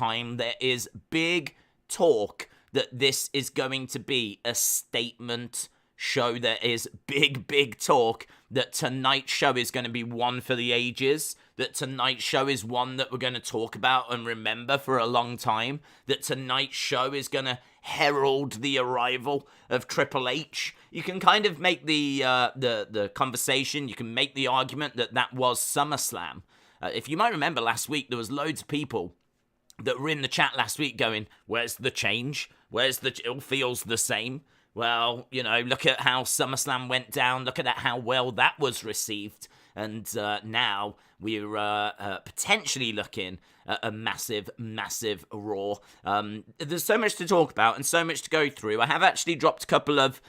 time. There is big talk that this is going to be a statement show. There is big talk that tonight's show is going to be one for the ages, that tonight's show is one that we're going to talk about and remember for a long time, that tonight's show is going to herald the arrival of Triple H. You can kind of make the conversation, you can make the argument that was SummerSlam. If you might remember last week, there was loads of people that were in the chat last week going, where's the change? It all feels the same. Well, look at how SummerSlam went down. Look at how well that was received. And now we're potentially looking at a massive Raw. There's so much to talk about and so much to go through. I have actually dropped a couple of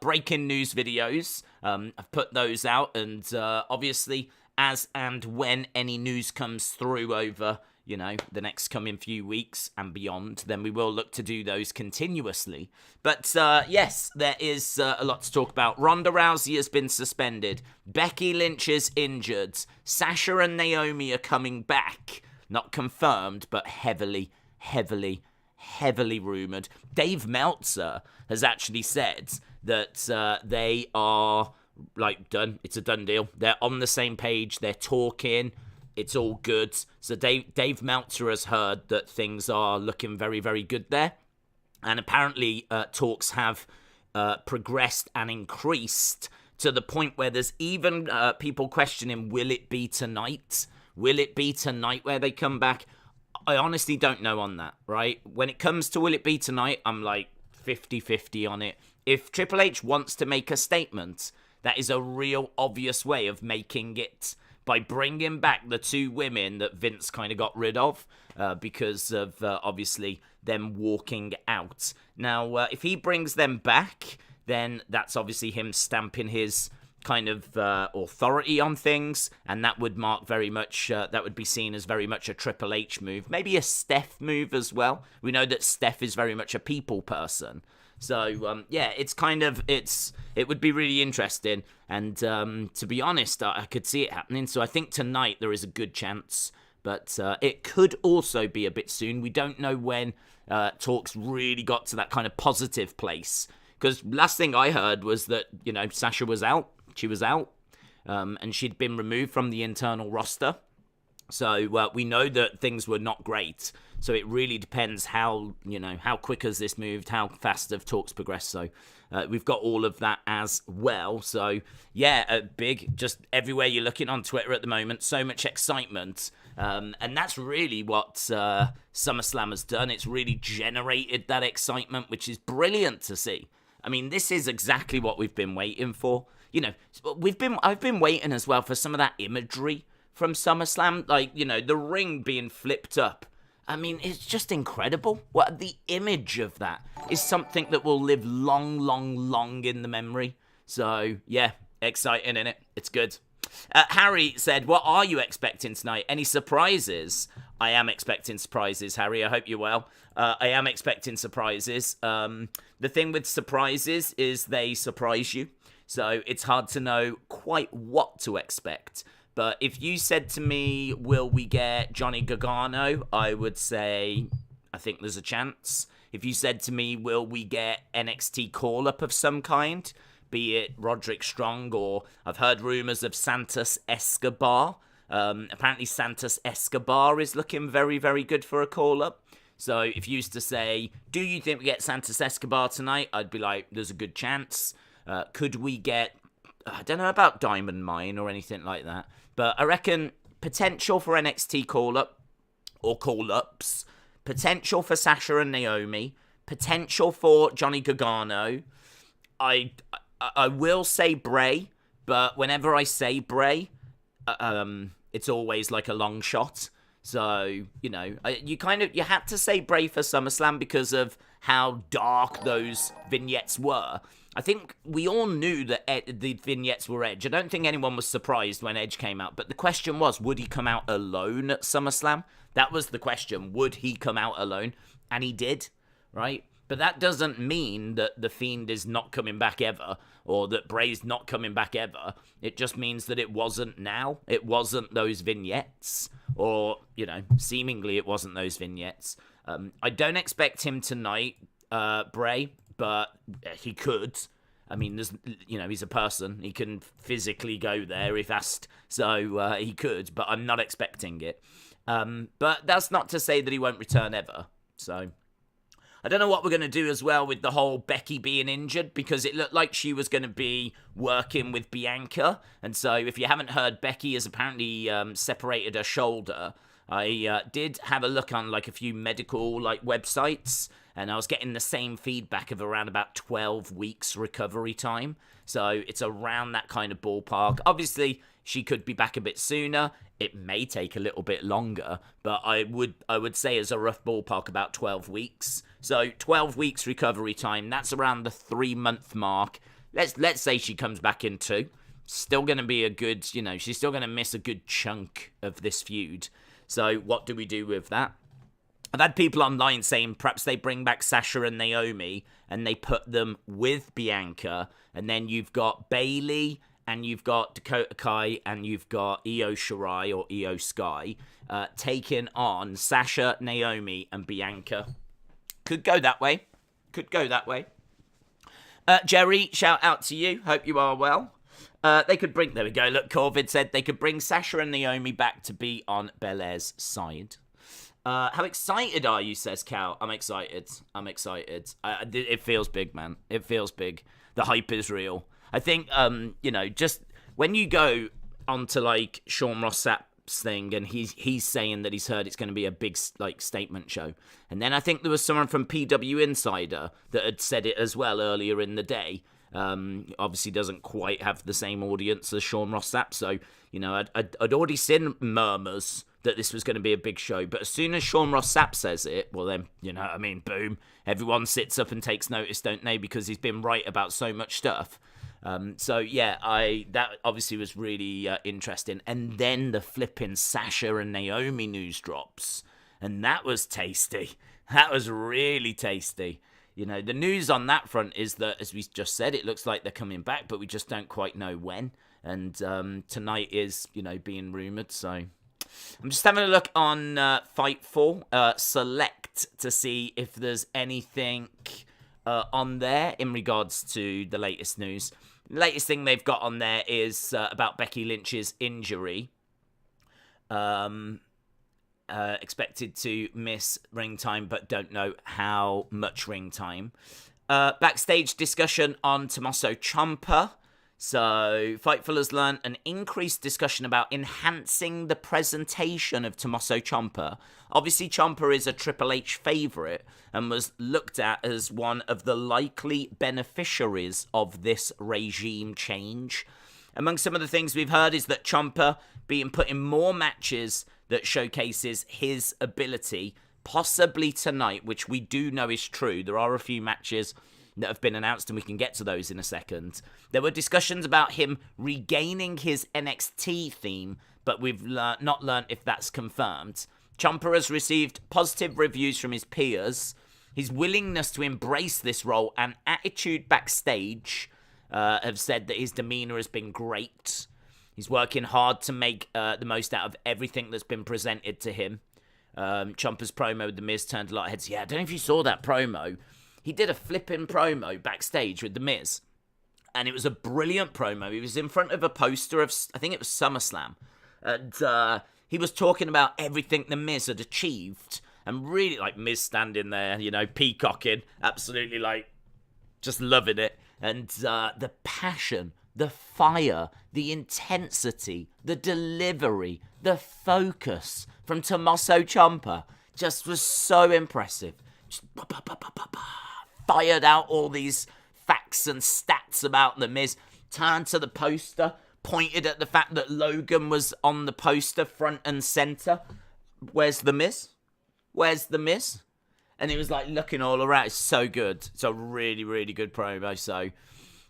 breaking news videos. I've put those out, and obviously, as and when any news comes through over the next coming few weeks and beyond, then we will look to do those continuously. But yes, there is a lot to talk about. Ronda Rousey has been suspended. Becky Lynch is injured. Sasha and Naomi are coming back. Not confirmed, but heavily rumored. Dave Meltzer has actually said that they are done. It's a done deal. They're on the same page. They're talking. It's all good. So Dave Meltzer has heard that things are looking very good there. And apparently talks have progressed and increased to the point where there's even people questioning, will it be tonight? Will it be tonight where they come back? I honestly don't know on that, right? When it comes to will it be tonight, I'm like 50-50 on it. If Triple H wants to make a statement, that is a real obvious way of making it, by bringing back the two women that Vince kind of got rid of because of, obviously, them walking out. Now, if he brings them back, then that's obviously him stamping his kind of authority on things, and that would mark very much, that would be seen as very much a Triple H move. Maybe a Steph move as well. We know that Steph is very much a people person. So, yeah, it would be really interesting. And to be honest, I could see it happening. So I think tonight there is a good chance. But it could also be a bit soon. We don't know when talks really got to that kind of positive place. Because last thing I heard was that, Sasha was out. She was out. And she'd been removed from the internal roster. So we know that things were not great. So it really depends how quick has this moved, how fast have talks progressed. So we've got all of that as well. So yeah, just everywhere you're looking on Twitter at the moment, so much excitement. And that's really what SummerSlam has done. It's really generated that excitement, which is brilliant to see. I mean, this is exactly what we've been waiting for. I've been waiting as well for some of that imagery from SummerSlam, the ring being flipped up. I mean, it's just incredible. What the image of that is something that will live long in the memory. So, yeah, exciting, innit? It's good. Harry said, what are you expecting tonight? Any surprises? I am expecting surprises, Harry. I hope you're well. I am expecting surprises. The thing with surprises is they surprise you. So it's hard to know quite what to expect. But if you said to me, will we get Johnny Gargano? I would say, I think there's a chance. If you said to me, will we get NXT call-up of some kind? Be it Roderick Strong, or I've heard rumors of Santos Escobar. Apparently Santos Escobar is looking very good for a call-up. So if you used to say, do you think we get Santos Escobar tonight? I'd be like, there's a good chance. Could we get, I don't know about Diamond Mine or anything like that. But I reckon potential for NXT call-up or call-ups, potential for Sasha and Naomi, potential for Johnny Gargano. I will say Bray, but whenever I say Bray, it's always like a long shot. So, you had to say Bray for SummerSlam because of how dark those vignettes were. I think we all knew that the vignettes were Edge. I don't think anyone was surprised when Edge came out. But the question was, would he come out alone at SummerSlam? That was the question. Would he come out alone? And he did, right? But that doesn't mean that The Fiend is not coming back ever, or that Bray's not coming back ever. It just means that it wasn't now. It wasn't those vignettes, or, seemingly it wasn't those vignettes. I don't expect him tonight, Bray, but he could. I mean, he's a person. He can physically go there if asked, so he could, but I'm not expecting it. But that's not to say that he won't return ever, so... I don't know what we're going to do as well with the whole Becky being injured, because it looked like she was going to be working with Bianca. And so if you haven't heard, Becky has apparently separated her shoulder. I did have a look on a few medical websites, and I was getting the same feedback of around about 12 weeks recovery time. So it's around that kind of ballpark. Obviously, she could be back a bit sooner. It may take a little bit longer, but I would say as a rough ballpark about 12 weeks. So 12 weeks recovery time, that's around the 3-month mark. Let's say she comes back in 2. Still going to be a good, she's still going to miss a good chunk of this feud. So what do we do with that? I've had people online saying perhaps they bring back Sasha and Naomi and they put them with Bianca, and then you've got Bayley and you've got Dakota Kai and you've got Io Shirai or Io Sky taking on Sasha, Naomi, and Bianca. Could go that way. Jerry, shout out to you. Hope you are well. They could bring... There we go. Look, Corvid said they could bring Sasha and Naomi back to be on Belair's side. How excited are you, says Cal. I'm excited. It feels big, man. It feels big. The hype is real. I think, just when you go onto, Sean Ross Sapp's thing, and he's saying that he's heard it's going to be a big, statement show. And then I think there was someone from PW Insider that had said it as well earlier in the day. Obviously doesn't quite have the same audience as Sean Ross Sapp, so, I'd already seen murmurs that this was going to be a big show, but as soon as Sean Ross Sapp says it, well then, boom, everyone sits up and takes notice, don't they, because he's been right about so much stuff. That obviously was really interesting. And then the flipping Sasha and Naomi news drops, and that was tasty. That was really tasty. The news on that front is that, as we just said, it looks like they're coming back, but we just don't quite know when. And tonight is, being rumoured, so... I'm just having a look on Fightful Select to see if there's anything on there in regards to the latest news. The latest thing they've got on there is about Becky Lynch's injury. Expected to miss ring time, but don't know how much ring time. Backstage discussion on Tommaso Ciampa. So, Fightful has learned an increased discussion about enhancing the presentation of Tommaso Ciampa. Obviously, Ciampa is a Triple H favourite and was looked at as one of the likely beneficiaries of this regime change. Among some of the things we've heard is that Ciampa being put in more matches that showcases his ability, possibly tonight, which we do know is true. There are a few matches that have been announced, and we can get to those in a second. There were discussions about him regaining his NXT theme, but we've not learned if that's confirmed. Ciampa has received positive reviews from his peers. His willingness to embrace this role and attitude backstage have said that his demeanour has been great. He's working hard to make the most out of everything that's been presented to him. Ciampa's promo with The Miz turned a lot of heads. Yeah, I don't know if you saw that promo. He did a flipping promo backstage with The Miz, and it was a brilliant promo. He was in front of a poster of, I think it was SummerSlam, and he was talking about everything The Miz had achieved, and really, Miz standing there, peacocking, absolutely, just loving it, and the passion, the fire, the intensity, the delivery, the focus from Tommaso Ciampa just was so impressive. Just fired out all these facts and stats about The Miz, turned to the poster, pointed at the fact that Logan was on the poster front and centre. Where's The Miz? Where's The Miz? And he was looking all around. It's so good. It's a really, really good promo. So,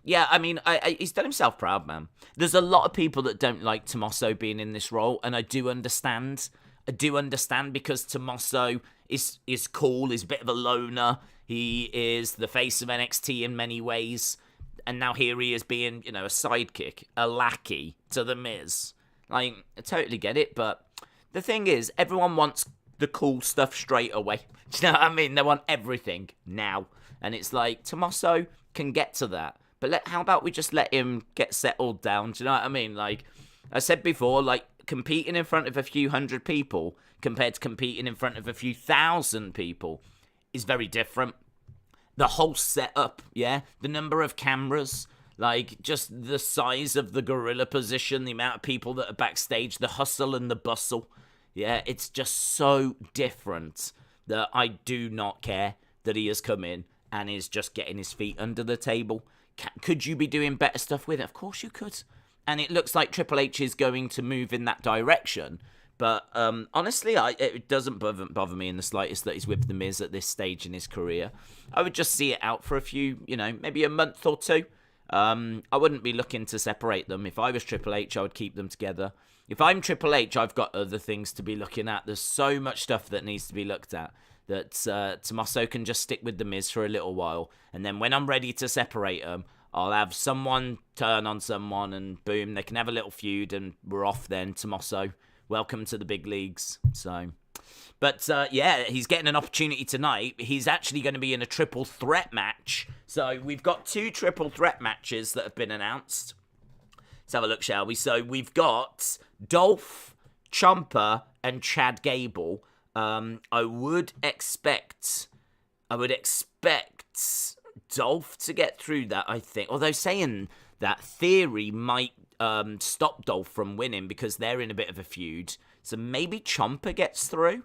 yeah, I mean, he's done himself proud, man. There's a lot of people that don't like Tommaso being in this role, and I do understand. Because Tommaso is cool. He's a bit of a loner. He is the face of NXT in many ways. And now here he is being, a sidekick, a lackey to The Miz. Like, I totally get it, but the thing is, everyone wants the cool stuff straight away. Do you know what I mean? They want everything now. And it's like, Tommaso can get to that. But how about we just let him get settled down? Do you know what I mean? Like I said before, like competing in front of a few hundred people compared to competing in front of a few thousand people is very different. The whole setup, yeah? The number of cameras, like just the size of the gorilla position, the amount of people that are backstage, the hustle and the bustle. Yeah, it's just so different that I do not care that he has come in and is just getting his feet under the table. Could you be doing better stuff with it? Of course you could. And it looks like Triple H is going to move in that direction. But honestly, it doesn't bother me in the slightest that he's with The Miz at this stage in his career. I would just see it out for a few, maybe a month or two. I wouldn't be looking to separate them. If I was Triple H, I would keep them together. If I'm Triple H, I've got other things to be looking at. There's so much stuff that needs to be looked at that Tommaso can just stick with The Miz for a little while. And then when I'm ready to separate them, I'll have someone turn on someone and boom, they can have a little feud and we're off then. Tommaso, welcome to the big leagues. But he's getting an opportunity tonight. He's actually going to be in a triple threat match. So we've got 2 triple threat matches that have been announced. Let's have a look, shall we? So we've got Dolph, Ciampa, and Chad Gable. I would expect Dolph to get through that, I think. Although saying that, Theory might stop Dolph from winning because they're in a bit of a feud. So maybe Ciampa gets through.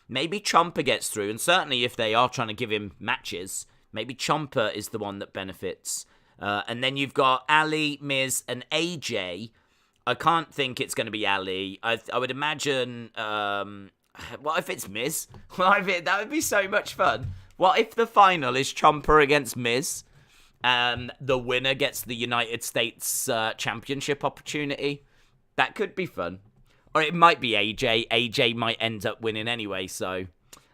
And certainly if they are trying to give him matches, maybe Ciampa is the one that benefits. And then you've got Ali, Miz, and AJ. I can't think it's going to be Ali. I would imagine... what if it's Miz? That would be so much fun. What if the final is Ciampa against Miz, and the winner gets the United States Championship opportunity? That could be fun. Or it might be AJ. AJ might end up winning anyway, so...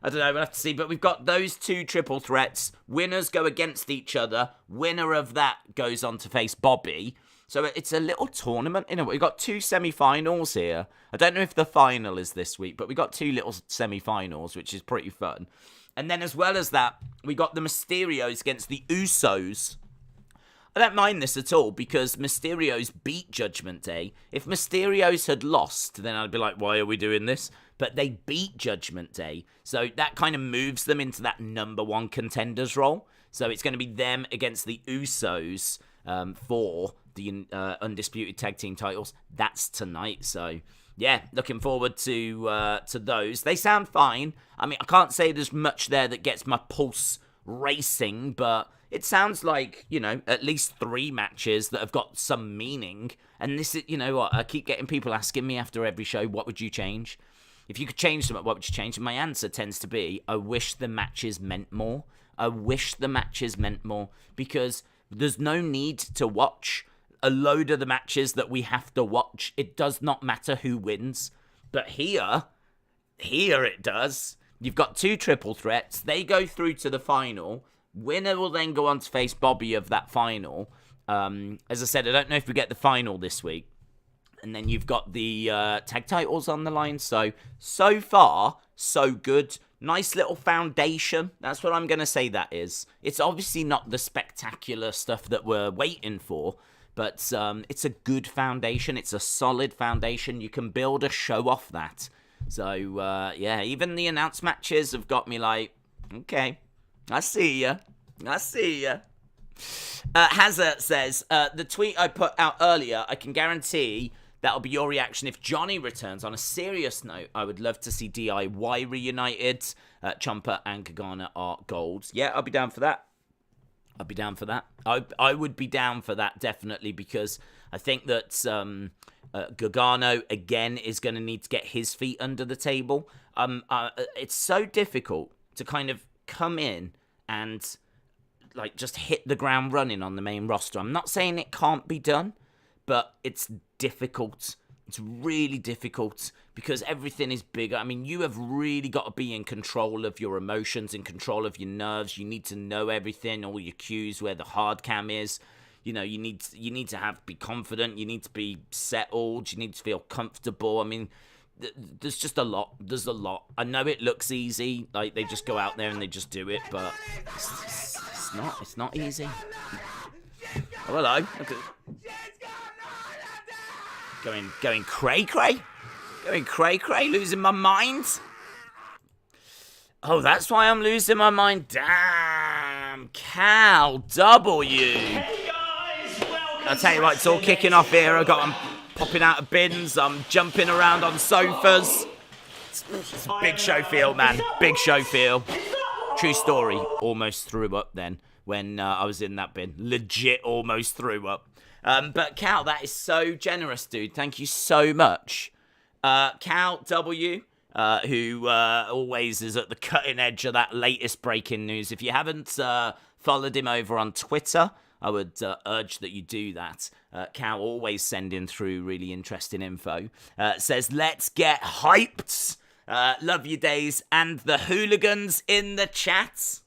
I don't know, we'll have to see. But we've got those 2 triple threats. Winners go against each other. Winner of that goes on to face Bobby. So it's a little tournament. We've got 2 semi-finals here. I don't know if the final is this week, but we got 2 little semi-finals, which is pretty fun. And then as well as that, we got the Mysterios against the Usos. I don't mind this at all because Mysterios beat Judgment Day. If Mysterios had lost, then I'd be like, why are we doing this? But they beat Judgment Day. So that kind of moves them into that number 1 contenders role. So it's going to be them against the Usos for the Undisputed Tag Team titles. That's tonight. So yeah, looking forward to those. They sound fine. I mean, I can't say there's much there that gets my pulse racing, but it sounds like, at least 3 matches that have got some meaning. And this is, what, I keep getting people asking me after every show, what would you change? If you could change something, what would you change? And my answer tends to be, I wish the matches meant more. Because there's no need to watch a load of the matches that we have to watch. It does not matter who wins. But here it does. You've got 2 triple threats. They go through to the final. Winner will then go on to face Bobby of that final. As I said, I don't know if we get the final this week. And then you've got the tag titles on the line. So far, so good. Nice little foundation. That's what I'm going to say that is. It's obviously not the spectacular stuff that we're waiting for. But it's a good foundation. It's a solid foundation. You can build a show off that. So, even the announced matches have got me like, okay, I see ya. Hazard says, the tweet I put out earlier, I can guarantee that'll be your reaction if Johnny returns. On a serious note, I would love to see DIY reunited. Ciampa and Gargano are gold. Yeah, I'll be down for that. I would be down for that, definitely, because I think that Gargano, again, is going to need to get his feet under the table. It's so difficult to kind of come in and just hit the ground running on the main roster. I'm not saying it can't be done, but it's difficult It's really difficult because everything is bigger. I mean, you have really got to be in control of your emotions, in control of your nerves. You need to know everything, all your cues, where the hard cam is. You know, you need to be confident. You need to be settled. You need to feel comfortable. I mean, there's just a lot. There's a lot. I know it looks easy, like they just go out there and they just do it, but it's not. It's not easy. Oh, hello. Look at... Going cray-cray? Going cray-cray? Losing my mind? Oh, that's why I'm losing my mind? Damn. Cal W. I'll tell you what, it's all kicking off here. I'm popping out of bins. I'm jumping around on sofas. It's a big show feel, man. Big show feel. True story. Almost threw up then when I was in that bin. Legit almost threw up. But Cal, that is so generous, dude. Thank you so much. Cal W, who always is at the cutting edge of that latest breaking news. If you haven't followed him over on Twitter, I would urge that you do that. Cal always sending through really interesting info. Says, let's get hyped. Love you, Days. And the hooligans in the chat.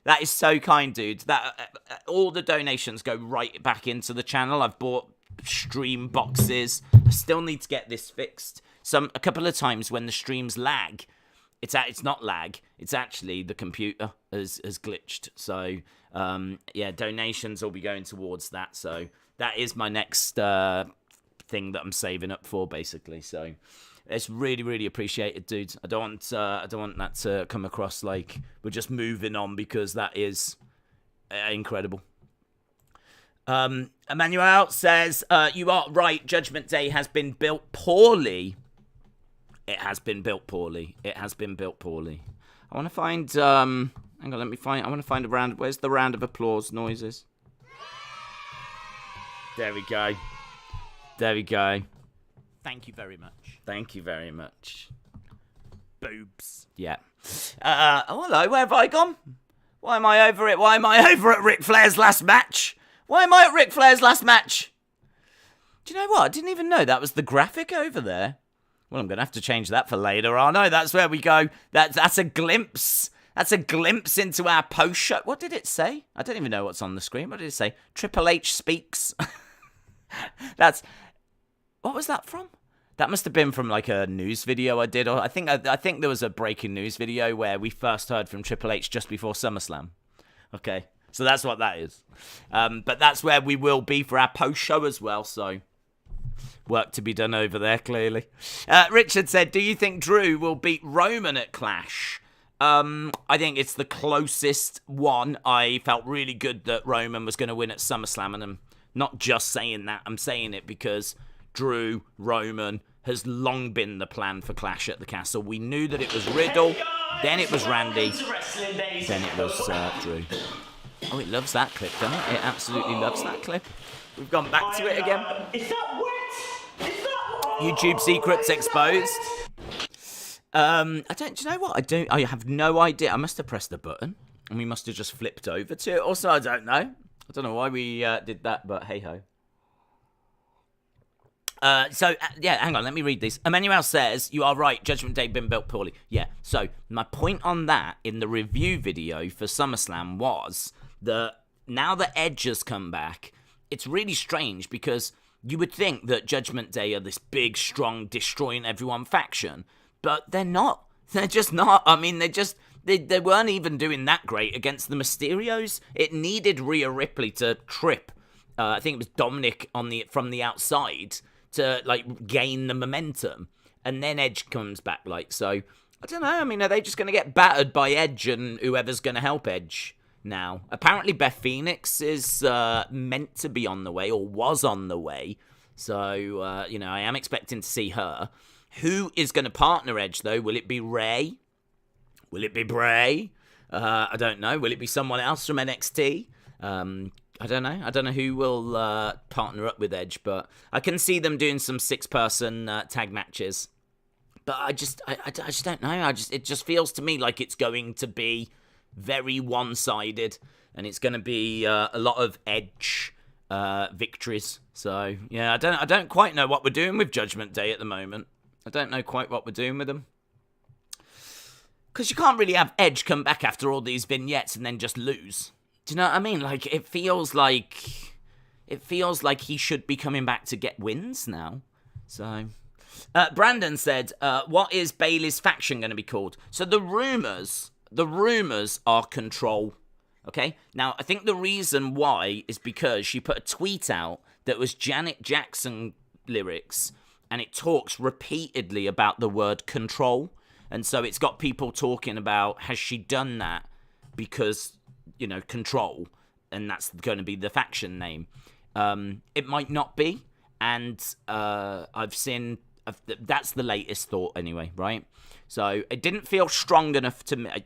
That is so kind, dude. That all the donations go right back into the channel. I've bought stream boxes. I still need to get this fixed. A couple of times when the streams lag, it's not lag. It's actually the computer has glitched. So yeah, donations will be going towards that. So that is my next thing that I'm saving up for, basically. So. It's really, really appreciated, dudes. I don't want that to come across like we're just moving on, because that is incredible. Emmanuel says, you are right, Judgment Day has been built poorly. It has been built poorly. It has been built poorly. I want to find, hang on, I want to find a round, where's the round of applause noises? There we go. There we go. Thank you very much. Thank you very much. Boobs. Yeah. Oh, hello. Where have I gone? Why am I over it? Why am I over at Ric Flair's last match? Why am I at Ric Flair's last match? Do you know what? I didn't even know that was the graphic over there. Well, I'm going to have to change that for later. Oh, no, that's where we go. That's a glimpse. That's a glimpse into our post-show. What did it say? I don't even know what's on the screen. What did it say? Triple H speaks. What was that from? That must have been from like a news video I did. Or I think there was a breaking news video where we first heard from Triple H just before SummerSlam. Okay, so that's what that is. But that's where we will be for our post-show as well, so work to be done over there, clearly. Richard said, do you think Drew will beat Roman at Clash? I think it's the closest one. I felt really good that Roman was going to win at SummerSlam, and I'm not just saying that. I'm saying it because Drew, Roman, has long been the plan for Clash at the Castle. We knew that it was Riddle, then it was Randy, then it was Drew. Oh, it loves that clip, doesn't it? It absolutely loves that clip. We've gone back to it again. Is that wet? Is that... YouTube secrets exposed. Do you know what? I have no idea. I must have pressed the button, and we must have just flipped over to it. Also, I don't know. I don't know why we did that, but hey-ho. Yeah, hang on, let me read this. Emmanuel says, you are right, Judgment Day been built poorly. Yeah, so my point on that in the review video for SummerSlam was that now that Edge has come back, it's really strange because you would think that Judgment Day are this big, strong, destroying everyone faction, but they're not. They're just not. I mean, they weren't even doing that great against the Mysterios. It needed Rhea Ripley to trip. I think it was Dominic from the outside to like gain the momentum, and then Edge comes back. So I don't know. I mean, are they just going to get battered by Edge and whoever's going to help Edge now? Apparently, Beth Phoenix is meant to be on the way, or was on the way. So I am expecting to see her. Who is going to partner Edge though? Will it be Ray? Will it be Bray? I don't know. Will it be someone else from NXT? I don't know. I don't know who will partner up with Edge, but I can see them doing some 6-person tag matches. But I just don't know. It just feels to me like it's going to be very one-sided, and it's going to be a lot of Edge victories. So yeah, I don't quite know what we're doing with Judgment Day at the moment. I don't know quite what we're doing with them. Because you can't really have Edge come back after all these vignettes and then just lose. Do you know what I mean? Like, it feels like he should be coming back to get wins now. So, Brandon said, what is Bayley's faction going to be called? So the rumors are Control. Okay? Now, I think the reason why is because she put a tweet out that was Janet Jackson lyrics, and it talks repeatedly about the word control. And so it's got people talking about, has she done that because, you know, Control, and that's going to be the faction name. It might not be, and that's the latest thought anyway, right? So it didn't feel strong enough to me. I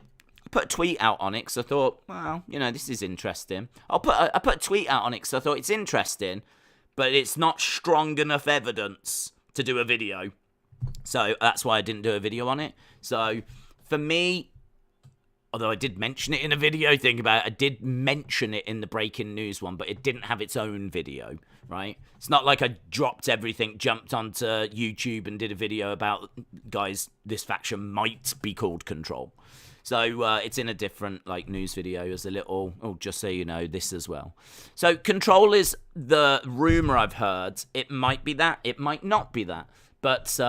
put a tweet out on it because I thought, well, you know, this is interesting. I put a tweet out on it because I thought it's interesting, but it's not strong enough evidence to do a video. So that's why I didn't do a video on it. So for me, although I did mention it in a video, think about it, I did mention it in the breaking news one, but it didn't have its own video, right? It's not like I dropped everything, jumped onto YouTube and did a video about, guys, this faction might be called Control. So it's in a different like news video as a little, just so you know, this as well. So Control is the rumor I've heard. It might be that, it might not be that. But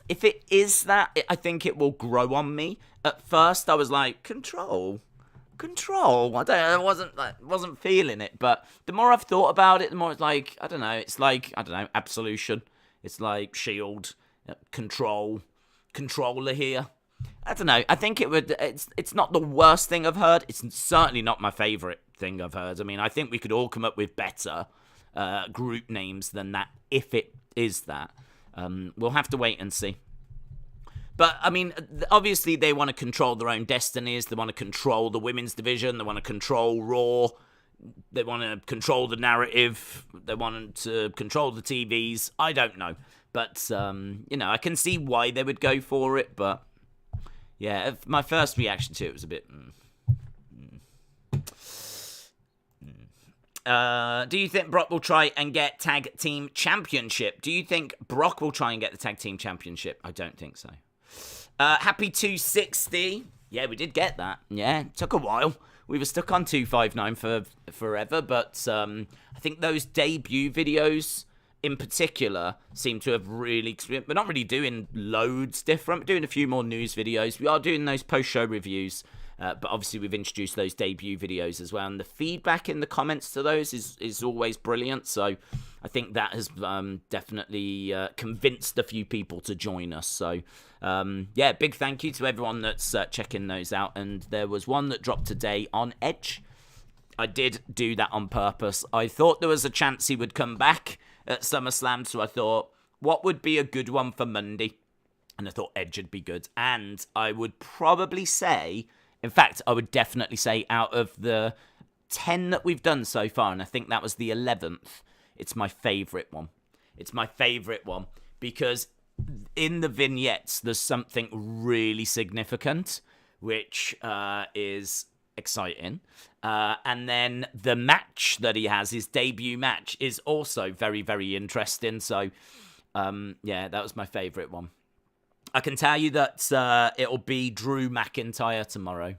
if it is that, I think it will grow on me. At first, I was like, Control. I wasn't feeling it. But the more I've thought about it, the more it's like, I don't know, Absolution. It's like Shield, Control, Controller here. I don't know. I think it's not the worst thing I've heard. It's certainly not my favourite thing I've heard. I mean, I think we could all come up with better group names than that if it is that. We'll have to wait and see. But, I mean, obviously they want to control their own destinies. They want to control the women's division. They want to control Raw. They want to control the narrative. They want to control the TVs. I don't know. But, you know, I can see why they would go for it. But, yeah, my first reaction to it was a bit... do you think Brock will try and get Tag Team Championship? Do you think Brock will try and get the Tag Team Championship? I don't think so. Happy 260. Yeah, we did get that. Yeah, it took a while. We were stuck on 259 for forever, but I think those debut videos in particular seem to have really... We're not really doing loads different. We're doing a few more news videos. We are doing those post-show reviews. But obviously we've introduced those debut videos as well, and the feedback in the comments to those is always brilliant. So I think that has definitely convinced a few people to join us. So yeah, big thank you to everyone that's checking those out. And there was one that dropped today on Edge. I did do that on purpose. I thought there was a chance he would come back at SummerSlam, so I thought, what would be a good one for Monday? And I thought Edge would be good. And I would probably say... In fact, I would definitely say out of the 10 that we've done so far, and I think that was the 11th, it's my favourite one. It's my favourite one because in the vignettes, there's something really significant, which is exciting. And then the match that he has, his debut match, is also very, very interesting. So, yeah, that was my favourite one. I can tell you that it'll be Drew McIntyre tomorrow.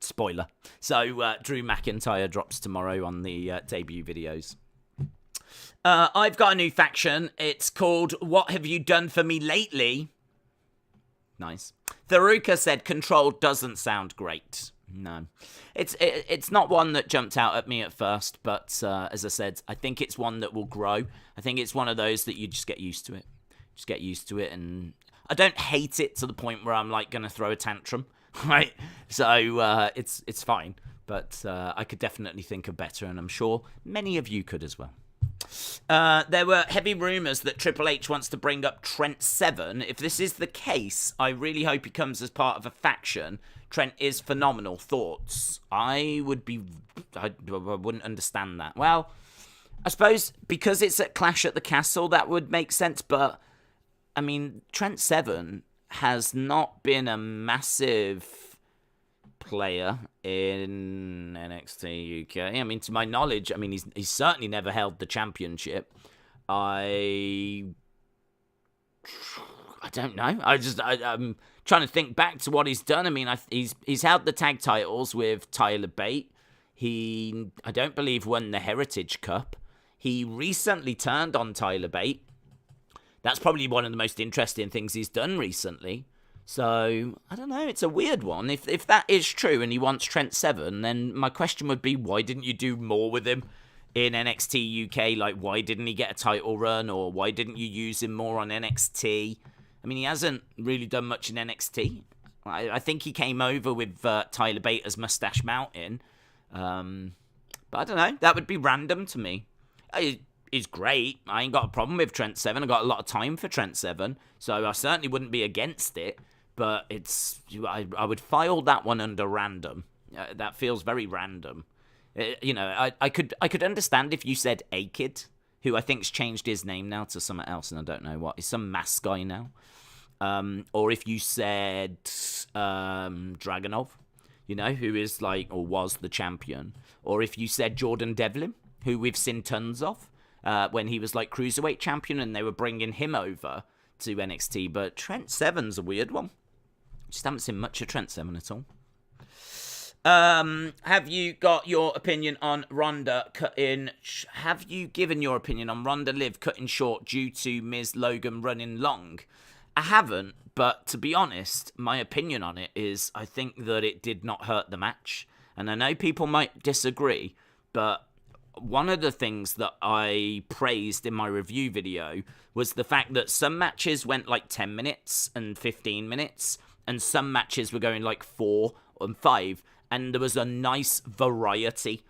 Spoiler. So, Drew McIntyre drops tomorrow on the debut videos. I've got a new faction. It's called What Have You Done For Me Lately? Nice. Tharuka said Control doesn't sound great. No. It's not one that jumped out at me at first, but as I said, I think it's one that will grow. I think it's one of those that you just get used to it. Just get used to it, and I don't hate it to the point where I'm like going to throw a tantrum, right? So it's fine, but I could definitely think of better, and I'm sure many of you could as well. There were heavy rumours that Triple H wants to bring up Trent Seven. If this is the case, I really hope he comes as part of a faction. Trent is phenomenal. Thoughts? I wouldn't understand that. Well, I suppose because it's at Clash at the Castle, that would make sense, but I mean, Trent Seven has not been a massive player in NXT UK. I mean, to my knowledge, I mean, he's certainly never held the championship. I don't know. I'm trying to think back to what he's done. I mean, he's held the tag titles with Tyler Bate. I don't believe, won the Heritage Cup. He recently turned on Tyler Bate. That's probably one of the most interesting things he's done recently. So, I don't know. It's a weird one. If that is true and he wants Trent Seven, then my question would be, why didn't you do more with him in NXT UK? Like, why didn't he get a title run? Or why didn't you use him more on NXT? I mean, he hasn't really done much in NXT. I think he came over with Tyler Bate as Mustache Mountain. But I don't know. That would be random to me. He's great. I ain't got a problem with Trent Seven. I got a lot of time for Trent Seven. So I certainly wouldn't be against it. But I would file that one under random. That feels very random. I could understand if you said A-Kid, who I think's changed his name now to something else, and I don't know what. He's some mask guy now. Or if you said Dragunov, who is or was the champion. Or if you said Jordan Devlin, who we've seen tons of when he was Cruiserweight champion and they were bringing him over to NXT. But Trent Seven's a weird one. Just haven't seen much of Trent Seven at all. Have you got your opinion on Ronda cutting? Have you given your opinion on Ronda Liv cutting short due to Ms. Logan running long? I haven't, but to be honest, my opinion on it is I think that it did not hurt the match. And I know people might disagree, but one of the things that I praised in my review video was the fact that some matches went 10 minutes and 15 minutes, and some matches were going 4 and 5, and there was a nice variety.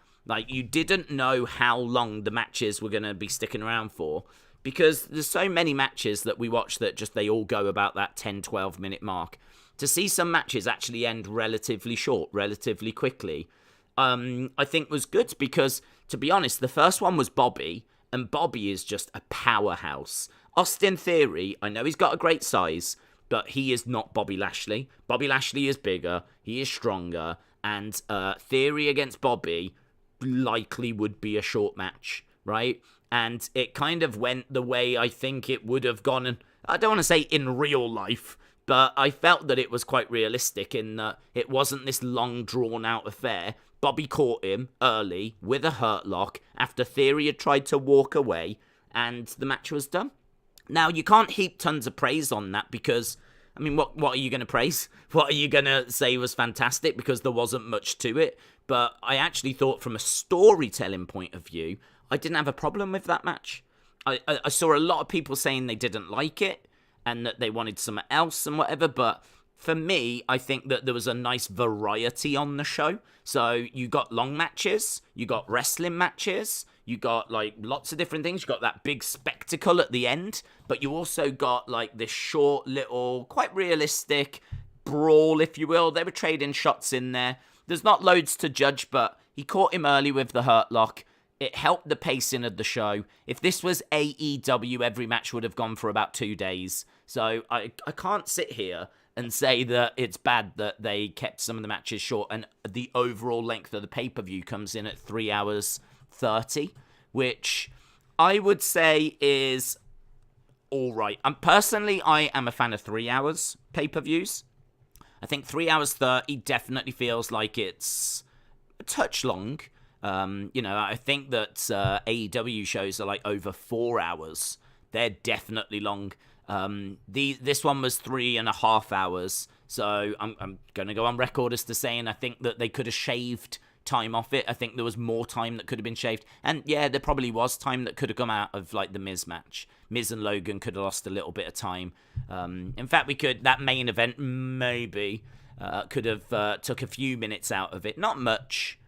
You didn't know how long the matches were going to be sticking around for, because there's so many matches that we watch that they all go about that 10-12 minute mark. To see some matches actually end relatively short, relatively quickly, I think was good, because, to be honest, the first one was Bobby, and Bobby is just a powerhouse. Austin Theory, I know he's got a great size, but he is not Bobby Lashley. Bobby Lashley is bigger, he is stronger, and Theory against Bobby likely would be a short match, right? And it kind of went the way I think it would have gone, and I don't want to say in real life, but I felt that it was quite realistic in that it wasn't this long, drawn-out affair. Bobby caught him early with a hurt lock after Theory had tried to walk away, and the match was done. Now, you can't heap tons of praise on that because, I mean, what are you going to praise? What are you going to say was fantastic? Because there wasn't much to it. But I actually thought from a storytelling point of view, I didn't have a problem with that match. I saw a lot of people saying they didn't like it and that they wanted something else and whatever, but for me, I think that there was a nice variety on the show. So you got long matches, you got wrestling matches, you got lots of different things. You got that big spectacle at the end, but you also got this short little, quite realistic brawl, if you will. They were trading shots in there. There's not loads to judge, but he caught him early with the hurt lock. It helped the pacing of the show. If this was AEW, every match would have gone for about 2 days. So I can't sit here and say that it's bad that they kept some of the matches short, and the overall length of the pay-per-view comes in at 3 hours 30, which I would say is all right. Personally, I am a fan of 3 hours pay-per-views. I think 3 hours 30 definitely feels like it's a touch long. I think that AEW shows are over 4 hours. They're definitely long. This one was 3.5 hours, so I'm going to go on record as to saying I think that they could have shaved time off it. I think there was more time that could have been shaved, and yeah, there probably was time that could have come out of the Miz match. Miz and Logan could have lost a little bit of time. In fact, that main event maybe could have took a few minutes out of it. Not much.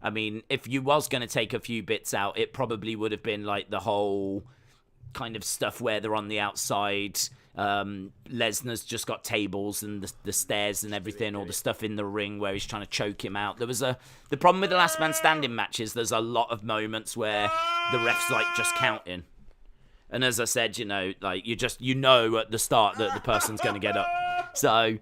I mean, if you was going to take a few bits out, it probably would have been the whole kind of stuff where they're on the outside. Lesnar's just got tables and the stairs and everything, or the stuff in the ring where he's trying to choke him out. The problem with the last man standing matches, there's a lot of moments where the ref's just counting. And as I said, you know at the start that the person's going to get up. So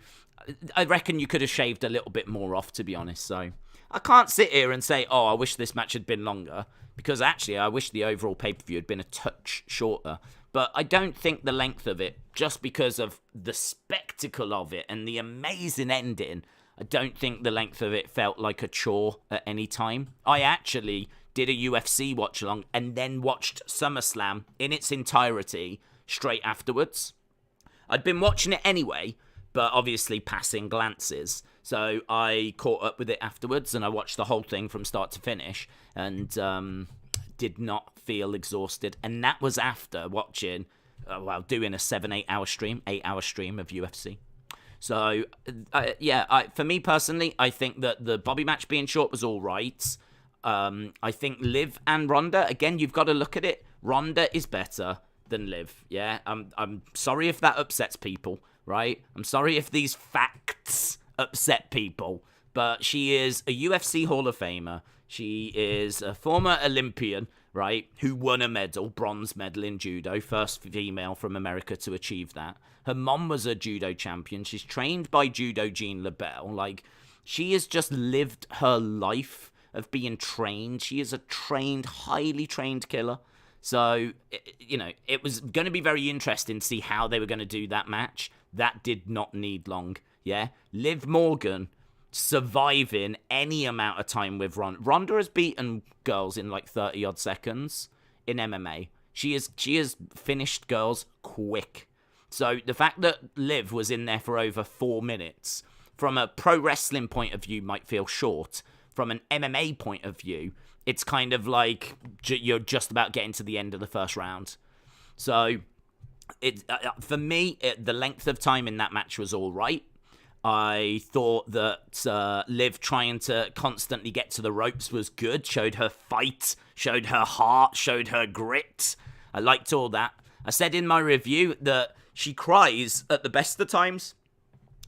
I reckon you could have shaved a little bit more off, to be honest. So I can't sit here and say, oh, I wish this match had been longer, because actually I wish the overall pay-per-view had been a touch shorter. But I don't think the length of it, just because of the spectacle of it and the amazing ending, I don't think the length of it felt like a chore at any time. I actually did a UFC watch-along and then watched SummerSlam in its entirety straight afterwards. I'd been watching it anyway, but obviously passing glances. So I caught up with it afterwards, and I watched the whole thing from start to finish, and did not feel exhausted. And that was after watching, doing a 8-hour stream of UFC. So, for me personally, I think that the Bobby match being short was all right. I think Liv and Ronda, again, you've got to look at it. Ronda is better than Liv, yeah? I'm sorry if that upsets people, right? I'm sorry if these facts upset people, but she is a UFC Hall of Famer. She is a former Olympian, right, who won a medal, bronze medal in judo, first female from America to achieve that. Her mom was a judo champion. She's trained by Judo Jean LaBelle. Like, she has just lived her life of being trained. She is a trained, highly trained killer. So, it was going to be very interesting to see how they were going to do that match. That did not need long, yeah? Liv Morgan surviving any amount of time with Ronda. Ronda has beaten girls in like 30-odd seconds in MMA. She has finished girls quick. So the fact that Liv was in there for over 4 minutes, from a pro wrestling point of view, might feel short. From an MMA point of view, it's kind of like you're just about getting to the end of the first round. So, for me, the length of time in that match was all right. I thought that Liv trying to constantly get to the ropes was good. Showed her fight, showed her heart, showed her grit. I liked all that. I said in my review that she cries at the best of times.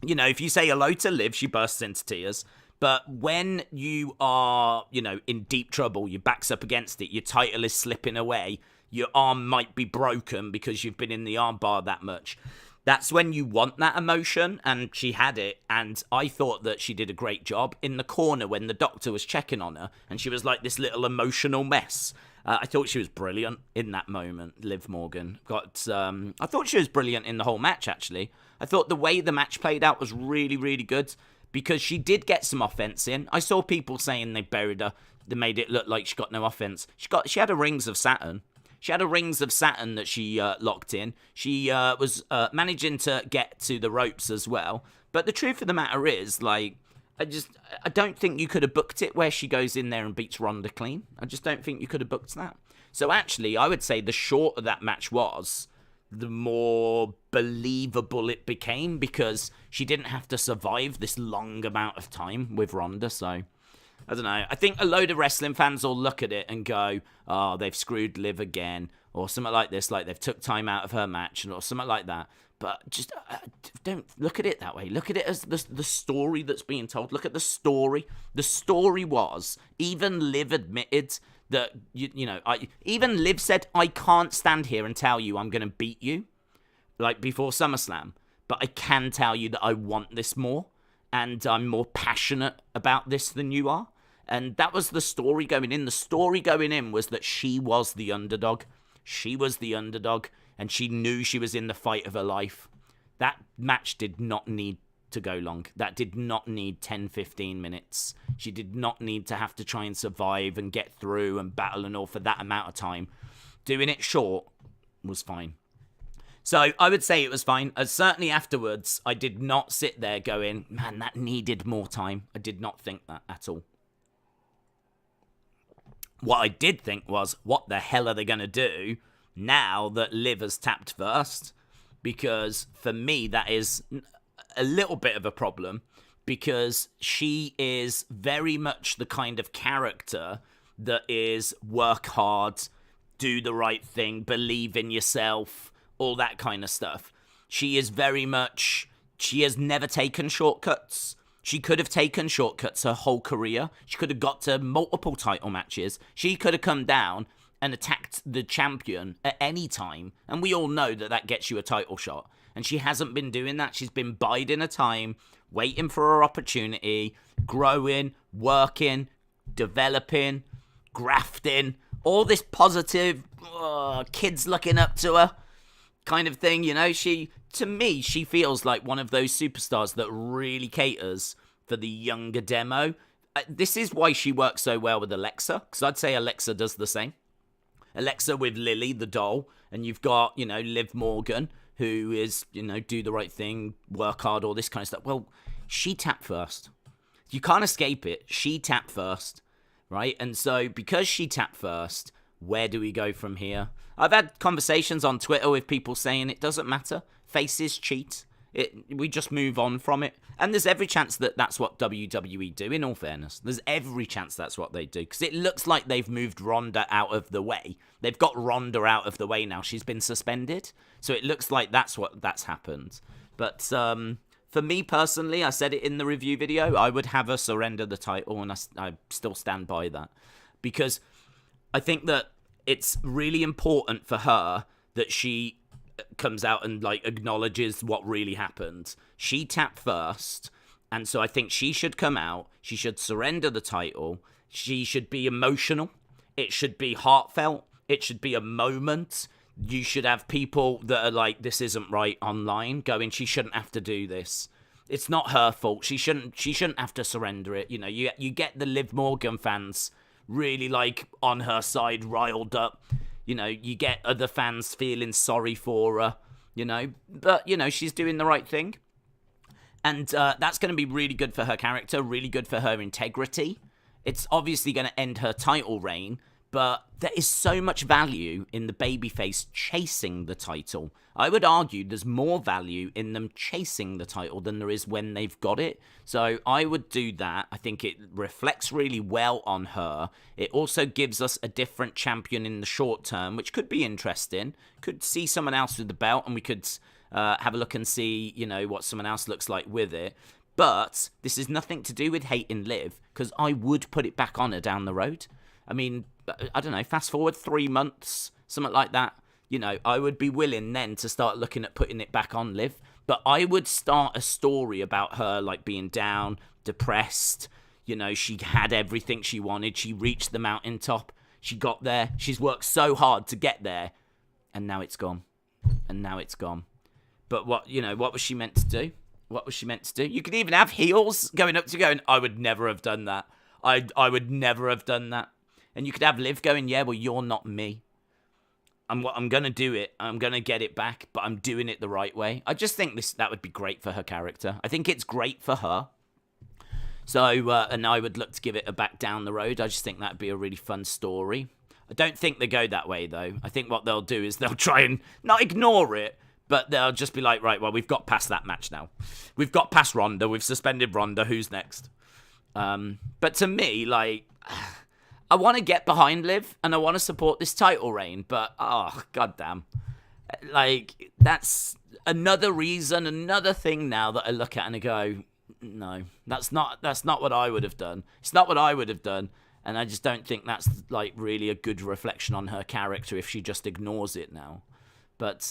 If you say hello to Liv, she bursts into tears. But when you are, in deep trouble, your back's up against it, your title is slipping away, your arm might be broken because you've been in the armbar that much. That's when you want that emotion, and she had it, and I thought that she did a great job. In the corner when the doctor was checking on her, and she was like this little emotional mess. I thought she was brilliant in that moment, Liv Morgan. I thought she was brilliant in the whole match, actually. I thought the way the match played out was really, really good, because she did get some offense in. I saw people saying they buried her. They made it look like she got no offense. She had a Rings of Saturn. She had a Rings of Saturn that she locked in. She was managing to get to the ropes as well. But the truth of the matter is, I don't think you could have booked it where she goes in there and beats Ronda clean. I just don't think you could have booked that. So actually, I would say the shorter that match was, the more believable it became, because she didn't have to survive this long amount of time with Ronda. So, I don't know. I think a load of wrestling fans will look at it and go, oh, they've screwed Liv again, or something like this, like they've took time out of her match, or something like that. But just don't look at it that way. Look at it as the story that's being told. Look at the story. The story was, even Liv admitted that, even Liv said, I can't stand here and tell you I'm going to beat you, like before SummerSlam, but I can tell you that I want this more, and I'm more passionate about this than you are. And that was the story going in. The story going in was that she was the underdog. She was the underdog, and she knew she was in the fight of her life. That match did not need to go long. That did not need 10, 15 minutes. She did not need to have to try and survive and get through and battle and all for that amount of time. Doing it short was fine. So I would say it was fine. Certainly afterwards, I did not sit there going, man, that needed more time. I did not think that at all. What I did think was, what the hell are they going to do now that Liv has tapped first? Because for me, that is a little bit of a problem, because she is very much the kind of character that is work hard, do the right thing, believe in yourself, all that kind of stuff. She is very much, she has never taken shortcuts. She could have taken shortcuts her whole career. She could have got to multiple title matches. She could have come down and attacked the champion at any time. And we all know that that gets you a title shot. And she hasn't been doing that. She's been biding her time, waiting for her opportunity, growing, working, developing, grafting, all this positive, kids looking up to her kind of thing, you know. To me, she feels like one of those superstars that really caters for the younger demo. This is why she works so well with Alexa, because I'd say Alexa does the same. Alexa with Lily, the doll, and you've got, you know, Liv Morgan, who is, you know, do the right thing, work hard, all this kind of stuff. Well, she tapped first. You can't escape it. She tapped first, right? And so because she tapped first, where do we go from here? I've had conversations on Twitter with people saying it doesn't matter. Faces cheat. We just move on from it. And there's every chance that that's what WWE do, in all fairness. There's every chance that's what they do. Because it looks like they've moved Ronda out of the way. They've got Ronda out of the way now. She's been suspended. So it looks like that's happened. But for me personally, I said it in the review video, I would have her surrender the title. And I still stand by that. Because I think that it's really important for her that she comes out and like acknowledges what really happened. She tapped first, and so I think she should come out. She should surrender the title. She should be emotional. It should be heartfelt. It should be a moment. You should have people that are like, this isn't right online, going, she shouldn't have to do this. It's not her fault. She shouldn't have to surrender it. You know, you get the Liv Morgan fans really like on her side, riled up. You know, you get other fans feeling sorry for her, you know. But, you know, she's doing the right thing. And that's going to be really good for her character, really good for her integrity. It's obviously going to end her title reign, but there is so much value in the babyface chasing the title. I would argue there's more value in them chasing the title than there is when they've got it. So I would do that. I think it reflects really well on her. It also gives us a different champion in the short term, which could be interesting. Could see someone else with the belt, and we could have a look and see, you know, what someone else looks like with it. But this is nothing to do with hating Liv, because I would put it back on her down the road. I mean, I don't know, fast forward 3 months, something like that. You know, I would be willing then to start looking at putting it back on Liv. But I would start a story about her, like, being down, depressed. You know, she had everything she wanted. She reached the mountaintop. She got there. She's worked so hard to get there. And now it's gone. And now it's gone. But what was she meant to do? What was she meant to do? You could even have heels going up to going, I would never have done that. I would never have done that. And you could have Liv going, yeah, well, you're not me. I'm going to do it. I'm going to get it back, but I'm doing it the right way. I just think that would be great for her character. I think it's great for her. So, and I would look to give it a back down the road. I just think that'd be a really fun story. I don't think they go that way, though. I think what they'll do is they'll try and not ignore it, but they'll just be like, right, well, we've got past that match now. We've got past Ronda. We've suspended Ronda. Who's next? But to me, like, I want to get behind Liv and I want to support this title reign, but goddamn, like, that's another reason, another thing now that I look at and I go, no, that's not what I would have done. It's not what I would have done, and I just don't think that's like really a good reflection on her character if she just ignores it now. But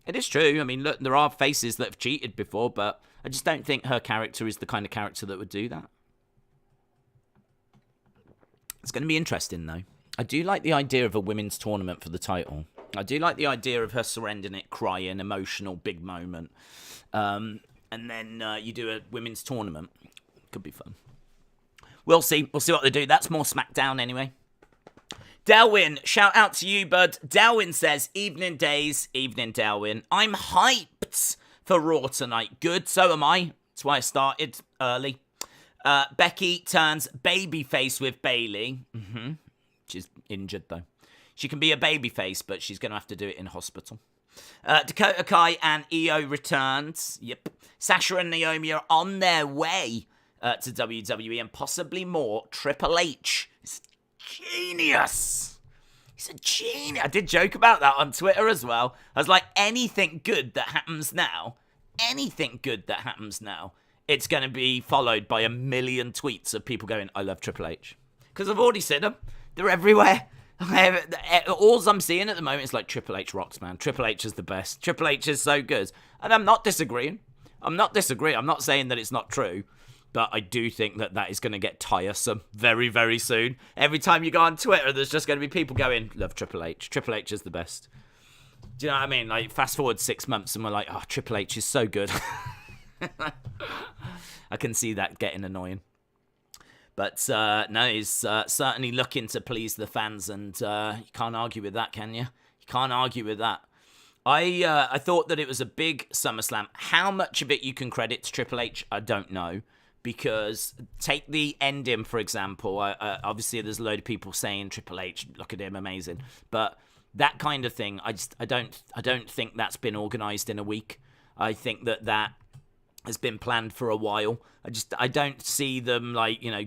it is true. I mean, look, there are faces that have cheated before, but I just don't think her character is the kind of character that would do that. It's going to be interesting, though. I do like the idea of a women's tournament for the title. I do like the idea of her surrendering it, crying, emotional, big moment. And then you do a women's tournament. Could be fun. We'll see. We'll see what they do. That's more SmackDown anyway. Delwyn, shout out to you, bud. Delwyn says, evening days, evening Delwyn. I'm hyped for Raw tonight. Good, so am I. That's why I started early. Becky turns babyface with Bayley. She's injured, though. She can be a babyface, but she's going to have to do it in hospital. Dakota Kai and Io returns. Yep. Sasha and Naomi are on their way to WWE and possibly more. Triple H is genius. He's a genius. I did joke about that on Twitter as well. I was like, anything good that happens now, it's going to be followed by a million tweets of people going, I love Triple H. Because I've already seen them. They're everywhere. All I'm seeing at the moment is like, Triple H rocks, man. Triple H is the best. Triple H is so good. And I'm not disagreeing. I'm not disagreeing. I'm not saying that it's not true. But I do think that is going to get tiresome very, very soon. Every time you go on Twitter, there's just going to be people going, love Triple H. Triple H is the best. Do you know what I mean? Like, fast forward 6 months and we're like, oh, Triple H is so good. I can see that getting annoying. But, no, he's certainly looking to please the fans. And you can't argue with that, can you? You can't argue with that. I thought that it was a big SummerSlam. How much of it you can credit to Triple H, I don't know. Because take the ending, for example. Obviously, there's a load of people saying Triple H, look at him, amazing. But that kind of thing, I don't think that's been organised in a week. I think that has been planned for a while. I don't see them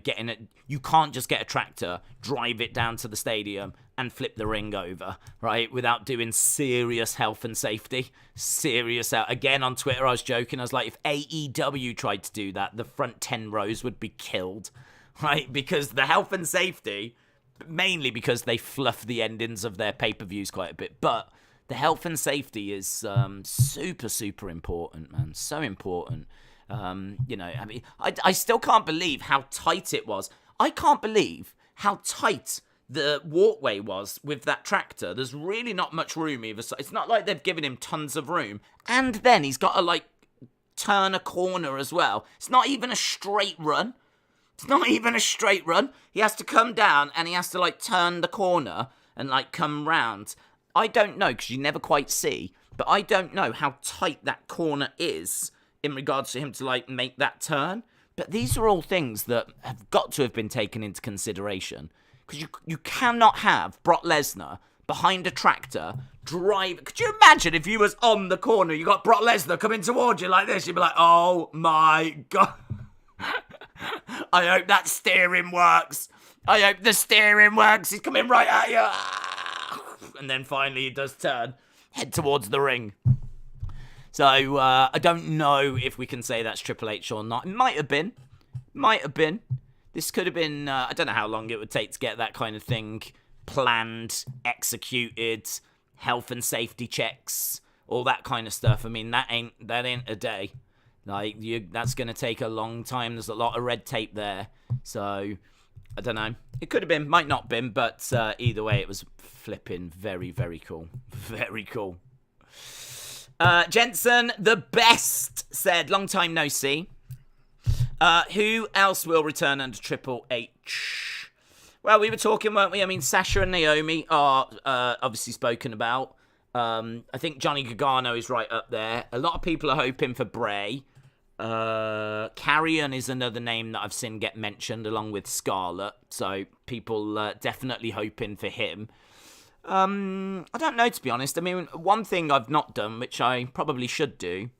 getting it. You can't just get a tractor, drive it down to the stadium, and flip the ring over, right? Without doing serious health and safety. Again, on Twitter, I was joking. I was like, if AEW tried to do that, the front 10 rows would be killed, right? Because the health and safety, mainly because they fluff the endings of their pay-per-views quite a bit, but the health and safety is super, super important, man. So important. I still can't believe how tight it was. I can't believe how tight the walkway was with that tractor. There's really not much room either. So it's not like they've given him tons of room. And then he's got to, turn a corner as well. It's not even a straight run. He has to come down and he has to, turn the corner and, come round. I don't know, because you never quite see, but I don't know how tight that corner is in regards to him to, make that turn. But these are all things that have got to have been taken into consideration. Because you cannot have Brock Lesnar behind a tractor drive. Could you imagine if you was on the corner, you got Brock Lesnar coming towards you like this? You'd be like, oh my God. I hope that steering works. I hope the steering works. He's coming right at you. And then finally he does turn, head towards the ring. So I don't know if we can say that's Triple H or not. It might have been. This could have been, I don't know how long it would take to get that kind of thing planned, executed, health and safety checks, all that kind of stuff. I mean, that ain't a day. That's going to take a long time. There's a lot of red tape there. So, I don't know. It could have been, might not been, but either way, it was flipping very, very cool. Very cool. Jensen, the best, said, long time no see. Who else will return under Triple H? Well, we were talking, weren't we? I mean, Sasha and Naomi are obviously spoken about. I think Johnny Gargano is right up there. A lot of people are hoping for Bray. Carrion is another name that I've seen get mentioned along with Scarlett. So people definitely hoping for him. I don't know, to be honest. I mean, one thing I've not done, which I probably should do,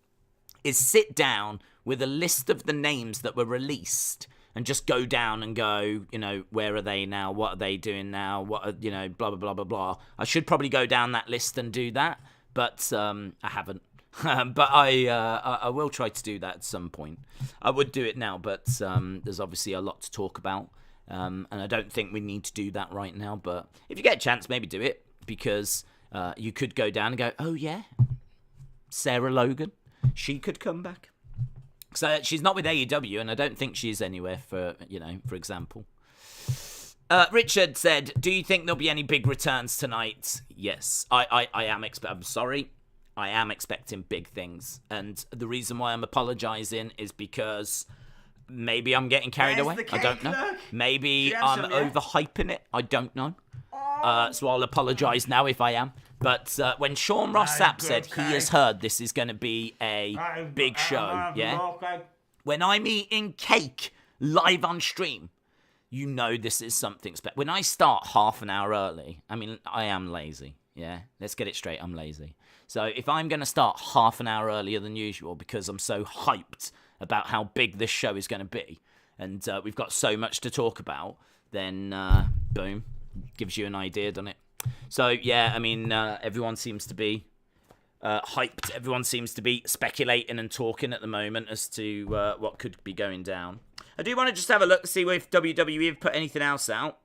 is sit down with a list of the names that were released and just go down and go, where are they now? What are they doing now? What are, blah, blah, blah, blah, blah. I should probably go down that list and do that, but I haven't. But I will try to do that at some point. I would do it now, but there's obviously a lot to talk about. And I don't think we need to do that right now. But if you get a chance, maybe do it. Because you could go down and go, oh, yeah, Sarah Logan, she could come back. So she's not with AEW, and I don't think she's anywhere for example. Richard said, do you think there'll be any big returns tonight? Yes, I am I'm sorry. I am expecting big things. And the reason why I'm apologising is because maybe I'm getting carried away. I don't know. Look. Maybe I'm overhyping it. I don't know. So I'll apologise now if I am. But when Sean Ross Sapp said he has heard this is going to be a big show, yeah? When I'm eating cake live on stream, you know this is something special. When I start half an hour early, I mean, I am lazy, yeah? Let's get it straight, I'm lazy. So if I'm going to start half an hour earlier than usual because I'm so hyped about how big this show is going to be, and we've got so much to talk about, then boom, gives you an idea, doesn't it? So yeah, I mean, everyone seems to be hyped. Everyone seems to be speculating and talking at the moment as to what could be going down. I do want to just have a look to see if WWE have put anything else out.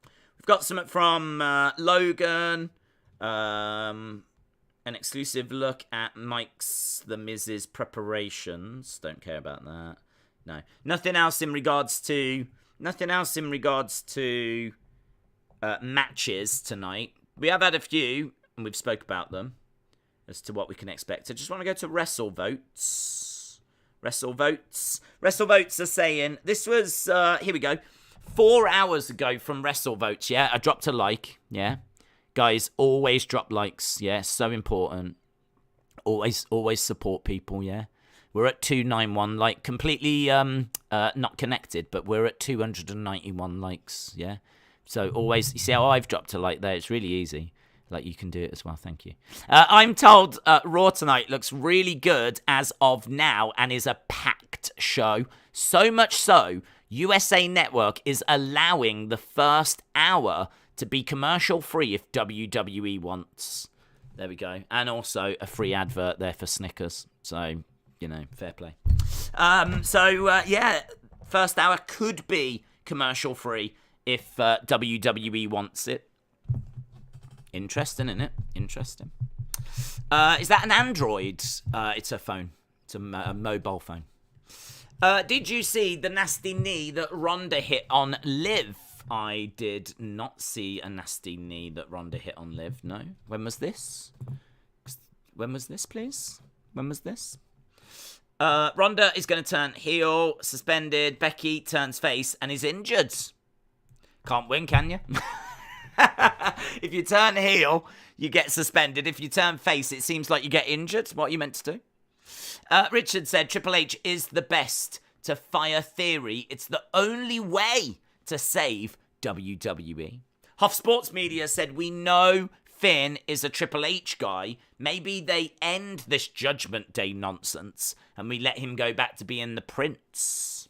We've got something from Logan. an exclusive look at Mike's The Miz's preparations. Don't care about that. No. Nothing else in regards to matches tonight. We have had a few, and we've spoke about them as to what we can expect. I just want to go to Wrestle Votes. Wrestle Votes are saying, this was, here we go, 4 hours ago from Wrestle Votes, yeah? I dropped a like, yeah? Guys, always drop likes, yeah? So important. Always support people, yeah? We're at 291, like, completely not connected, but we're at 291 likes, yeah? So always, you see how I've dropped a like there? It's really easy. Like, you can do it as well, thank you. I'm told Raw tonight looks really good as of now and is a packed show. So much so, USA Network is allowing the first hour to be commercial-free if WWE wants. There we go. And also a free advert there for Snickers. So, you know, fair play. Yeah, first hour could be commercial-free if WWE wants it. Interesting, isn't it? Interesting. Is that an Android? It's a phone. It's a mobile phone. Did you see the nasty knee that Ronda hit on Liv? I did not see a nasty knee that Ronda hit on Liv. No. When was this? When was this, please? When was this? Ronda is going to turn heel, suspended. Becky turns face and is injured. Can't win, can you? If you turn heel, you get suspended. If you turn face, it seems like you get injured. What are you meant to do? Richard said Triple H is the best to fire Theory. It's the only way to save WWE. Huff Sports Media said we know Finn is a Triple H guy. Maybe they end this Judgment Day nonsense and we let him go back to being the Prince.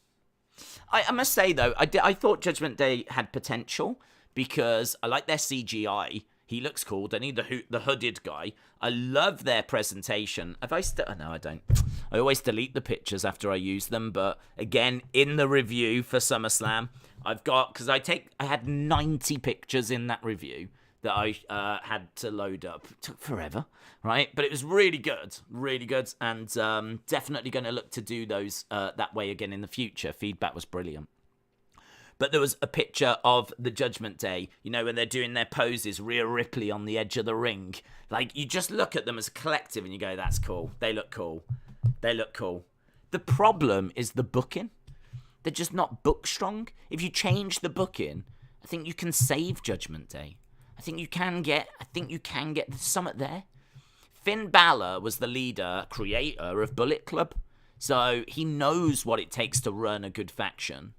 I must say, though, I thought Judgment Day had potential because I like their CGI. He looks cool, doesn't he? The hooded guy. I love their presentation. Have I still... No, I don't. I always delete the pictures after I use them. But again, in the review for SummerSlam, I've got... Because I had 90 pictures in that review that I had to load up. It took forever, right? But it was really good. Really good. And definitely going to look to do those that way again in the future. Feedback was brilliant. But there was a picture of the Judgment Day, you know, when they're doing their poses, Rhea Ripley on the edge of the ring. Like, you just look at them as a collective and you go, that's cool. They look cool. They look cool. The problem is the booking. They're just not book strong. If you change the booking, I think you can save Judgment Day. I think you can get the summit there. Finn Balor was the leader, creator of Bullet Club. So he knows what it takes to run a good faction.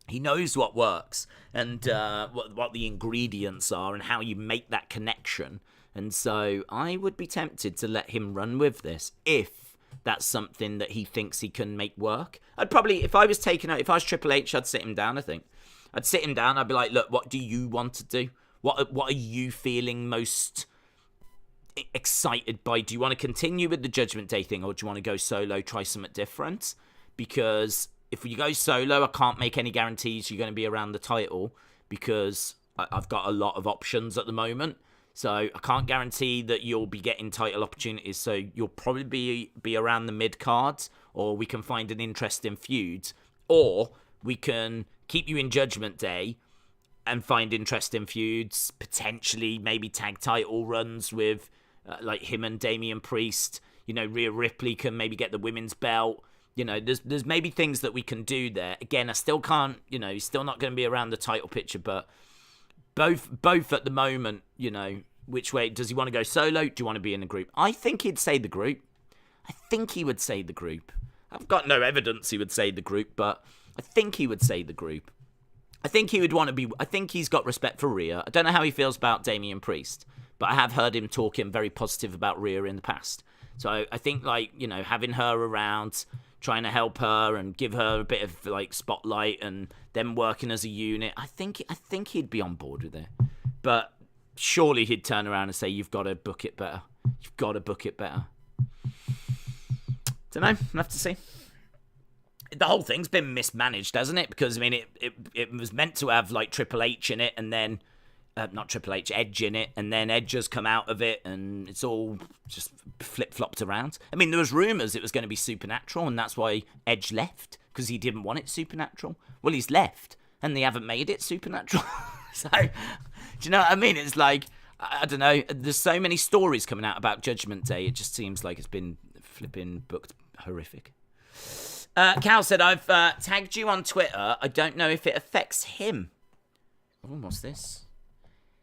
He knows what works and what the ingredients are and how you make that connection. And so I would be tempted to let him run with this if that's something that he thinks he can make work. I'd probably, if I was Triple H, I'd sit him down, I think. I'd sit him down. I'd be like, look, what do you want to do? What are you feeling most excited by? Do you want to continue with the Judgment Day thing or do you want to go solo, try something different? Because... if you go solo, I can't make any guarantees you're going to be around the title because I've got a lot of options at the moment. So I can't guarantee that you'll be getting title opportunities. So you'll probably be around the mid-cards, or we can find an interesting feud, or we can keep you in Judgment Day and find interesting feuds, potentially maybe tag title runs with like him and Damian Priest. You know, Rhea Ripley can maybe get the women's belt. You know, there's maybe things that we can do there. Again, I still can't, you know, he's still not going to be around the title picture, but both at the moment, you know, which way, does he want to go solo? Do you want to be in a group? I think he'd say the group. I think he would say the group. I've got no evidence he would say the group, but I think he would say the group. I think he would want to be, I think he's got respect for Rhea. I don't know how he feels about Damian Priest, but I have heard him talking very positive about Rhea in the past. So I think, like, you know, having her around, trying to help her and give her a bit of like spotlight and them working as a unit, I think he'd be on board with it. But surely he'd turn around and say, you've got to book it better. You've got to book it better. Don't know. We'll have to see. The whole thing's been mismanaged, hasn't it? Because, I mean, it was meant to have like Triple H in it, and then not Triple H, Edge in it, and then Edge has come out of it, and it's all just flip-flopped around. I mean, there was rumours it was going to be Supernatural, and that's why Edge left, because he didn't want it Supernatural. Well, he's left, and they haven't made it Supernatural. So, do you know what I mean? It's like, I don't know, there's so many stories coming out about Judgment Day, it just seems like it's been flipping booked horrific. Cal said, I've tagged you on Twitter. I don't know if it affects him. Oh, what's this?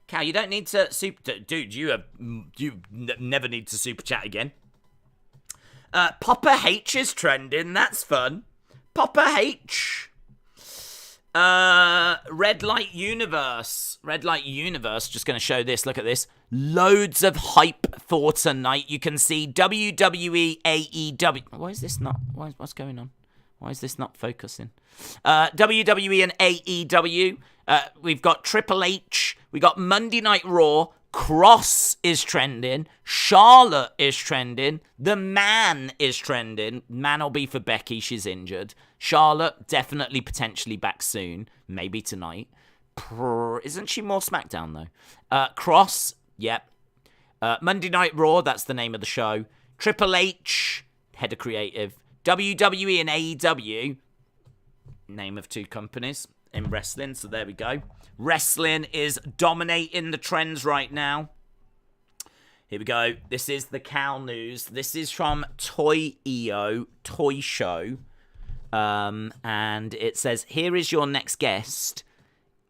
Cal, you don't need to dude, you never need to super chat again. Popper H is trending. That's fun. Popper H. Red Light Universe. Just going to show this. Look at this. Loads of hype for tonight. You can see WWE, AEW. Why is this not? What's going on? Why is this not focusing? WWE and AEW. We've got Triple H. We got Monday Night Raw. Cross is trending. Charlotte is trending. The Man is trending. Man will be for Becky. She's injured. Charlotte, definitely potentially back soon. Maybe tonight. Isn't she more SmackDown, though? Cross, yep. Monday Night Raw, that's the name of the show. Triple H, head of creative. WWE and AEW, name of two companies in wrestling, so there we go. Wrestling is dominating the trends right now. Here we go. This is the Cal news. This is from Toy.io, Toy Show. And it says, here is your next guest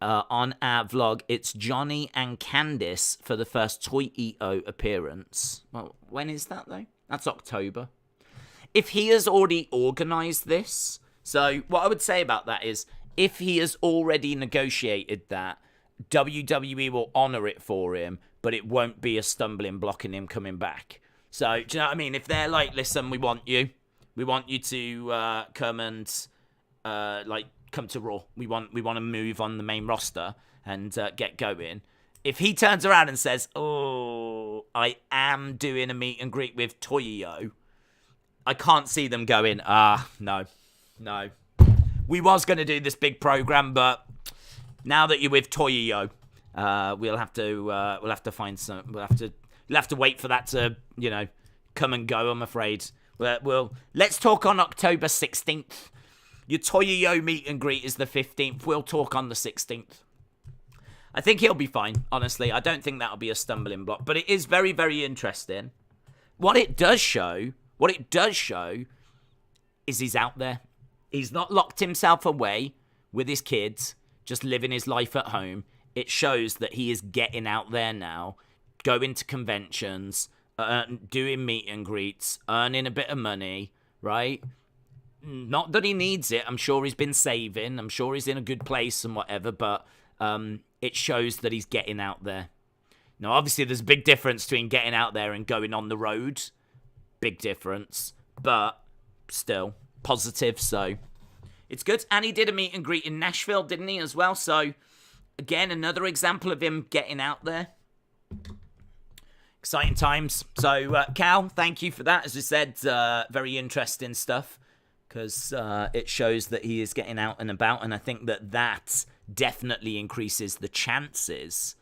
on our vlog. It's Johnny and Candice for the first Toy.io appearance. Well, when is that, though? That's October. If he has already organised this, so what I would say about that is, if he has already negotiated that, WWE will honour it for him, but it won't be a stumbling block in him coming back. So, do you know what I mean? If they're like, listen, we want you to come and come to Raw. We want to move on the main roster and get going. If he turns around and says, "Oh, I am doing a meet and greet with Toyo," I can't see them going, no. We was going to do this big program, but now that you're with Toyo, we'll have to find some. We'll have to wait for that to, come and go. I'm afraid. Let's talk on October 16th. Your Toyo meet and greet is the 15th. We'll talk on the 16th. I think he'll be fine. Honestly, I don't think that'll be a stumbling block. But it is very, very interesting. What it does show is he's out there. He's not locked himself away with his kids, just living his life at home. It shows that he is getting out there now, going to conventions, doing meet and greets, earning a bit of money, right? Not that he needs it. I'm sure he's been saving. I'm sure he's in a good place and whatever, but it shows that he's getting out there. Now, obviously, there's a big difference between getting out there and going on the road. Big difference, but still positive, so it's good. And he did a meet and greet in Nashville, didn't he, as well? So, again, another example of him getting out there. Exciting times. So, Cal, thank you for that. As I said, very interesting stuff, because it shows that he is getting out and about, and I think that definitely increases the chances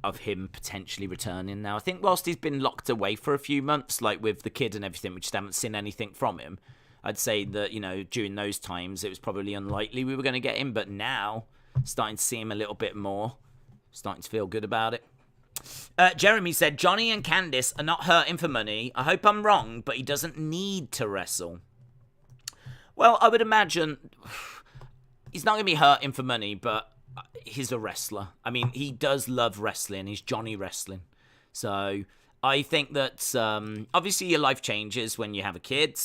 of him potentially returning. Now, I think whilst he's been locked away for a few months, like with the kid and everything, we just haven't seen anything from him. I'd say that, during those times, it was probably unlikely we were going to get him, but now, starting to see him a little bit more, starting to feel good about it. Jeremy said, Johnny and Candice are not hurting for money. I hope I'm wrong, but he doesn't need to wrestle. Well, I would imagine he's not going to be hurting for money, but he's a wrestler. I mean, he does love wrestling. He's Johnny Wrestling. So I think that obviously your life changes when you have a kid,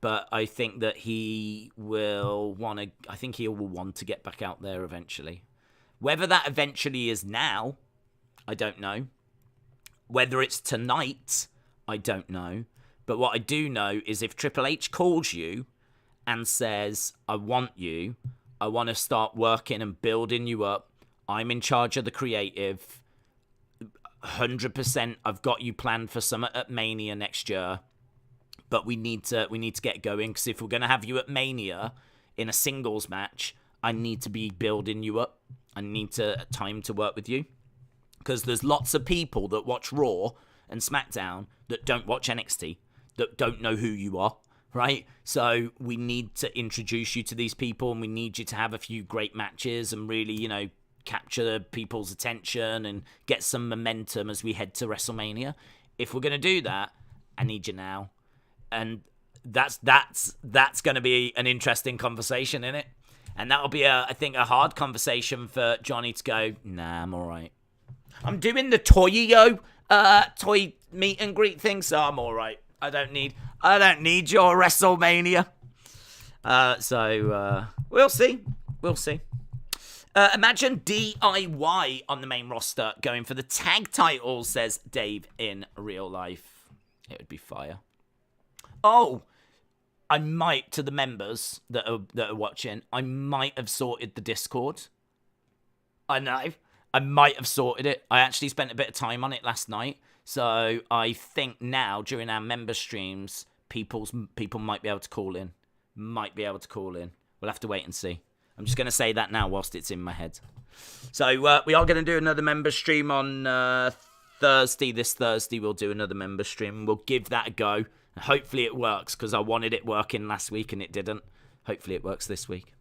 but I think that he will want to get back out there eventually. Whether that eventually is now, I don't know. Whether it's tonight, I don't know. But what I do know is if Triple H calls you and says, I want you, I want to start working and building you up, I'm in charge of the creative, 100% I've got you planned for Summer at Mania next year, but we need to get going, because if we're going to have you at Mania in a singles match, I need to be building you up. I need time to work with you. Because there's lots of people that watch Raw and SmackDown that don't watch NXT, that don't know who you are, right? So we need to introduce you to these people, and we need you to have a few great matches and really, capture people's attention and get some momentum as we head to WrestleMania. If we're going to do that, I need you now. And that's going to be an interesting conversation, isn't it? And that'll be, I think, a hard conversation for Johnny to go, nah, I'm all right. I'm doing the toy meet and greet thing, so I'm all right. I don't need your WrestleMania. So we'll see. We'll see. Imagine DIY on the main roster going for the tag titles, says Dave in real life. It would be fire. Oh, I might, to the members that are watching, I might have sorted the Discord. I know. I might have sorted it. I actually spent a bit of time on it last night. So I think now, during our member streams, people might be able to call in. We'll have to wait and see. I'm just going to say that now whilst it's in my head. So we are going to do another member stream on Thursday. This Thursday we'll do another member stream. We'll give that a go. Hopefully it works, because I wanted it working last week and it didn't. Hopefully it works this week.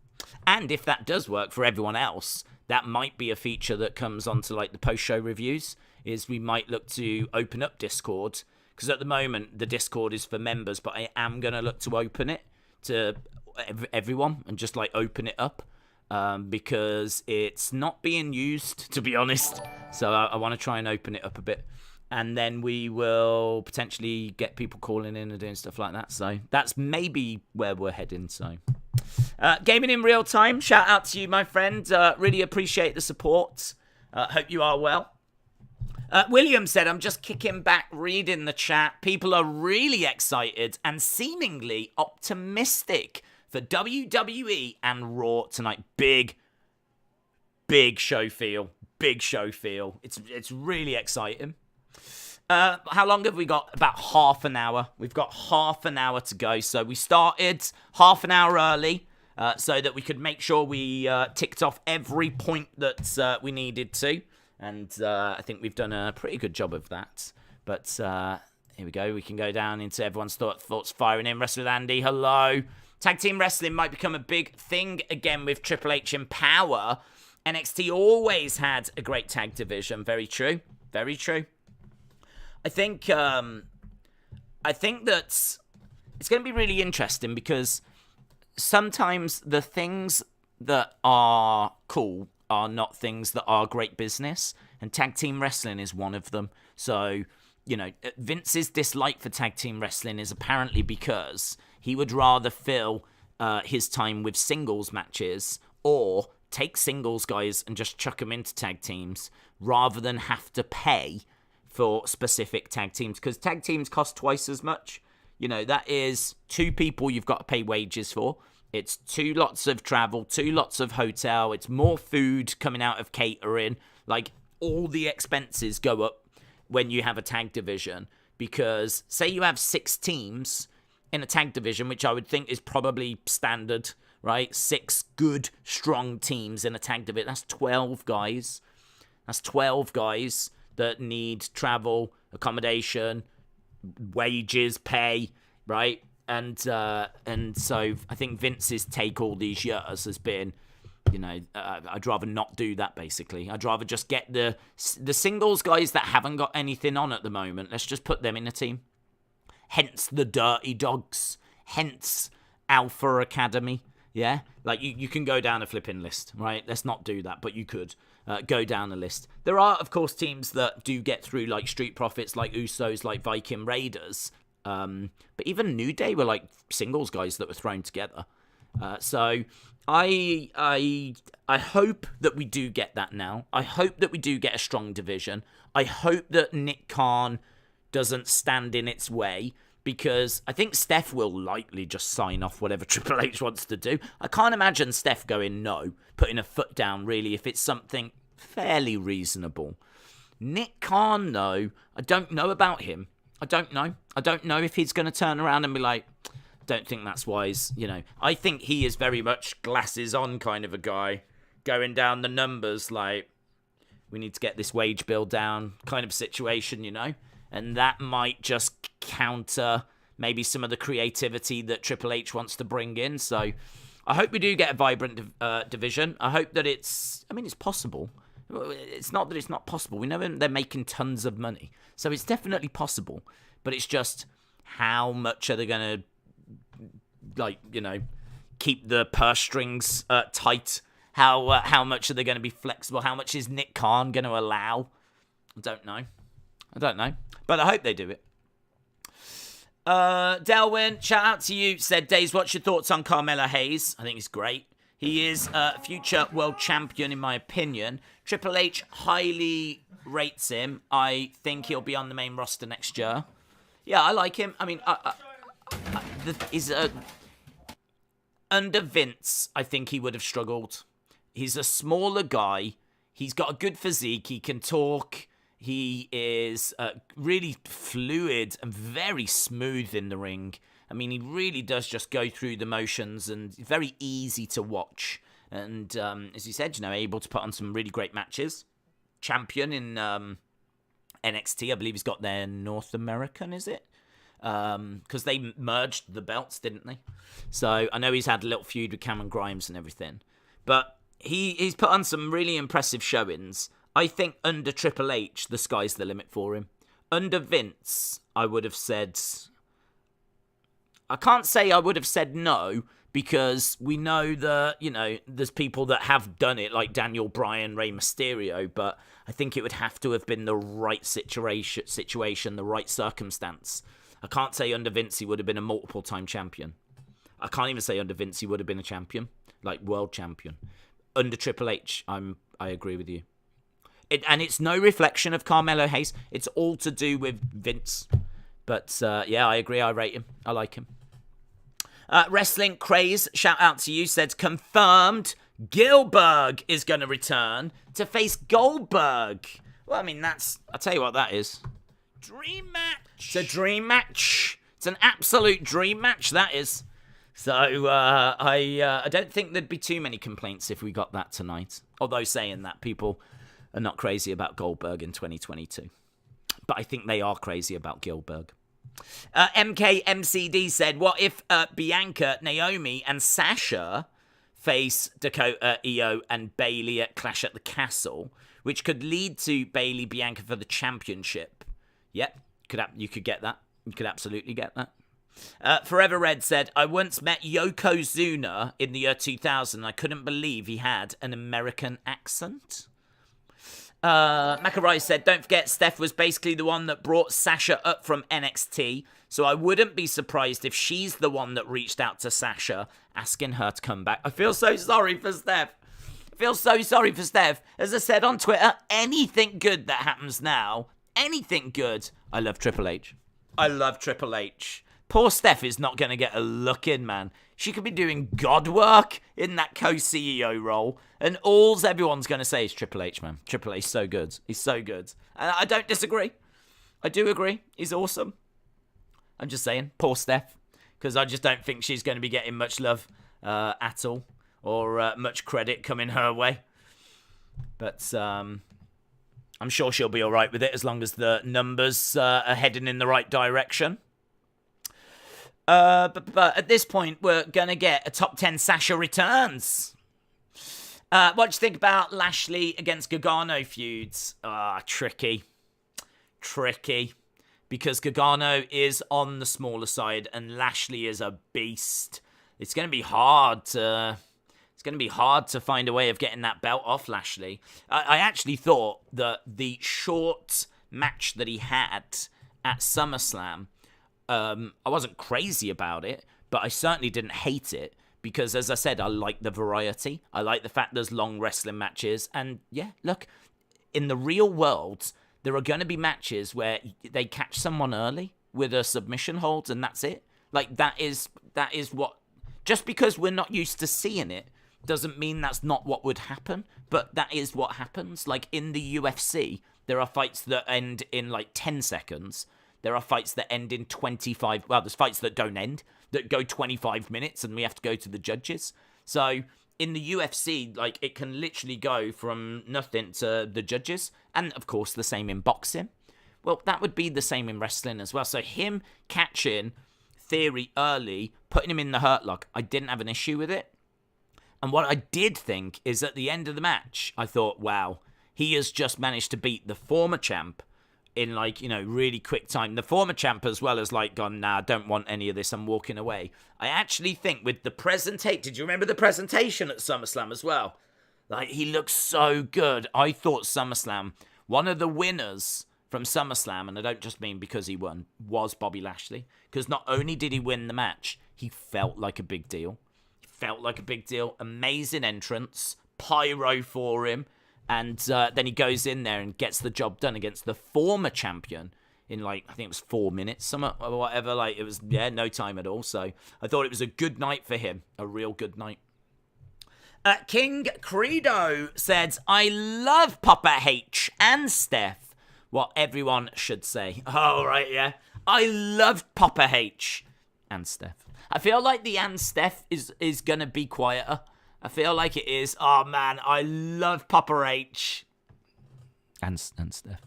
And if that does work for everyone else, that might be a feature that comes onto like the post-show reviews, is we might look to open up Discord. Because at the moment, the Discord is for members, but I am going to look to open it to everyone and just like open it up. Because it's not being used, to be honest. So I want to try and open it up a bit. And then we will potentially get people calling in and doing stuff like that. So that's maybe where we're heading. So gaming in real time. Shout out to you, my friend. Really appreciate the support. Hope you are well. William said, I'm just kicking back, reading the chat. People are really excited and seemingly optimistic for WWE and Raw tonight. Big show feel. It's really exciting. How long have we got? About half an hour. We've got half an hour to go. So we started half an hour early so that we could make sure we ticked off every point that we needed to. And I think we've done a pretty good job of that. But here we go. We can go down into everyone's thoughts firing in. Wrestling with Andy, hello. Tag team wrestling might become a big thing again with Triple H in power. NXT always had a great tag division. Very true. Very true. I think that it's going to be really interesting, because sometimes the things that are cool are not things that are great business, and tag team wrestling is one of them. So, Vince's dislike for tag team wrestling is apparently because he would rather fill his time with singles matches, or take singles guys and just chuck them into tag teams, rather than have to pay for specific tag teams, because tag teams cost twice as much. That is 2 people you've got to pay wages for. It's 2 lots of travel, 2 lots of hotel. It's more food coming out of catering. Like, all the expenses go up when you have a tag division, because say you have 6 teams in a tag division, which I would think is probably standard, right? 6 good, strong teams in a tag division. That's 12 guys. That need travel, accommodation, wages, pay, right? And so I think Vince's take all these years has been, I'd rather not do that, basically. I'd rather just get the singles guys that haven't got anything on at the moment. Let's just put them in a team. Hence the Dirty Dogs. Hence Alpha Academy. Yeah? Like, you can go down a flipping list, right? Let's not do that, but you could. Go down a list. There are, of course, teams that do get through, like Street Profits, like Usos, like Viking Raiders. But even New Day were like singles guys that were thrown together. So I hope that we do get that now. I hope that we do get a strong division. I hope that Nick Khan doesn't stand in its way, because I think Steph will likely just sign off whatever Triple H wants to do. I can't imagine Steph going no, putting a foot down, really, if it's something fairly reasonable. Nick Khan, though, I don't know about him. I don't know. I don't know if he's going to turn around and be like, don't think that's wise. I think he is very much glasses on kind of a guy, going down the numbers like, we need to get this wage bill down kind of situation, and that might just counter maybe some of the creativity that Triple H wants to bring in. So I hope we do get a vibrant division. I hope that it's possible. It's not that it's not possible. We know they're making tons of money. So it's definitely possible. But it's just how much are they going to, keep the purse strings tight? How much are they going to be flexible? How much is Nick Khan going to allow? I don't know. But I hope they do it. Delwyn, shout out to you. Said, Days, what's your thoughts on Carmelo Hayes? I think he's great. He is a future world champion, in my opinion. Triple H highly rates him. I think he'll be on the main roster next year. Yeah, I like him. I mean, under Vince, I think he would have struggled. He's a smaller guy. He's got a good physique. He can talk. He is really fluid and very smooth in the ring. I mean, he really does just go through the motions and very easy to watch. And as you said, able to put on some really great matches. Champion in NXT, I believe he's got their North American, is it? Because they merged the belts, didn't they? So I know he's had a little feud with Cameron Grimes and everything. But he's put on some really impressive showings. I think under Triple H, the sky's the limit for him. Under Vince, I would have said... I can't say I would have said no, because we know that, there's people that have done it, like Daniel Bryan, Rey Mysterio, but I think it would have to have been the right situation, the right circumstance. I can't say under Vince he would have been a multiple-time champion. I can't even say under Vince he would have been a champion, like world champion. Under Triple H, I agree with you. And it's no reflection of Carmelo Hayes. It's all to do with Vince. But, yeah, I agree. I rate him. I like him. Wrestling Craze, shout out to you, said, confirmed Gilberg is going to return to face Goldberg. Well, I mean, I'll tell you what that is. Dream match. It's a dream match. It's an absolute dream match, that is. So, I don't think there'd be too many complaints if we got that tonight. Although saying that, people are not crazy about Goldberg in 2022. But I think they are crazy about Gilberg. MKMCD said, what if Bianca, Naomi, and Sasha face Dakota, Io, and Bayley at Clash at the Castle, which could lead to Bayley, Bianca for the championship? Yep, you could get that. You could absolutely get that. Forever Red said, I once met Yokozuna in the year 2000. I couldn't believe he had an American accent. McElroy said, don't forget, Steph was basically the one that brought Sasha up from NXT, so I wouldn't be surprised if she's the one that reached out to Sasha, asking her to come back. I feel so sorry for Steph. As I said on Twitter, anything good that happens now, anything good, I love Triple H. Poor Steph is not going to get a look in, man. She could be doing God work in that co-CEO role. And everyone's going to say is Triple H, man. Triple H is so good. He's so good. And I don't disagree. I do agree. He's awesome. I'm just saying, poor Steph. Because I just don't think she's going to be getting much love at all. Or much credit coming her way. But I'm sure she'll be all right with it as long as the numbers are heading in the right direction. But at this point, we're going to get a top 10 Sasha returns. What do you think about Lashley against Gargano feuds? Tricky. Because Gargano is on the smaller side and Lashley is a beast. It's going to be hard to find a way of getting that belt off Lashley. I actually thought that the short match that he had at SummerSlam, I wasn't crazy about it, but I certainly didn't hate it because, as I said, I like the variety. I like the fact there's long wrestling matches. And yeah, look, in the real world, there are going to be matches where they catch someone early with a submission hold and that's it. Like, that is what... Just because we're not used to seeing it doesn't mean that's not what would happen, but that is what happens. Like, in the UFC, there are fights that end in, like, 10 seconds. There are fights that end in 25... Well, there's fights that don't end, that go 25 minutes, and we have to go to the judges. So, in the UFC, like, it can literally go from nothing to the judges. And, of course, the same in boxing. Well, that would be the same in wrestling as well. So him catching Theory early, putting him in the hurt lock, I didn't have an issue with it. And what I did think is at the end of the match, I thought, wow, he has just managed to beat the former champ in, like, you know, really quick time. The former champ as well has, like, gone, nah, I don't want any of this, I'm walking away. I actually think with the presentation, did you remember the presentation at SummerSlam as well? Like, he looks so good. I thought SummerSlam, one of the winners from SummerSlam, and I don't just mean because he won, was Bobby Lashley. Because not only did he win the match, he felt like a big deal. Amazing entrance, pyro for him. And then he goes in there and gets the job done against the former champion in, like, I think it was 4 minutes, or whatever. Like, it was, no time at all. So I thought it was a good night for him. A real good night. King Credo said, I love Papa H and Steph. What everyone should say. Oh, right, yeah. I love Papa H and Steph. I feel like the and Steph is going to be quieter. I feel like it is. Oh, man, I love Papa H and Steph.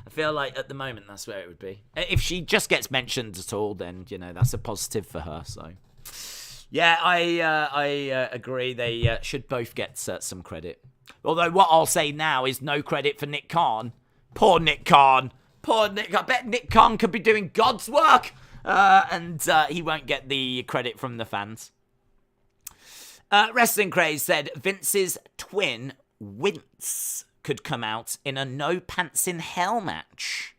I feel like at the moment that's where it would be. If she just gets mentioned at all, then, you know, that's a positive for her. So, yeah, I agree. They should both get some credit. Although what I'll say now is no credit for Nick Khan. Poor Nick Khan. I bet Nick Khan could be doing God's work. And he won't get the credit from the fans. Wrestling Craze said Vince's twin, Wince, could come out in a no pants in hell match.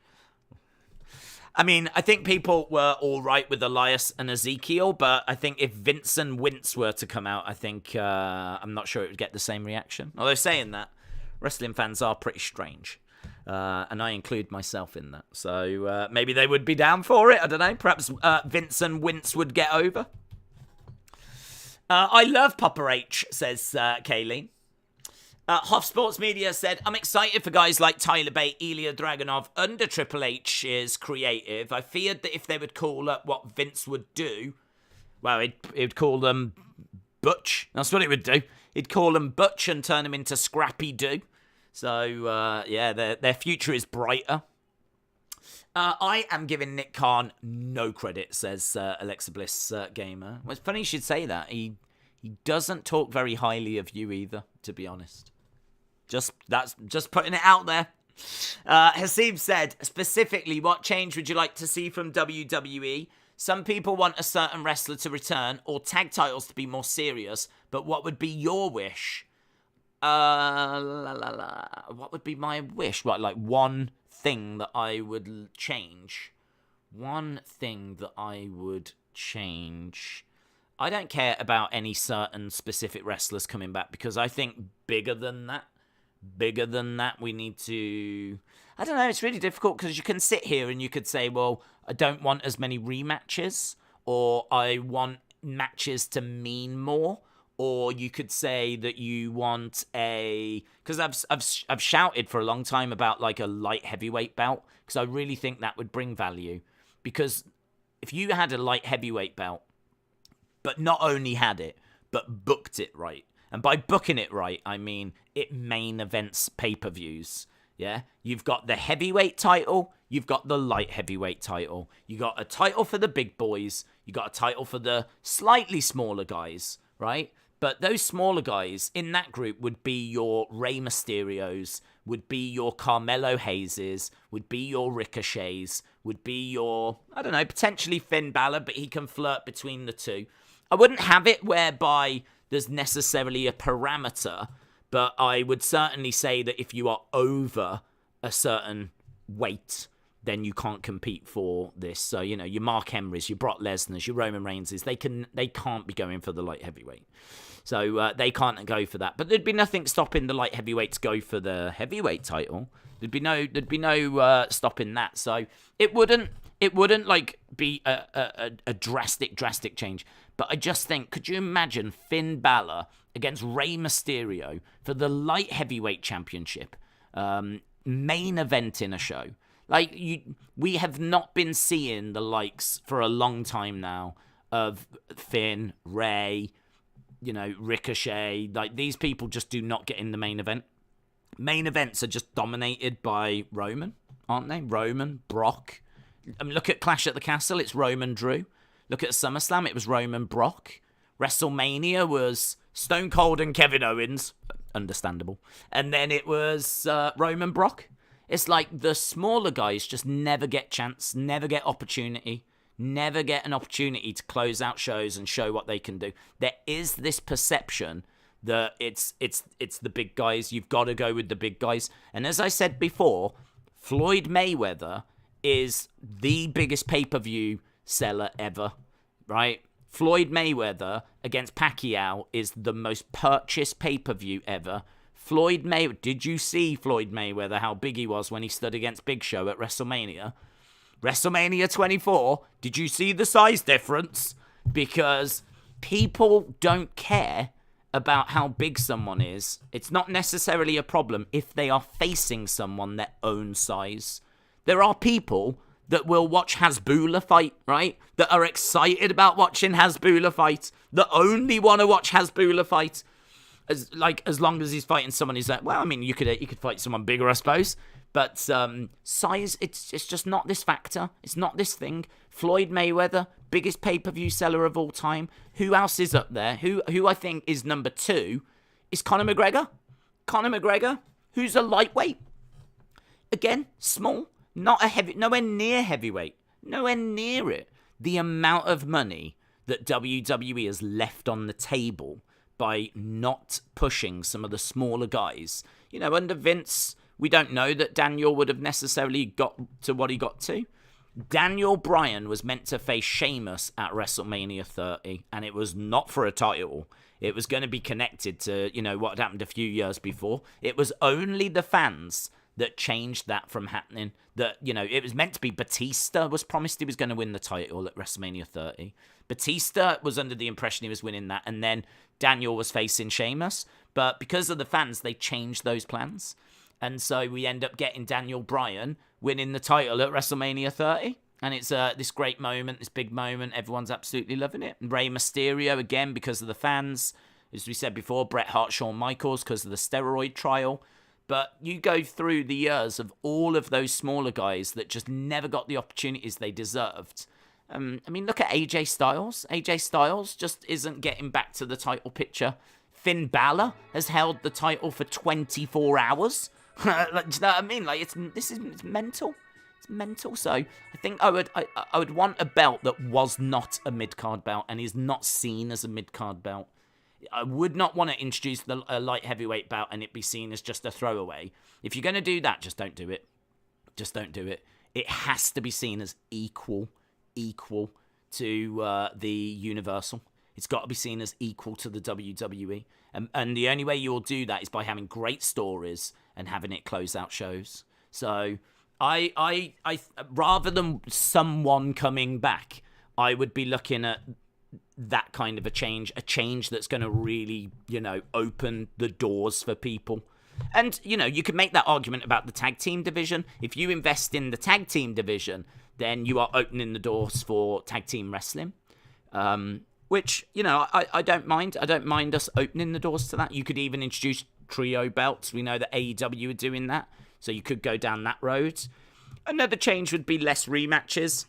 I mean, I think people were all right with Elias and Ezekiel, but I think if Vince and Wince were to come out, I think I'm not sure it would get the same reaction. Although saying that, wrestling fans are pretty strange. And I include myself in that. So maybe they would be down for it. I don't know. Perhaps Vince and Wince would get over. I love Papa H, says Kayleen. Hoff Sports Media said, I'm excited for guys like Tyler Bate, Ilya Dragunov under Triple H's creative. I feared that if they would call up what Vince would do, well, he'd call them Butch. That's what it would do. He'd call them Butch and turn them into Scrappy Doo. So, yeah, their future is brighter. I am giving Nick Khan no credit, says Alexa Bliss Gamer. Well, it's funny you should say that. He doesn't talk very highly of you either, to be honest. Just putting it out there. Haseeb said, specifically, what change would you like to see from WWE? Some people want a certain wrestler to return or tag titles to be more serious, but what would be your wish? What would be my wish? Right, like one thing that I would change. One thing that I would change. I don't care about any certain specific wrestlers coming back because I think bigger than that, we need to... I don't know, it's really difficult because you can sit here and you could say, well, I don't want as many rematches, or I want matches to mean more. Or you could say that you want because I've shouted for a long time about like a light heavyweight belt because I really think that would bring value. Because if you had a light heavyweight belt, but not only had it, but booked it right, and by booking it right, I mean it main events pay-per-views. Yeah, you've got the heavyweight title, you've got the light heavyweight title, you got a title for the big boys, you got a title for the slightly smaller guys, right? But those smaller guys in that group would be your Rey Mysterios, would be your Carmelo Hayes, would be your Ricochets, would be your, I don't know, potentially Finn Balor, but he can flirt between the two. I wouldn't have it whereby there's necessarily a parameter, but I would certainly say that if you are over a certain weight, then you can't compete for this. So, you know, your Mark Henrys, your Brock Lesnar's, your Roman Reigns's, they can't be going for the light heavyweight. So they can't go for that. But there'd be nothing stopping the light heavyweight to go for the heavyweight title. There'd be no stopping that. So it wouldn't like be a drastic change. But I just think, could you imagine Finn Balor against Rey Mysterio for the light heavyweight championship, main event in a show? Like, we have not been seeing the likes for a long time now of Finn, Rey, Ricochet. Like, these people just do not get in the main event. Main events are just dominated by Roman, aren't they? Roman, Brock. I mean, look at Clash at the Castle, it's Roman, Drew. Look at SummerSlam, it was Roman, Brock. WrestleMania was Stone Cold and Kevin Owens. Understandable. And then it was Roman, Brock. It's like the smaller guys just never get chance, never get opportunity, never get an opportunity to close out shows and show what they can do. There is this perception that it's the big guys. You've got to go with the big guys. And as I said before, Floyd Mayweather is the biggest pay-per-view seller ever, right? Floyd Mayweather against Pacquiao is the most purchased pay-per-view ever. Floyd Mayweather, did you see Floyd Mayweather, how big he was when he stood against Big Show at WrestleMania? WrestleMania 24, did you see the size difference? Because people don't care about how big someone is. It's not necessarily a problem if they are facing someone their own size. There are people that will watch Hasbulla fight, right? That are excited about watching Hasbulla fight. That only want to watch Hasbulla fight. As long as he's fighting someone who's like, well, I mean, you could fight someone bigger, I suppose. But size, it's just not this factor. It's not this thing. Floyd Mayweather, biggest pay-per-view seller of all time. Who else is up there? Who I think is number 2 is Conor McGregor. Conor McGregor, who's a lightweight. Again, small. Not a heavy, nowhere near heavyweight. Nowhere near it. The amount of money that WWE has left on the table by not pushing some of the smaller guys. Under Vince, we don't know that Daniel would have necessarily got to what he got to. Daniel Bryan was meant to face Sheamus at WrestleMania 30, and it was not for a title. It was going to be connected to, what happened a few years before. It was only the fans that changed that from happening. That, it was meant to be Batista was promised he was going to win the title at WrestleMania 30. Batista was under the impression he was winning that, and then Daniel was facing Sheamus. But because of the fans, they changed those plans. And so we end up getting Daniel Bryan winning the title at WrestleMania 30. And it's this great moment, this big moment. Everyone's absolutely loving it. And Rey Mysterio, again, because of the fans. As we said before, Bret Hart, Shawn Michaels, because of the steroid trial. But you go through the years of all of those smaller guys that just never got the opportunities they deserved. I mean, look at AJ Styles. AJ Styles just isn't getting back to the title picture. Finn Balor has held the title for 24 hours. Do you know what I mean? It's mental. It's mental. So I think I would want a belt that was not a mid-card belt and is not seen as a mid-card belt. I would not want to introduce a light heavyweight bout and it be seen as just a throwaway. If you're going to do that, just don't do it. Just don't do it. It has to be seen as equal to the Universal. It's got to be seen as equal to the WWE. And the only way you'll do that is by having great stories and having it close out shows. So I rather than someone coming back, I would be looking at that kind of a change that's going to really, open the doors for people. And, you could make that argument about the tag team division. If you invest in the tag team division, then you are opening the doors for tag team wrestling. Which, I don't mind. I don't mind us opening the doors to that. You could even introduce trio belts. We know that AEW are doing that. So you could go down that road. Another change would be less rematches.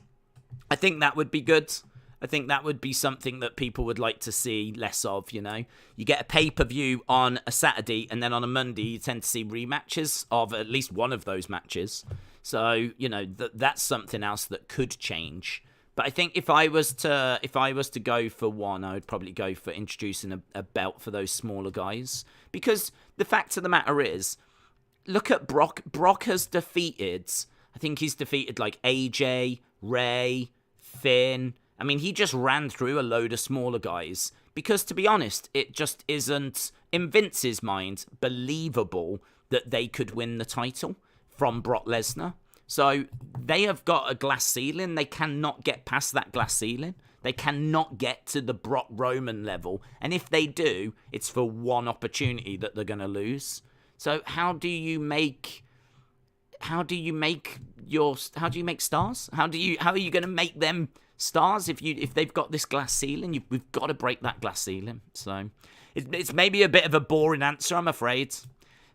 I think that would be good. I think that would be something that people would like to see less of, You get a pay-per-view on a Saturday, and then on a Monday, you tend to see rematches of at least one of those matches. So, that's something else that could change. But I think if I was to go for one, I would probably go for introducing a belt for those smaller guys. Because the fact of the matter is, look at Brock. Brock has defeated, I think he's defeated like AJ, Ray, Finn. I mean, he just ran through a load of smaller guys. Because, to be honest, it just isn't, in Vince's mind, believable that they could win the title from Brock Lesnar. So they have got a glass ceiling. They cannot get past that glass ceiling. They cannot get to the Brock Roman level. And if they do, it's for one opportunity that they're going to lose. So how do you make stars? How are you going to make them Stars, if they've got this glass ceiling, we've got to break that glass ceiling. So it's maybe a bit of a boring answer, I'm afraid.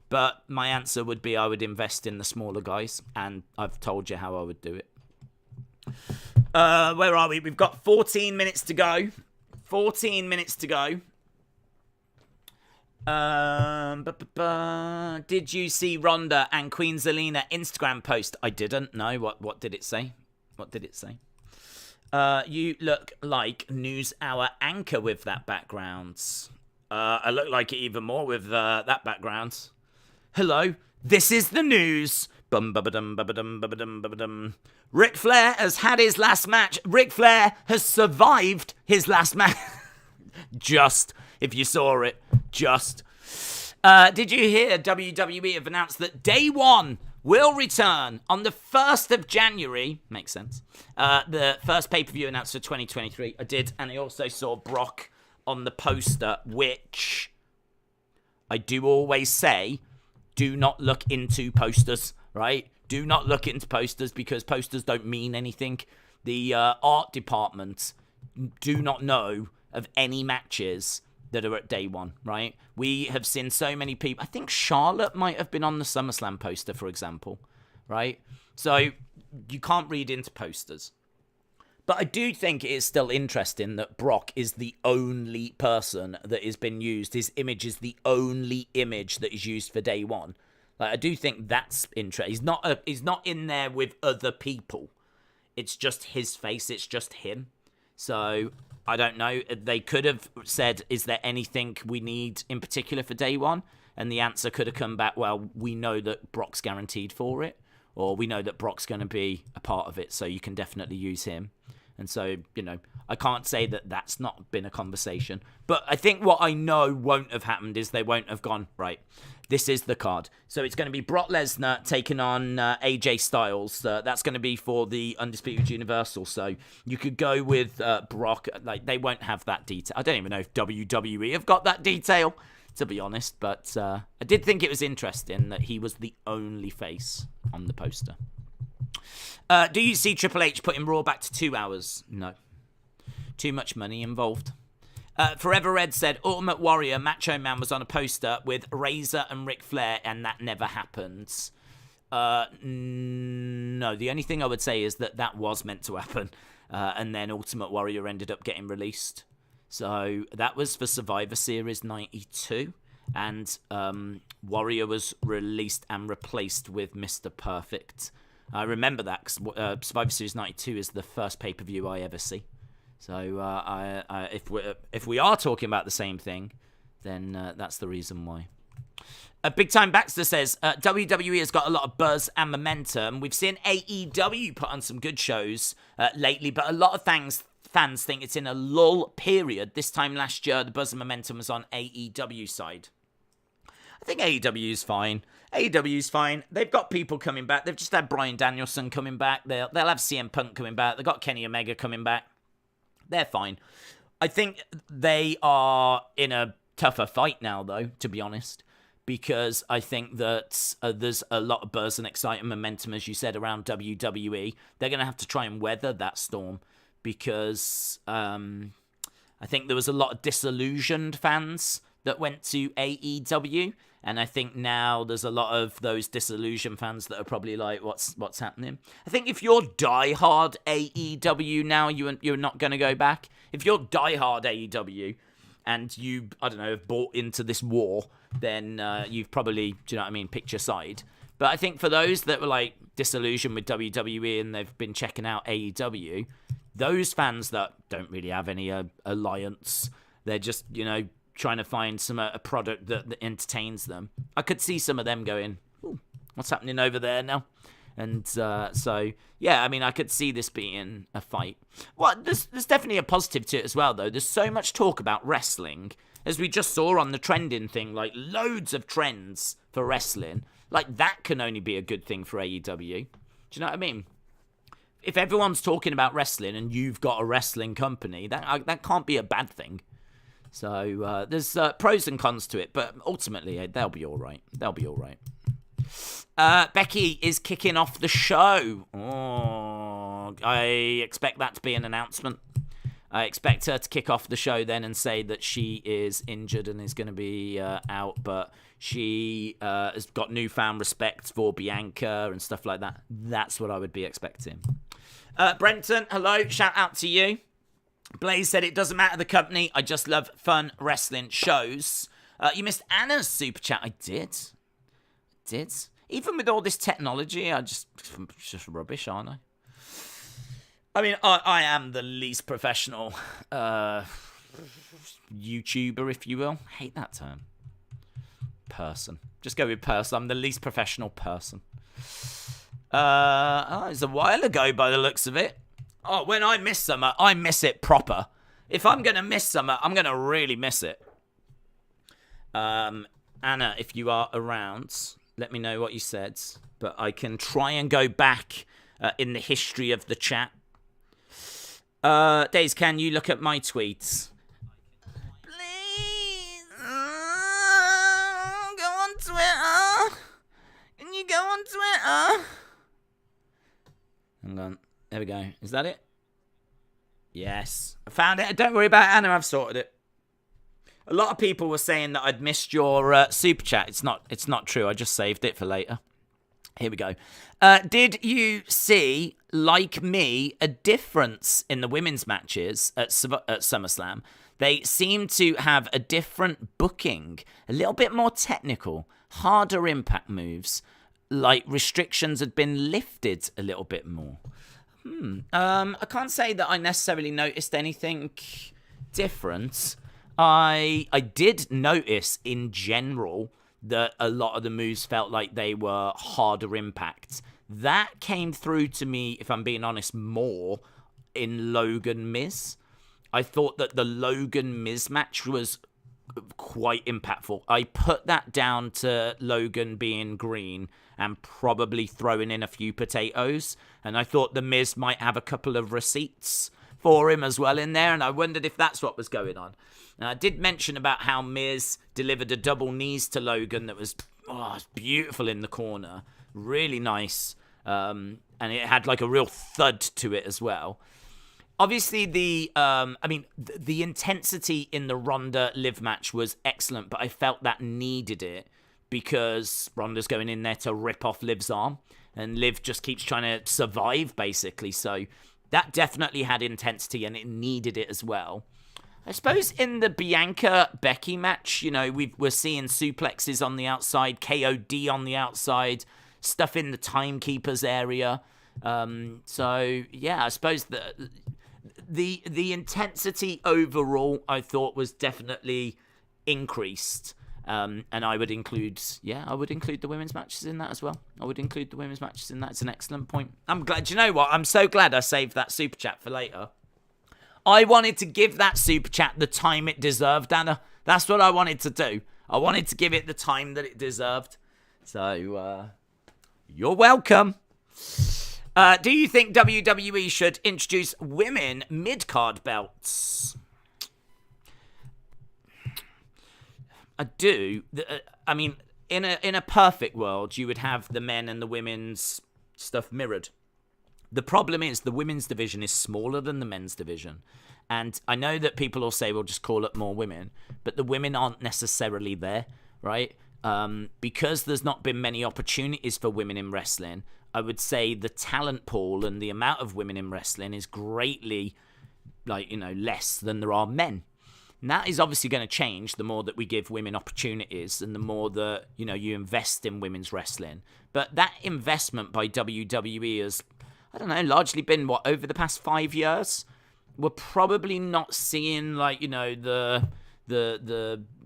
But my answer would be I would invest in the smaller guys, and I've told you how I would do it. Where are we? We've got 14 minutes to go. 14 minutes to go. Did you see Rhonda and Queen Zelina Instagram post? I didn't. No. What did it say? What did it say? You look like NewsHour anchor with that background. I look like it even more with that background. Hello, this is the news. Ric Flair has had his last match. Ric Flair has survived his last match. Just, if you saw it, just. Did you hear WWE have announced that Day One will return on the 1st of January? Makes sense. The first pay-per-view announced for 2023. I did, and I also saw Brock on the poster, which I do always say, do not look into posters, right? Do not look into posters because posters don't mean anything. The art department do not know of any matches that are at Day One, right? We have seen so many people. I think Charlotte might have been on the SummerSlam poster, for example, right? So you can't read into posters. But I do think it is still interesting that Brock is the only person that has been used. His image is the only image that is used for Day One. Like, I do think that's interesting. He's not in there with other people. It's just his face. It's just him. So I don't know. They could have said, is there anything we need in particular for Day One? And the answer could have come back, well, we know that Brock's guaranteed for it. Or we know that Brock's going to be a part of it, so you can definitely use him. And so, you know, I can't say that that's not been a conversation. But I think what I know won't have happened is they won't have gone, right, this is the card. So it's going to be Brock Lesnar taking on AJ Styles. That's going to be for the Undisputed Universal. So you could go with Brock. Like, they won't have that detail. I don't even know if WWE have got that detail, to be honest. But I did think it was interesting that he was the only face on the poster. Do you see Triple H putting Raw back to 2 hours? No. Too much money involved. Forever Red said Ultimate Warrior Macho Man was on a poster with Razor and Ric Flair, and that never happened. No, the only thing I would say is that was meant to happen, and then Ultimate Warrior ended up getting released. So that was for Survivor Series 92, and Warrior was released and replaced with Mr. Perfect. I remember that because Survivor Series 92 is the first pay-per-view I ever see. So if we are talking about the same thing, then that's the reason why. Big Time Baxter says, WWE has got a lot of buzz and momentum. We've seen AEW put on some good shows lately, but a lot of fans think it's in a lull period. This time last year, the buzz and momentum was on AEW side. I think AEW's fine. AEW's fine. They've got people coming back. They've just had Bryan Danielson coming back. They'll have CM Punk coming back. They've got Kenny Omega coming back. They're fine. I think they are in a tougher fight now, though, to be honest, because I think that there's a lot of buzz and excitement, momentum, as you said, around WWE. They're going to have to try and weather that storm because I think there was a lot of disillusioned fans that went to AEW. And I think now there's a lot of those disillusioned fans that are probably like, what's happening? I think if you're diehard AEW now, you're not going to go back. If you're diehard AEW and you, I don't know, have bought into this war, then you've probably, do you know what I mean, picked your side. But I think for those that were like disillusioned with WWE and they've been checking out AEW, those fans that don't really have any alliance, they're just, you know, trying to find a product that entertains them. I could see some of them going, ooh, what's happening over there now? And so, yeah, I mean, I could see this being a fight. Well, there's definitely a positive to it as well, though. There's so much talk about wrestling, as we just saw on the trending thing, like loads of trends for wrestling. Like, that can only be a good thing for AEW. Do you know what I mean? If everyone's talking about wrestling and you've got a wrestling company, that can't be a bad thing. So there's pros and cons to it, but ultimately they'll be all right. They'll be all right. Becky is kicking off the show. Oh, I expect that to be an announcement. I expect her to kick off the show then and say that she is injured and is going to be out, but she has got newfound respect for Bianca and stuff like that. That's what I would be expecting. Brenton, hello. Shout out to you. Blaze said, it doesn't matter the company. I just love fun wrestling shows. You missed Anna's super chat. I did. Even with all this technology, it's just rubbish, aren't I? I mean, I am the least professional YouTuber, if you will. I hate that term. Person. Just go with person. I'm the least professional person. It's a while ago by the looks of it. Oh, when I miss summer, I miss it proper. If I'm going to miss summer, I'm going to really miss it. Anna, if you are around, let me know what you said. But I can try and go back in the history of the chat. Days, can you look at my tweets? Please. Go on Twitter. Can you go on Twitter? Hang on. There we go. Is that it? Yes. I found it. Don't worry about it, Anna. I've sorted it. A lot of people were saying that I'd missed your super chat. It's not true. I just saved it for later. Here we go. Did you see, like me, a difference in the women's matches at SummerSlam? They seem to have a different booking, a little bit more technical, harder impact moves, like restrictions had been lifted a little bit more. I can't say that I necessarily noticed anything different. I did notice in general that a lot of the moves felt like they were harder impact. That came through to me, if I'm being honest, more in Logan Miz. I thought that the Logan Miz match was quite impactful. I put that down to Logan being green and probably throwing in a few potatoes. And I thought the Miz might have a couple of receipts for him as well in there. And I wondered if that's what was going on. And I did mention about how Miz delivered a double knees to Logan that was beautiful in the corner. Really nice. And it had like a real thud to it as well. Obviously, the intensity in the Ronda Liv match was excellent, but I felt that needed it because Ronda's going in there to rip off Liv's arm, and Liv just keeps trying to survive, basically. So that definitely had intensity, and it needed it as well. I suppose in the Bianca-Becky match, we're seeing suplexes on the outside, KOD on the outside, stuff in the timekeepers area. So, yeah, I suppose the intensity overall, I thought, was definitely increased. And I would include the women's matches in that as well. It's an excellent point. I'm glad. Do you know what? I'm so glad I saved that super chat for later. I wanted to give that super chat the time it deserved, Anna. That's what I wanted to do. I wanted to give it the time that it deserved. So, you're welcome. Do you think WWE should introduce women mid-card belts? I do. I mean, in a perfect world, you would have the men and the women's stuff mirrored. The problem is the women's division is smaller than the men's division. And I know that people will say, we'll just call it more women. But the women aren't necessarily there, right? Because there's not been many opportunities for women in wrestling, I would say the talent pool and the amount of women in wrestling is greatly, less than there are men. And that is obviously going to change the more that we give women opportunities and the more that, you invest in women's wrestling. But that investment by WWE has, largely been, over the past 5 years? We're probably not seeing, the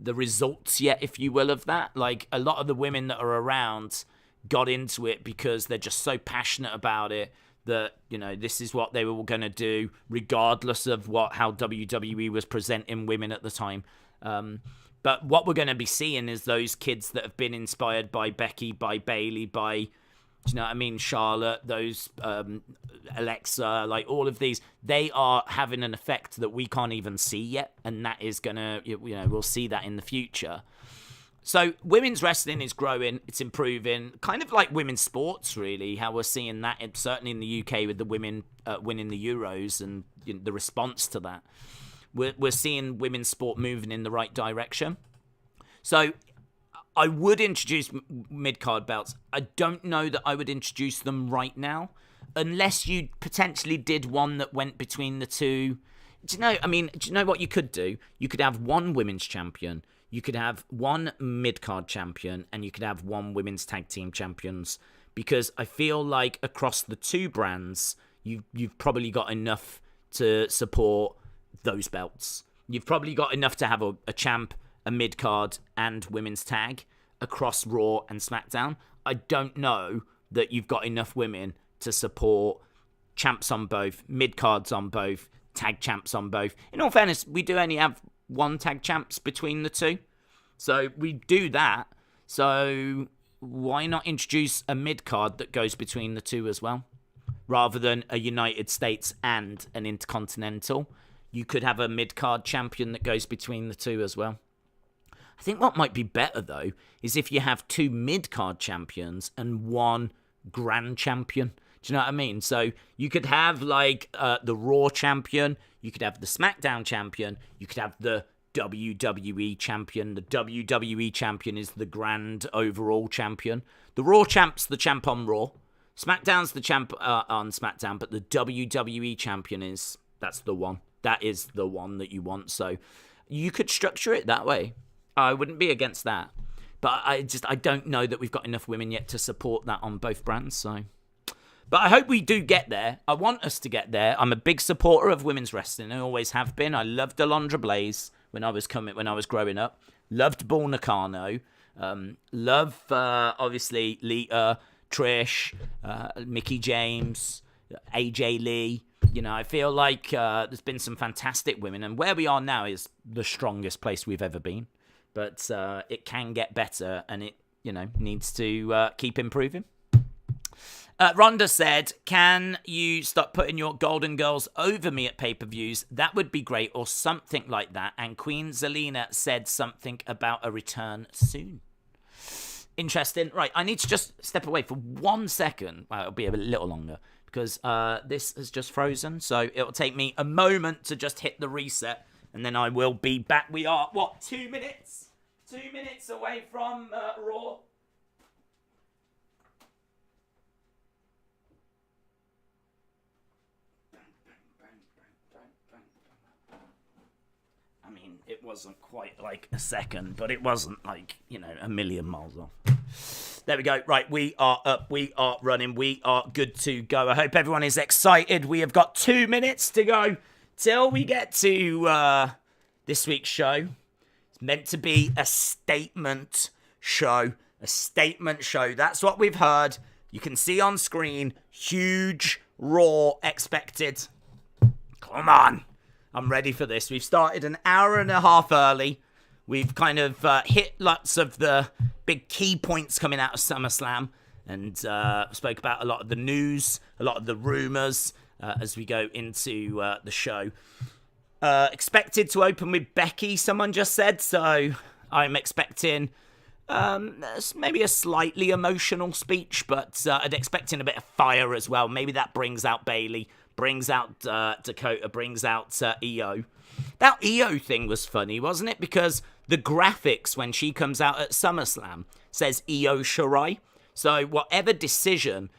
results yet, if you will, of that. Like, a lot of the women that are around got into it because they're just so passionate about it that, this is what they were going to do, regardless of how WWE was presenting women at the time. But what we're going to be seeing is those kids that have been inspired by Becky, by Bayley, by, Charlotte, those Alexa, all of these, they are having an effect that we can't even see yet, and that is going to, we'll see that in the future. So women's wrestling is growing, it's improving, kind of like women's sports, really, how we're seeing that, certainly in the UK with the women winning the Euros and the response to that. We're seeing women's sport moving in the right direction. So I would introduce mid-card belts. I don't know that I would introduce them right now, unless you potentially did one that went between the two. Do you know what you could do? You could have one women's champion, you could have one mid-card champion, and you could have one women's tag team champions. Because I feel like across the two brands, you've probably got enough to support those belts. You've probably got enough to have a champ, a mid-card, and women's tag across Raw and SmackDown. I don't know that you've got enough women to support champs on both, mid-cards on both, tag champs on both. In all fairness, we do only have one tag champs between the two. So we do that. So why not introduce a mid-card that goes between the two as well? Rather than a United States and an Intercontinental, you could have a mid-card champion that goes between the two as well. I think what might be better, though, is if you have two mid-card champions and one grand champion. Do you know what I mean? So you could have, like, the Raw champion, you could have the SmackDown champion, you could have the WWE champion. The WWE champion is the grand overall champion. The Raw champ's the champ on Raw. SmackDown's the champ on SmackDown, but the WWE champion that's the one. That is the one that you want. So you could structure it that way. I wouldn't be against that. But I don't know that we've got enough women yet to support that on both brands. So, but I hope we do get there. I want us to get there. I'm a big supporter of women's wrestling. I always have been. I loved Alundra Blaze when I was growing up. Loved Bull Nakano. Love obviously Lita, Trish, Mickey James, AJ Lee. You know, I feel like there's been some fantastic women, and where we are now is the strongest place we've ever been. But it can get better, and it, needs to keep improving. Rhonda said, can you stop putting your Golden Girls over me at pay-per-views? That would be great, or something like that. And Queen Zelina said something about a return soon. Interesting. Right, I need to just step away for 1 second. Well, it'll be a little longer, because this has just frozen. So it'll take me a moment to just hit the reset, and then I will be back. We are, 2 minutes? 2 minutes away from Raw. I mean, it wasn't quite like a second, but it wasn't like, a million miles off. There we go. Right, we are up. We are running. We are good to go. I hope everyone is excited. We have got 2 minutes to go till we get to this week's show. It's meant to be a statement show. A statement show. That's what we've heard. You can see on screen, huge Raw expected. Come on. I'm ready for this. We've started an hour and a half early. We've kind of hit lots of the big key points coming out of SummerSlam, and spoke about a lot of the news, a lot of the rumors as we go into the show. Expected to open with Becky, someone just said, so I'm expecting maybe a slightly emotional speech, but I'm expecting a bit of fire as well. Maybe that brings out Bayley, brings out Dakota, brings out Io. That Io thing was funny, wasn't it? Because the graphics when she comes out at SummerSlam says Io Shirai. So whatever decision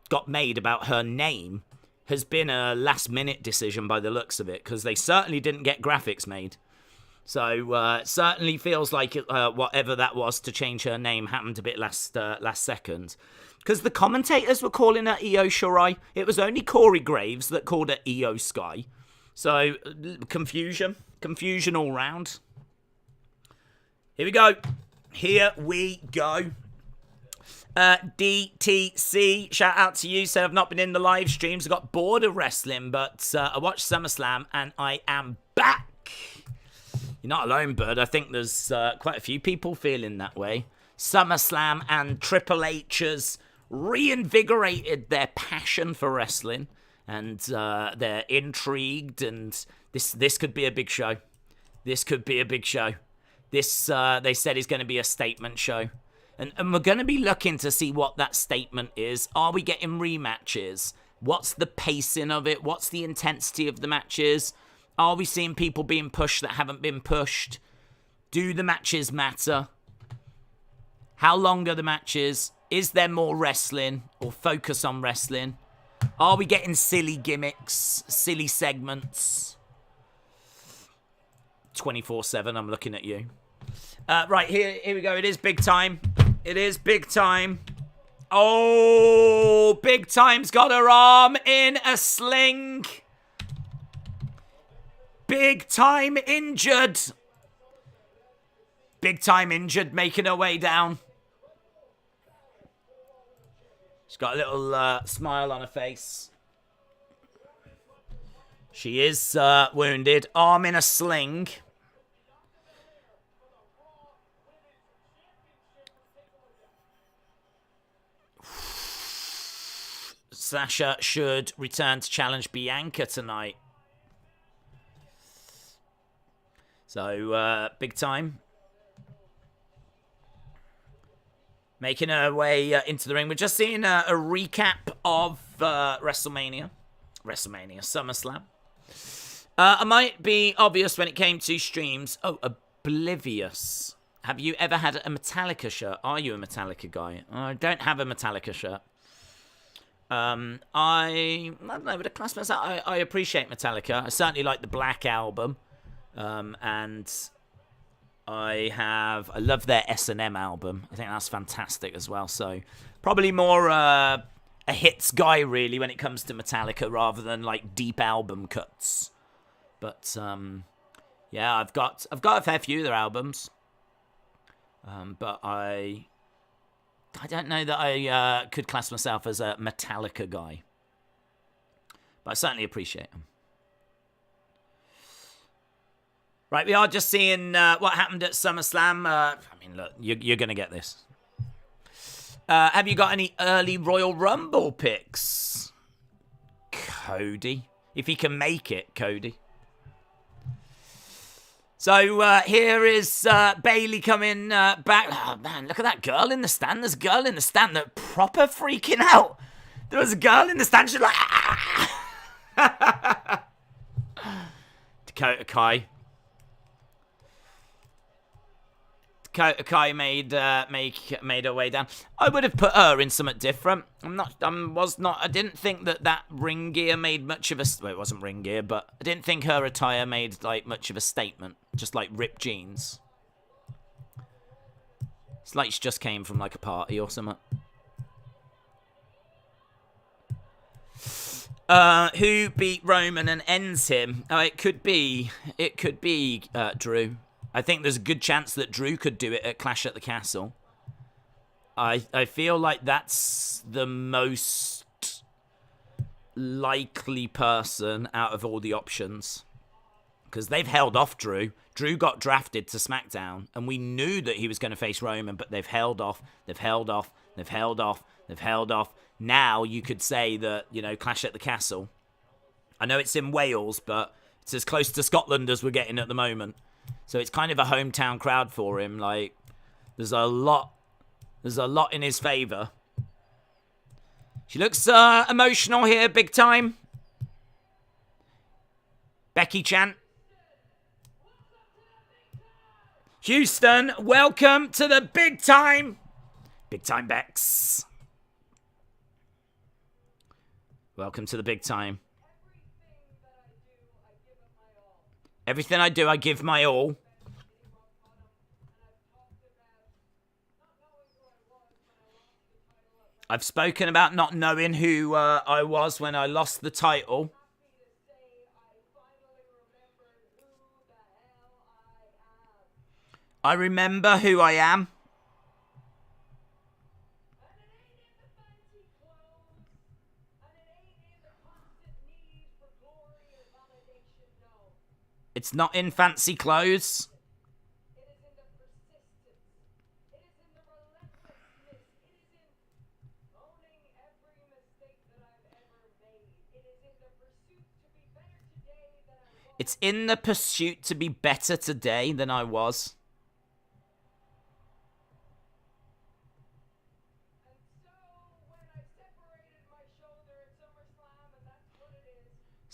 got made about her name has been a last-minute decision by the looks of it, because they certainly didn't get graphics made. So it certainly feels like whatever that was to change her name happened a bit last second. Because the commentators were calling her Io Shirai. It was only Corey Graves that called her Io Sky. So, confusion all round. Here we go. DTC, shout out to you. Said I've not been in the live streams. I got bored of wrestling, but I watched SummerSlam and I am back. You're not alone, bud. I think there's quite a few people feeling that way. SummerSlam and Triple H has reinvigorated their passion for wrestling, and they're intrigued, and this could be a big show. This could be a big show. This, they said, is going to be a statement show. And we're going to be looking to see what that statement is. Are we getting rematches? What's the pacing of it? What's the intensity of the matches? Are we seeing people being pushed that haven't been pushed? Do the matches matter? How long are the matches? Is there more wrestling or focus on wrestling? Are we getting silly gimmicks, silly segments? 24/7, I'm looking at you. Right, here we go. It is big time. It is big time. Oh, Big Time's got her arm in a sling. Big Time injured. Big Time injured, making her way down. She's got a little smile on her face. She is wounded. Arm in a sling. Sasha should return to challenge Bianca tonight. So, Big Time making her way into the ring. We're just seeing a recap of WrestleMania. SummerSlam. I might be obvious when it came to streams. Oh, oblivious. Have you ever had a Metallica shirt? Are you a Metallica guy? I don't have a Metallica shirt. I don't know, but I appreciate Metallica. I certainly like the Black Album. And I love their S&M album. I think that's fantastic as well. So probably more a hits guy really when it comes to Metallica rather than like deep album cuts. But yeah, I've got a fair few of their albums. But I don't know that I could class myself as a Metallica guy. But I certainly appreciate them. Right, we are just seeing what happened at SummerSlam. I mean, look, you're going to get this. Have you got any early Royal Rumble picks? Cody. If he can make it, Cody. So here is Bayley coming back. Oh, man, look at that girl in the stand. There's a girl in the stand that proper freaking out. There was a girl in the stand. She's like, ah! Dakota Kai. Dakota Kai made her way down. I would have put her in something different. I didn't think that ring gear made much of a. Well, it wasn't ring gear, but I didn't think her attire made like much of a statement. Just like ripped jeans. It's like she just came from like a party or something. Who beat Roman and ends him? It could be Drew. I think there's a good chance that Drew could do it at Clash at the Castle. I feel like that's the most likely person out of all the options. Because they've held off Drew. Drew got drafted to SmackDown, and we knew that he was going to face Roman, but they've held off. Now you could say that, Clash at the Castle. I know it's in Wales, but it's as close to Scotland as we're getting at the moment. So it's kind of a hometown crowd for him. Like, there's a lot in his favour. She looks emotional here, Big Time. Becky chant. Houston, welcome to the Big Time. Big Time Becks. Welcome to the Big Time. Everything I do, I give my all. I've spoken about not knowing who I was when I lost the title. I remember who I am. It's not in fancy clothes. It's in the pursuit to be better today than I was.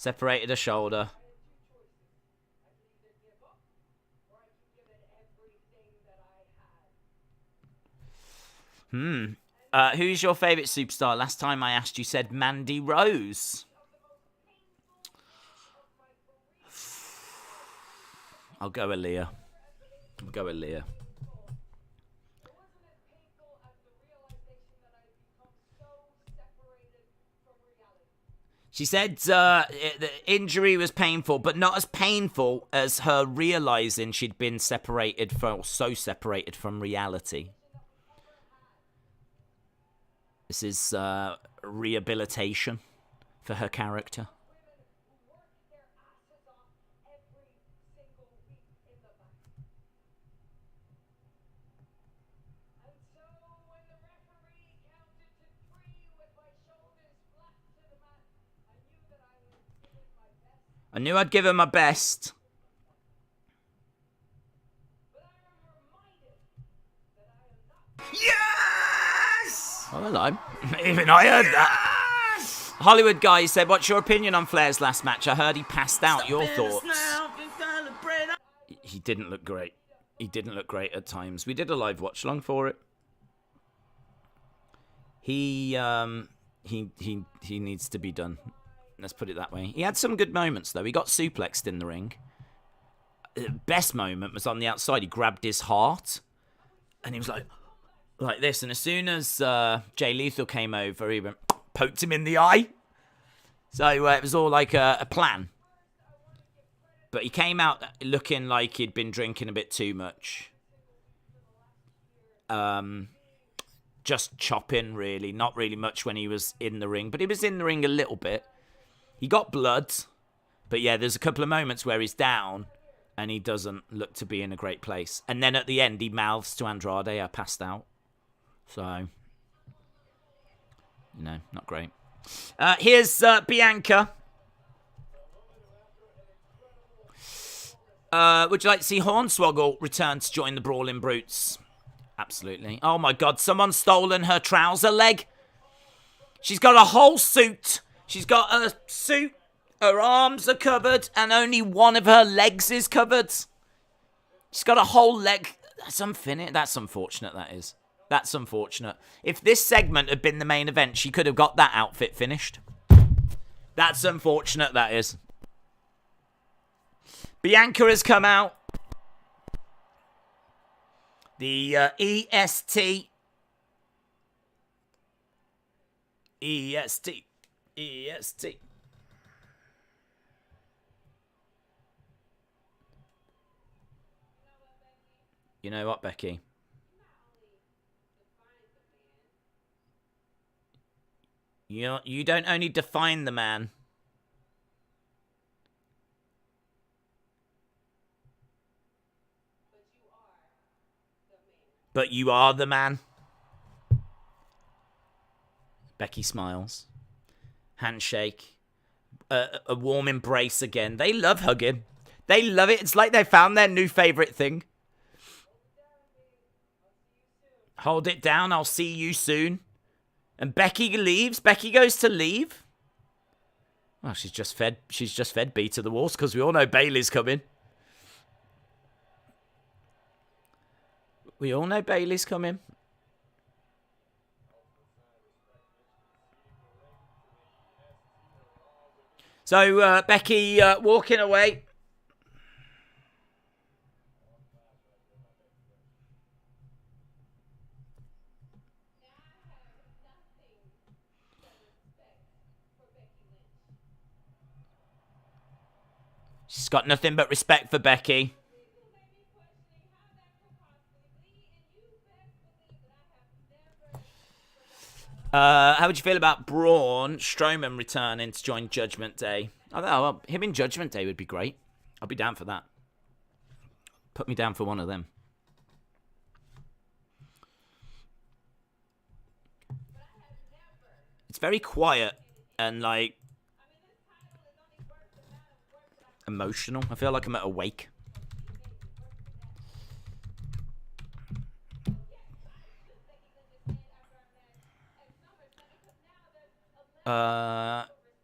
Separated her shoulder. Who's your favourite superstar? Last time I asked, you said Mandy Rose. I'll go Aaliyah. She said the injury was painful, but not as painful as her realising she'd been so separated from reality. This is rehabilitation for her character. I knew I'd give her my best. Yes! Oh, hello. Even I heard that. Hollywood guy said, what's your opinion on Flair's last match? I heard he passed out. Your thoughts? He didn't look great. He didn't look great at times. We did a live watch along for it. He needs to be done. Let's put it that way. He had some good moments, though. He got suplexed in the ring. The best moment was on the outside. He grabbed his heart, and he was like this. And as soon as Jay Lethal came over, he poked him in the eye. So it was all like a plan. But he came out looking like he'd been drinking a bit too much. Just chopping, really. Not really much when he was in the ring. But he was in the ring a little bit. He got blood, but yeah, there's a couple of moments where he's down and he doesn't look to be in a great place. And then at the end, he mouths to Andrade, I passed out. So, not great. Here's Bianca. Would you like to see Hornswoggle return to join the Brawling Brutes? Absolutely. Oh my God, someone's stolen her trouser leg. She's got a whole suit. She's got a suit, her arms are covered, and only one of her legs is covered. She's got a whole leg. That's unfinished. That's unfortunate, that is. That's unfortunate. If this segment had been the main event, she could have got that outfit finished. That's unfortunate, that is. Bianca has come out. The EST. EST. EST. You know what, Becky? You don't only define the man. But you are the man. Becky smiles. Handshake. A warm embrace again. They love hugging. They love it. It's like they found their new favourite thing. Hold it down. I'll see you soon. And Becky leaves. Becky goes to leave. Well, she's just fed B to the walls because we all know Bayley's coming. We all know Bayley's coming. So, Becky walking away. She's got nothing but respect for Becky. How would you feel about Braun Strowman returning to join Judgment Day? Oh, well, him in Judgment Day would be great. I'll be down for that. Put me down for one of them. It's very quiet and, like, emotional. I feel like I'm at a wake.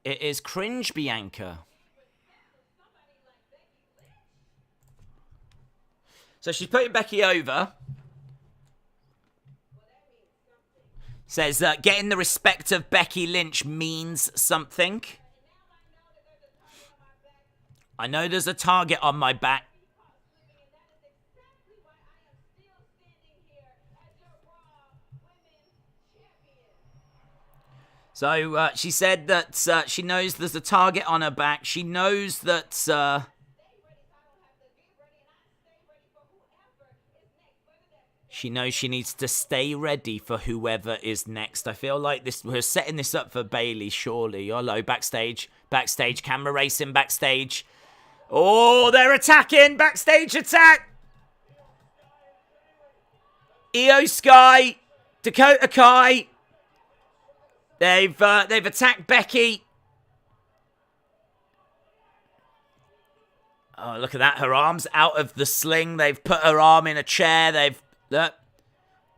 It is cringe, Bianca. So she's putting Becky over. Says getting the respect of Becky Lynch means something. I know there's a target on my back. So she said that she knows there's a target on her back. She knows that... She knows she needs to stay ready for whoever is next. I feel like we're setting this up for Bayley, surely. Hello, backstage. Backstage, camera racing backstage. Oh, they're attacking. Backstage attack. Io Sky, Dakota Kai. They've attacked Becky. Oh, look at that. Her arm's out of the sling. They've put her arm in a chair. They've...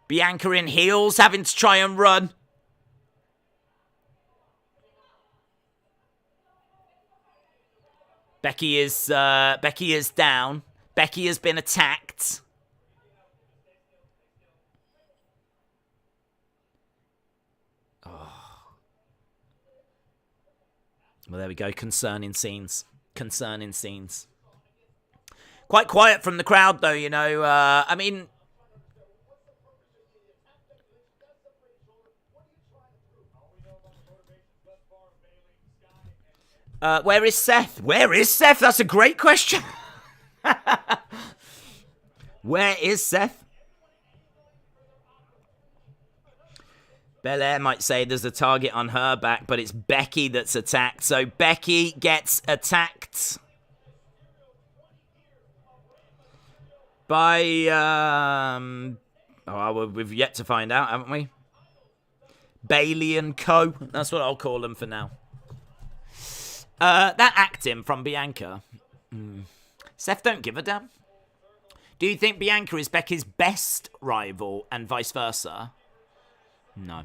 Bianca in heels, having to try and run. Becky is down. Becky has been attacked. Oh. Well, there we go. Concerning scenes. Concerning scenes. Quite quiet from the crowd, though, you know. I mean... where is Seth? Where is Seth? That's a great question. Where is Seth? Belair might say there's a target on her back, but it's Becky that's attacked. So Becky gets attacked by... well, we've yet to find out, haven't we? Bayley and Co. That's what I'll call them for now. That acting from Bianca. Seth don't give a damn. Do you think Bianca is Becky's best rival and vice versa? No.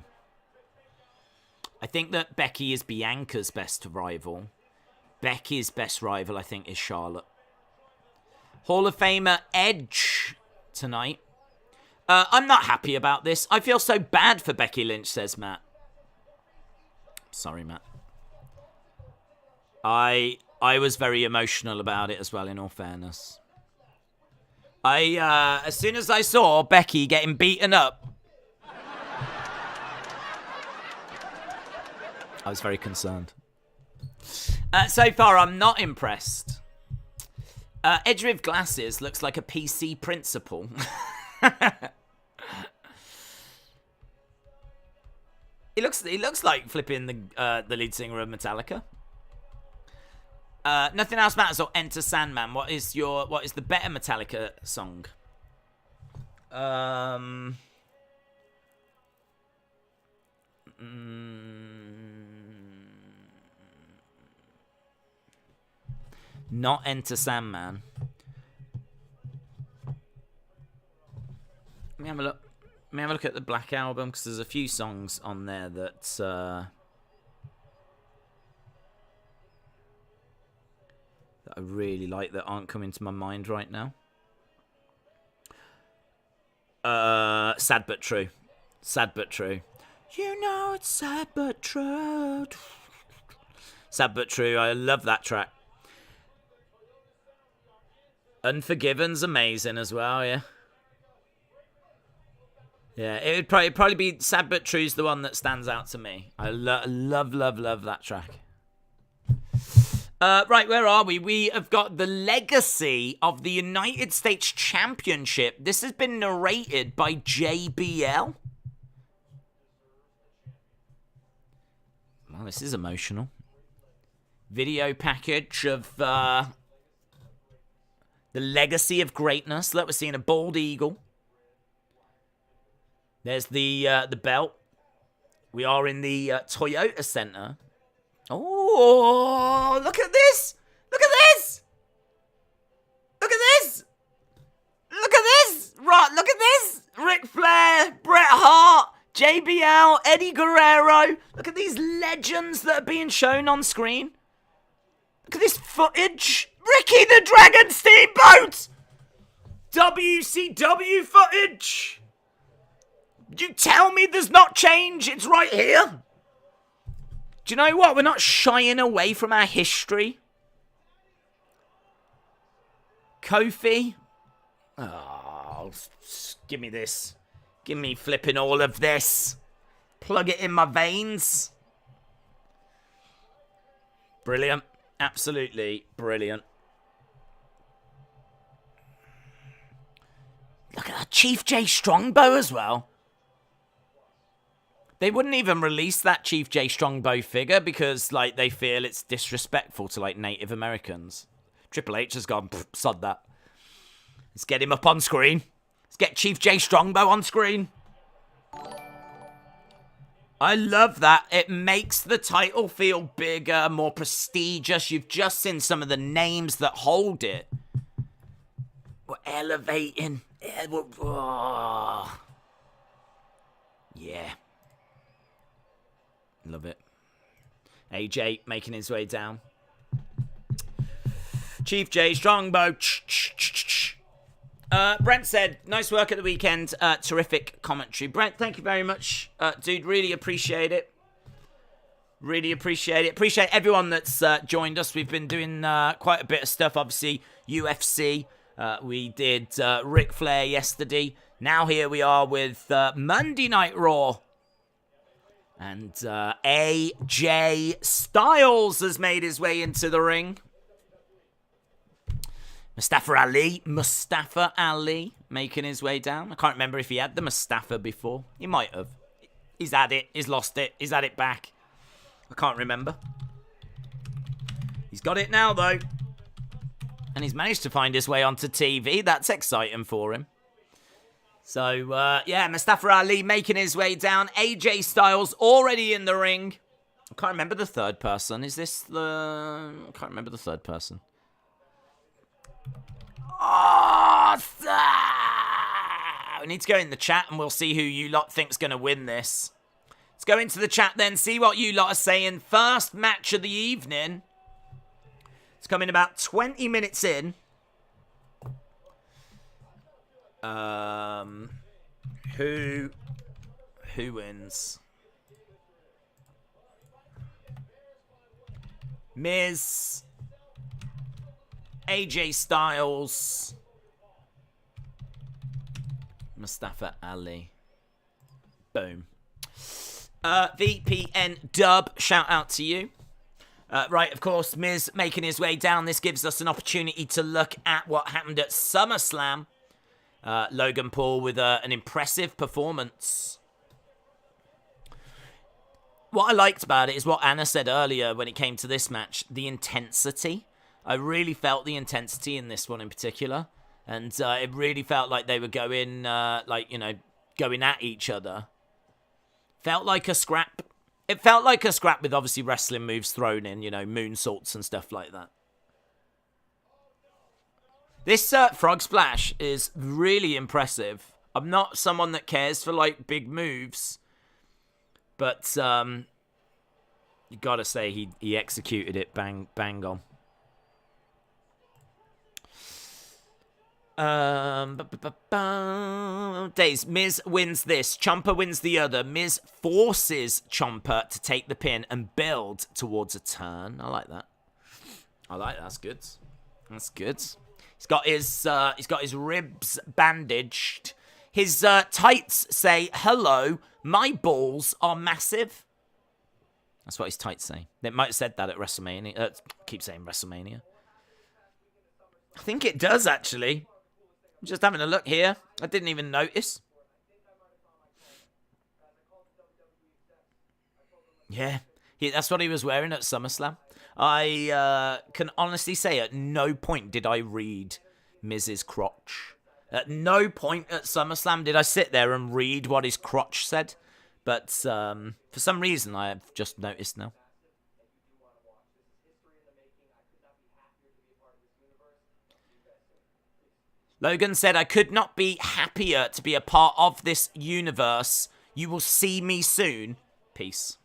I think that Becky is Bianca's best rival. Becky's best rival, I think, is Charlotte. Hall of Famer Edge tonight. I'm not happy about this. I feel so bad for Becky Lynch, says Matt. Sorry, Matt. I was very emotional about it as well, in all fairness. As soon as I saw Becky getting beaten up, I was very concerned. So far, I'm not impressed. Edge with glasses looks like a PC principal. He looks like flipping the lead singer of Metallica. Nothing Else Matters or Enter Sandman. What is the better Metallica song? Not Enter Sandman. Let me have a look. Let me have a look at the Black Album, because there's a few songs on there that I really like that aren't coming to my mind right now. Sad But True. Sad But True. You know it's sad but true. Sad But True. I love that track. Unforgiven's amazing as well, yeah. Yeah, it'd probably be Sad But True's the one that stands out to me. I love that track. Right, where are we? We have got the legacy of the United States Championship. This has been narrated by JBL. Well, this is emotional. Video package of the legacy of greatness. Look, we're seeing a bald eagle. There's the belt. We are in the Toyota Center. Oh, look at this! Look at this! Look at this! Look at this! Right, look at this! Ric Flair, Bret Hart, JBL, Eddie Guerrero. Look at these legends that are being shown on screen. Look at this footage. Ricky the Dragon Steamboat! WCW footage. You tell me there's not change. It's right here. Do you know what? We're not shying away from our history. Kofi. Oh, give me this. Give me flipping all of this. Plug it in my veins. Brilliant. Absolutely brilliant. Look at that. Chief J Strongbow as well. They wouldn't even release that Chief J Strongbow figure because, like, they feel it's disrespectful to, like, Native Americans. Triple H has gone, sod that. Let's get him up on screen. Let's get Chief J Strongbow on screen. I love that. It makes the title feel bigger, more prestigious. You've just seen some of the names that hold it. We're elevating. Oh. Yeah. Love it. AJ making his way down. Chief J Strongbow. Brent said, nice work at the weekend. Terrific commentary. Brent, thank you very much. Dude, really appreciate it. Really appreciate it. Appreciate everyone that's joined us. We've been doing quite a bit of stuff. Obviously, UFC. We did Ric Flair yesterday. Now here we are with Monday Night Raw. And AJ Styles has made his way into the ring. Mustafa Ali making his way down. I can't remember if he had the Mustafa before. He might have. He's had it. He's lost it. He's had it back. I can't remember. He's got it now, though. And he's managed to find his way onto TV. That's exciting for him. So, yeah, Mustafa Ali making his way down. AJ Styles already in the ring. I can't remember the third person. Is this the... I can't remember the third person. Oh, we need to go in the chat and we'll see who you lot think's going to win this. Let's go into the chat then, see what you lot are saying. First match of the evening. It's coming about 20 minutes in. Who wins? Miz, AJ Styles, Mustafa Ali. Boom. VPN Dub, shout out to you. Right, of course, Miz making his way down. This gives us an opportunity to look at what happened at SummerSlam. Logan Paul with an impressive performance. What I liked about it is what Anna said earlier when it came to this match, the intensity. I really felt the intensity in this one in particular. And it really felt like they were going, going at each other. Felt like a scrap. It felt like a scrap with obviously wrestling moves thrown in, moonsaults and stuff like that. This frog splash is really impressive. I'm not someone that cares for, big moves. But, you gotta say, he executed it bang on. Days, Miz wins this. Ciampa wins the other. Miz forces Ciampa to take the pin and build towards a turn. I like that. That's good. That's good. He's got his ribs bandaged. His tights say, "Hello, my balls are massive." That's what his tights say. They might have said that at WrestleMania. Keep saying WrestleMania. I think it does, actually. I'm just having a look here. I didn't even notice. Yeah, that's what he was wearing at SummerSlam. I can honestly say at no point did I read Miz's crotch. At no point at SummerSlam did I sit there and read what his crotch said. But for some reason, I have just noticed now. Logan said, I could not be happier to be a part of this universe. You will see me soon. Peace.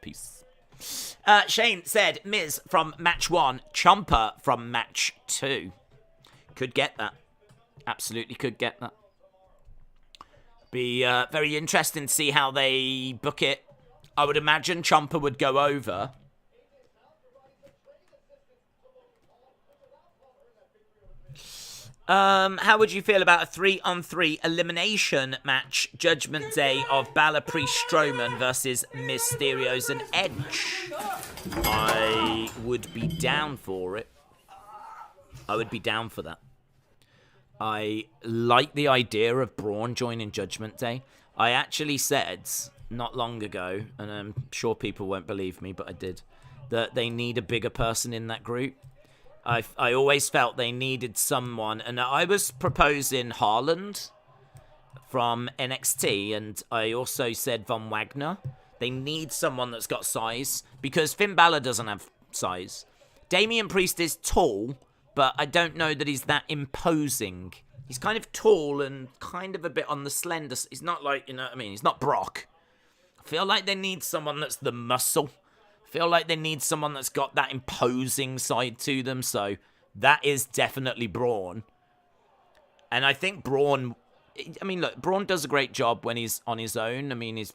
Peace. Shane said, Miz from match 1, Ciampa from match 2. Could get that. Absolutely could get that. Be very interesting to see how they book it. I would imagine Ciampa would go over. How would you feel about a 3-on-3 elimination match? Judgment Day of Balor, Priest, Strowman versus Mysterios and Edge. I would be down for it. I would be down for that. I like the idea of Braun joining Judgment Day. I actually said not long ago, and I'm sure people won't believe me, but I did, that they need a bigger person in that group. I always felt they needed someone, and I was proposing Haaland from NXT, and I also said Von Wagner. They need someone that's got size, because Finn Balor doesn't have size. Damian Priest is tall, but I don't know that he's that imposing. He's kind of tall and kind of a bit on the slender. He's not like, you know what I mean? He's not Brock. I feel like they need someone that's the muscle. I feel like they need someone that's got that imposing side to them. So that is definitely Braun. And I think Braun, I mean, look, Braun does a great job when he's on his own. I mean, he's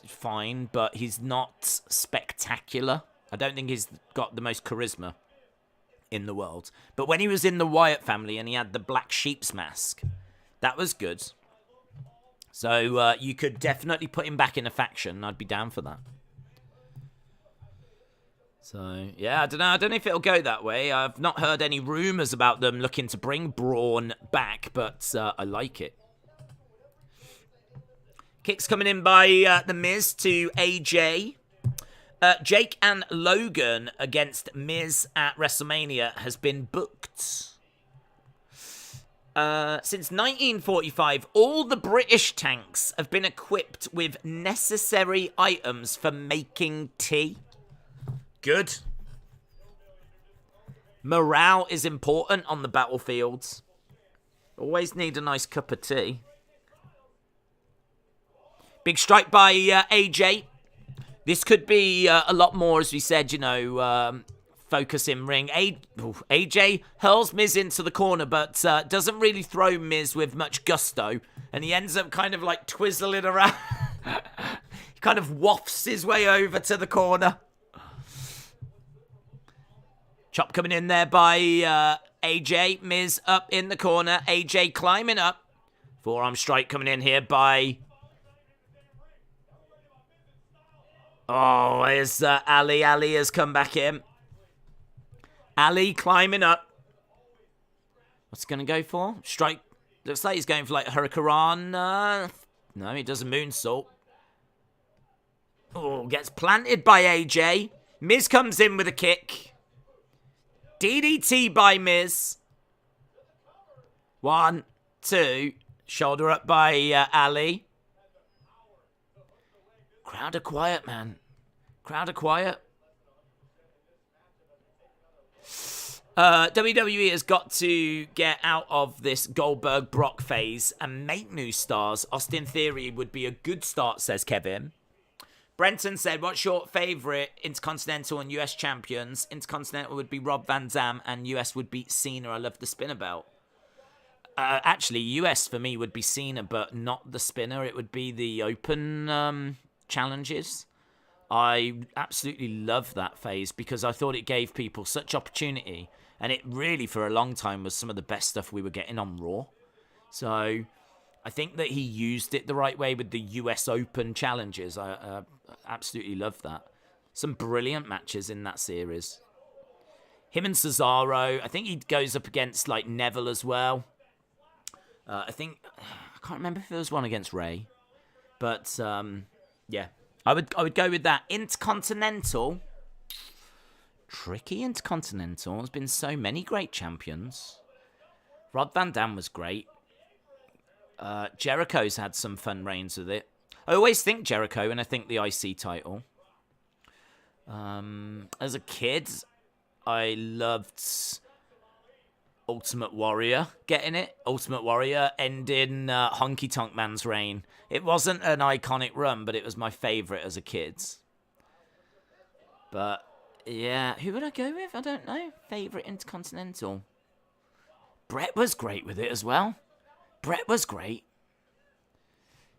fine, but he's not spectacular. I don't think he's got the most charisma in the world. But when he was in the Wyatt family and he had the black sheep's mask, that was good. So you could definitely put him back in a faction. I'd be down for that. So, yeah, I don't know. I don't know if it'll go that way. I've not heard any rumours about them looking to bring Braun back, but I like it. Kicks coming in by The Miz to AJ. Jake and Logan against Miz at WrestleMania has been booked. Since 1945, all the British tanks have been equipped with necessary items for making tea. Good. Morale is important on the battlefields. Always need a nice cup of tea. Big strike by AJ. This could be a lot more, as we said, you know, focus in ring. AJ hurls Miz into the corner, but doesn't really throw Miz with much gusto. And he ends up kind of like twizzling around. He kind of wafts his way over to the corner. Chop coming in there by AJ. Miz up in the corner. AJ climbing up. Forearm strike coming in here by... Oh, there's Ali. Ali has come back in. Ali climbing up. What's he going to go for? Strike. Looks like he's going for like a Hurricane. No, he does a moonsault. Oh, gets planted by AJ. Miz comes in with a kick. DDT by Miz. 1, 2. Shoulder up by Ali. Crowd are quiet, man. Crowd are quiet. WWE has got to get out of this Goldberg-Brock phase and make new stars. Austin Theory would be a good start, says Kevin. Brenton said, what's your favourite Intercontinental and US champions? Intercontinental would be Rob Van Dam and US would be Cena. I love the spinner belt. Actually, US for me would be Cena, but not the spinner. It would be the open challenges. I absolutely love that phase because I thought it gave people such opportunity. And it really, for a long time, was some of the best stuff we were getting on Raw. So I think that he used it the right way with the US Open challenges. I absolutely love that. Some brilliant matches in that series. Him and Cesaro. I think he goes up against like Neville as well. I can't remember if there was one against Ray. But yeah, I would go with that. Intercontinental. Tricky Intercontinental. There's been so many great champions. Rod Van Dam was great. Jericho's had some fun reigns with it. I always think Jericho when I think the IC title. As a kid, I loved Ultimate Warrior getting it. Ultimate Warrior ending Honky Tonk Man's reign. It wasn't an iconic run, but it was my favourite as a kid. But yeah, who would I go with? I don't know. Favourite Intercontinental. Brett was great with it as well. Brett was great.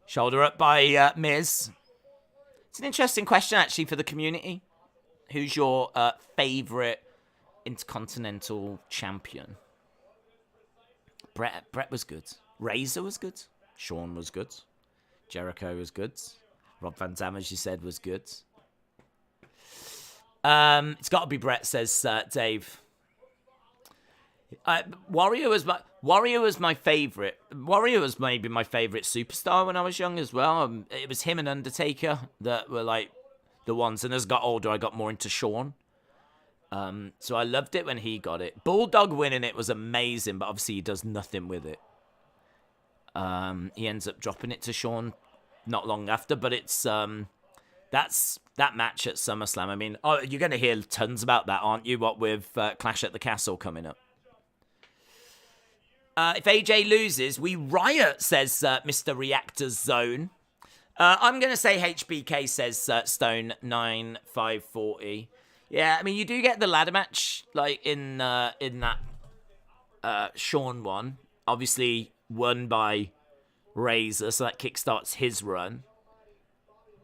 Shoulder up by Miz. It's an interesting question, actually, for the community. Who's your favourite Intercontinental Champion? Brett was good. Razor was good. Shawn was good. Jericho was good. Rob Van Dam, as you said, was good. It's got to be Brett, says Dave. Warrior was my favorite. Warrior was maybe my favorite superstar when I was young as well. It was him and Undertaker that were like the ones. And as I got older, I got more into Shawn. So I loved it when he got it. Bulldog winning it was amazing, but obviously he does nothing with it. He ends up dropping it to Shawn not long after, but it's that's that match at SummerSlam. I mean, you're going to hear tons about that, aren't you? What with Clash at the Castle coming up. If AJ loses, we riot, says Mr. Reactor Zone. I'm going to say HBK, says Stone 9540. Yeah, I mean, you do get the ladder match, like, in that Shawn one. Obviously, won by Razor, so that kickstarts his run.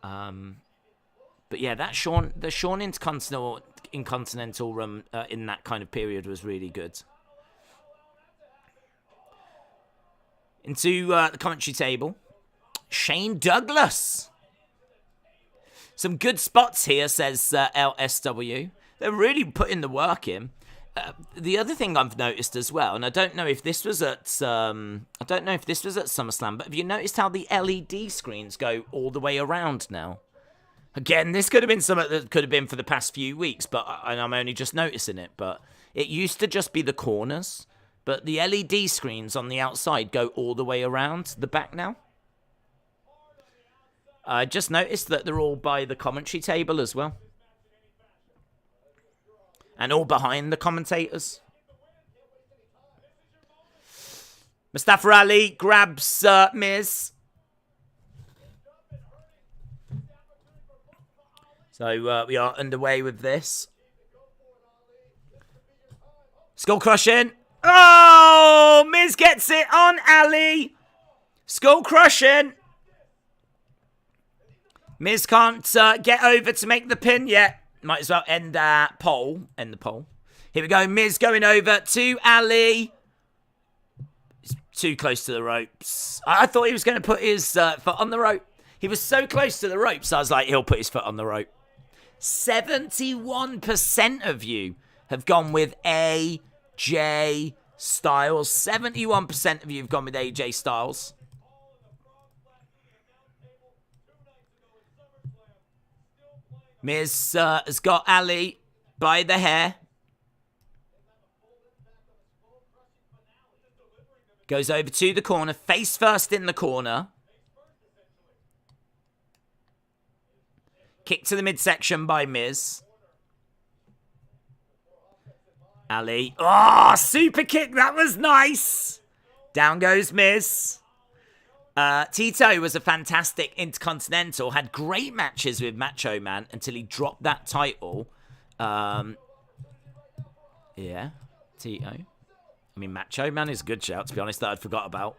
But yeah, the Shawn Intercontinental run in that kind of period was really good. Into the commentary table, Shane Douglas. Some good spots here, says LSW. They're really putting the work in. The other thing I've noticed as well, and I don't know if this was at SummerSlam, but have you noticed how the LED screens go all the way around now? Again, this could have been something that could have been for the past few weeks, but I'm only just noticing it. But it used to just be the corners, but the LED screens on the outside go all the way around the back now. I just noticed that they're all by the commentary table as well. And all behind the commentators. Mustafa Ali grabs Miz. So we are underway with this. Skull crushing. Oh, Miz gets it on Ali. Skull crushing. Miz can't get over to make the pin yet. Might as well end the poll. Here we go. Miz going over to Ali. He's too close to the ropes. I thought he was going to put his foot on the rope. He was so close to the ropes, I was like, he'll put his foot on the rope. 71% of you have gone with AJ Styles. 71% of you have gone with AJ Styles. Miz has got Ali by the hair. Goes over to the corner. Face first in the corner. Kick to the midsection by Miz. Ali. Oh, super kick. That was nice. Down goes Miz. Tito was a fantastic Intercontinental. Had great matches with Macho Man until he dropped that title. Yeah. Tito. I mean, Macho Man is a good shout, to be honest, that I'd forgot about.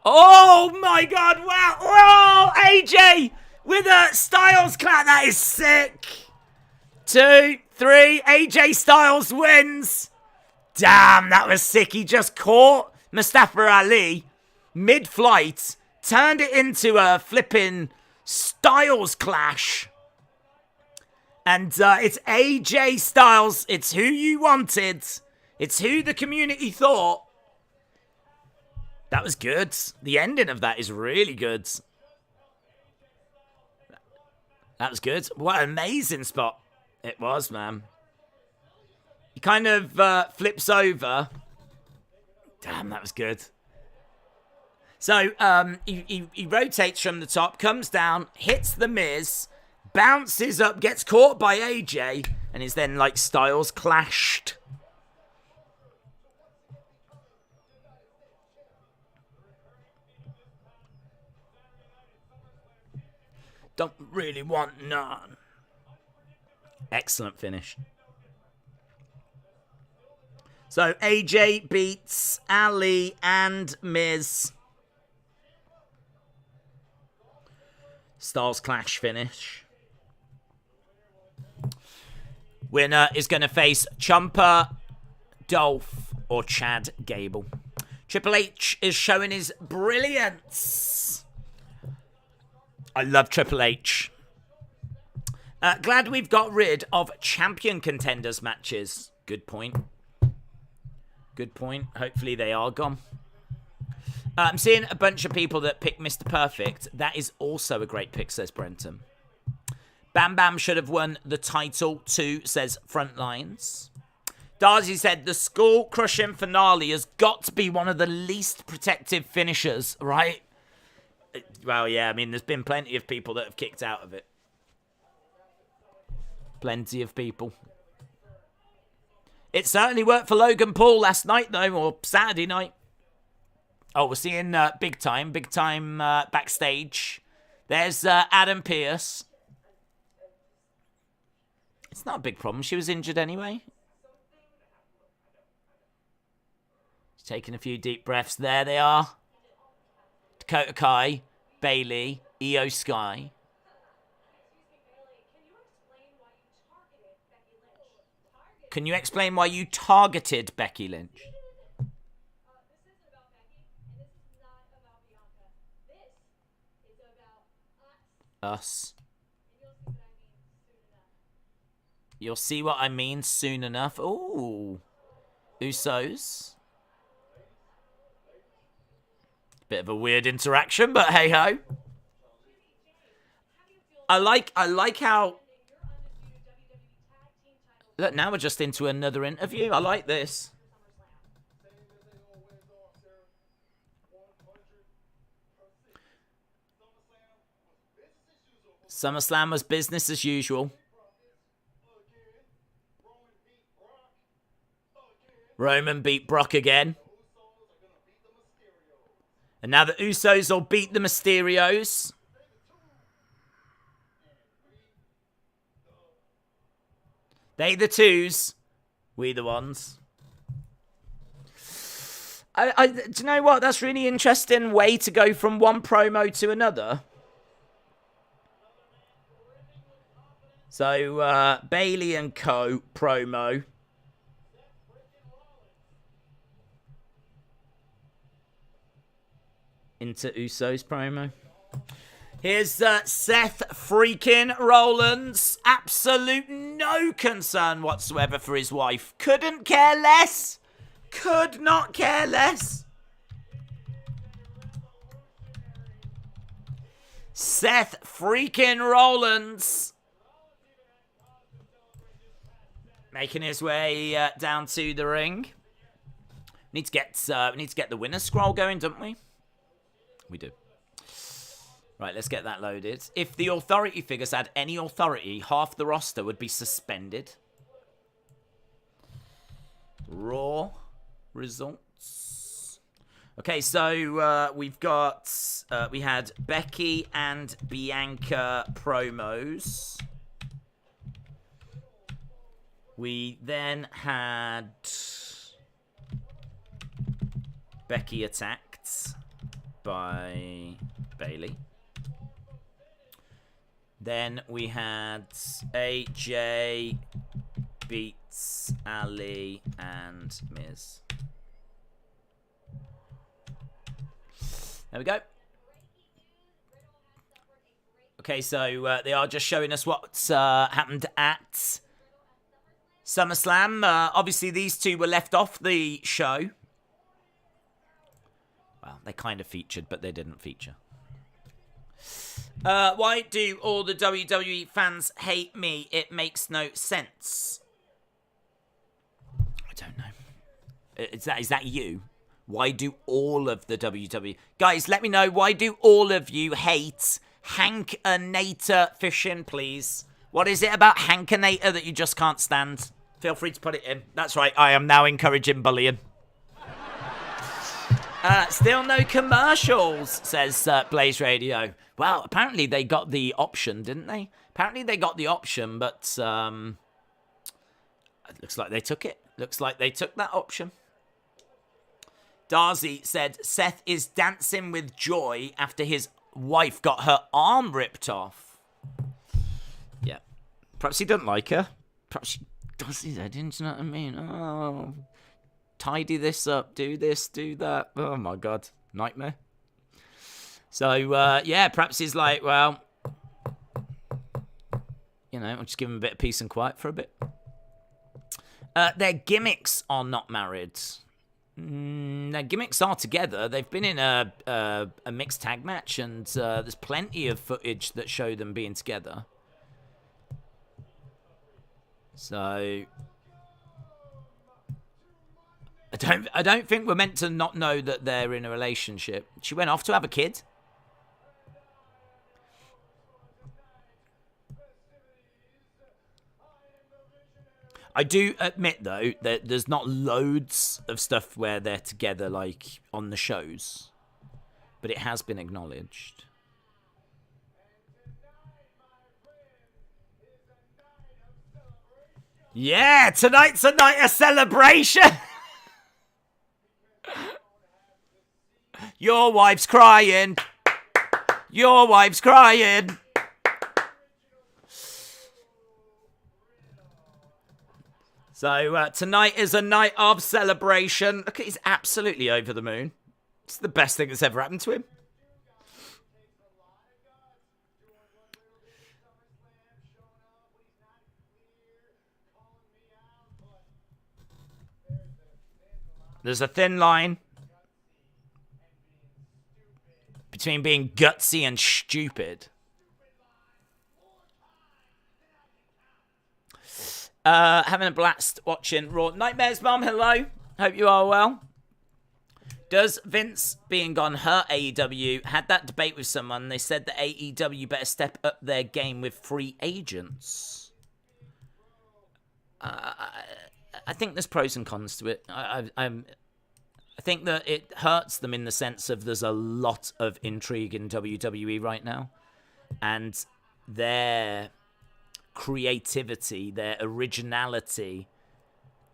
Oh, my God. Wow. Oh, AJ with a Styles clap. That is sick. 2, 3. AJ Styles wins. Damn, that was sick. He just caught Mustafa Ali mid-flight, turned it into a flipping Styles clash. And it's AJ Styles. It's who you wanted. It's who the community thought. That was good. The ending of that is really good. That was good. What an amazing spot it was, man. He kind of flips over. Damn, that was good. So he rotates from the top, comes down, hits the Miz, bounces up, gets caught by AJ, and is then like Styles clashed. Don't really want none. Excellent finish. So AJ beats Ali and Miz. Styles Clash finish. Winner is going to face Ciampa, Dolph, or Chad Gable. Triple H is showing his brilliance. I love Triple H. Glad we've got rid of champion contenders matches. Good point. Good point. Hopefully they are gone. I'm seeing a bunch of people that pick Mr. Perfect. That is also a great pick, says Brenton. Bam Bam should have won the title too, says Frontlines. Darcy said the skull crushing finale has got to be one of the least protective finishers, right? Well, yeah, I mean, there's been plenty of people that have kicked out of it. Plenty of people. It certainly worked for Logan Paul last night, though, or Saturday night. Oh, we're seeing Big Time backstage. There's Adam Pearce. It's not a big problem. She was injured anyway. She's taking a few deep breaths. There they are. Dakota Kai, Bayley, Io Sky. Can you explain why you targeted Becky Lynch? Us. You'll see what I mean soon enough. Ooh. Usos. Bit of a weird interaction, but hey ho. I like how... Look, now we're just into another interview. I like this. SummerSlam was business as usual. Roman beat Brock again. And now the Usos will beat the Mysterios. They the twos. We the ones. Do you know what? That's really interesting way to go from one promo to another. So, Bayley and Co. promo. Into Usos promo. Here's Seth freaking Rollins. Absolute no concern whatsoever for his wife. Couldn't care less. Could not care less. Seth freaking Rollins. Making his way down to the ring. We need to get the winner's scroll going, don't we? We do. Right, let's get that loaded. If the authority figures had any authority, half the roster would be suspended. Raw results. Okay, so we've got... we had Becky and Bianca promos. We then had... Becky attacked by Bayley. Then we had AJ beats Ali and Miz. There we go. Okay, so they are just showing us what's happened at SummerSlam. Obviously, these two were left off the show. Well, they kind of featured, but they didn't feature. Why do all the WWE fans hate me? It makes no sense. I don't know. Is that you? Why do all of the WWE... Guys, let me know. Why do all of you hate Hankinator fishing, please? What is it about Hankinator that you just can't stand? Feel free to put it in. That's right. I am now encouraging bullying. Still no commercials, says Blaze Radio. Well, apparently they got the option, didn't they? Apparently they got the option, but Looks like they took it. Looks like they took that option. Darcy said, Seth is dancing with joy after his wife got her arm ripped off. Yeah. Perhaps he doesn't like her. Perhaps she does his head in, do you know what I mean? Oh, tidy this up, do this, do that. Oh, my God. Nightmare. So, yeah, perhaps he's like, well, you know, I'll just give him a bit of peace and quiet for a bit. Their gimmicks are not married. Their gimmicks are together. They've been in a mixed tag match, and there's plenty of footage that show them being together. So I don't think we're meant to not know that they're in a relationship. She went off to have a kid. I do admit, though, that there's not loads of stuff where they're together, like, on the shows. But it has been acknowledged. Yeah, tonight's a night of celebration! Your wife's crying! Your wife's crying! So, tonight is a night of celebration. Look, he's absolutely over the moon. It's the best thing that's ever happened to him. There's a thin line between being gutsy and stupid. Having a blast watching Raw. Nightmares, Mum, hello. Hope you are well. Does Vince being gone hurt AEW? Had that debate with someone. They said that AEW better step up their game with free agents. I think there's pros and cons to it. I think that it hurts them in the sense of there's a lot of intrigue in WWE right now. And their creativity, their originality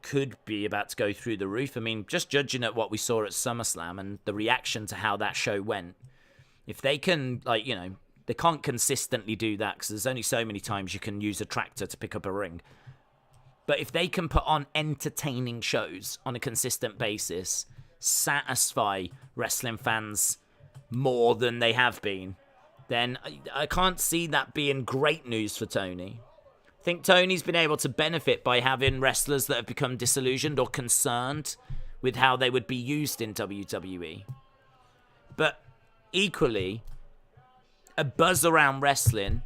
could be about to go through the roof. I mean, just judging at what we saw at SummerSlam and the reaction to how that show went, if they can, like, you know, they can't consistently do that because there's only so many times you can use a tractor to pick up a ring. But if they can put on entertaining shows on a consistent basis, satisfy wrestling fans more than they have been, then I can't see that being great news for Tony. I think Tony's been able to benefit by having wrestlers that have become disillusioned or concerned with how they would be used in WWE. But equally, a buzz around wrestling,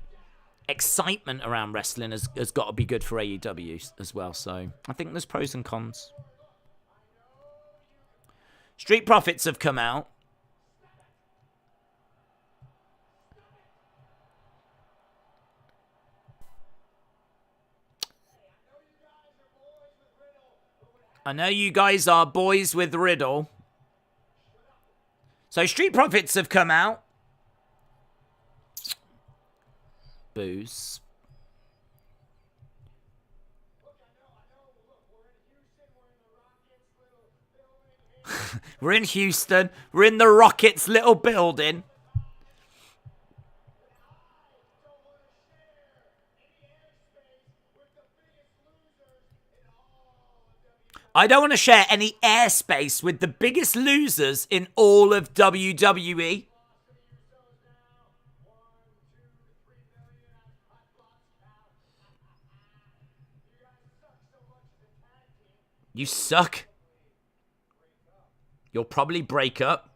excitement around wrestling has got to be good for AEW as well. So I think there's pros and cons. Street Profits have come out. I know you guys are boys with Riddle. So Street Profits have come out. Booze. We're in Houston. We're in the Rockets' little building. I don't want to share any airspace with the biggest losers in all of WWE. You suck. You'll probably break up.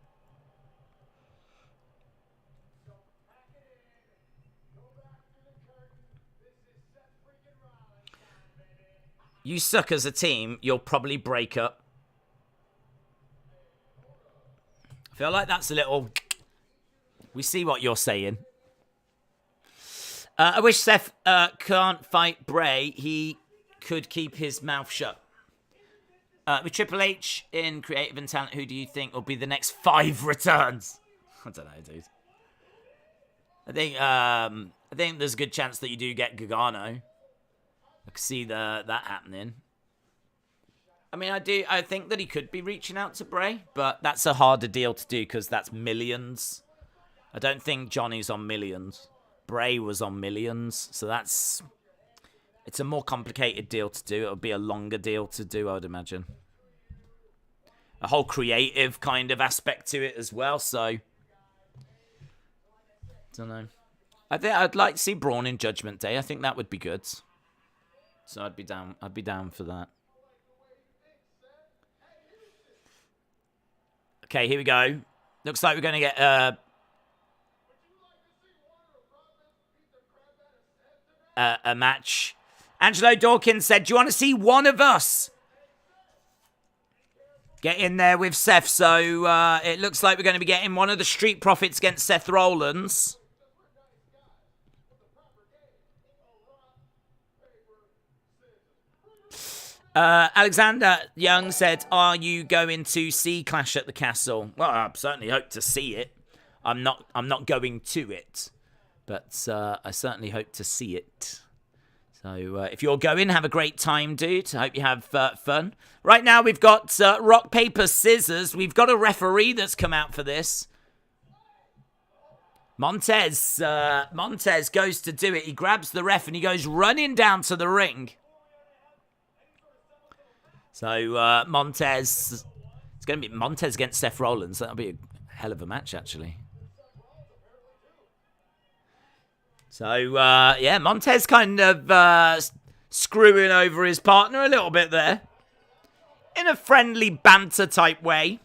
You suck as a team. You'll probably break up. I feel like that's a little... We see what you're saying. I wish Seth can't fight Bray. He could keep his mouth shut. With Triple H in creative and talent, who do you think will be the next 5 returns? I don't know, dude. I think there's a good chance that you do get Gargano. I can see that happening. I mean, I think that he could be reaching out to Bray, but that's a harder deal to do because that's millions. I don't think Johnny's on millions. Bray was on millions, so it's a more complicated deal to do. It'll be a longer deal to do, I would imagine. A whole creative kind of aspect to it as well, so don't know. I think I'd like to see Braun in Judgment Day. I think that would be good. So I'd be down for that. Okay, here we go. Looks like we're going to get a match. Angelo Dawkins said, do you want to see one of us get in there with Seth? So it looks like we're going to be getting one of the Street Profits against Seth Rollins. Alexander Young said, are you going to see Clash at the Castle? Well, I certainly hope to see it. I'm not going to it, but I certainly hope to see it. So if you're going, have a great time, dude. I hope you have fun. Right now we've got rock, paper, scissors. We've got a referee that's come out for this. Montez goes to do it. He grabs the ref and he goes running down to the ring. So Montez, it's going to be Montez against Seth Rollins. That'll be a hell of a match, actually. So, yeah, Montez kind of screwing over his partner a little bit there. In a friendly banter type way.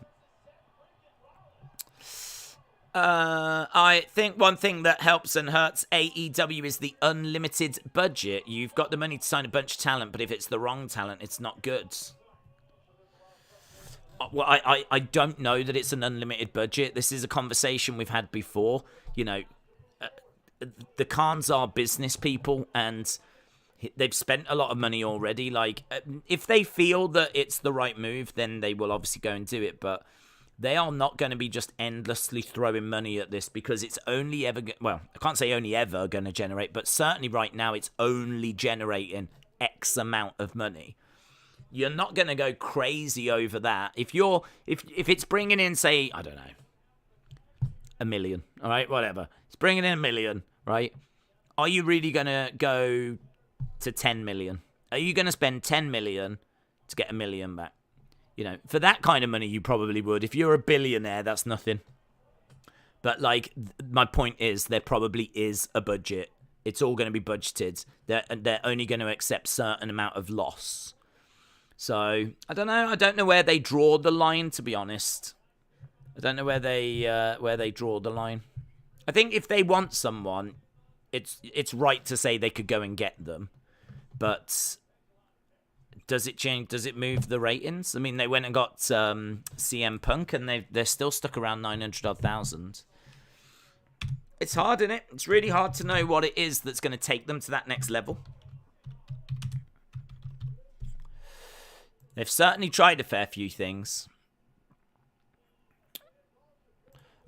I think one thing that helps and hurts AEW is the unlimited budget. You've got the money to sign a bunch of talent, but if it's the wrong talent, it's not good. Well, I don't know that it's an unlimited budget. This is a conversation we've had before. You know, the Khans are business people, and they've spent a lot of money already. Like, if they feel that it's the right move, then they will obviously go and do it. But they are not going to be just endlessly throwing money at this because it's only ever... Well, I can't say only ever going to generate, but certainly right now it's only generating X amount of money. You're not going to go crazy over that. If it's bringing in, say, I don't know, $1 million, all right, whatever. It's bringing in $1 million, right? Are you really going to go to 10 million? Are you going to spend 10 million to get $1 million back? You know, for that kind of money, you probably would. If you're a billionaire, that's nothing. But, like, my point is there probably is a budget. It's all going to be budgeted. They're only going to accept certain amount of loss. So, I don't know. I don't know where they draw the line, to be honest. I don't know where they draw the line. I think if they want someone, it's right to say they could go and get them. But does it change? Does it move the ratings? I mean, they went and got CM Punk, and they're still stuck around 900,000. It's hard, isn't it? It's really hard to know what it is that's going to take them to that next level. They've certainly tried a fair few things.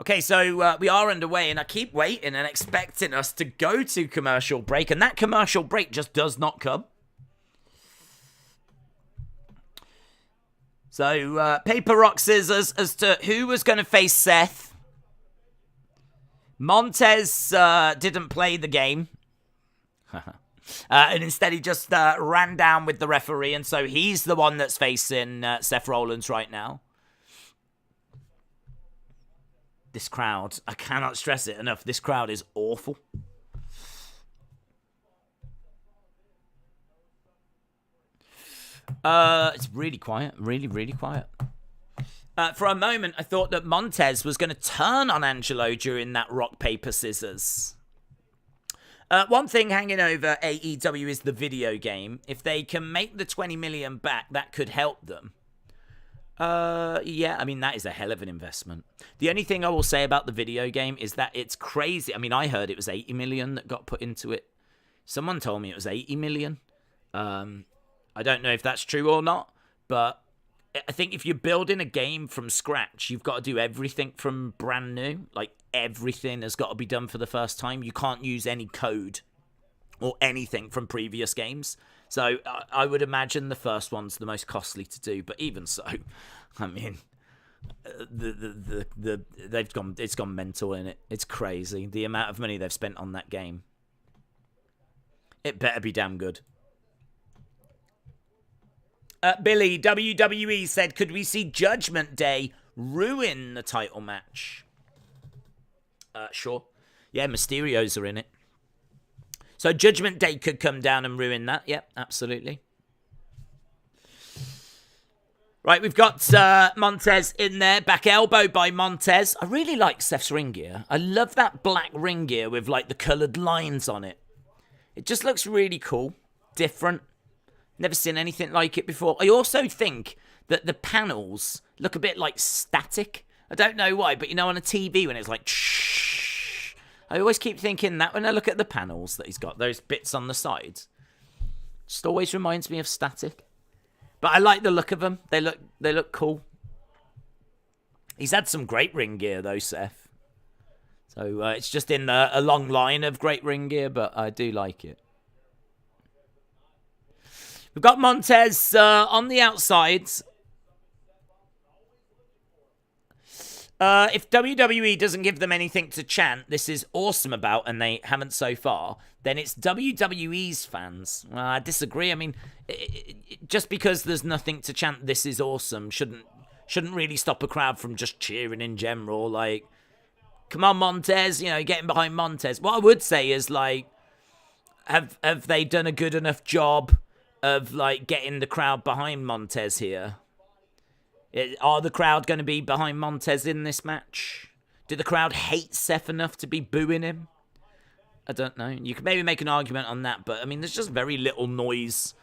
Okay, so we are underway, and I keep waiting and expecting us to go to commercial break, and that commercial break just does not come. So, paper, rock, scissors as to who was going to face Seth. Montez didn't play the game. And instead he just ran down with the referee, and so he's the one that's facing Seth Rollins right now. This crowd, I cannot stress it enough, this crowd is awful. It's really quiet, really quiet. For a moment, I thought that Montez was going to turn on Angelo during that rock, paper, scissors. One thing hanging over AEW is the video game. If they can make the 20 million back, that could help them. Yeah, I mean, that is a hell of an investment. The only thing I will say about the video game is that it's crazy. I mean, I heard it was 80 million that got put into it. Someone told me it was 80 million. I don't know if that's true or not, but I think if you're building a game from scratch, you've got to do everything from brand new. Like, everything has got to be done for the first time. You can't use any code or anything from previous games. So I would imagine the first one's the most costly to do. But even so, I mean, it's gone mental in it. It's crazy the amount of money they've spent on that game. It better be damn good. Billy, WWE said, could we see Judgment Day ruin the title match? Sure. Yeah, Mysterios are in it. So Judgment Day could come down and ruin that. Yep, absolutely. Right, we've got Montez in there. Back elbow by Montez. I really like Seth's ring gear. I love that black ring gear with like the coloured lines on it. It just looks really cool. Different. Never seen anything like it before. I also think that the panels look a bit like static. I don't know why, but you know on a TV when it's like shh. I always keep thinking that when I look at the panels that he's got, those bits on the sides. Just always reminds me of static. But I like the look of them. They look cool. He's had some great ring gear though, Seth. So it's just in a long line of great ring gear, but I do like it. We've got Montez on the outsides. If WWE doesn't give them anything to chant, this is awesome about, and they haven't so far, then it's WWE's fans. Well, I disagree. I mean, just because there's nothing to chant, this is awesome, shouldn't really stop a crowd from just cheering in general. Like, come on, Montez, you know, getting behind Montez. What I would say is, like, have they done a good enough job of, like, getting the crowd behind Montez here? Are the crowd going to be behind Montez in this match? Do the crowd hate Seth enough to be booing him? I don't know. You could maybe make an argument on that, but I mean, there's just very little noise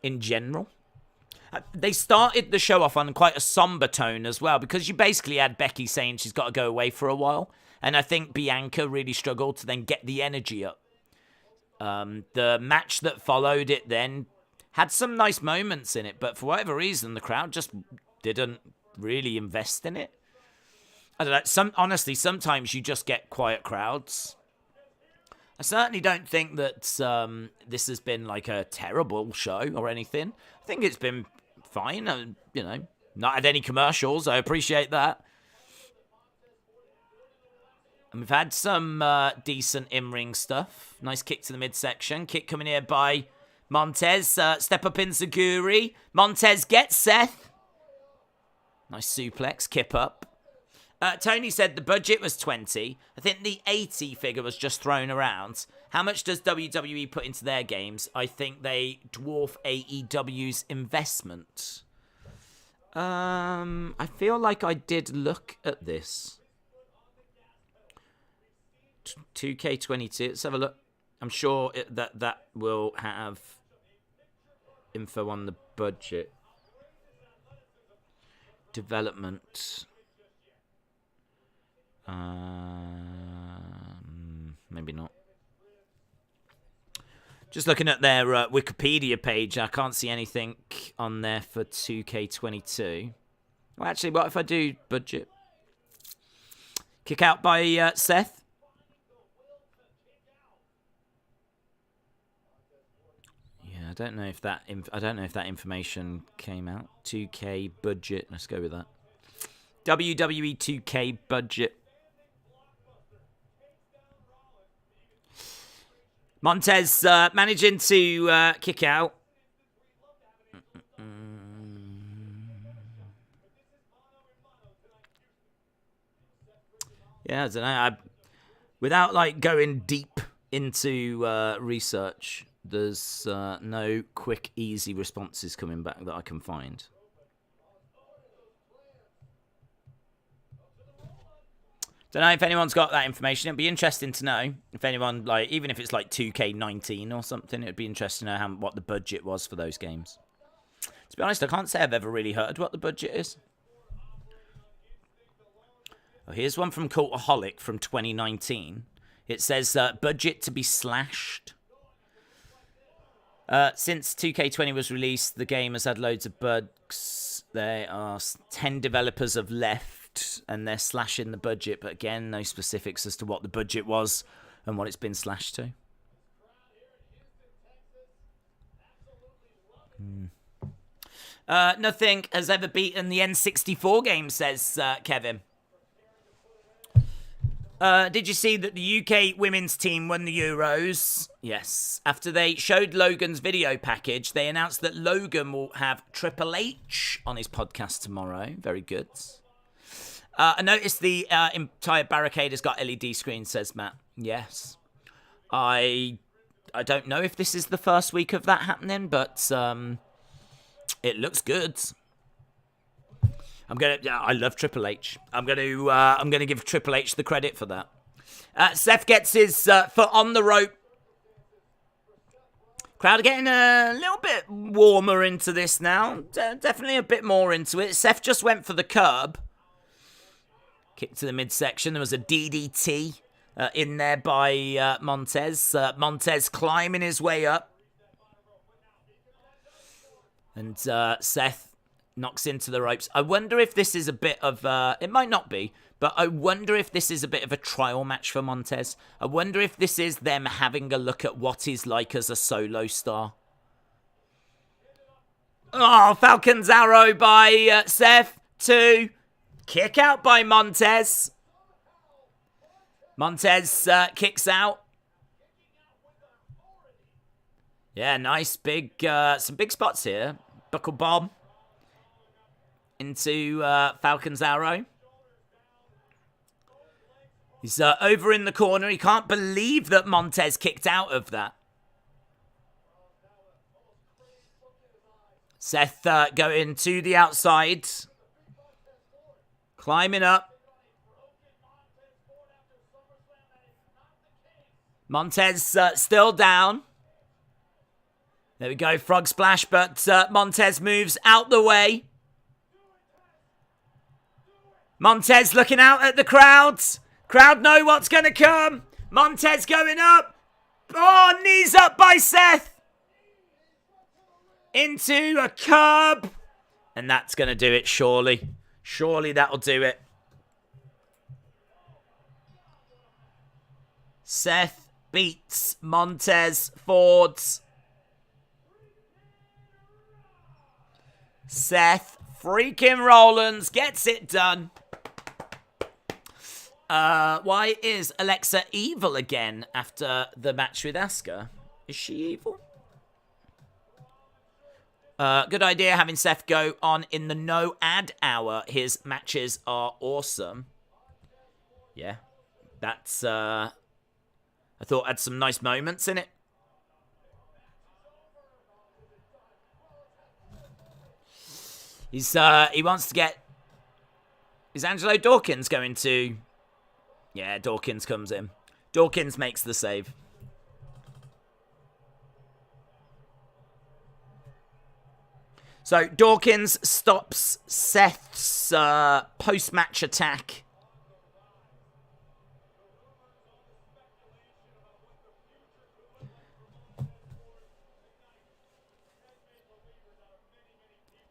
in general. They started the show off on quite a somber tone as well, because you basically had Becky saying she's got to go away for a while, and I think Bianca really struggled to then get the energy up. The match that followed it then had some nice moments in it, but for whatever reason, the crowd just didn't really invest in it. I don't know. Honestly, sometimes you just get quiet crowds. I certainly don't think that this has been like a terrible show or anything. I think it's been fine. You know, not had any commercials. I appreciate that. And we've had some decent in-ring stuff. Nice kick to the midsection. Kick coming here by Montez. Step up enziguri. Montez gets Seth. Nice suplex, kip up. Tony said the budget was 20. I think the 80 figure was just thrown around. How much does WWE put into their games? I think they dwarf AEW's investment. I feel like I did look at this. 2K22. Let's have a look. I'm sure that will have info on the budget. Development. Maybe not. Just looking at their Wikipedia page, I can't see anything on there for 2K22. Well, actually, what if I do budget? Kick out by Seth. I don't know if that information came out. 2K budget. Let's go with that. WWE 2K budget. Montez managing to kick out. Yeah, I don't know. Without like going deep into research, there's no quick, easy responses coming back that I can find. Don't know if anyone's got that information. It'd be interesting to know if anyone, like, even if it's like 2K19 or something, it'd be interesting to know what the budget was for those games. To be honest, I can't say I've ever really heard what the budget is. Oh, here's one from Cultaholic from 2019. It says budget to be slashed. Since 2K20 was released, the game has had loads of bugs. There are 10 developers have left, and they're slashing the budget. But again, no specifics as to what the budget was and what it's been slashed to. Nothing has ever beaten the N64 game, says Kevin. Did you see that the UK women's team won the Euros? Yes. After they showed Logan's video package, they announced that Logan will have Triple H on his podcast tomorrow. Very good. I noticed the entire barricade has got LED screens, says Matt. Yes. I don't know if this is the first week of that happening, but it looks good. I love Triple H. I'm gonna give Triple H the credit for that. Seth gets his foot on the rope. Crowd are getting a little bit warmer into this now. Definitely a bit more into it. Seth just went for the curb. Kick to the midsection. There was a DDT in there by Montez. Montez climbing his way up. And Seth knocks into the ropes. I wonder if this is a bit of... it might not be, but I wonder if this is a bit of a trial match for Montez. I wonder if this is them having a look at what he's like as a solo star. Oh, Falcon's Arrow by Seth. 2. Kick out by Montez. Montez kicks out. Yeah, nice big... some big spots here. Buckle bomb into Falcon's Arrow. He's over in the corner. He can't believe that Montez kicked out of that. Seth going to the outside. Climbing up. Montez still down. There we go, frog splash, but Montez moves out the way. Montez looking out at the crowds. Crowd know what's going to come. Montez going up. Oh, knees up by Seth. Into a curb. And that's going to do it, surely. Surely that'll do it. Seth beats Montez Fords. Seth freaking Rollins gets it done. Why is Alexa evil again after the match with Asuka? Is she evil? Good idea having Seth go on in the no ad hour. His matches are awesome. Yeah, that's I thought had some nice moments in it. He wants to get... Is Angelo Dawkins going to... Yeah, Dawkins comes in. Dawkins makes the save. So Dawkins stops Seth's post-match attack.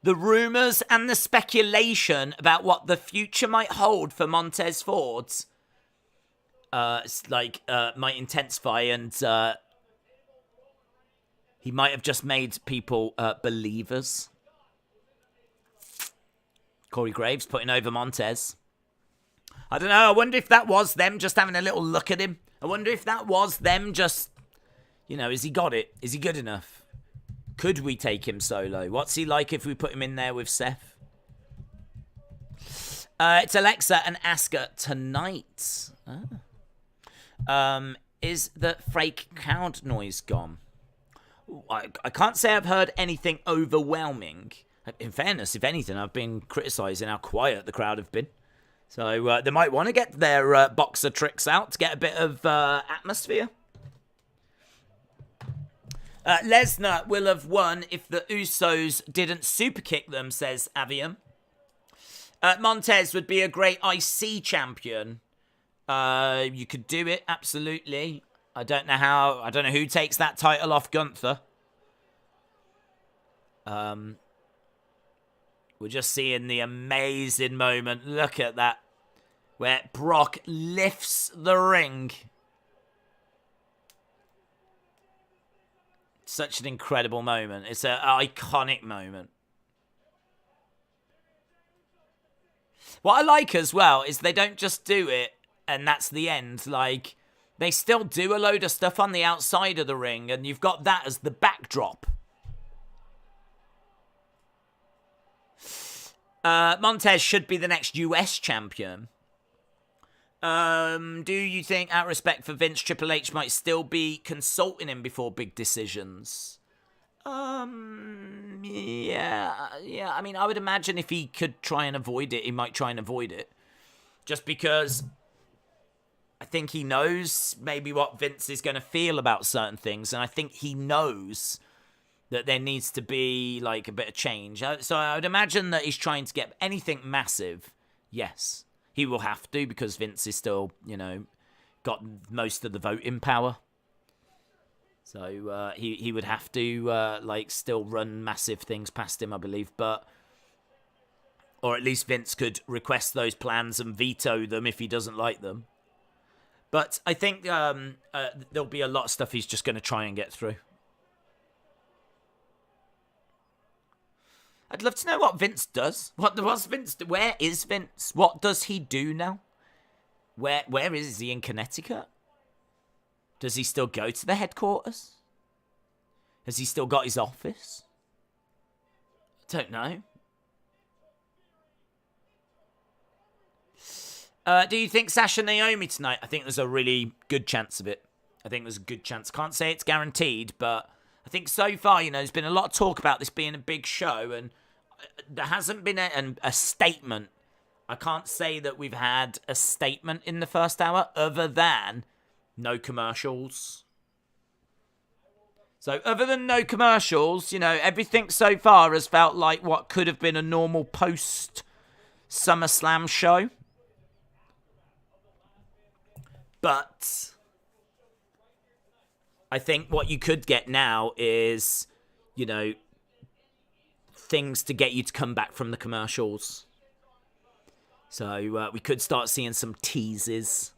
The rumours and the speculation about what the future might hold for Montez Ford might intensify, and he might have just made people believers. Corey Graves putting over Montez. I don't know. I wonder if that was them just having a little look at him. I wonder if that was them just, has he got it? Is he good enough? Could we take him solo? What's he like if we put him in there with Seth? It's Alexa and Asuka tonight. Is the fake crowd noise gone? I can't say I've heard anything overwhelming. In fairness, if anything, I've been criticising how quiet the crowd have been. So they might want to get their boxer tricks out to get a bit of atmosphere. Lesnar will have won if the Usos didn't superkick them, says Avium. Montez would be a great IC champion. You could do it, absolutely. I don't know who takes that title off Gunther. We're just seeing the amazing moment. Look at that. Where Brock lifts the ring. such an incredible moment. It's an iconic moment. What I like as well is they don't just do it and that's the end. Like, they still do a load of stuff on the outside of the ring, and you've got that as the backdrop. Montez should be the next US champion. Do you think, out of respect for Vince, Triple H might still be consulting him before big decisions? Yeah. I mean, I would imagine if he could try and avoid it, he might try and avoid it. Just because I think he knows maybe what Vince is going to feel about certain things, and I think he knows that there needs to be, like, a bit of change. So I would imagine that he's trying to get anything massive. Yes, he will have to, because Vince is still, got most of the voting power. So he would have to, still run massive things past him, I believe. Or at least Vince could request those plans and veto them if he doesn't like them. But I think there'll be a lot of stuff he's just going to try and get through. I'd love to know what Vince does. What's Vince? Where is Vince? What does he do now? Where is he in Connecticut? Does he still go to the headquarters? Has he still got his office? I don't know. Do you think Sasha Naomi tonight? I think there's a really good chance of it. I think there's a good chance. Can't say it's guaranteed, but I think so far, there's been a lot of talk about this being a big show, and there hasn't been a statement. I can't say that we've had a statement in the first hour other than no commercials. So other than no commercials, everything so far has felt like what could have been a normal post-Summerslam show. But I think what you could get now is, things to get you to come back from the commercials. So we could start seeing some teases.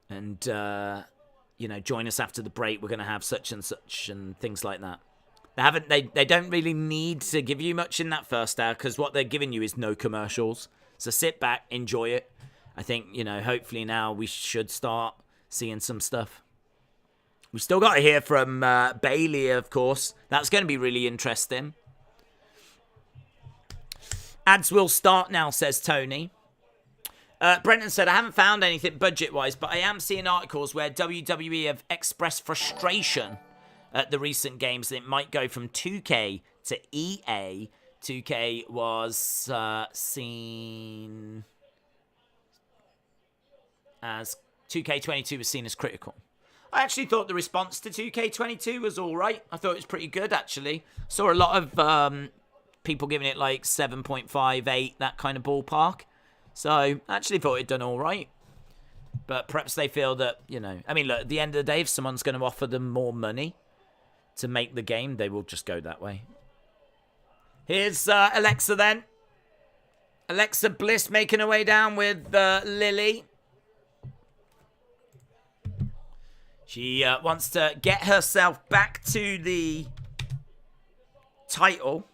And, join us after the break. We're going to have such and such and things like that. They don't really need to give you much in that first hour, because what they're giving you is no commercials. So sit back, enjoy it. I think, hopefully now we should start seeing some stuff. We still got to hear from Bailey, of course. That's going to be really interesting. Ads will start now, says Tony. Brenton said, I haven't found anything budget-wise, but I am seeing articles where WWE have expressed frustration at the recent games that it might go from 2K to EA. 2K was seen as 2K22 was seen as critical. I actually thought the response to 2K22 was all right. I thought it was pretty good, actually. Saw a lot of people giving it like 7.5, 8, that kind of ballpark. So I actually thought it'd done all right. But perhaps they feel that, I mean, look, at the end of the day, if someone's going to offer them more money to make the game, they will just go that way. Here's Alexa then. Alexa Bliss making her way down with Lily. She wants to get herself back to the title.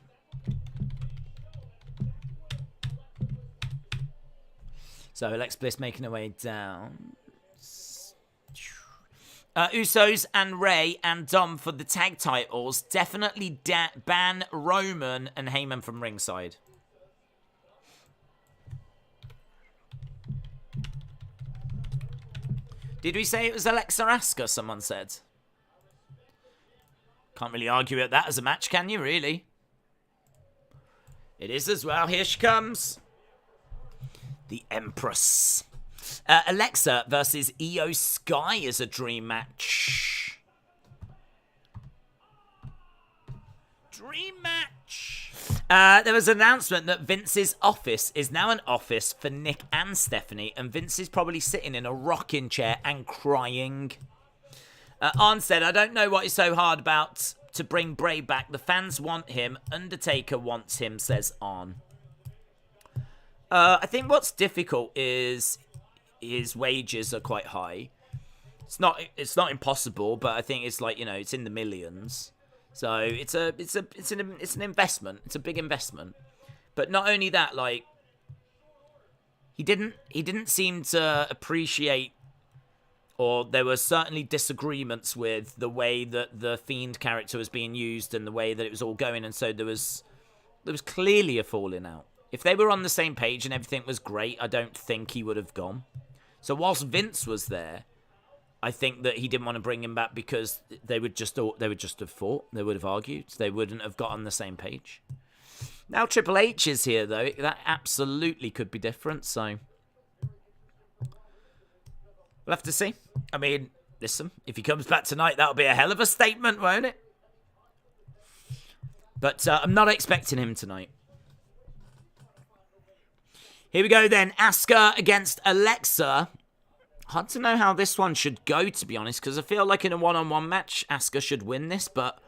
So Alexa Bliss making her way down. Usos and Ray and Dom for the tag titles. Definitely ban Roman and Heyman from ringside. Did we say it was Alexa Asuka, someone said? Can't really argue at that as a match, can you, really? It is as well. Here she comes. The Empress. Alexa versus Io Sky is a dream match. Dream match. There was an announcement that Vince's office is now an office for Nick and Stephanie, and Vince is probably sitting in a rocking chair and crying. Arn said, I don't know what is so hard about to bring Bray back. The fans want him. Undertaker wants him, says Arn. I think what's difficult is his wages are quite high. It's not impossible, but I think it's like, it's in the millions. So it's an investment. It's a big investment. But not only that, like, he didn't seem to appreciate, or there were certainly disagreements with the way that the Fiend character was being used and the way that it was all going, and so there was clearly a falling out. If they were on the same page and everything was great, I don't think he would have gone. So whilst Vince was there, I think that he didn't want to bring him back because they would just have fought. They would have argued. They wouldn't have got on the same page. Now Triple H is here, though. That absolutely could be different, so we'll have to see. I mean, listen, if he comes back tonight, that'll be a hell of a statement, won't it? But I'm not expecting him tonight. Here we go then. Asuka against Alexa. Hard to know how this one should go, to be honest, because I feel like in a one-on-one match, Asuka should win this, but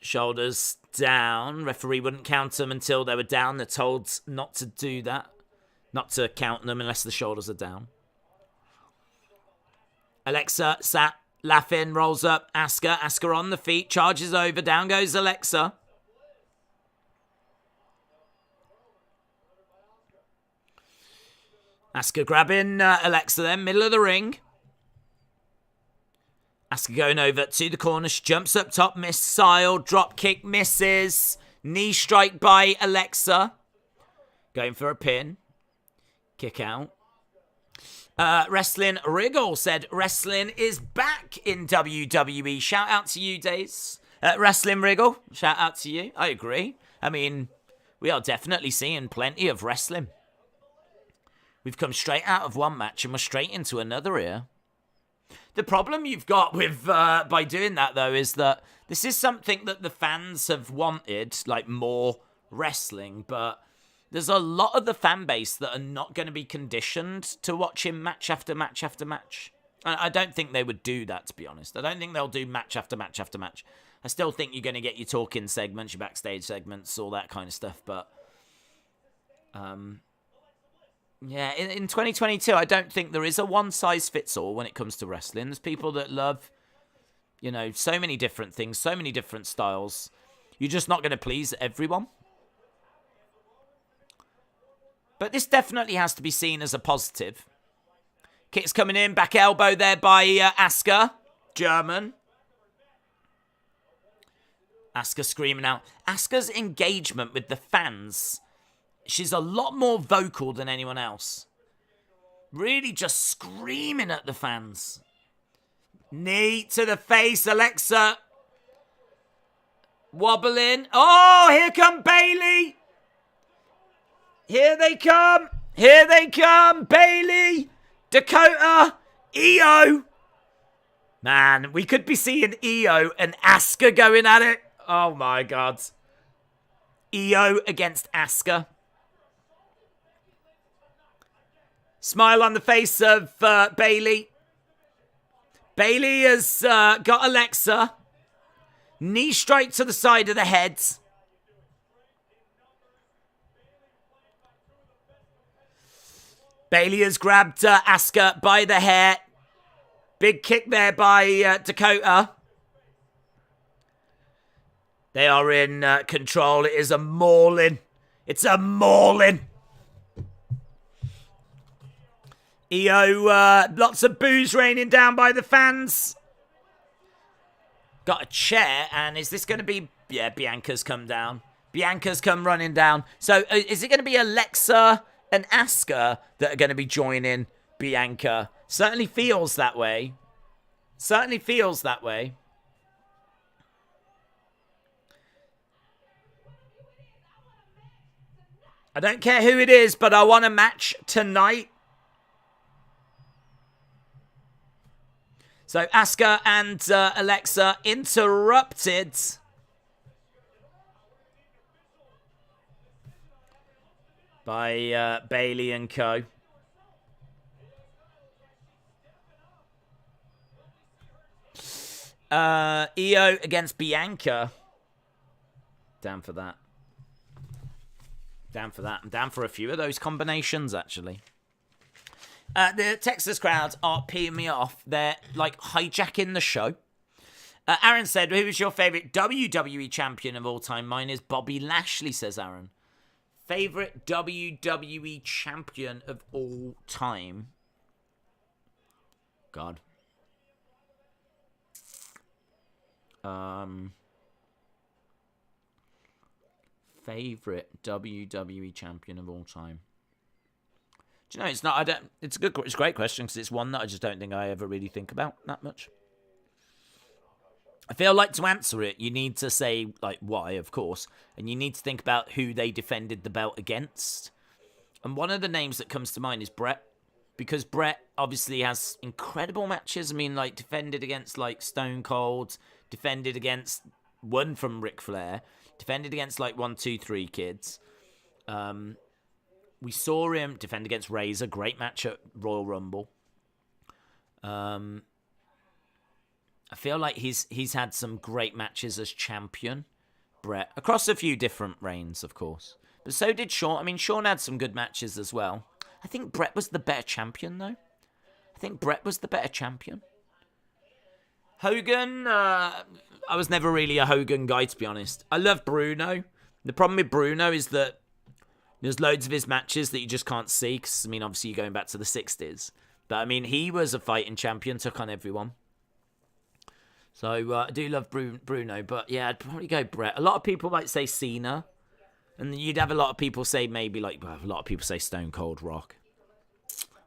shoulders down. Referee wouldn't count them until they were down. They're told not to do that. Not to count them unless the shoulders are down. Alexa sat, laughing, rolls up. Asuka on the feet, charges over. Down goes Alexa. Asuka grabbing Alexa then, middle of the ring. Asuka going over to the corner. She jumps up top, missile, drop kick, misses. Knee strike by Alexa. Going for a pin. Kick out. Wrestling Wriggle said wrestling is back in WWE. Shout out to you, Days. Wrestling Wriggle, shout out to you. I agree. I mean, we are definitely seeing plenty of wrestling. We've come straight out of one match and we're straight into another here. The problem you've got with by doing that, though, is that this is something that the fans have wanted, like more wrestling, but there's a lot of the fan base that are not going to be conditioned to watching match after match after match. I don't think they would do that, to be honest. I don't think they'll do match after match after match. I still think you're going to get your talking segments, your backstage segments, all that kind of stuff, but yeah, in 2022, I don't think there is a one-size-fits-all when it comes to wrestling. There's people that love, you know, so many different things, so many different styles. You're just not going to please everyone. But this definitely has to be seen as a positive. Kick's coming in, back elbow there by Asuka. German. Asuka screaming out. Asuka's engagement with the fans, she's a lot more vocal than anyone else. Really just screaming at the fans. Knee to the face, Alexa. Wobbling. Oh, here come Bayley. Here they come. Here they come. Bayley, Dakota, Io. Man, we could be seeing Io and Asuka going at it. Oh my God. Io against Asuka. Smile on the face of Bayley. Bayley has got Alexa. Knee straight to the side of the head. Bayley has grabbed Asuka by the hair. Big kick there by Dakota. They are in control. It is a mauling. It's a mauling. Io, lots of boos raining down by the fans. Got a chair, and is this going to be... Yeah, Bianca's come down. Bianca's come running down. So is it going to be Alexa and Asuka that are going to be joining Bianca? Certainly feels that way. Certainly feels that way. I don't care who it is, but I want a match tonight. So Asuka and Alexa interrupted. By Bayley and co. Io against Bianca. Down for that. Down for that. I'm down for a few of those combinations, actually. The Texas crowd are peeing me off. They're, like, hijacking the show. Aaron said, who is your favourite WWE champion of all time? Mine is Bobby Lashley, says Aaron. Favourite WWE champion of all time? God. Favorite WWE champion of all time? Do you know, it's not. I don't. It's a great question because it's one that I just don't think I ever really think about that much. I feel like to answer it, you need to say like why, of course, and you need to think about who they defended the belt against. And one of the names that comes to mind is Bret, because Bret obviously has incredible matches. I mean, like defended against like Stone Cold, defended against one from Ric Flair, defended against like 1, 2, 3 kids. We saw him defend against Razor, great match at Royal Rumble. I feel like he's had some great matches as champion, Bret, across a few different reigns, of course. But so did Shawn. I mean, Shawn had some good matches as well. I think Bret was the better champion, though. Hogan, I was never really a Hogan guy, to be honest. I love Bruno. The problem with Bruno is that there's loads of his matches that you just can't see, because, I mean, obviously you're going back to the 60s. But, I mean, he was a fighting champion, took on everyone. So, I do love Bruno, but, yeah, I'd probably go Bret. A lot of people might say Cena, and you'd have a lot of people say maybe, like, well, a lot of people say Stone Cold Rock.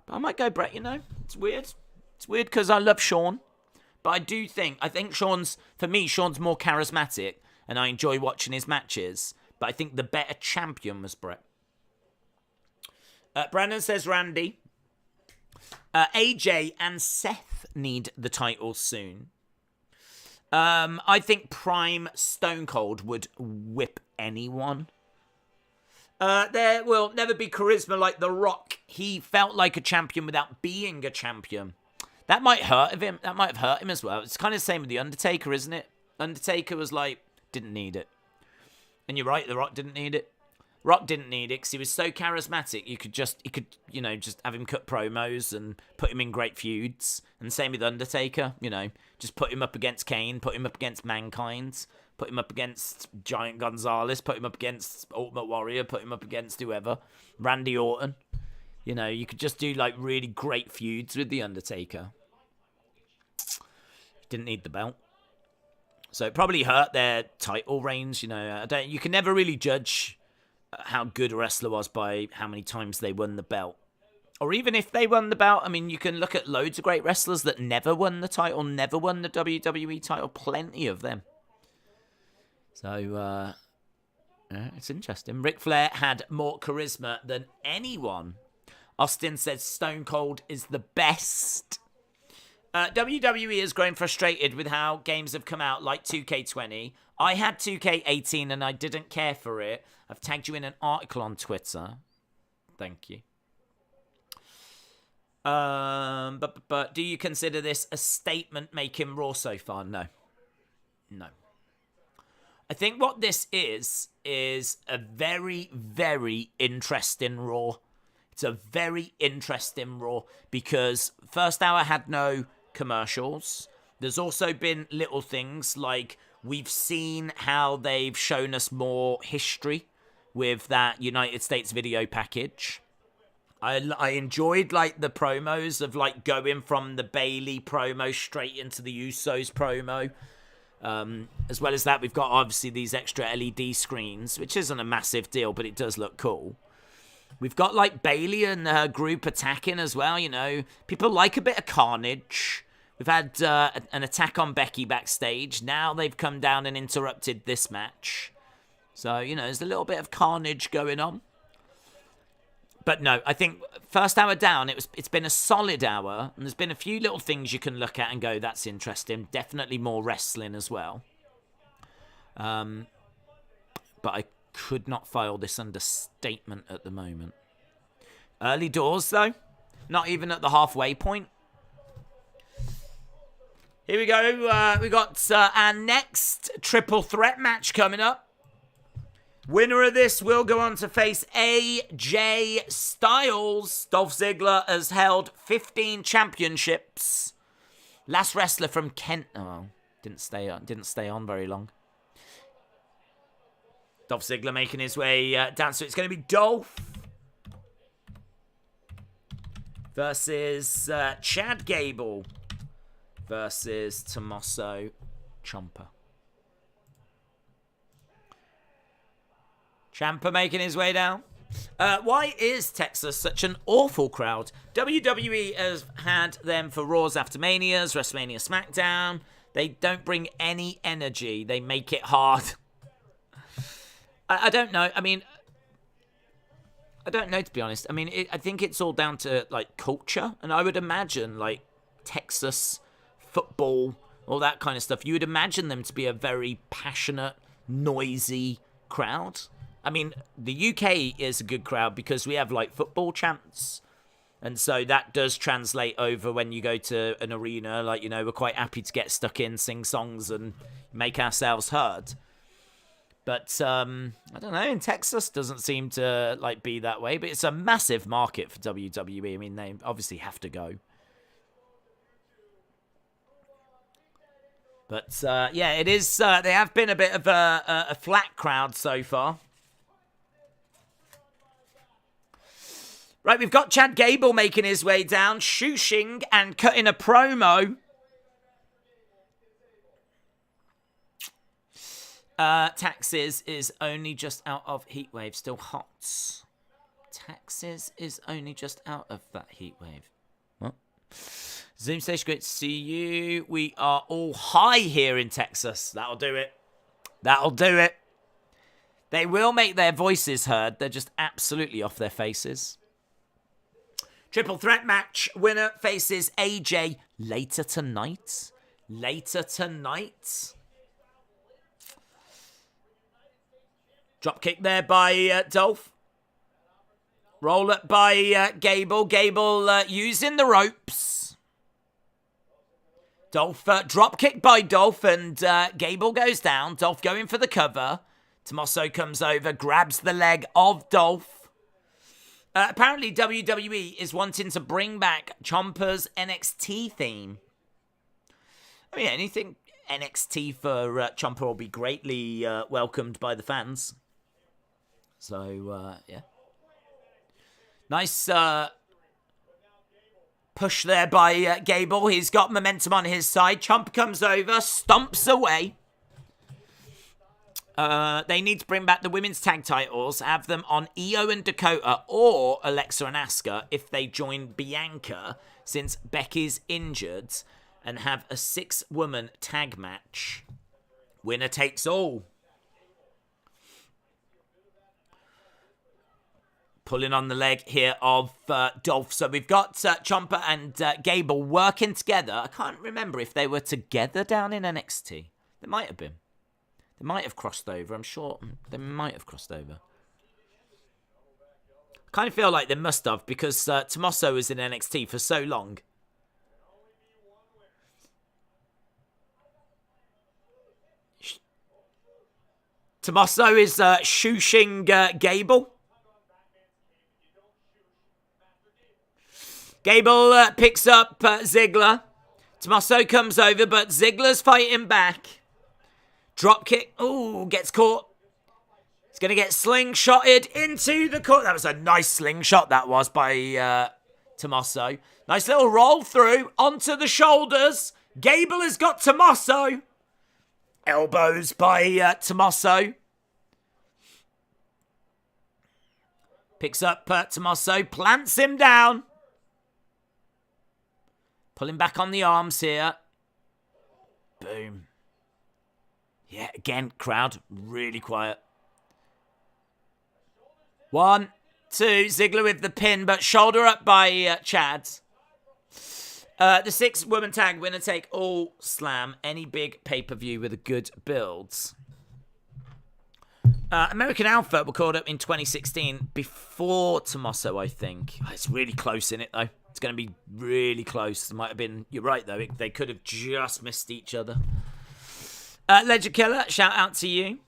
But I might go Bret, you know? It's weird. It's weird because I love Shawn. But I think Shawn's more charismatic, and I enjoy watching his matches. But I think the better champion was Bret. Brandon says Randy. AJ and Seth need the titles soon. I think Prime Stone Cold would whip anyone. There will never be charisma like The Rock. He felt like a champion without being a champion. That might hurt him. That might have hurt him as well. It's kind of the same with The Undertaker, isn't it? Undertaker was like, didn't need it. And you're right, The Rock didn't need it. Rock didn't need it because he was so charismatic. You could just have him cut promos and put him in great feuds. And same with Undertaker, just put him up against Kane, put him up against Mankind, put him up against Giant Gonzalez, put him up against Ultimate Warrior, put him up against whoever, Randy Orton. You could just do like really great feuds with the Undertaker. Didn't need the belt. So it probably hurt their title reigns, you can never really judge how good a wrestler was by how many times they won the belt. Or even if they won the belt, I mean, you can look at loads of great wrestlers that never won the title, never won the WWE title, plenty of them. So, it's interesting. Ric Flair had more charisma than anyone. Austin says Stone Cold is the best. WWE has grown frustrated with how games have come out, like 2K20. I had 2K18 and I didn't care for it. I've tagged you in an article on Twitter. Thank you. But do you consider this a statement making Raw so far? No. I think what this is a very, very interesting Raw. It's a very interesting Raw because first hour had no commercials. There's also been little things like we've seen how they've shown us more history with that United States video package. I enjoyed like the promos of like going from the Bayley promo straight into the Usos promo. As well as that, we've got obviously these extra LED screens, which isn't a massive deal, but it does look cool. We've got like Bayley and her group attacking as well, People like a bit of carnage. We've had an attack on Becky backstage. Now they've come down and interrupted this match. So, there's a little bit of carnage going on. But no, I think first hour down, it's been a solid hour. And there's been a few little things you can look at and go, that's interesting. Definitely more wrestling as well. But I could not file this under statement at the moment. Early doors, though. Not even at the halfway point. Here we go. We got our next triple threat match coming up. Winner of this will go on to face AJ Styles. Dolph Ziggler has held 15 championships. Last wrestler from Kent. Oh, Didn't stay on very long. Dolph Ziggler making his way down. So it's going to be Dolph versus Chad Gable versus Tommaso Ciampa. Ciampa making his way down. Why is Texas such an awful crowd? WWE has had them for Raws after Manias, WrestleMania SmackDown. They don't bring any energy. They make it hard. I don't know. I mean, I don't know, to be honest. I mean, I think it's all down to, like, culture. And I would imagine, like, Texas football, all that kind of stuff. You would imagine them to be a very passionate, noisy crowd. I mean, the UK is a good crowd because we have, like, football chants. And so that does translate over when you go to an arena. Like, you know, we're quite happy to get stuck in, sing songs, and make ourselves heard. But, I don't know, in Texas doesn't seem to, like, be that way. But it's a massive market for WWE. I mean, they obviously have to go. But, yeah, it is, they have been a bit of a flat crowd so far. Right, we've got Chad Gable making his way down, shooshing and cutting a promo. Taxes is only just out of heatwave, still hot. Taxes is only just out of that heatwave. What? Zoom station, great to see you. We are all high here in Texas. That'll do it. That'll do it. They will make their voices heard. They're just absolutely off their faces. Triple threat match. Winner faces AJ later tonight. Later tonight. Drop kick there by Dolph. Roll up by Gable. Gable using the ropes. Dolph drop kick by Dolph, and Gable goes down. Dolph going for the cover. Tommaso comes over, grabs the leg of Dolph. Apparently, WWE is wanting to bring back Ciampa's NXT theme. I mean, anything NXT for Ciampa will be greatly welcomed by the fans. So, yeah. Nice push there by Gable. He's got momentum on his side. Ciampa comes over, stomps away. They need to bring back the women's tag titles, have them on Io and Dakota or Alexa and Asuka if they join Bianca, since Becky's injured, and have a 6-woman tag match. Winner takes all. Pulling on the leg here of Dolph. So we've got Ciampa and Gable working together. I can't remember if they were together down in NXT. They might have been. They might have crossed over. I'm sure they might have crossed over. I kind of feel like they must have, because Tommaso was in NXT for so long. Tommaso is shooshing Gable. Gable picks up Ziggler. Tommaso comes over, but Ziggler's fighting back. Drop kick. Ooh, gets caught. He's going to get slingshotted into the court. That was a nice slingshot, that was, by Tommaso. Nice little roll through onto the shoulders. Gable has got Tommaso. Elbows by Tommaso. Picks up Tommaso. Plants him down. Pulling back on the arms here. Boom. Yeah, again, crowd really quiet. 1, 2, Ziggler with the pin, but shoulder up by Chad. The 6-woman tag, winner take all slam. Any big pay-per-view with a good build. American Alpha were called up in 2016 before Tommaso, I think. Oh, it's really close in it, though. It's going to be really close. It might have been... You're right, though. They could have just missed each other. Ledger Killer, shout out to you.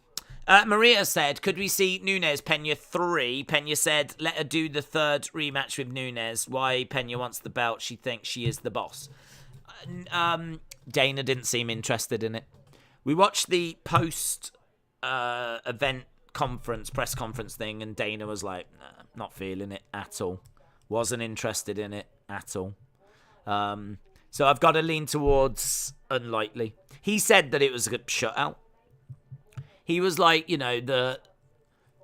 Maria said, could we see Nunes Pena 3? Pena said, let her do the 3rd rematch with Nunes. Why Pena wants the belt? She thinks she is the boss. Dana didn't seem interested in it. We watched the post-event press conference thing, and Dana was like, nah, not feeling it at all. Wasn't interested in it at all. So I've got to lean towards unlikely. He said that it was a good shutout. He was like, the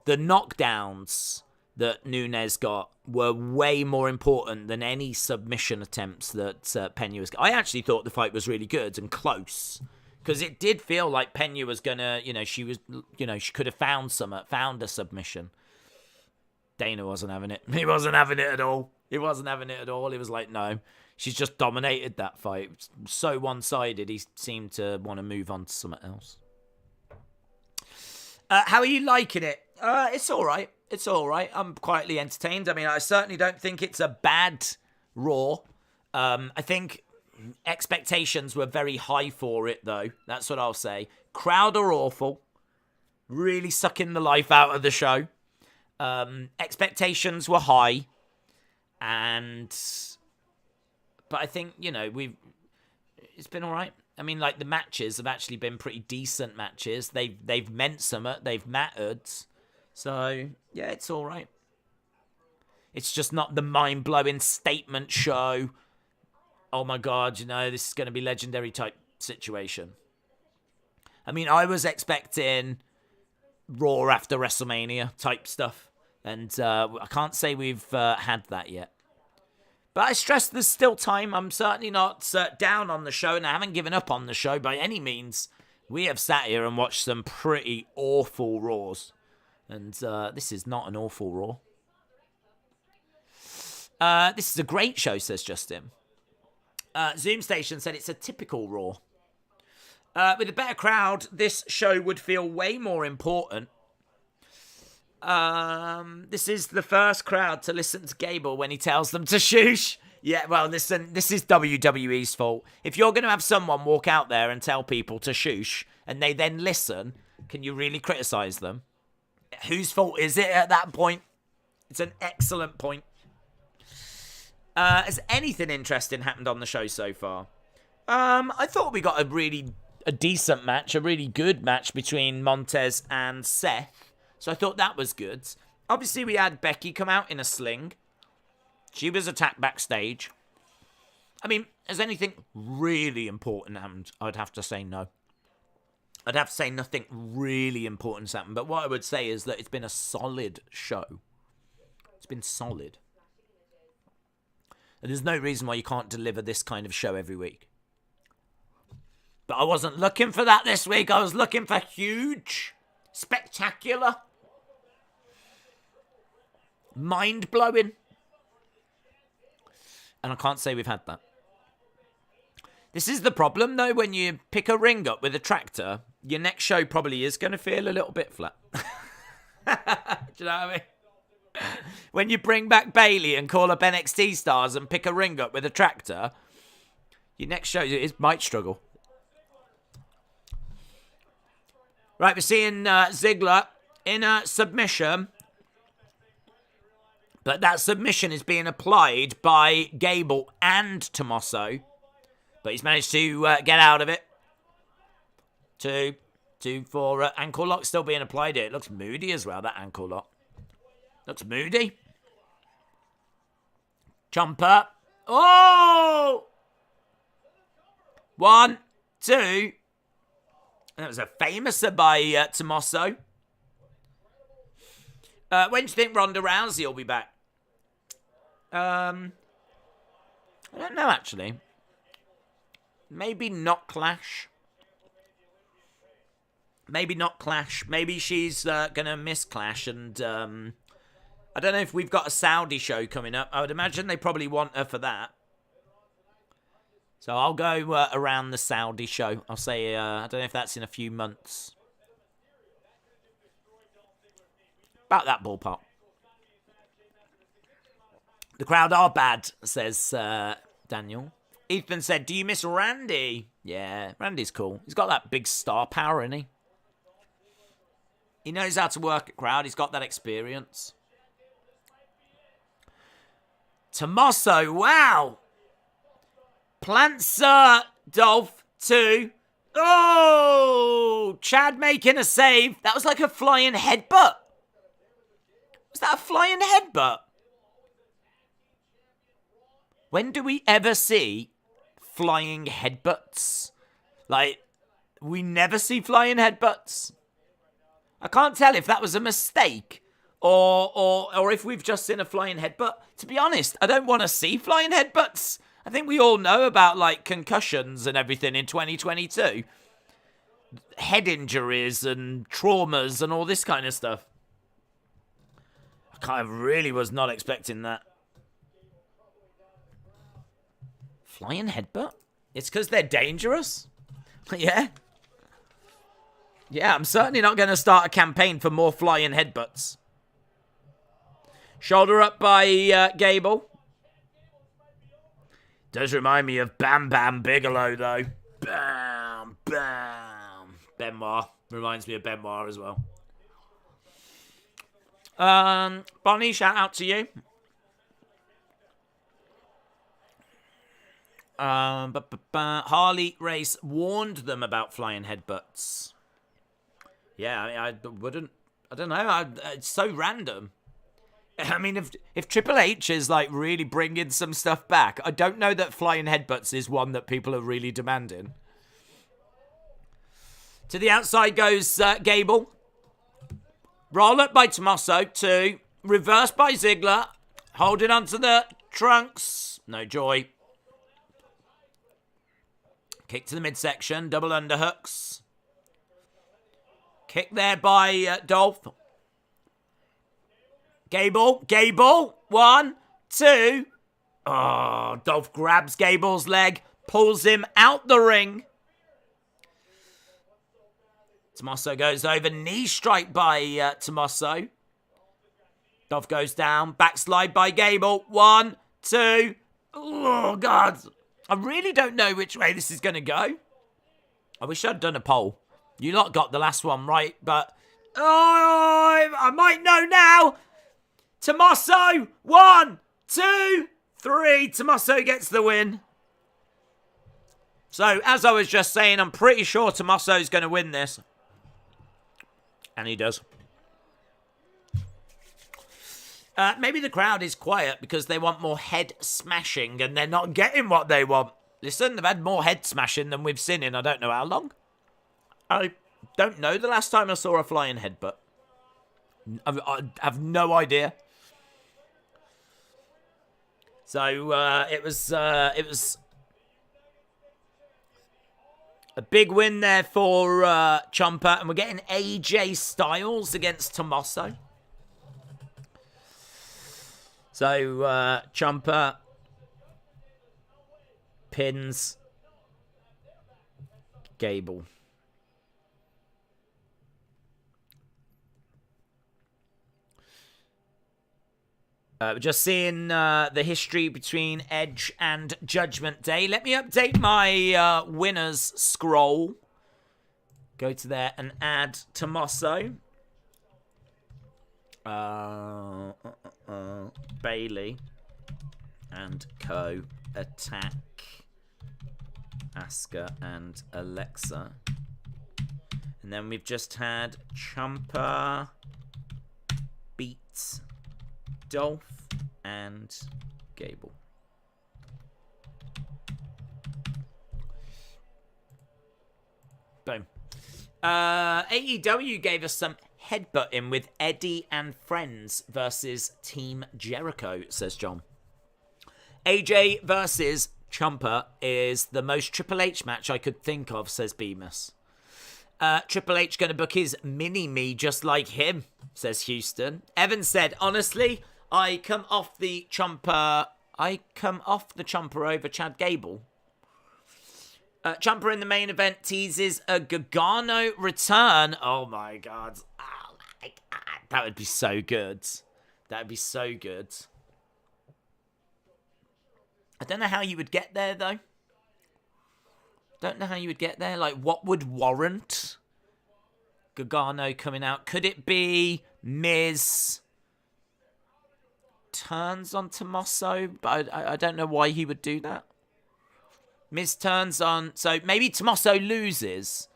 knockdowns that Nunes got were way more important than any submission attempts that Pena was. I actually thought the fight was really good and close, because it did feel like Pena was gonna, she could have found a submission. Dana wasn't having it. He wasn't having it at all. He wasn't having it at all. He was like, no, she's just dominated that fight. It was so one-sided. He seemed to want to move on to something else. How are you liking it? It's all right. It's all right. I'm quietly entertained. I mean, I certainly don't think it's a bad Raw. I think expectations were very high for it, though. That's what I'll say. Crowd are awful. Really sucking the life out of the show. Expectations were high. But I think, it's been all right. I mean, like, the matches have actually been pretty decent matches. They've meant something. They've mattered. So, yeah, it's all right. It's just not the mind-blowing statement show. Oh, my God, this is going to be legendary type situation. I mean, I was expecting Raw after WrestleMania type stuff. And I can't say we've had that yet. But I stress there's still time. I'm certainly not down on the show, and I haven't given up on the show by any means. We have sat here and watched some pretty awful Raws. And this is not an awful Raw. This is a great show, says Justin. Zoom Station said it's a typical Raw. With a better crowd, this show would feel way more important. This is the first crowd to listen to Gable when he tells them to shoosh. Yeah, well, listen, this is WWE's fault. If you're going to have someone walk out there and tell people to shoosh, and they then listen, can you really criticize them? Whose fault is it at that point? It's an excellent point. Has anything interesting happened on the show so far? I thought we got a decent match, a really good match between Montez and Seth. So I thought that was good. Obviously, we had Becky come out in a sling. She was attacked backstage. I mean, has anything really important happened? I'd have to say no. I'd have to say nothing really important has happened. But what I would say is that it's been a solid show. It's been solid. And there's no reason why you can't deliver this kind of show every week. But I wasn't looking for that this week. I was looking for huge, spectacular, mind-blowing. And I can't say we've had that. This is the problem, though, when you pick a ring up with a tractor, your next show probably is going to feel a little bit flat. Do you know what I mean? When you bring back Bailey and call up NXT stars and pick a ring up with a tractor, your next show might struggle. Right, we're seeing Ziggler in a submission. But that submission is being applied by Gable and Tommaso. But he's managed to get out of it. Two for ankle lock still being applied here. It looks moody as well, that ankle lock. Looks moody. Ciampa. Oh! 1, 2. That was a famouser by Tommaso. When do you think Ronda Rousey will be back? I don't know, actually. Maybe not Clash. Maybe not Clash. Maybe she's going to miss Clash. And I don't know if we've got a Saudi show coming up. I would imagine they probably want her for that. So I'll go around the Saudi show. I'll say, I don't know if that's in a few months. About that ballpark. The crowd are bad, says Daniel. Ethan said, do you miss Randy? Yeah, Randy's cool. He's got that big star power, isn't he? He knows how to work a crowd. He's got that experience. Tommaso, wow. Plants Dolph 2. Oh! Chad making a save. That was like a flying headbutt. Was that a flying headbutt? When do we ever see flying headbutts? Like, we never see flying headbutts. I can't tell if that was a mistake or if we've just seen a flying headbutt. To be honest, I don't want to see flying headbutts. I think we all know about, like, concussions and everything in 2022. Head injuries and traumas and all this kind of stuff. I really was not expecting that. Flying headbutt? It's because they're dangerous? Yeah. Yeah, I'm certainly not going to start a campaign for more flying headbutts. Shoulder up by Gable. Does remind me of Bam Bam Bigelow, though. Bam, bam. Benoit. Reminds me of Benoit as well. Bonnie, shout out to you. Harley Race warned them about flying headbutts. Yeah, I wouldn't. I don't know. It's so random. I mean, if Triple H is like really bringing some stuff back, I don't know that flying headbutts is one that people are really demanding. To the outside goes Gable. Roll up by Tommaso. 2. Reverse by Ziggler. Holding onto the trunks. No joy. Kick to the midsection. Double underhooks. Kick there by Dolph. Gable. 1, 2. Oh, Dolph grabs Gable's leg. Pulls him out the ring. Tommaso goes over. Knee strike by Tommaso. Dolph goes down. Backslide by Gable. 1, 2. Oh, God. I really don't know which way this is going to go. I wish I'd done a poll. You lot got the last one right, but... Oh, I might know now. Tommaso. 1, 2, 3. Tommaso gets the win. So, as I was just saying, I'm pretty sure Tommaso's going to win this. And he does. Maybe the crowd is quiet because they want more head smashing and they're not getting what they want. Listen, they've had more head smashing than we've seen in I don't know how long. I don't know the last time I saw a flying headbutt. I have no idea. So it was a big win there for Ciampa, and we're getting AJ Styles against Tommaso. So Ciampa pins Gable. We're just seeing the history between Edge and Judgment Day. Let me update my winners scroll. Go to there and add Tommaso. Bailey and Co. attack Asuka and Alexa. And then we've just had Ciampa beat Dolph and Gable. Boom. AEW gave us some headbutting with Eddie and Friends versus Team Jericho, says John. AJ versus Ciampa is the most Triple H match I could think of, says Bemis. Triple H going to book his mini-me just like him, says Houston. Evan said, honestly, I come off the Ciampa over Chad Gable. Ciampa in the main event teases a Gargano return. Oh my god. Oh my god. That would be so good. That would be so good. I don't know how you would get there, though. Don't know how you would get there. Like, what would warrant Gargano coming out? Could it be Miz turns on Tommaso? But I don't know why he would do that. Miz turns on. So maybe Tommaso loses.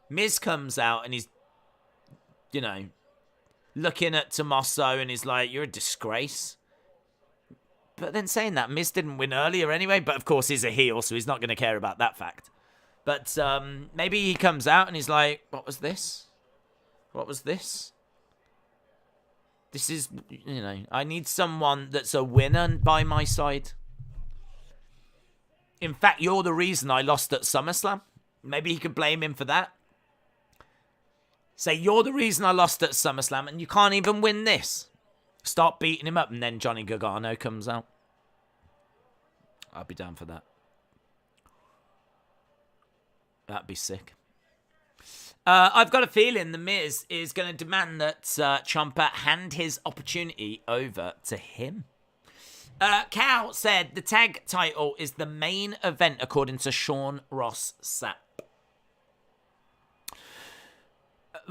Miz comes out and he's, looking at Tommaso and he's like, you're a disgrace. But then saying that, Miz didn't win earlier anyway. But of course, he's a heel, so he's not going to care about that fact. But maybe he comes out and he's like, what was this? What was this? This is, I need someone that's a winner by my side. In fact, you're the reason I lost at SummerSlam. Maybe he could blame him for that. Say, you're the reason I lost at SummerSlam and you can't even win this. Start beating him up and then Johnny Gargano comes out. I'd be down for that. That'd be sick. I've got a feeling The Miz is going to demand that Ciampa hand his opportunity over to him. Cal said the tag title is the main event according to Sean Ross Sapp.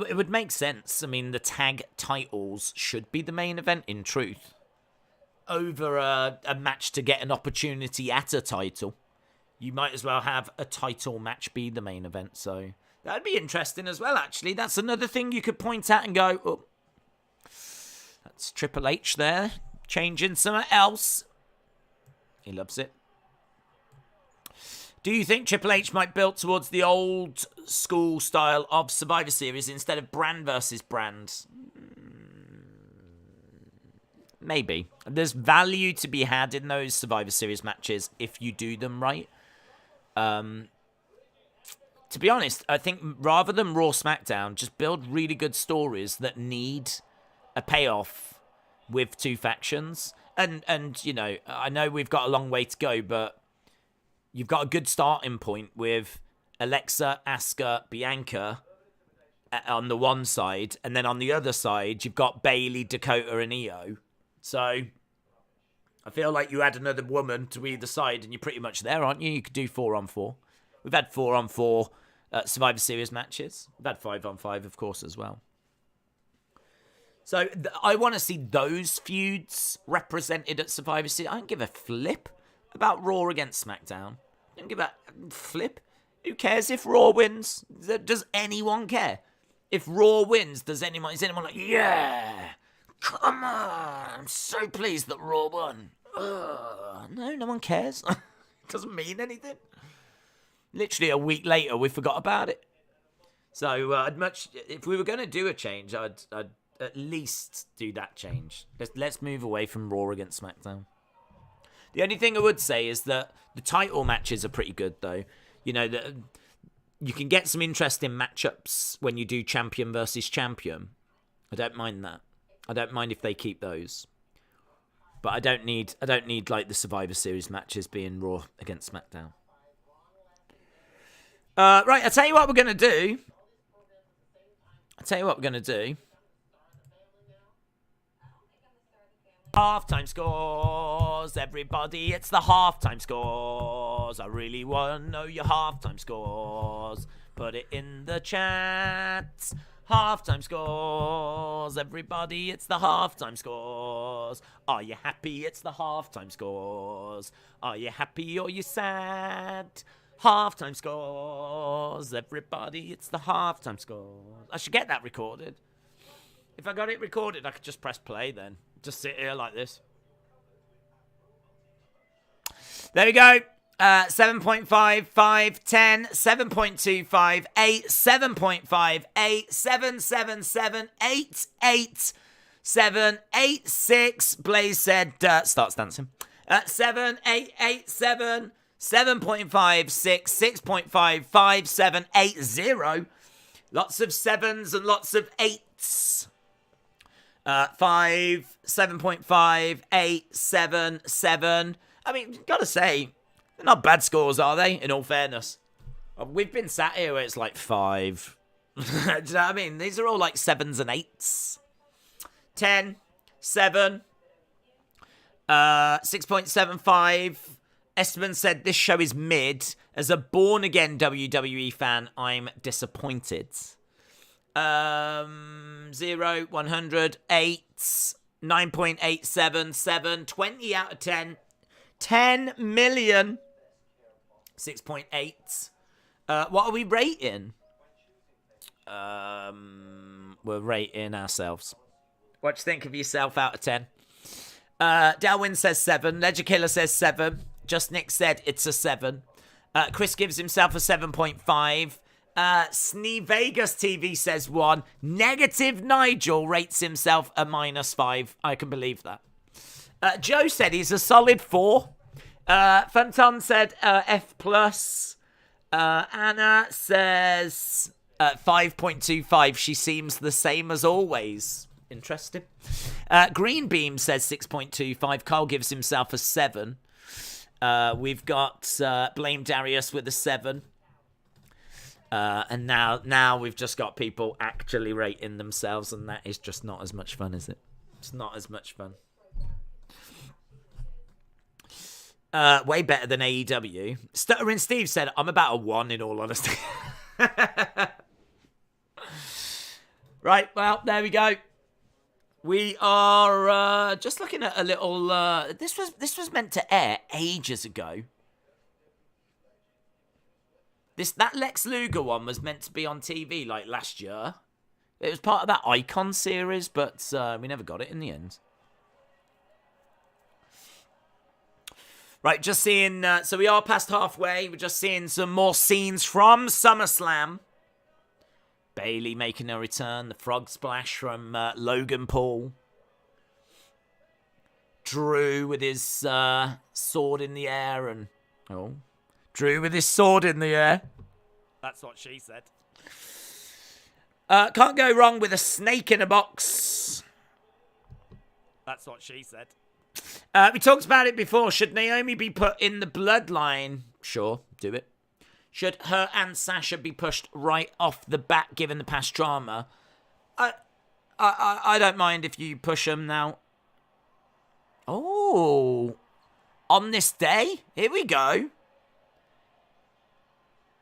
It would make sense. I mean, the tag titles should be the main event in truth. Over a match to get an opportunity at a title. You might as well have a title match be the main event. So that'd be interesting as well, actually. That's another thing you could point at and go, oh, that's Triple H there. Changing something else. He loves it. Do you think Triple H might build towards the old school style of Survivor Series instead of brand versus brand? Maybe. There's value to be had in those Survivor Series matches if you do them right. To be honest, I think rather than Raw SmackDown, just build really good stories that need a payoff with two factions. And I know we've got a long way to go, but you've got a good starting point with Alexa, Asuka, Bianca on the one side, and then on the other side, you've got Bayley, Dakota, and Io. So I feel like you add another woman to either side, and you're pretty much there, aren't you? You could do 4-on-4. We've had 4-on-4 Survivor Series matches. We've had 5-on-5, of course, as well. So I want to see those feuds represented at Survivor Series. I don't give a flip about Raw against SmackDown. I don't give a flip. Who cares if Raw wins? Does anyone care? If Raw wins, is anyone like, yeah, come on, I'm so pleased that Raw won. No one cares. It doesn't mean anything. Literally a week later, we forgot about it. So if we were going to do a change, I'd at least do that change. Let's move away from Raw against SmackDown. The only thing I would say is that the title matches are pretty good, though. That you can get some interesting matchups when you do champion versus champion. I don't mind that. I don't mind if they keep those. But I don't need like the Survivor Series matches being Raw against SmackDown. Right, I'll tell you what we're going to do. Halftime scores, everybody, it's the halftime scores. I really want to know your halftime scores. Put it in the chat. Halftime scores, everybody, it's the halftime scores. Are you happy? It's the halftime scores. Are you happy or you sad? Halftime scores, everybody, it's the halftime scores. I should get that recorded. If I got it recorded, I could just press play then. Just sit here like this. There we go. 7.5, 5, 10, 7.25, 8, 7.5, 8, 7, 7, 7, 8, 8, 7, 8, 6. Blaze said, starts dancing. 7, 8, 8, 7, 7.5, 6, 6.5, 5, 7, 8, 0. Lots of 7s and lots of 8s. 5, 7.5, 8, 7, 7. I mean, gotta say, they're not bad scores, are they? In all fairness. We've been sat here where it's like 5. Do you know what I mean? These are all like 7s and 8s. 10, 7, 6.75. Esteban said this show is mid. As a born-again WWE fan, I'm disappointed. 0, 100, 8, 9.877, 20 out of 10. 10 million 6.8. What are we rating? We're rating ourselves. What do you think of yourself out of 10? Delwyn says 7. Ledger Killer says 7. Just Nick said it's a 7. Chris gives himself a 7.5. Snee Vegas TV says 1. Negative Nigel rates himself a -5. I can believe that. Joe said he's a solid 4. Funton said F+. Anna says 5.25. She seems the same as always. Interesting. Green Beam says 6.25. Carl gives himself a 7. We've got Blame Darius with a 7. And now we've just got people actually rating themselves, and that is just not as much fun, is it? It's not as much fun. Way better than AEW. Stuttering Steve said, I'm about a 1 in all honesty. Right, well, there we go. We are just looking at a little... This was meant to air ages ago. That Lex Luger one was meant to be on TV like last year. It was part of that Icon series, but we never got it in the end. Right, just seeing... so we are past halfway. We're just seeing some more scenes from SummerSlam. Bayley making a return. The frog splash from Logan Paul. Drew with his sword in the air. And Drew with his sword in the air. That's what she said. Can't go wrong with a snake in a box. That's what she said. We talked about it before. Should Naomi be put in the bloodline? Sure, do it. Should her and Sasha be pushed right off the bat given the past drama? I don't mind if you push them now. Oh. On this day? Here we go.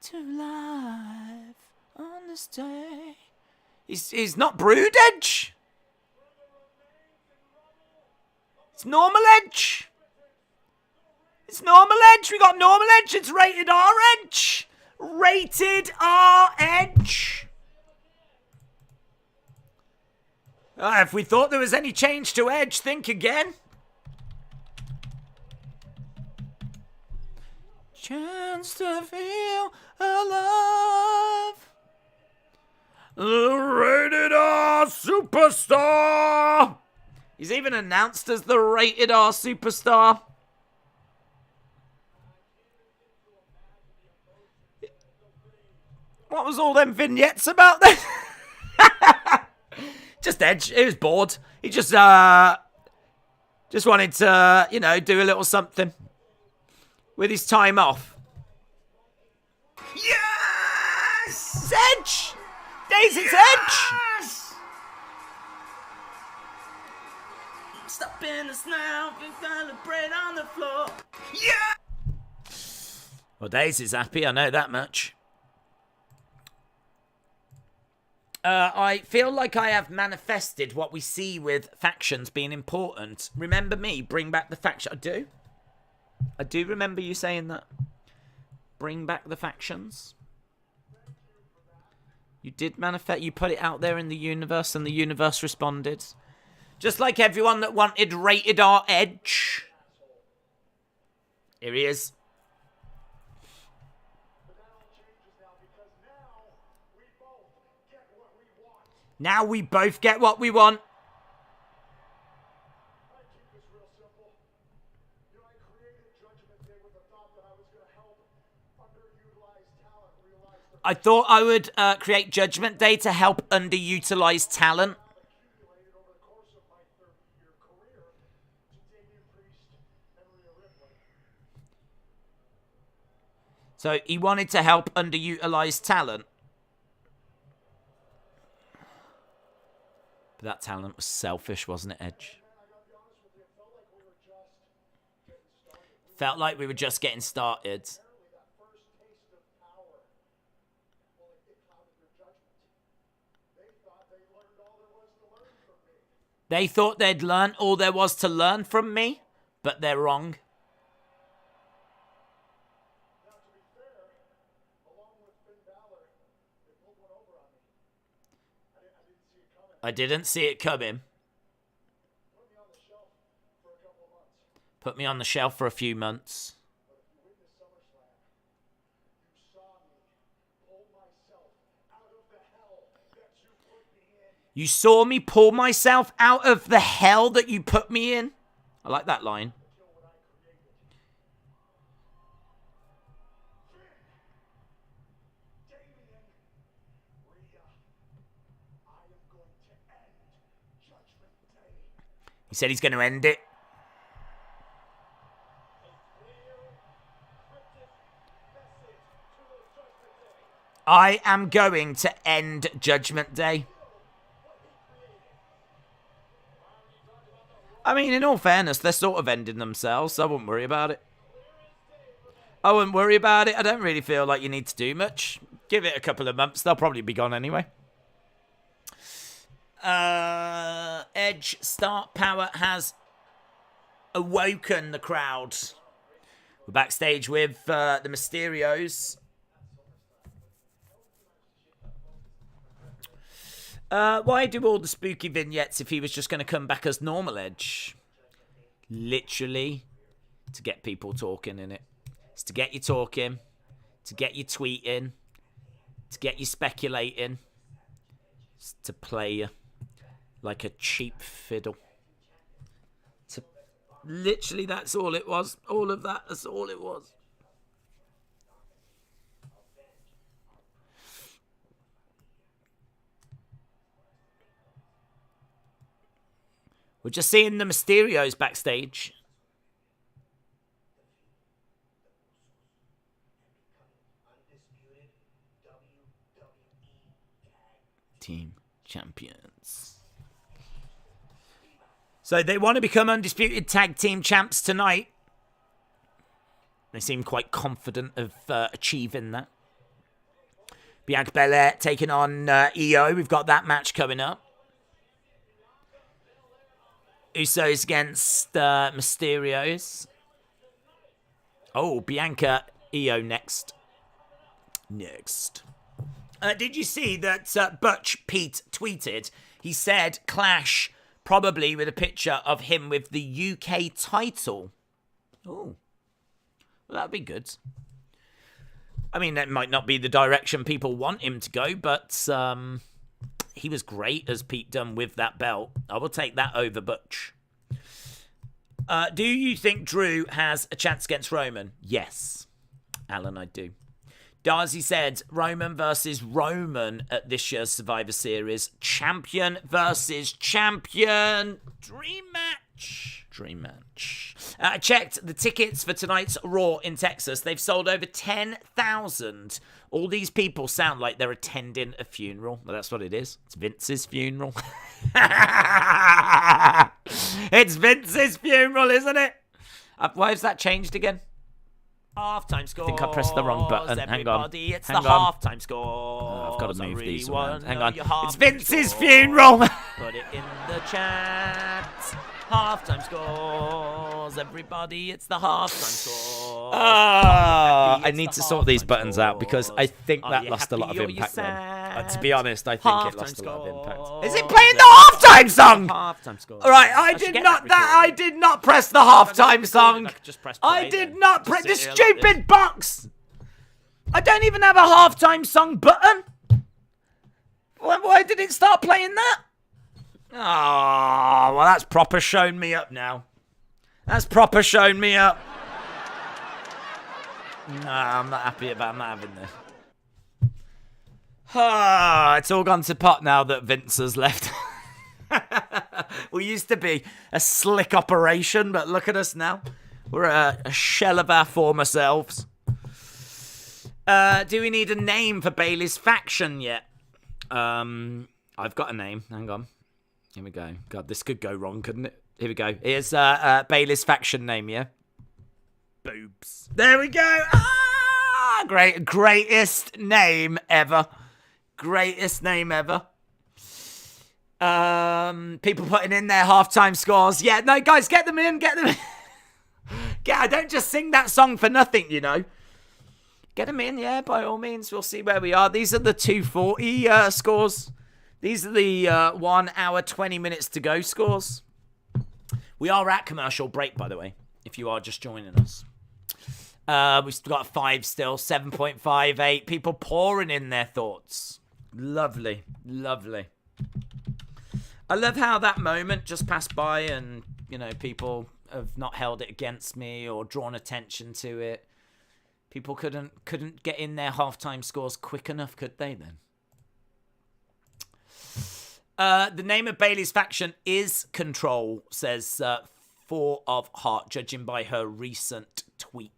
To life on this day. He's not Brood Edge. It's Normal Edge. It's Normal Edge. We got Normal Edge. It's Rated R Edge. Rated R Edge. If we thought there was any change to Edge, think again. Chance to feel alive. The Rated R Superstar. He's even announced as the Rated R Superstar. What was all them vignettes about then? Just Edge. He was bored. He just wanted to, do a little something with his time off. Yes! It's Edge! Daisy's Edge! Stop in the snow and celebrate on the floor. Yeah! Well, Daisy's happy, I know that much. I feel like I have manifested what we see with factions being important. Remember me, bring back the faction. I do remember you saying that. Bring back the factions. You did manifest. You put it out there in the universe, and the universe responded. Just like everyone that wanted Rated R Edge. Here he is. Now we both get what we want. I thought I would create Judgment Day to help underutilized talent. So he wanted to help underutilized talent. But that talent was selfish, wasn't it, Edge? Felt like we were just getting started. They thought they'd learn all there was to learn from me, but they're wrong. I didn't see it coming. Put me on the shelf for a few months. You saw me pull myself out of the hell that you put me in. I like that line. He said he's going to end it. I am going to end Judgment Day. I mean, in all fairness, they're sort of ending themselves, so I wouldn't worry about it. I don't really feel like you need to do much. Give it a couple of months. They'll probably be gone anyway. Edge Start Power has awoken the crowd. We're backstage with the Mysterios. Why do all the spooky vignettes if he was just going to come back as normal Edge? Literally, to get people talking in it. It's to get you talking, to get you tweeting, to get you speculating. It's to play you like a cheap fiddle. Literally, that's all it was. All of that, that's all it was. We're just seeing the Mysterios backstage. Team champions. So they want to become Undisputed Tag Team Champs tonight. They seem quite confident of achieving that. Bianca Belair taking on EO. We've got that match coming up. Usos against Mysterios. Oh, Bianca, EO next. Did you see that Butch Pete tweeted? He said Clash, probably with a picture of him with the UK title. Oh, well, that'd be good. I mean, that might not be the direction people want him to go, but he was great as Pete Dunne with that belt. I will take that over Butch. Do you think Drew has a chance against Roman? Yes, Alan, I do. Darcy said Roman versus Roman at this year's Survivor Series. Champion versus champion. Dream match. I checked the tickets for tonight's Raw in Texas. They've sold over 10,000. All these people sound like they're attending a funeral. Well, that's what it is. It's Vince's funeral. It's Vince's funeral, isn't it? Why has that changed again? Halftime score. I think I pressed the wrong button. Hang on. It's the halftime score. Oh, I've got to move these around. Hang on. It's Vince's funeral. Put it in the chat. Halftime scores. Everybody, it's the halftime score. I need to sort these buttons out because I think that lost a lot of impact then. To be honest, I think it lost a lot of impact. Is it playing the halftime song? Halftime score. All right, I did not press the halftime song. I did not press this stupid box. I don't even have a halftime song button. Why did it start playing that? Oh, well, that's proper shown me up now. That's proper shown me up. Nah, I'm not happy about not having this. It's all gone to pot now that Vince has left. We used to be a slick operation, but look at us now. We're a shell of our former selves. Do we need a name for Bayley's faction yet? I've got a name. Hang on. Here we go. God, this could go wrong, couldn't it? Here we go. Here's Bayley's faction name, yeah? Boobs. There we go. Ah, great. Greatest name ever. Greatest name ever. People putting in their halftime scores. Yeah, no, guys, get them in. Get them in. I don't just sing that song for nothing, you know. Get them in, yeah, by all means. We'll see where we are. These are the 240 scores. These are the 1 hour, 20 minutes to go scores. We are at commercial break, by the way, if you are just joining us. We've got 5 still, 7.58. People pouring in their thoughts. Lovely, lovely. I love how that moment just passed by and, you know, people have not held it against me or drawn attention to it. People couldn't get in their halftime scores quick enough, could they then? The name of Bayley's faction is Control, says 4 of Heart, judging by her recent tweet.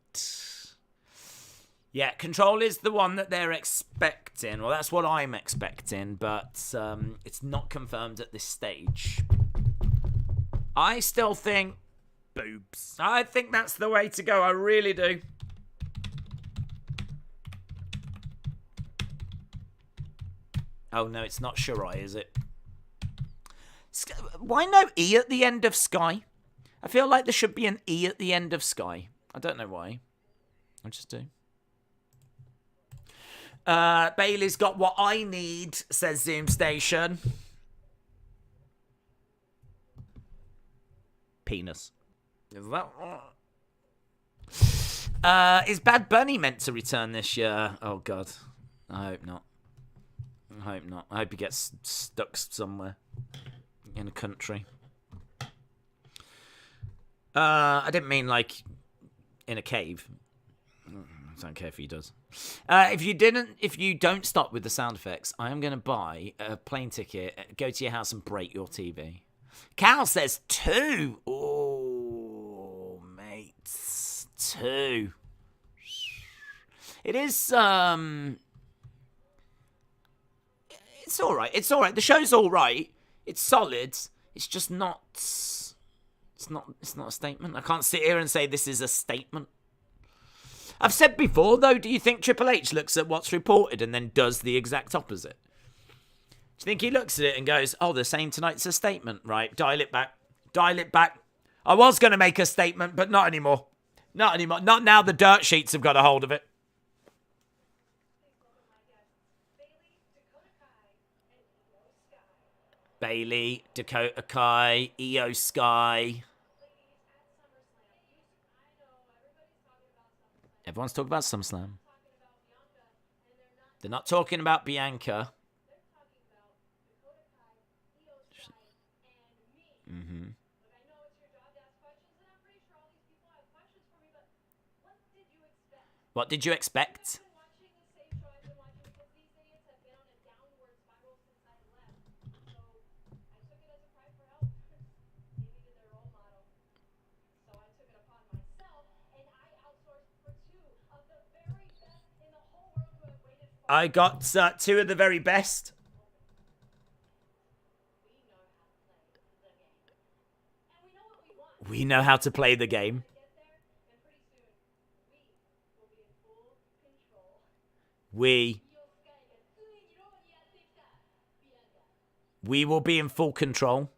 Yeah, Control is the one that they're expecting. Well, that's what I'm expecting, but it's not confirmed at this stage. I still think boobs. I think that's the way to go. I really do. Oh, no, it's not Shirai, is it? Why no E at the end of Sky? I feel like there should be an E at the end of Sky. I don't know why. I just do. Bailey's got what I need, says Zoom Station. Penis. Is that is Bad Bunny meant to return this year? Oh, God. I hope not. I hope not. I hope he gets stuck somewhere in a country. I didn't mean like in a cave. I don't care if he does. If you don't stop with the sound effects, I am going to buy a plane ticket, go to your house and break your TV. Cal says 2. Oh, mates. 2. It is, it's all right. It's all right. The show's all right. It's solid. It's just not, it's not a statement. I can't sit here and say this is a statement. I've said before, though, do you think Triple H looks at what's reported and then does the exact opposite? Do you think he looks at it and goes, oh, they're saying tonight's a statement, right? Dial it back. Dial it back. I was going to make a statement, but not anymore. Not anymore. Not now the dirt sheets have got a hold of it. Bayley, Dakota Kai, Io Sky. Everyone's talking about SummerSlam. They're not talking about Bianca. Mm-hmm. What did you expect? I got 2 of the very best. We know how to play the game. We will be in full control.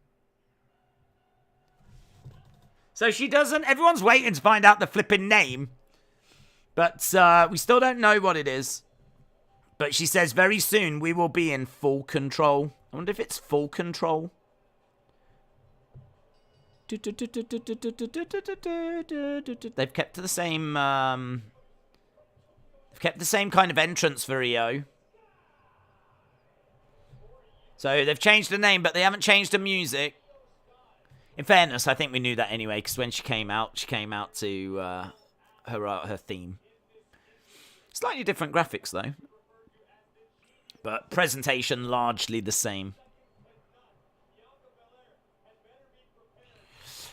So she doesn't. Everyone's waiting to find out the flipping name. But we still don't know what it is. But she says very soon we will be in full control. I wonder if it's full control. They've kept to the same. They've kept the same kind of entrance for Io. So they've changed the name, but they haven't changed the music. In fairness, I think we knew that anyway, because when she came out to her theme. Slightly different graphics though. But presentation largely the same.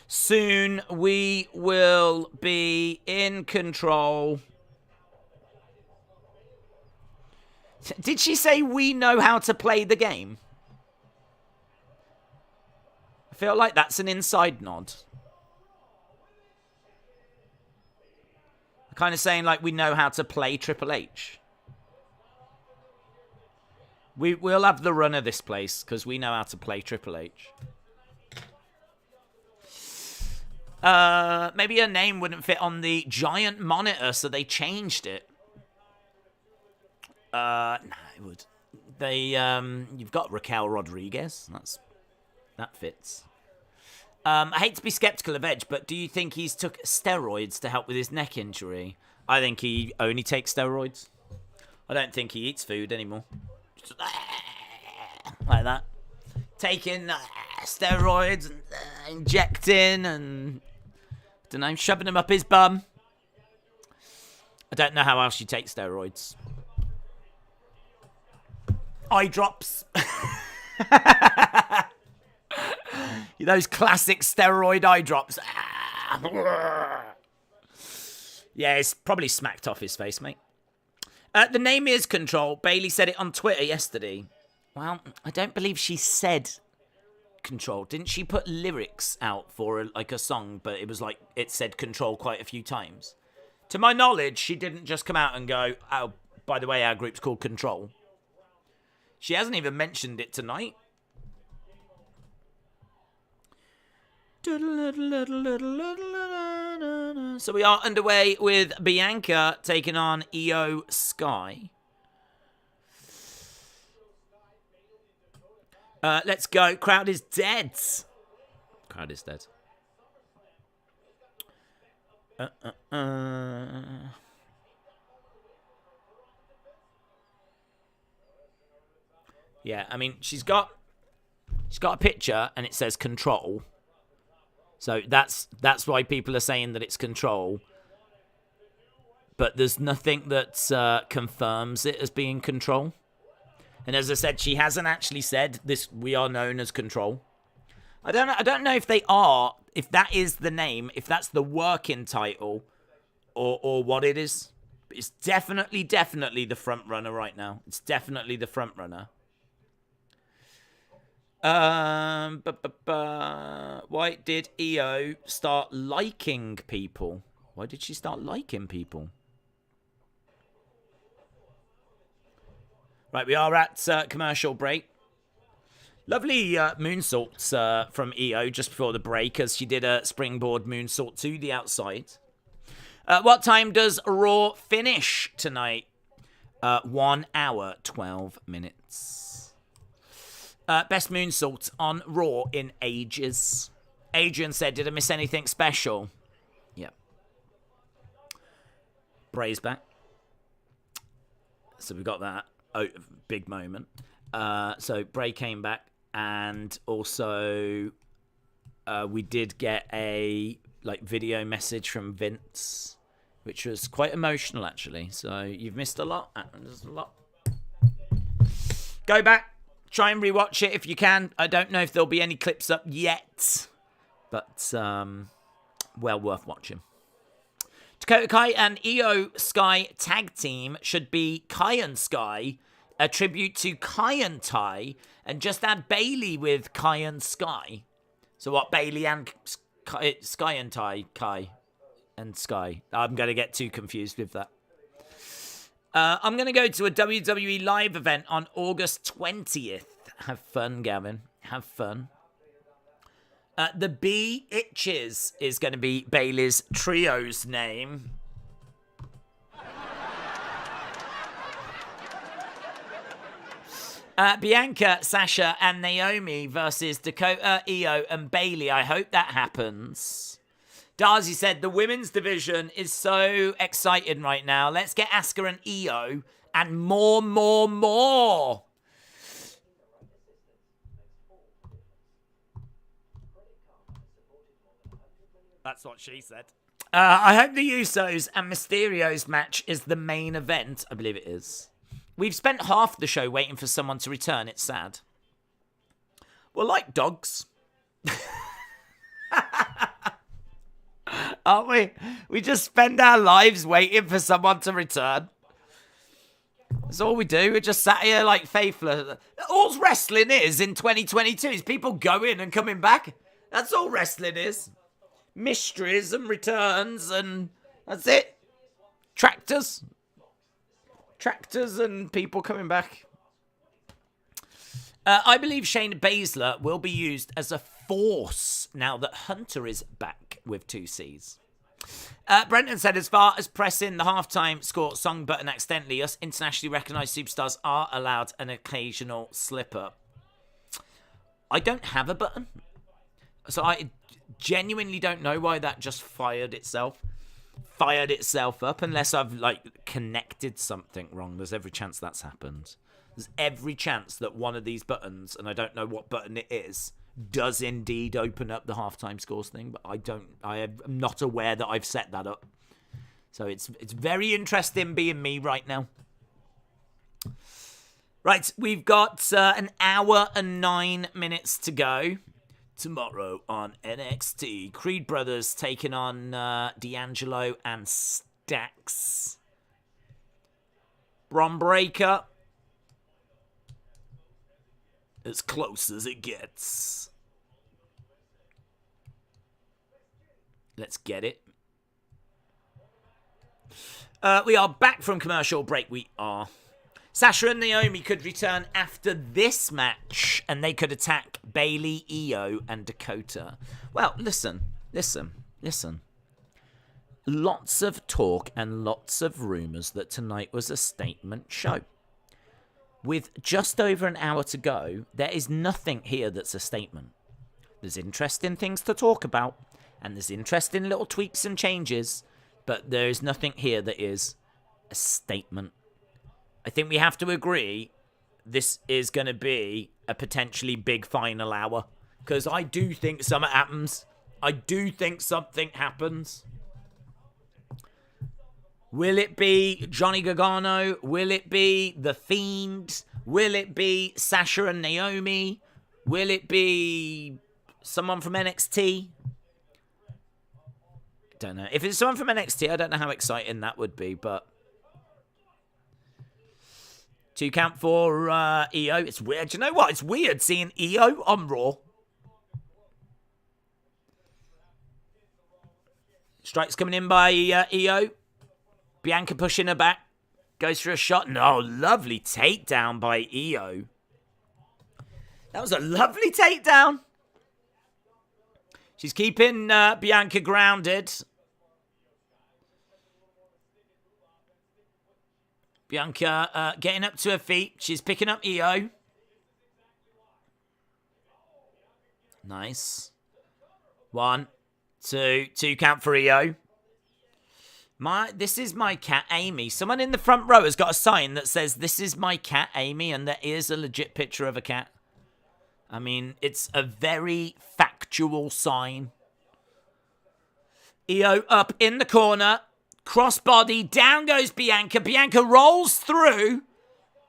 Soon we will be in control. Did she say we know how to play the game? I feel like that's an inside nod. Kind of saying like we know how to play Triple H. We'll have the run of this place because we know how to play Triple H. Maybe her name wouldn't fit on the giant monitor, so they changed it. Nah, it would. you've got Raquel Rodriguez. That fits. I hate to be skeptical of Edge, but do you think he's took steroids to help with his neck injury? I think he only takes steroids. I don't think he eats food anymore. Just, like that. Taking steroids and injecting and, don't know, shoving them up his bum. I don't know how else you take steroids. Eye drops. Those classic steroid eye drops. Yeah, it's probably smacked off his face, mate. The name is Control. Bayley said it on Twitter yesterday. Well, I don't believe she said Control. Didn't she put lyrics out for a song, but it was like it said Control quite a few times? To my knowledge, she didn't just come out and go, oh, by the way, our group's called Control. She hasn't even mentioned it tonight. So we are underway with Bianca taking on Io Sky. Let's go. Crowd is dead. Crowd is dead. Yeah, I mean, she's got a picture and it says Control. So that's why people are saying that it's Control. But there's nothing that confirms it as being Control. And as I said, she hasn't actually said this. We are known as Control. I don't know if they are, if that is the name, if that's the working title, or what it is. But it's definitely the front runner right now. It's definitely the front runner. Why did Io start liking people? Why did she start liking people? Right, we are at commercial break. Lovely moonsaults from Io just before the break as she did a springboard moonsault to the outside. What time does Raw finish tonight? 1 hour, 12 minutes. Best moonsault on Raw in ages. Adrian said, did I miss anything special? Yep. Bray's back. So we got that. Oh, big moment. So Bray came back, and also we did get a video message from Vince, which was quite emotional actually. So you've missed a lot. There's a lot. Go back. Try and rewatch it if you can. I don't know if there'll be any clips up yet, but well worth watching. Dakota Kai and Io Sky tag team should be Kai and Sky, a tribute to Kai and Tai, and just add Bayley with Kai and Sky. So what, Bayley and Sky and Tai, Kai and Sky. I'm going to get too confused with that. I'm going to go to a WWE live event on August 20th. Have fun, Gavin. Have fun. The B-Itches is going to be Bayley's trio's name. Bianca, Sasha, and Naomi versus Dakota, Io, and Bayley. I hope that happens. Darcy said, the women's division is so exciting right now. Let's get Asuka and Io and more. That's what she said. I hope the Usos and Mysterios match is the main event. I believe it is. We've spent half the show waiting for someone to return. It's sad. We're like dogs. Aren't we? We just spend our lives waiting for someone to return. That's all we do. We're just sat here like faithless. All wrestling is in 2022 is people going and coming back. That's all wrestling is. Mysteries and returns, and that's it. Tractors and people coming back. I believe Shayna Baszler will be used as a force now that Hunter is back with 2 C's. Brenton said, as far as pressing the halftime score song button accidentally, us internationally recognised superstars are allowed an occasional slip-up. I don't have a button. So I genuinely don't know why that just fired itself up, unless I've, like, connected something wrong. There's every chance that's happened. There's every chance that one of these buttons, and I don't know what button it is, does indeed open up the halftime scores thing, but I am not aware that I've set that up. So it's very interesting being me right now. Right, we've got an hour and 9 minutes to go. Tomorrow on NXT, Creed Brothers taking on D'Angelo and Stax. Bron Breakker, as close as it gets. Let's get it. We are back from commercial break. We are. Sasha and Naomi could return after this match, and they could attack Bayley, Io, and Dakota. Well, listen. Lots of talk and lots of rumours that tonight was a statement show. With just over an hour to go, there is nothing here that's a statement. There's interesting things to talk about, and there's interesting little tweaks and changes, but there is nothing here that is a statement. I think we have to agree this is going to be a potentially big final hour, because I do think something happens. I do think something happens. Will it be Johnny Gargano? Will it be The Fiend? Will it be Sasha and Naomi? Will it be someone from NXT? Don't know. If it's someone from NXT, I don't know how exciting that would be, but 2 count for Io. It's weird. Do you know what? It's weird seeing Io on Raw. Strikes coming in by Io. Bianca pushing her back. Goes for a shot. No, lovely takedown by Io. That was a lovely takedown. She's keeping Bianca grounded. Bianca getting up to her feet. She's picking up Io. Nice. 1, 2, 2 count for Io. This is my cat, Amy. Someone in the front row has got a sign that says, "This is my cat, Amy," and there is a legit picture of a cat. I mean, it's a very factual sign. Io up in the corner. Crossbody. Down goes Bianca. Bianca rolls through.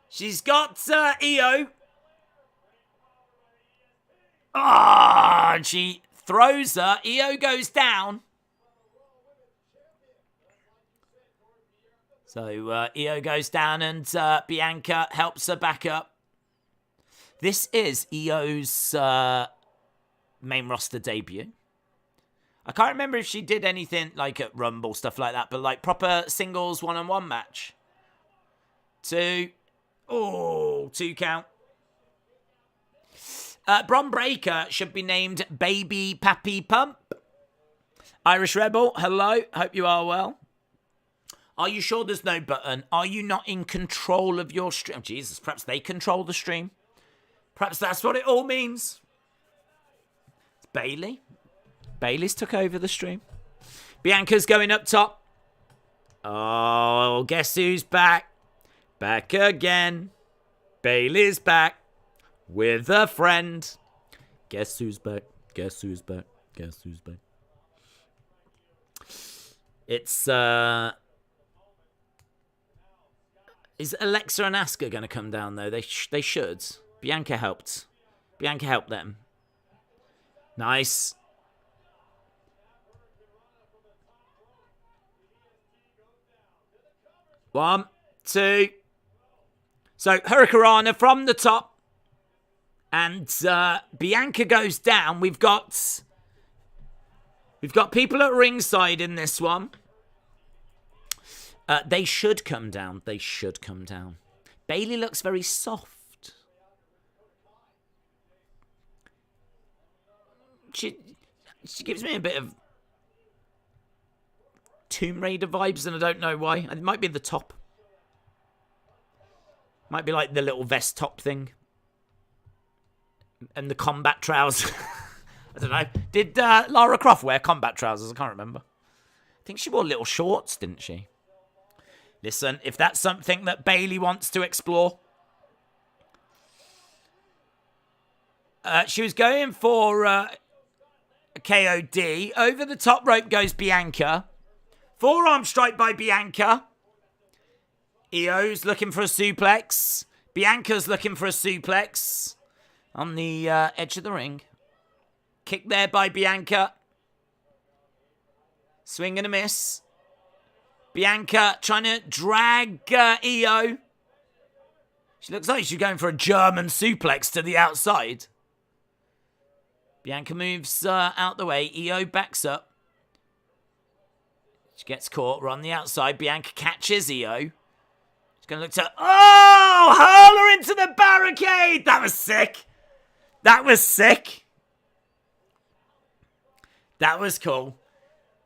She's got Io. And she throws her. Io goes down. So Io goes down and Bianca helps her back up. This is Io's main roster debut. I can't remember if she did anything like at Rumble, stuff like that, but like proper singles one-on-one match. 2. Oh, 2 count. Bron Breakker should be named Baby Pappy Pump. Irish Rebel, hello. Hope you are well. Are you sure there's no button? Are you not in control of your stream? Oh, Jesus, perhaps they control the stream. Perhaps that's what it all means. It's Bayley. Bayley's took over the stream. Bianca's going up top. Oh, guess who's back? Back again. Bayley's back with a friend. Guess who's back? Guess who's back? Guess who's back? It's Is Alexa and Asuka going to come down, though? They should. Bianca helped. Bianca helped them. Nice. One, 2. So, Hurricanrana from the top. And Bianca goes down. We've got people at ringside in this one. They should come down. They should come down. Bayley looks very soft. She gives me a bit of... Tomb Raider vibes, and I don't know why. It might be the top. Might be like the little vest top thing. And the combat trousers. I don't know. Did Lara Croft wear combat trousers? I can't remember. I think she wore little shorts, didn't she? Listen, if that's something that Bayley wants to explore. She was going for a KOD. Over the top rope goes Bianca. Forearm strike by Bianca. Io's looking for a suplex. Bianca's looking for a suplex. On the edge of the ring. Kick there by Bianca. Swing and a miss. Bianca trying to drag Io. She looks like she's going for a German suplex to the outside. Bianca moves out the way. Io backs up. She gets caught. We're on the outside. Bianca catches Io. She's going to look to... Oh! Hurl her into the barricade! That was sick. That was sick. That was cool.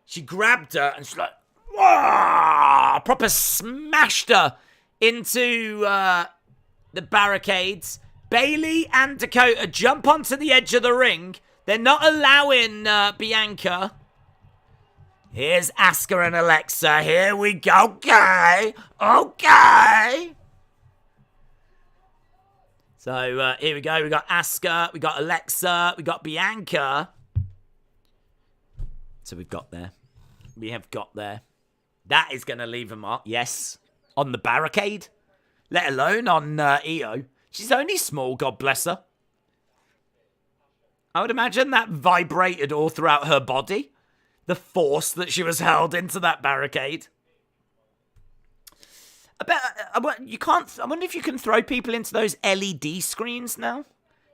She grabbed her and she's like... Whoa! Proper smashed her into the barricades. Bayley and Dakota jump onto the edge of the ring. They're not allowing Bianca. Here's Asuka and Alexa. Here we go. Okay. Okay. So here we go. We got Asuka. We got Alexa. We got Bianca. So we've got there. We have got there. That is going to leave a mark. Yes. On the barricade. Let alone on Io. She's only small, God bless her. I would imagine that vibrated all throughout her body. The force that she was held into that barricade. I wonder if you can throw people into those LED screens now.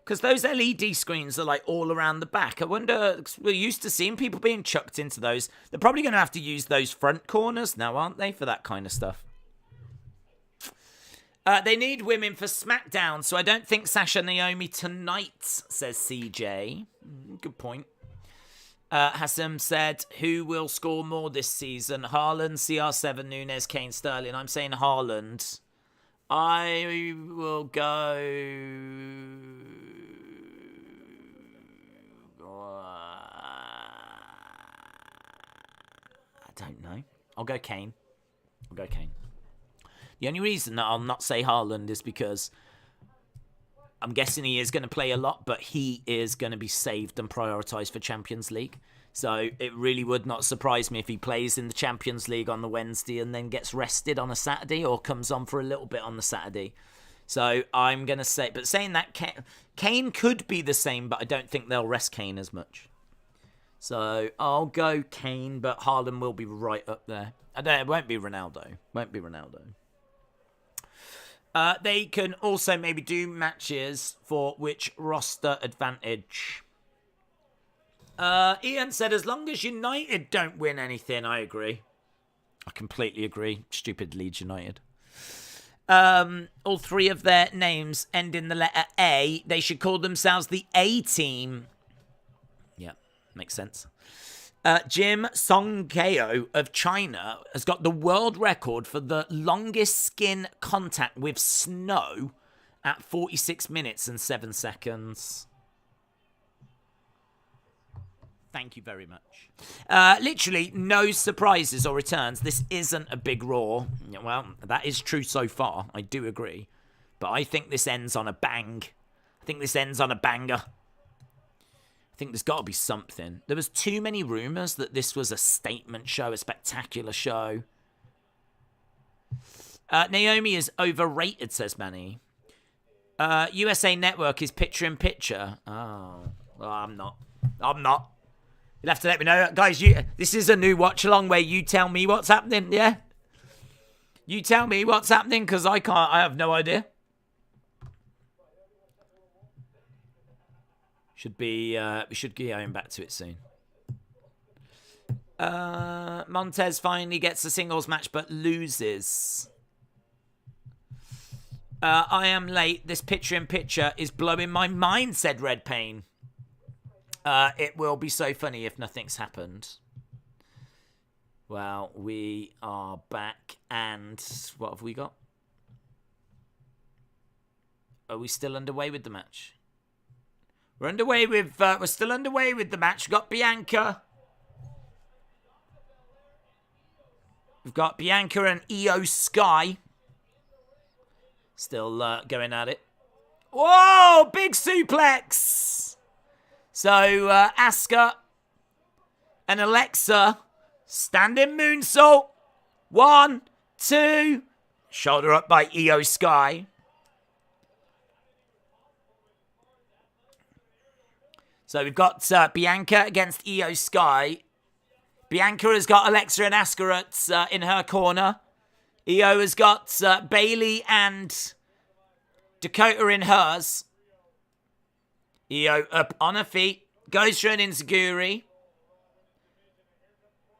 Because those LED screens are like all around the back. I wonder, we're used to seeing people being chucked into those. They're probably going to have to use those front corners now, aren't they, for that kind of stuff. They need women for SmackDown, so I don't think Sasha Naomi tonight, says CJ. Good point. Hassan said, who will score more this season? Haaland, CR7, Nunes, Kane, Sterling. I'm saying Haaland. I will go... I don't know. I'll go Kane. The only reason that I'll not say Haaland is because I'm guessing he is going to play a lot, but he is going to be saved and prioritised for Champions League. So it really would not surprise me if he plays in the Champions League on the Wednesday and then gets rested on a Saturday or comes on for a little bit on the Saturday. So I'm going to say... But saying that, Kane could be the same, but I don't think they'll rest Kane as much. So I'll go Kane, but Haaland will be right up there. It won't be Ronaldo. They can also maybe do matches for which roster advantage. Ian said, as long as United don't win anything, I agree. I completely agree. Stupid Leeds United. All three of their names end in the letter A. They should call themselves the A-Team. Yeah, makes sense. Jim Songkeo of China has got the world record for the longest skin contact with snow at 46 minutes and 7 seconds. Thank you very much. Literally no surprises or returns. This isn't a big Raw. Well, that is true so far. I do agree. But I think this ends on a bang. I think this ends on a banger. I think there's got to be something. There was too many rumours that this was a statement show, a spectacular show. Naomi is overrated, says Manny. USA Network is picture-in-picture. Oh, well, I'm not. You'll have to let me know. Guys, this is a new watch-along where you tell me what's happening, yeah? You tell me what's happening, because I have no idea. We should get going back to it soon. Montez finally gets a singles match, but loses. I am late. This picture-in-picture is blowing my mind, said Red Payne. It will be so funny if nothing's happened. Well, we are back, and what have we got? Are we still underway with the match? We're underway with. We're still underway with the match. We've got Bianca. We've got Bianca and Io Sky. Still going at it. Whoa! Big suplex! So, Asuka and Alexa, standing moonsault. 1, 2. Shoulder up by Io Sky. So we've got Bianca against Io Sky. Bianca has got Alexa and Asuka in her corner. Io has got Bailey and Dakota in hers. Io up on her feet. Goes for an enziguri.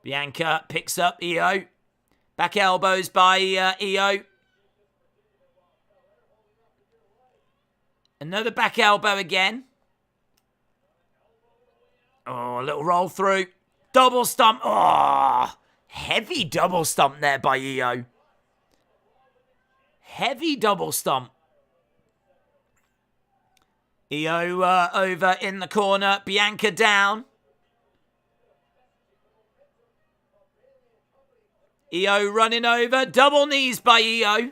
Bianca picks up Io. Back elbows by Io. Another back elbow again. Oh, a little roll through. Double stomp. Oh, heavy double stomp there by Io. Heavy double stomp. Io over in the corner. Bianca down. Io running over. Double knees by Io.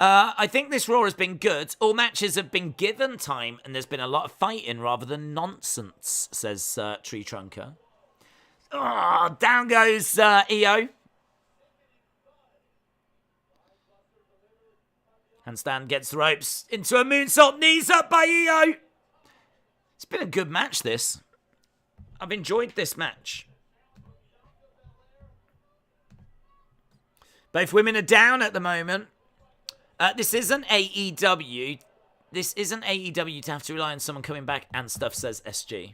I think this Raw has been good. All matches have been given time, and there's been a lot of fighting rather than nonsense, says Tree Trunker. Oh, down goes Io. Handstand gets the ropes into a moonsault. Knees up by Io. It's been a good match, this. I've enjoyed this match. Both women are down at the moment. This isn't AEW. This isn't AEW to have to rely on someone coming back and stuff, says SG.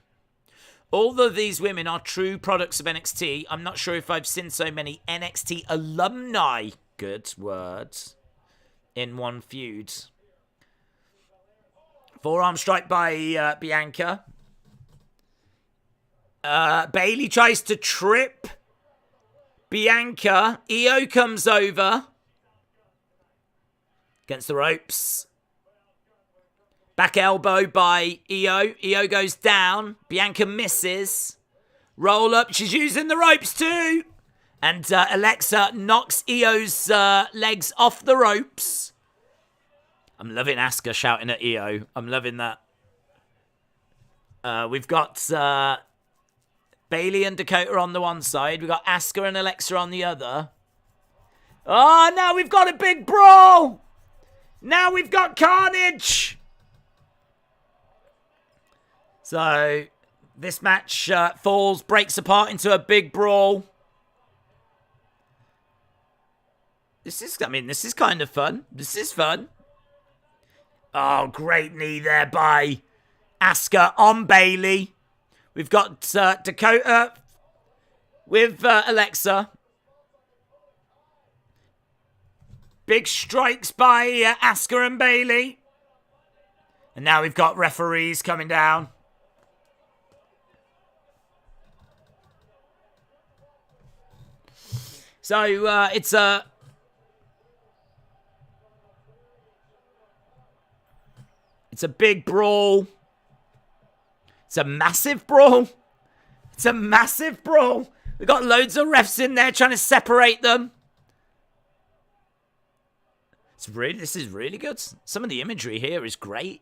Although these women are true products of NXT, I'm not sure if I've seen so many NXT alumni, good words, in one feud. Forearm strike by Bianca. Bailey tries to trip Bianca. Io comes over. Against the ropes. Back elbow by Io. Io goes down. Bianca misses. Roll up. She's using the ropes too. And Alexa knocks Io's legs off the ropes. I'm loving Asuka shouting at Io. I'm loving that. We've got Bailey and Dakota on the one side. We've got Asuka and Alexa on the other. Oh, now we've got a big brawl. Now we've got carnage. So, this match breaks apart into a big brawl. This is kind of fun. This is fun. Oh, great knee there by Asuka on Bailey. We've got Dakota with Alexa. Big strikes by Asuka and Bailey. And now we've got referees coming down. So it's a big brawl. It's a massive brawl. It's a massive brawl. We've got loads of refs in there trying to separate them. This is really good. Some of the imagery here is great.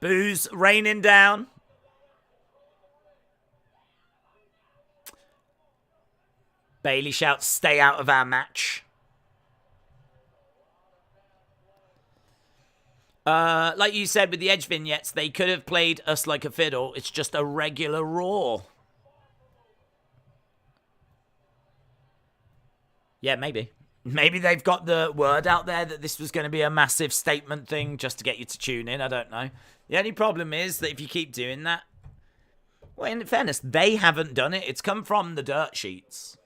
Boos raining down. Bailey shouts, "Stay out of our match." Like you said with the Edge vignettes, they could have played us like a fiddle. It's just a regular Raw. Yeah, maybe. Maybe they've got the word out there that this was going to be a massive statement thing just to get you to tune in. I don't know. The only problem is that if you keep doing that... Well, in fairness, they haven't done it. It's come from the dirt sheets.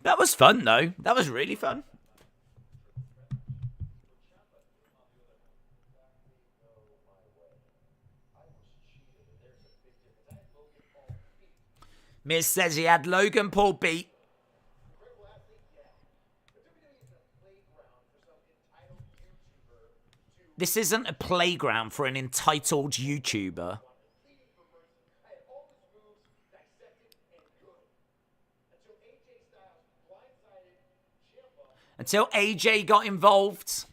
That was fun, though. That was really fun. Miz says he had Logan Paul beat. This isn't a playground for an entitled YouTuber. Until AJ got involved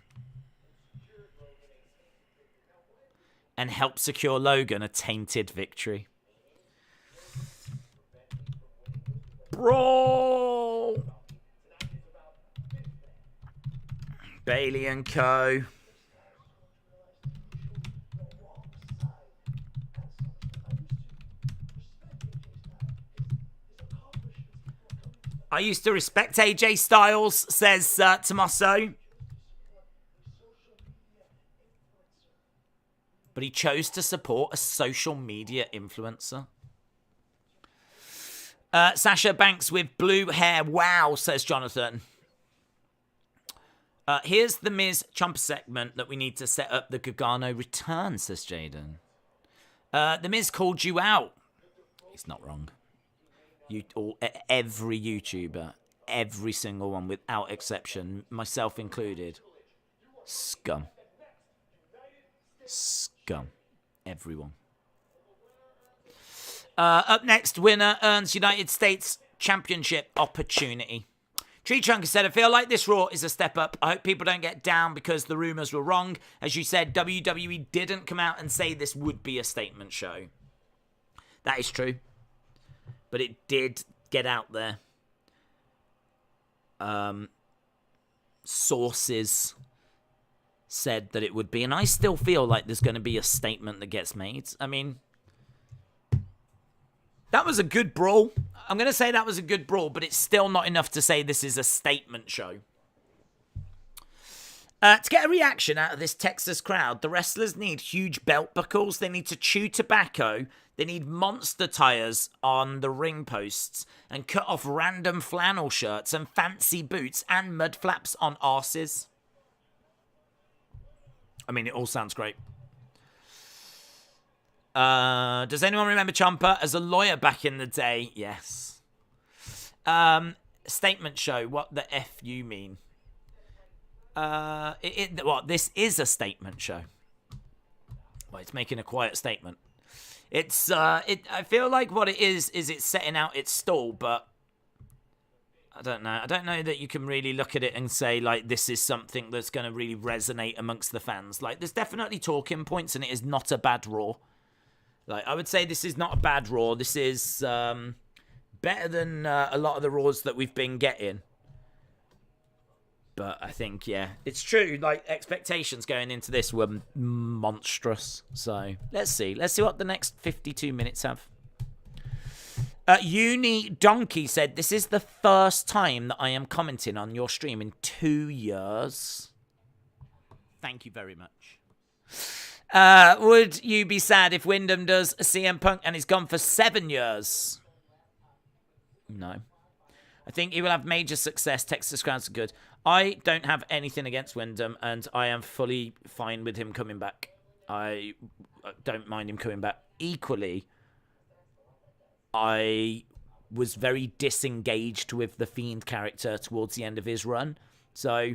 and helped secure Logan a tainted victory. Brawl! Bailey and co. I used to respect AJ Styles, says Tommaso. But he chose to support a social media influencer. Sasha Banks with blue hair. Wow, says Jonathan. Here's the Miz Ciampa segment that we need to set up the Gargano return, says Jaden. The Miz called you out. He's not wrong. Every YouTuber, every single one without exception, myself included, scum. Scum. Everyone. Up next, winner earns United States Championship opportunity. Tree Trunker said, I feel like this Raw is a step up. I hope people don't get down because the rumors were wrong. As you said, WWE didn't come out and say this would be a statement show. That is true. But it did get out there. Sources said that it would be. And I still feel like there's going to be a statement that gets made. I mean, that was a good brawl. I'm going to say that was a good brawl, but it's still not enough to say this is a statement show. To get a reaction out of this Texas crowd, the wrestlers need huge belt buckles. They need to chew tobacco. They need monster tires on the ring posts and cut off random flannel shirts and fancy boots and mud flaps on arses. I mean, it all sounds great. Does anyone remember Ciampa as a lawyer back in the day? Yes. Statement show. What the F you mean? This is a statement show. Well, it's making a quiet statement. It's I feel like what it is it's setting out its stall, but I don't know. I don't know that you can really look at it and say, like, this is something that's going to really resonate amongst the fans. Like, there's definitely talking points, and it is not a bad Raw. Like, I would say this is not a bad Raw. This is better than a lot of the Raws that we've been getting. But I think, yeah, it's true. Like, expectations going into this were monstrous. So, let's see. Let's see what the next 52 minutes have. Uni Donkey said, this is the first time that I am commenting on your stream in 2 years. Thank you very much. Would you be sad if Wyndham does a CM Punk and he's gone for 7 years? No. I think he will have major success. Texas crowds are good. I don't have anything against Wyndham, and I am fully fine with him coming back. I don't mind him coming back. Equally, I was very disengaged with the Fiend character towards the end of his run. So,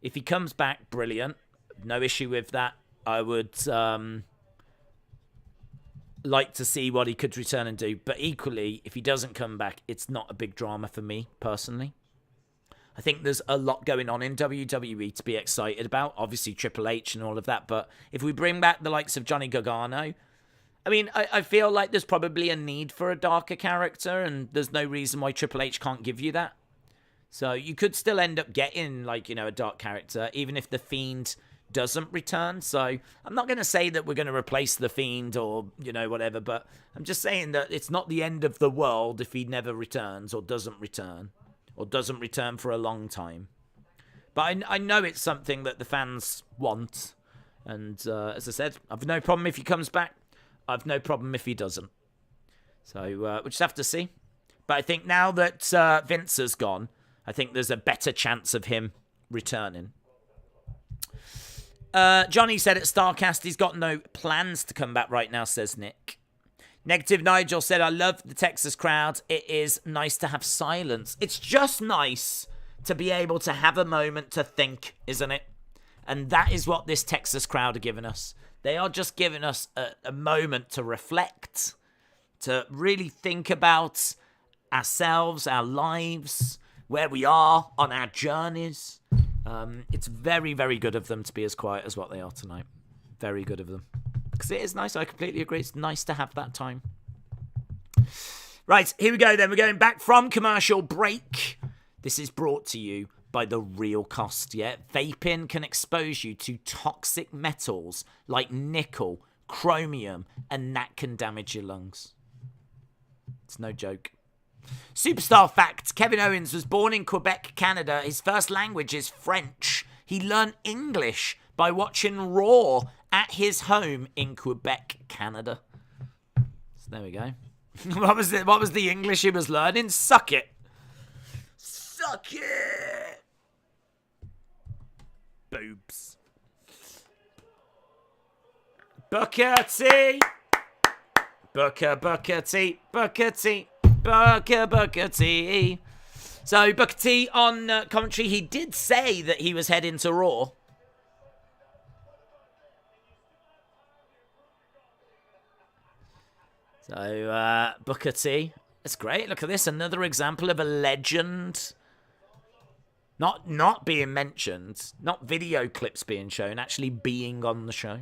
if he comes back, brilliant. No issue with that. I would like to see what he could return and do. But equally, if he doesn't come back, it's not a big drama for me, personally. I think there's a lot going on in WWE to be excited about. Obviously, Triple H and all of that. But if we bring back the likes of Johnny Gargano, I mean, I feel like there's probably a need for a darker character, and there's no reason why Triple H can't give you that. So you could still end up getting, like, you know, a dark character, even if the Fiend doesn't return. So I'm not going to say that we're going to replace the Fiend or, you know, whatever, but I'm just saying that it's not the end of the world if he never returns or doesn't return for a long time. But I know it's something that the fans want, and as I said, I've no problem if he comes back. I've no problem if he doesn't. So we'll just have to see. But I think now that Vince has gone, I think there's a better chance of him returning. Johnny said at StarCast he's got no plans to come back right now, says Nick. Negative Nigel said, I love the Texas crowd. It is nice to have silence. It's just nice to be able to have a moment to think, isn't it? And that is what this Texas crowd are giving us. They are just giving us a moment to reflect, to really think about ourselves, our lives, where we are on our journeys. It's very, very good of them to be as quiet as what they are tonight. Very good of them. Because it is nice. I completely agree. It's nice to have that time. Right, here we go then. We're going back from commercial break. This is brought to you by The Real Cost, yeah? Vaping can expose you to toxic metals like nickel, chromium, and that can damage your lungs. It's no joke. Superstar fact, Kevin Owens was born in Quebec, Canada. His first language is French. He learned English by watching Raw at his home in Quebec, Canada. So there we go. What was the English he was learning? Suck it. Suck it. Boobs. Booker T. Booker T. Booker T. Booker T. So Booker T on commentary, he did say that he was heading to Raw. So Booker T, that's great. Look at this, another example of a legend. Not being mentioned, not video clips being shown, actually being on the show.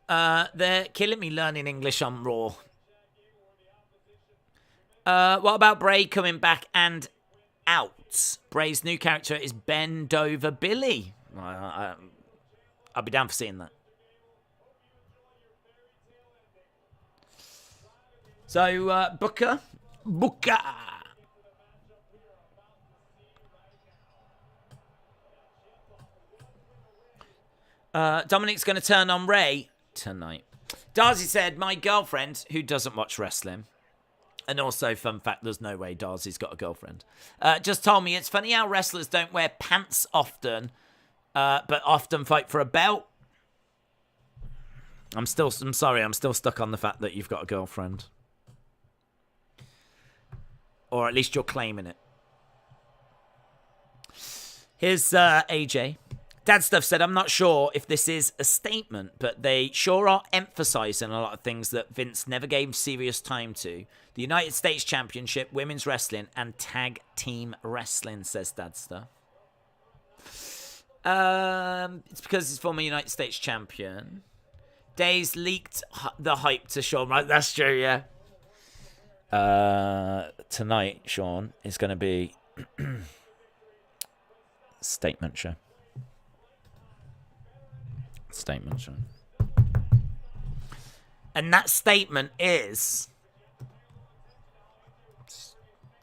They're killing me learning English on Raw. What about Bray coming back and out? Bray's new character is Bend Over Billy. I'll be down for seeing that. So, Booker. Dominic's going to turn on Ray tonight. Darcy said, my girlfriend, who doesn't watch wrestling, and also, fun fact, there's no way Darcy's got a girlfriend, just told me it's funny how wrestlers don't wear pants often, but often fight for a belt. I'm sorry, I'm still stuck on the fact that you've got a girlfriend. Or at least you're claiming it. Here's AJ. Dad Stuff said, I'm not sure if this is a statement, but they sure are emphasizing a lot of things that Vince never gave serious time to. The United States Championship, women's wrestling, and tag team wrestling, says Dad Stuff. It's because he's former United States champion. Days leaked the hype to Sean. Right, that's true, yeah. Tonight, Sean, is going to be statement show. Statement show. And that statement is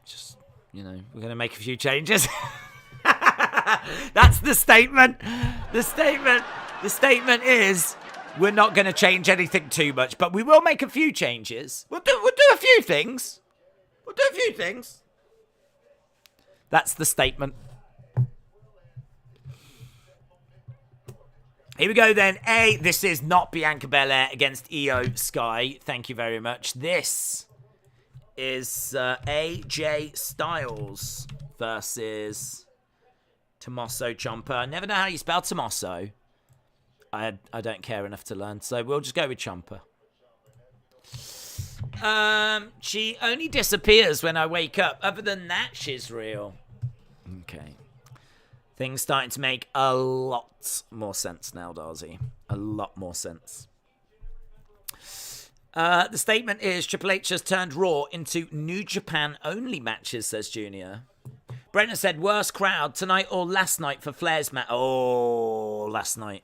just, we're going to make a few changes. That's the statement. The statement is we're not going to change anything too much, but we will make a few changes. We'll do a few things. That's the statement. Here we go then. This is not Bianca Belair against Io Sky. Thank you very much. This is AJ Styles versus Tommaso Ciampa. I never know how you spell Tommaso. I don't care enough to learn, so we'll just go with Ciampa. She only disappears when I wake up. Other than that, she's real. Okay. Things starting to make a lot more sense now, Darcy. A lot more sense. The statement is Triple H has turned Raw into New Japan only matches, says Junior. Brenton said, worst crowd tonight or last night for Flair's match? Oh, last night.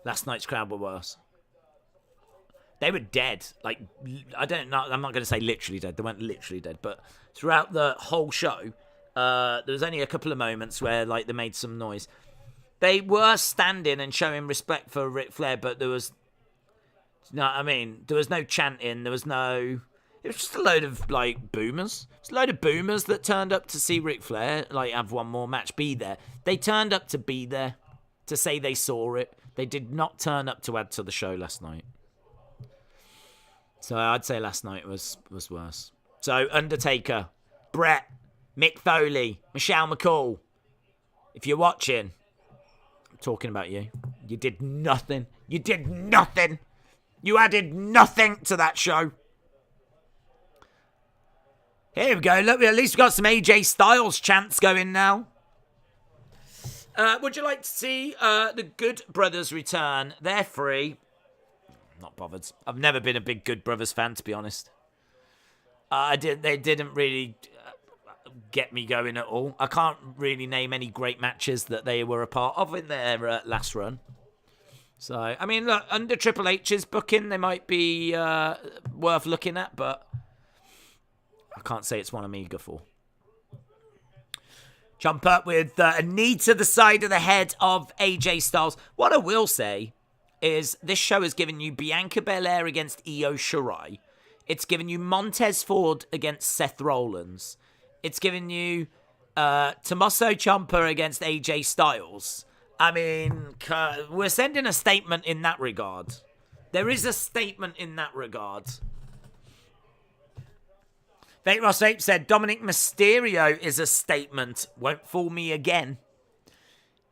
Last night's crowd were worse. They were dead. Like, I don't know. I'm not going to say literally dead. They weren't literally dead. But throughout the whole show, there was only a couple of moments where, like, they made some noise. They were standing and showing respect for Ric Flair, but there was... No, I mean, there was no chanting. There was no... It was just a load of, like, boomers. It's a load of boomers that turned up to see Ric Flair, like, have one more match, be there. They turned up to be there, to say they saw it. They did not turn up to add to the show last night. So I'd say last night was worse. So Undertaker, Brett, Mick Foley, Michelle McCall. If you're watching, I'm talking about you. You did nothing. You did nothing. You added nothing to that show. Here we go. Look, at least we've got some AJ Styles chants going now. Would you like to see the Good Brothers return? They're free. Not bothered. I've never been a big Good Brothers fan, to be honest. They didn't really get me going at all. I can't really name any great matches that they were a part of in their last run. So, I mean, look, under Triple H's booking, they might be worth looking at, but I can't say it's one I'm eager for. Jump up with a knee to the side of the head of AJ Styles. What I will say is this show has given you Bianca Belair against Io Shirai. It's given you Montez Ford against Seth Rollins. It's given you Tommaso Ciampa against AJ Styles. I mean, we're sending a statement in that regard. There is a statement in that regard. Fate Ross Ape said, Dominic Mysterio is a statement. Won't fool me again.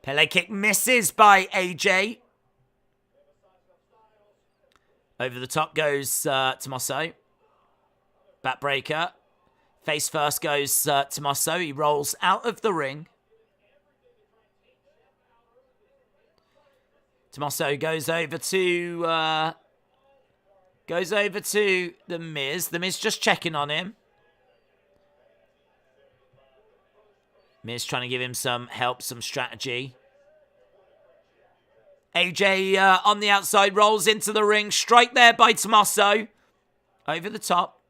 Pele kick misses by AJ. Over the top goes Tommaso. Backbreaker. Face first goes Tommaso. He rolls out of the ring. Tommaso goes over to The Miz. The Miz just checking on him. Miz trying to give him some help, some strategy. AJ on the outside rolls into the ring. Strike there by Tommaso. Over the top.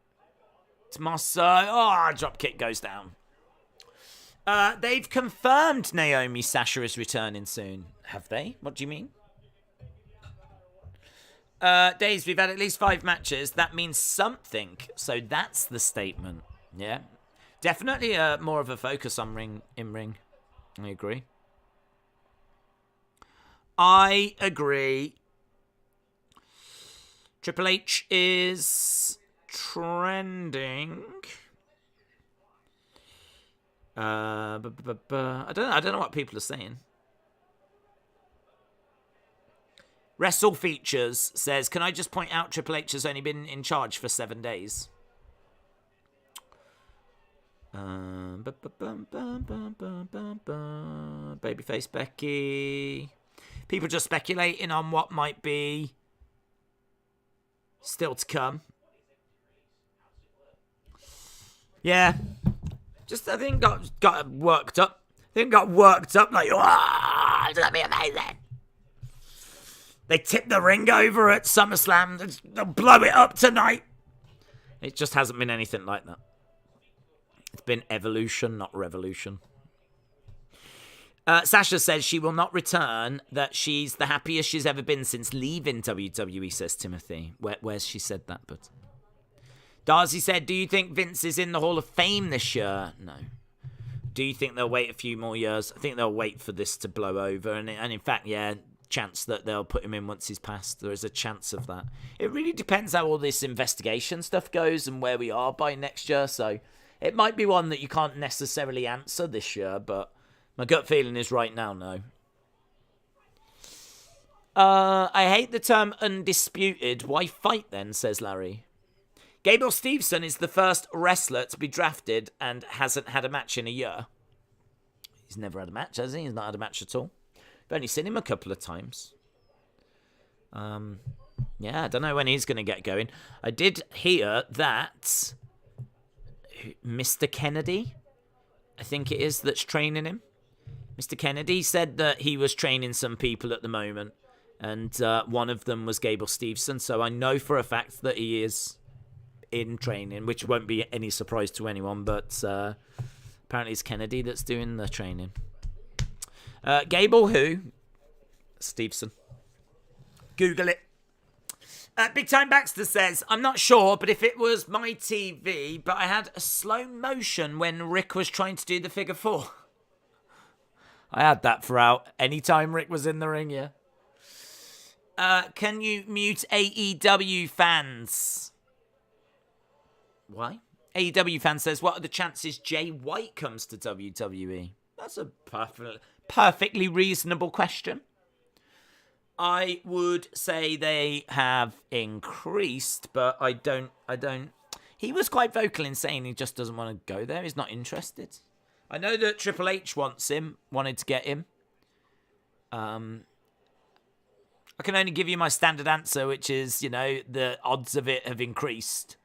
Tommaso. Drop kick goes down. They've confirmed Naomi Sasha is returning soon. Have they? What do you mean? Days, we've had at least 5 matches. That means something. So that's the statement. Yeah. Definitely more of a focus on in-ring. I agree. Triple H is trending. I don't know what people are saying. Wrestle Features says, can I just point out Triple H has only been in charge for 7 days? Babyface Becky. People just speculating on what might be still to come. Yeah. Just, I think got worked up. Like, it's gonna be amazing. They tipped the ring over at SummerSlam. They'll blow it up tonight. It just hasn't been anything like that. It's been evolution, not revolution. Sasha says she will not return, that she's the happiest she's ever been since leaving WWE, says Timothy. Where's she said that? But Darcy said, do you think Vince is in the Hall of Fame this year? No. Do you think they'll wait a few more years? I think they'll wait for this to blow over. And in fact, yeah, chance that they'll put him in once he's passed. There is a chance of that. It really depends how all this investigation stuff goes and where we are by next year. So it might be one that you can't necessarily answer this year, but my gut feeling is right now, no. I hate the term undisputed. Why fight then, says Larry. Gable Steveson is the first wrestler to be drafted and hasn't had a match in a year. He's never had a match, has he? He's not had a match at all. I've only seen him a couple of times. Yeah, I don't know when he's going to get going. I did hear that Mr. Kennedy, I think it is, that's training him. Mr. Kennedy said that he was training some people at the moment, and one of them was Gable Steveson, so I know for a fact that he is in training, which won't be any surprise to anyone, but apparently it's Kennedy that's doing the training. Gable who? Steveson. Google it. Big Time Baxter says, I'm not sure, but if it was my TV, but I had a slow motion when Rick was trying to do the figure 4. I had that throughout any time Rick was in the ring, yeah. Can you mute AEW fans? Why? AEW fan says, what are the chances Jay White comes to WWE? That's a perfectly reasonable question. I would say they have increased, but I don't. He was quite vocal in saying he just doesn't want to go there. He's not interested. I know that Triple H wanted to get him. I can only give you my standard answer, which is, the odds of it have increased.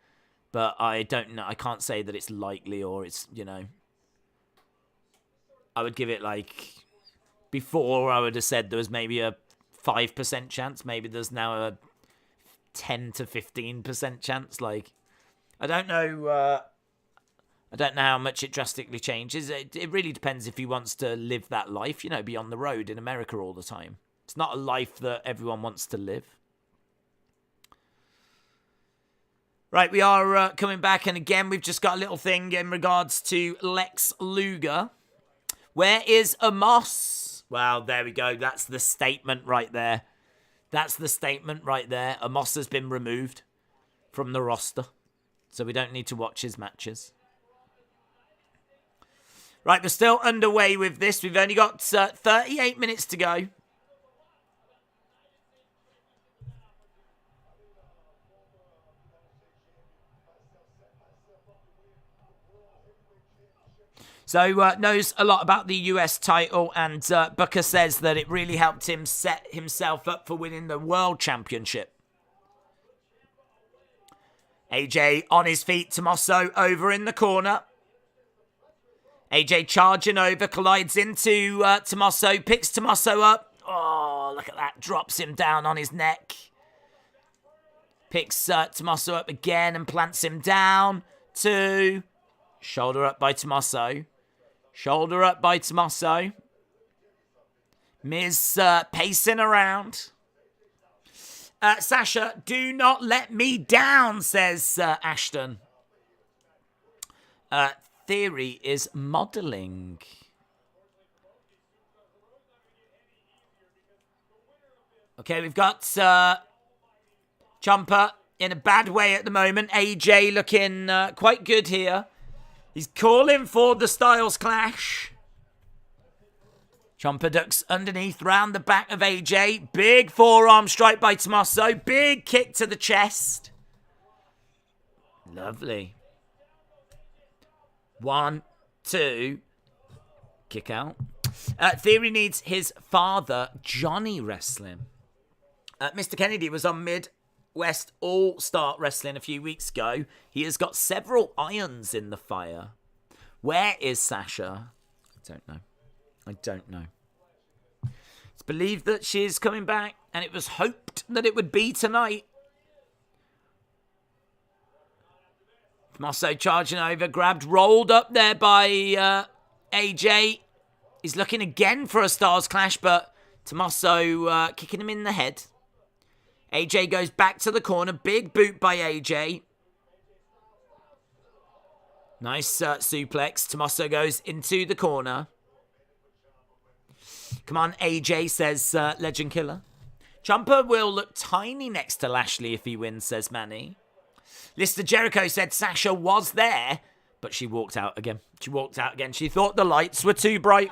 But I don't know. I can't say that it's likely or it's, I would give it before I would have said there was maybe a 5% chance. Maybe there's now a 10 to 15% chance. I don't know. I don't know how much it drastically changes. It really depends if he wants to live that life, be on the road in America all the time. It's not a life that everyone wants to live. Right, we are coming back, and again, we've just got a little thing in regards to Lex Luger. Where is Amos? Well, there we go. That's the statement right there. Amos has been removed from the roster, so we don't need to watch his matches. Right, we're still underway with this. We've only got 38 minutes to go. So, knows a lot about the US title, and Booker says that it really helped him set himself up for winning the World Championship. AJ on his feet, Tommaso over in the corner. AJ charging over, collides into Tommaso, picks Tommaso up. Oh, look at that, drops him down on his neck. Picks Tommaso up again and plants him down. 2. Shoulder up by Tommaso. Shoulder up by Tommaso. Miz pacing around. Sasha, do not let me down, says Ashton. Theory is modelling. Okay, we've got Ciampa in a bad way at the moment. AJ looking quite good here. He's calling for the Styles Clash. Ciampa ducks underneath, round the back of AJ. Big forearm strike by Tommaso. Big kick to the chest. Lovely. 1, 2. Kick out. Theory needs his father, Johnny, wrestling. Mr. Kennedy was on Midwest All-Star Wrestling a few weeks ago. He has got several irons in the fire. Where is Sasha? I don't know. It's believed that she's coming back, and it was hoped that it would be tonight. Tommaso charging over, grabbed, rolled up there by AJ. He's looking again for a Stars Clash, but Tommaso kicking him in the head. AJ goes back to the corner. Big boot by AJ. Nice suplex. Tommaso goes into the corner. Come on, AJ, says Legend Killer. Ciampa will look tiny next to Lashley if he wins, says Manny. Lister Jericho said Sasha was there, but she walked out again. She thought the lights were too bright.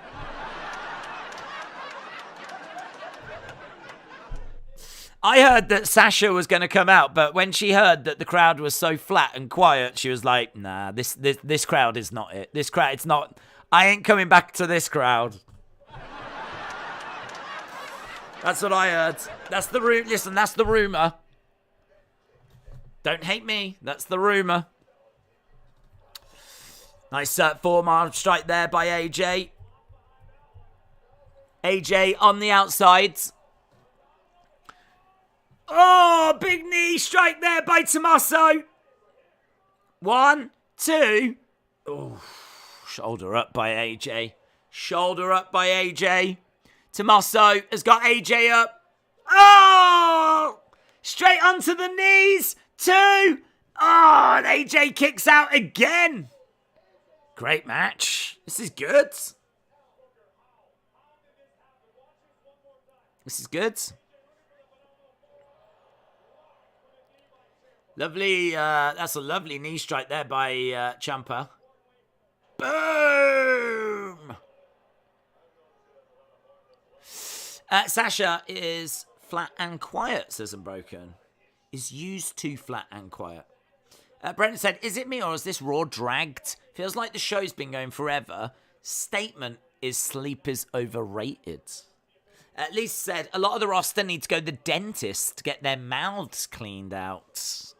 I heard that Sasha was going to come out, but when she heard that the crowd was so flat and quiet, she was like, nah, this crowd is not it. This crowd, it's not. I ain't coming back to this crowd. That's what I heard. That's the Listen, that's the rumor. Don't hate me. That's the rumor. Nice forearm strike there by AJ. AJ on the outside. Oh, big knee strike there by Tommaso. 1, 2. Oh, shoulder up by AJ. Tommaso has got AJ up. Oh, straight onto the knees. 2. Oh, and AJ kicks out again. Great match. This is good. Lovely. That's a lovely knee strike there by Ciampa. Boom! Sasha is flat and quiet, says Unbroken. Is used to flat and quiet. Brendan said, is it me or is this Raw dragged? Feels like the show's been going forever. Statement is sleep is overrated. At least said, a lot of the roster need to go to the dentist to get their mouths cleaned out.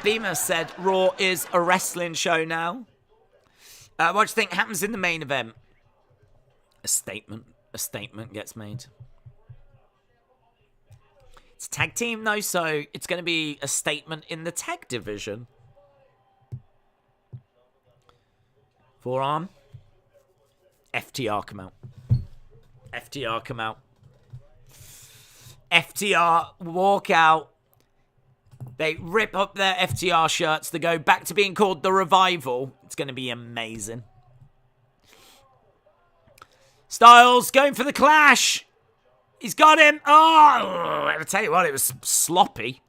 Beamer said, Raw is a wrestling show now. What do you think happens in the main event? A statement gets made. It's a tag team, though, so it's going to be a statement in the tag division. Forearm. FTR come out. FTR walk out. They rip up their FTR shirts to go back to being called The Revival. It's going to be amazing. Styles going for the clash. He's got him. Oh, I tell you what, it was sloppy.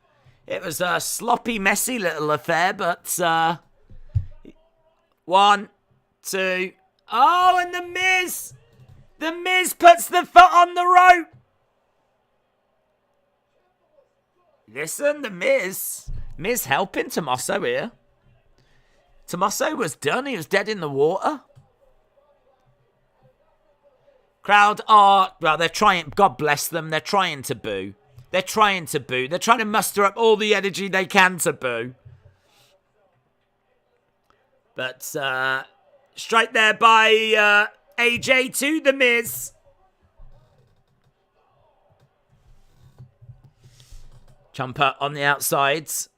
It was a sloppy, messy little affair, but 1, 2. Oh, and The Miz. The Miz puts the foot on the rope. Listen, The Miz. Miz helping Tommaso here. Tommaso was done. He was dead in the water. Crowd are, well, they're trying, God bless them, they're trying to boo. They're trying to muster up all the energy they can to boo. But, strike there by AJ to The Miz. Ciampa on the outsides.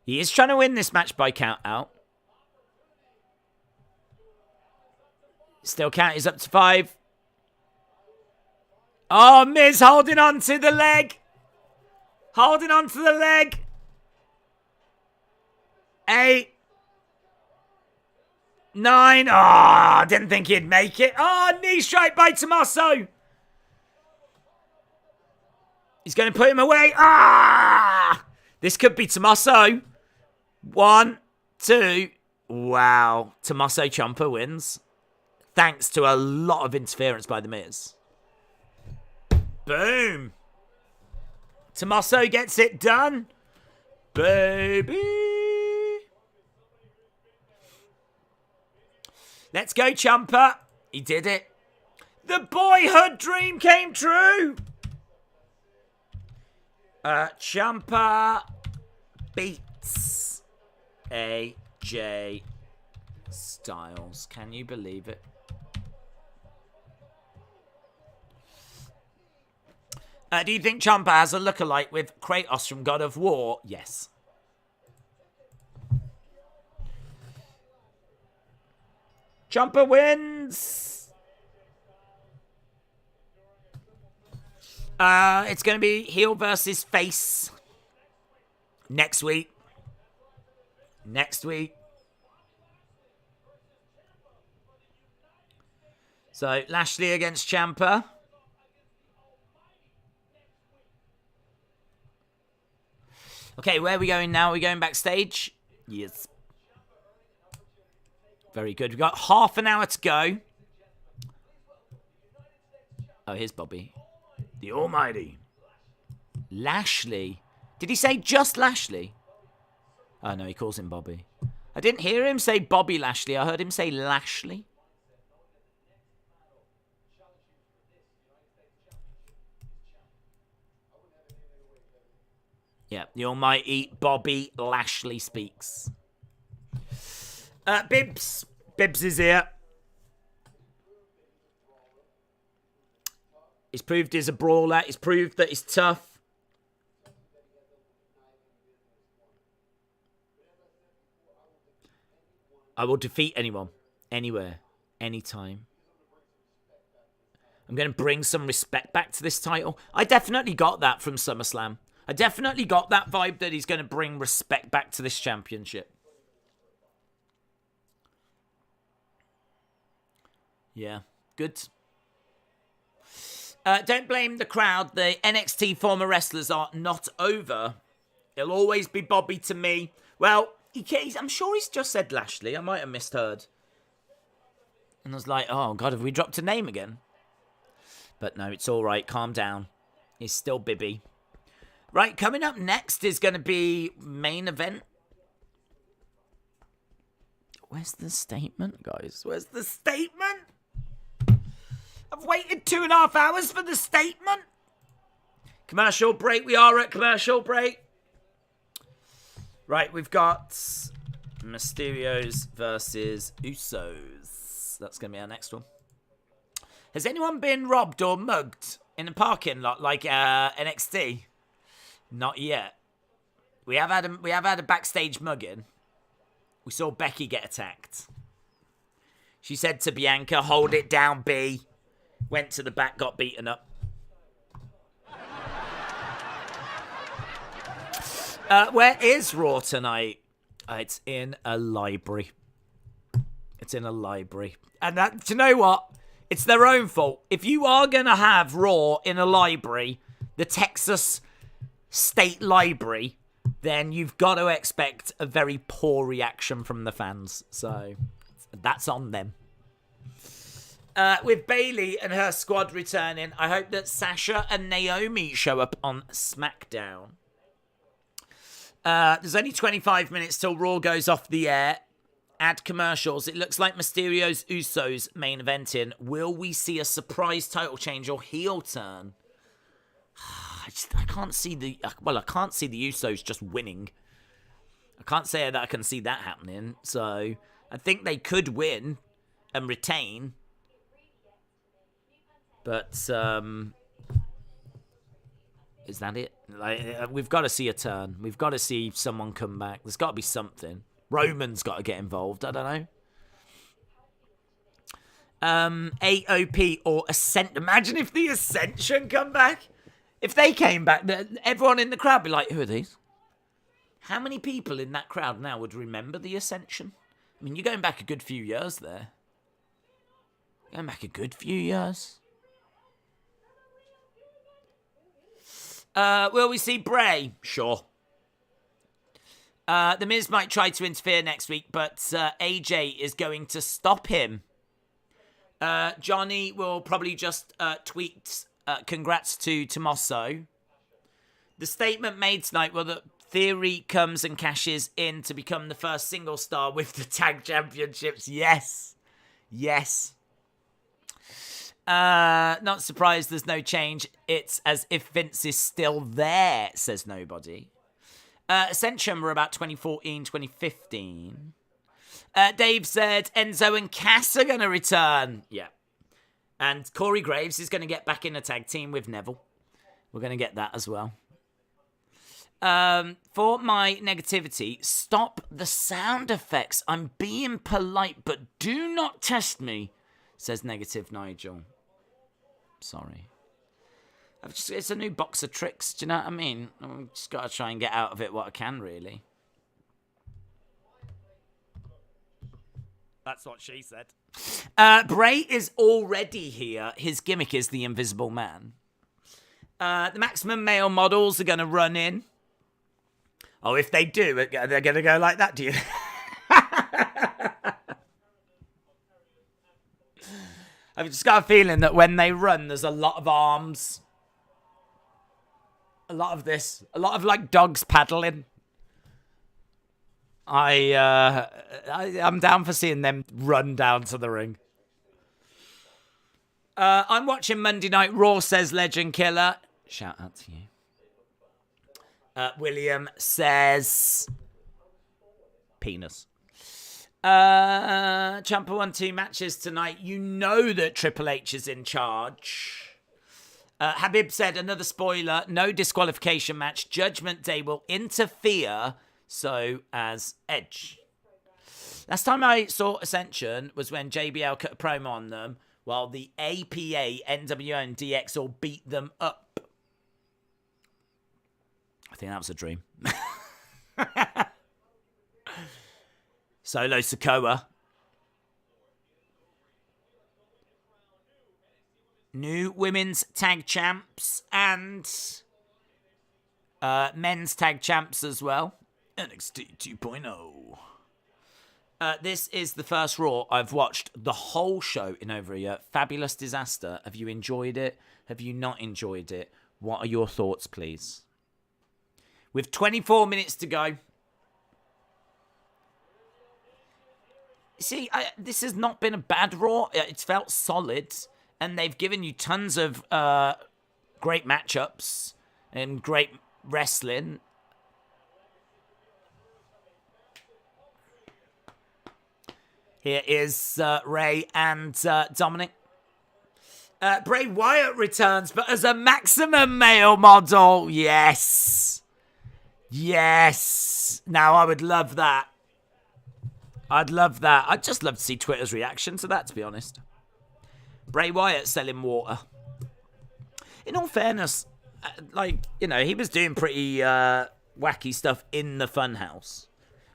He is trying to win this match by count out. Still count is up to 5. Oh, Miz holding on to the leg. Holding on to the leg. 8. 9. Oh, didn't think he'd make it. Oh, knee strike by Tommaso. He's going to put him away. Ah! This could be Tommaso. 1, 2. Wow. Tommaso Ciampa wins. Thanks to a lot of interference by The Miz. Boom. Tommaso gets it done. Baby. Let's go, Ciampa. He did it. The boyhood dream came true. Ciampa beats AJ Styles. Can you believe it? Do you think Ciampa has a lookalike with Kratos from God of War? Yes. Ciampa wins. It's going to be heel versus face next week. So, Lashley against Ciampa. Okay, where are we going now? Are we going backstage? Yes. Very good. We've got half an hour to go. Oh, here's Bobby. The Almighty. Lashley. Did he say just Lashley? Oh, no, he calls him Bobby. I didn't hear him say Bobby Lashley. I heard him say Lashley. Yeah, the almighty Bobby Lashley speaks. Bibbs. Bibbs is here. He's proved he's a brawler. He's proved that he's tough. I will defeat anyone, anywhere, anytime. I'm going to bring some respect back to this title. I definitely got that from SummerSlam. I definitely got that vibe that he's going to bring respect back to this championship. Yeah, good. Don't blame the crowd. The NXT former wrestlers are not over. It'll always be Bobby to me. Well, I'm sure he's just said Lashley. I might have misheard. And I was like, oh, God, have we dropped a name again? But no, it's all right. Calm down. He's still Bibby. Right, coming up next is going to be main event. Where's the statement, guys? Where's the statement? I've waited 2.5 hours for the statement. Commercial break. We are at commercial break. Right, we've got Mysterios versus Usos. That's going to be our next one. Has anyone been robbed or mugged in a parking lot like NXT? Not yet. We have had a backstage mugging. We saw Becky get attacked. She said to Bianca, "Hold it down, B." Went to the back, got beaten up. Where is Raw tonight? It's in a library. It's in a library. And that, do you know what? It's their own fault. If you are going to have Raw in a library, the Texas State Library, then you've got to expect a very poor reaction from the fans. So that's on them. With Bayley and her squad returning, I hope that Sasha and Naomi show up on SmackDown. There's only 25 minutes till Raw goes off the air. Add commercials. It looks like Mysterios Usos main eventing. Will we see a surprise title change or heel turn? I can't see the Usos just winning. I can't say that I can see that happening. So I think they could win and retain. But is that it? We've got to see a turn. We've got to see someone come back. There's got to be something. Roman's got to get involved. I don't know. AOP or Ascent. Imagine if the Ascension come back. If they came back, everyone in the crowd would be like, who are these? How many people in that crowd now would remember the Ascension? I mean, you're going back a good few years there. Going back a good few years. Will we see Bray? Sure. The Miz might try to interfere next week, but AJ is going to stop him. Johnny will probably just tweet congrats to Tommaso. The statement made tonight was that Theory comes and cashes in to become the first single star with the tag championships. Yes. Yes. Not surprised there's no change. It's as if Vince is still there, says nobody. Ascension were about 2014, 2015. Dave said Enzo and Cass are going to return. Yeah. And Corey Graves is going to get back in a tag team with Neville. We're going to get that as well. For my negativity, stop the sound effects. I'm being polite, but do not test me, says Negative Nigel. Sorry. It's a new box of tricks, do you know what I mean? I've just got to try and get out of it what I can, really. That's what she said. Bray is already here. His gimmick is the Invisible Man. The Maximum Male models are going to run in. Oh, if they do, they're going to go like that, do you? I've just got a feeling that when they run, there's a lot of arms. A lot of this. A lot of, like, dogs paddling. I'm down for seeing them run down to the ring. I'm watching Monday Night Raw, says Legend Killer. Shout out to you. William says penis. Ciampa won 2 matches tonight. You know that Triple H is in charge. Habib said, another spoiler, no disqualification match. Judgment Day will interfere, so as Edge. Last time I saw Ascension was when JBL cut a promo on them, while the APA, NWO, and DX all beat them up. I think that was a dream. Solo Sikoa. New women's tag champs and men's tag champs as well. NXT 2.0. This is the first Raw I've watched the whole show in over a year. Fabulous Disaster. Have you enjoyed it? Have you not enjoyed it? What are your thoughts, please? With 24 minutes to go. See, this has not been a bad Raw. It's felt solid. And they've given you tons of great matchups and great wrestling. Here is Ray and Dominic. Bray Wyatt returns, but as a maximum male model. Yes. Yes. Now, I would love that. I'd love that. I'd just love to see Twitter's reaction to that, to be honest. Bray Wyatt selling water. In all fairness, he was doing pretty wacky stuff in the Funhouse.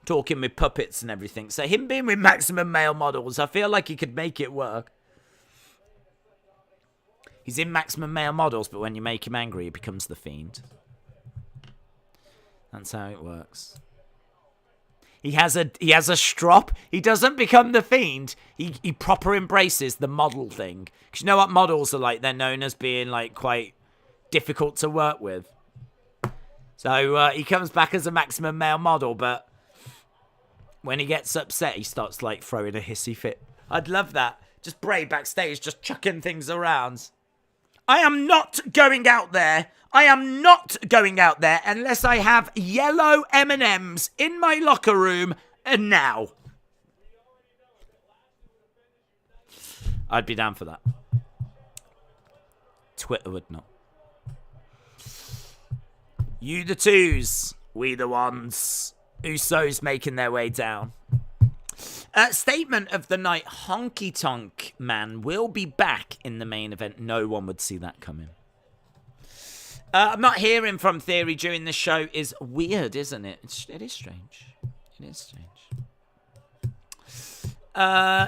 Talking with puppets and everything. So him being with maximum male models, I feel like he could make it work. He's in maximum male models, but when you make him angry, he becomes the Fiend. That's how it works. He has a strop. He doesn't become the Fiend. He proper embraces the model thing. Because you know what models are like? They're known as being like quite difficult to work with. So he comes back as a maximum male model, but when he gets upset, he starts like throwing a hissy fit. I'd love that. Just Bray backstage, just chucking things around. I am not going out there. I am not going out there unless I have yellow M&Ms in my locker room now. I'd be down for that. Twitter would not. You the twos, we the ones. Usos making their way down. Statement of the night. Honky Tonk Man will be back in the main event. No one would see that coming. I'm not hearing from Theory during the show is weird, isn't it? It is strange. It is strange.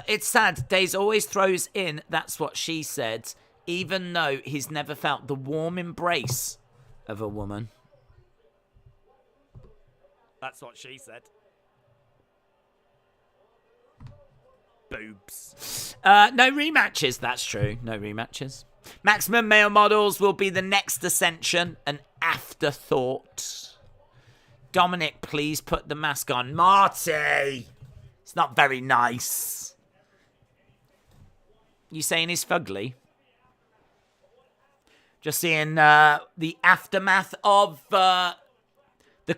It's sad. Days always throws in, that's what she said, even though he's never felt the warm embrace of a woman. That's what she said. Boobs. No rematches, that's true. No rematches. Maximum male models will be the next ascension. An afterthought. Dominic, please put the mask on. Marty! It's not very nice. You saying he's fugly? Just seeing the aftermath of the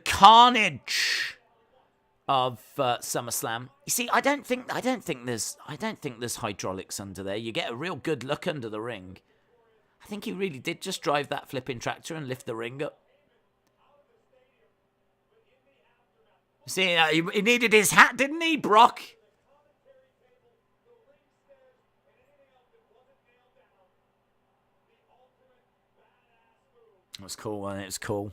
carnage of SummerSlam. You see, I don't think there's hydraulics under there. You get a real good look under the ring. I think he really did just drive that flipping tractor and lift the ring up. You see, he needed his hat, didn't he, Brock? It was cool, wasn't it? It was cool.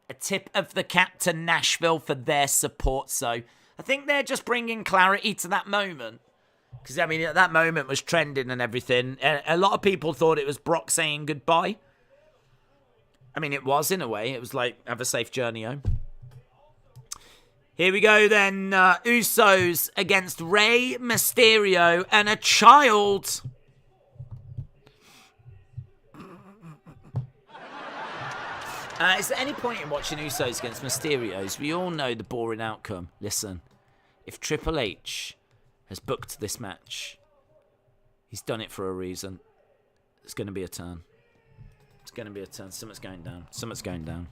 A tip of the cap to Nashville for their support. So I think they're just bringing clarity to that moment. Because, I mean, that moment was trending and everything. A lot of people thought it was Brock saying goodbye. I mean, it was in a way. It was like, have a safe journey home. Here we go then. Usos against Rey Mysterio and a child. Is there any point in watching Usos against Mysterios? We all know the boring outcome. Listen, if Triple H has booked this match, he's done it for a reason. It's going to be a turn. It's going to be a turn. Something's going down. Something's going down.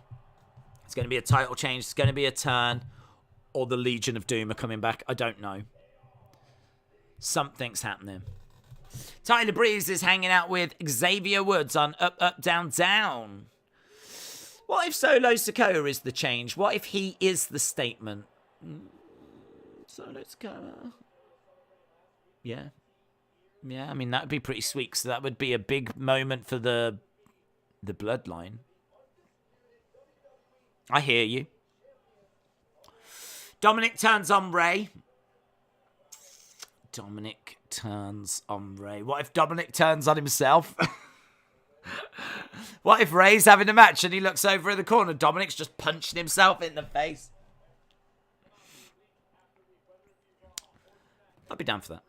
It's going to be a title change. It's going to be a turn. Or the Legion of Doom are coming back. I don't know. Something's happening. Tyler Breeze is hanging out with Xavier Woods on Up, Up, Down, Down. What if Solo Sikoa is the change? What if he is the statement? Solo Sikoa. Yeah. Yeah, I mean, that would be pretty sweet. So that would be a big moment for the bloodline. I hear you. Dominic turns on Ray. Dominic turns on Ray. What if Dominic turns on himself? What if Ray's having a match and he looks over in the corner? Dominic's just punching himself in the face. I'd be down for that.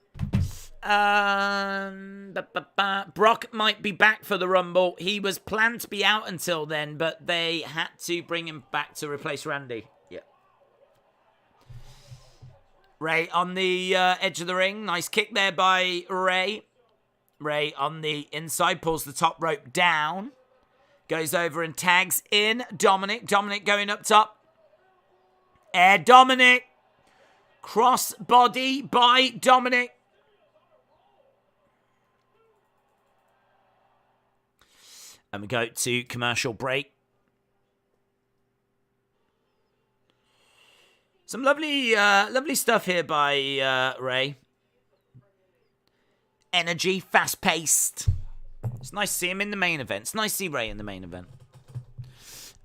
Brock might be back for the Rumble. He was planned to be out until then, but they had to bring him back to replace Randy. Yeah. Ray on the edge of the ring. Nice kick there by Ray. Ray on the inside, pulls the top rope down. Goes over and tags in Dominic. Dominic going up top. Air Dominic. Cross body by Dominic. And we go to commercial break. Some lovely stuff here by Ray. Energy, fast-paced. It's nice to see him in the main event. It's nice to see Ray in the main event.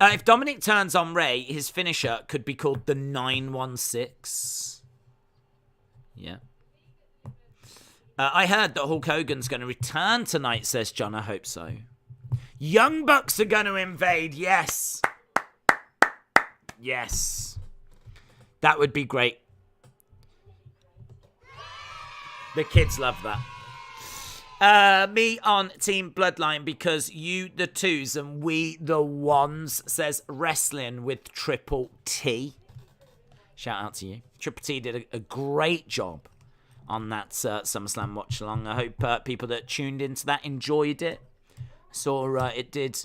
If Dominic turns on Ray, his finisher could be called the 916. Yeah. I heard that Hulk Hogan's going to return tonight, says John. I hope so. Young Bucks are going to invade. Yes. Yes. That would be great. The kids love that. Me on Team Bloodline because you the twos and we the ones, says Wrestling with Triple T. Shout out to you. Triple T did a great job on that SummerSlam watch along. I hope people that tuned into that enjoyed it. Saw it did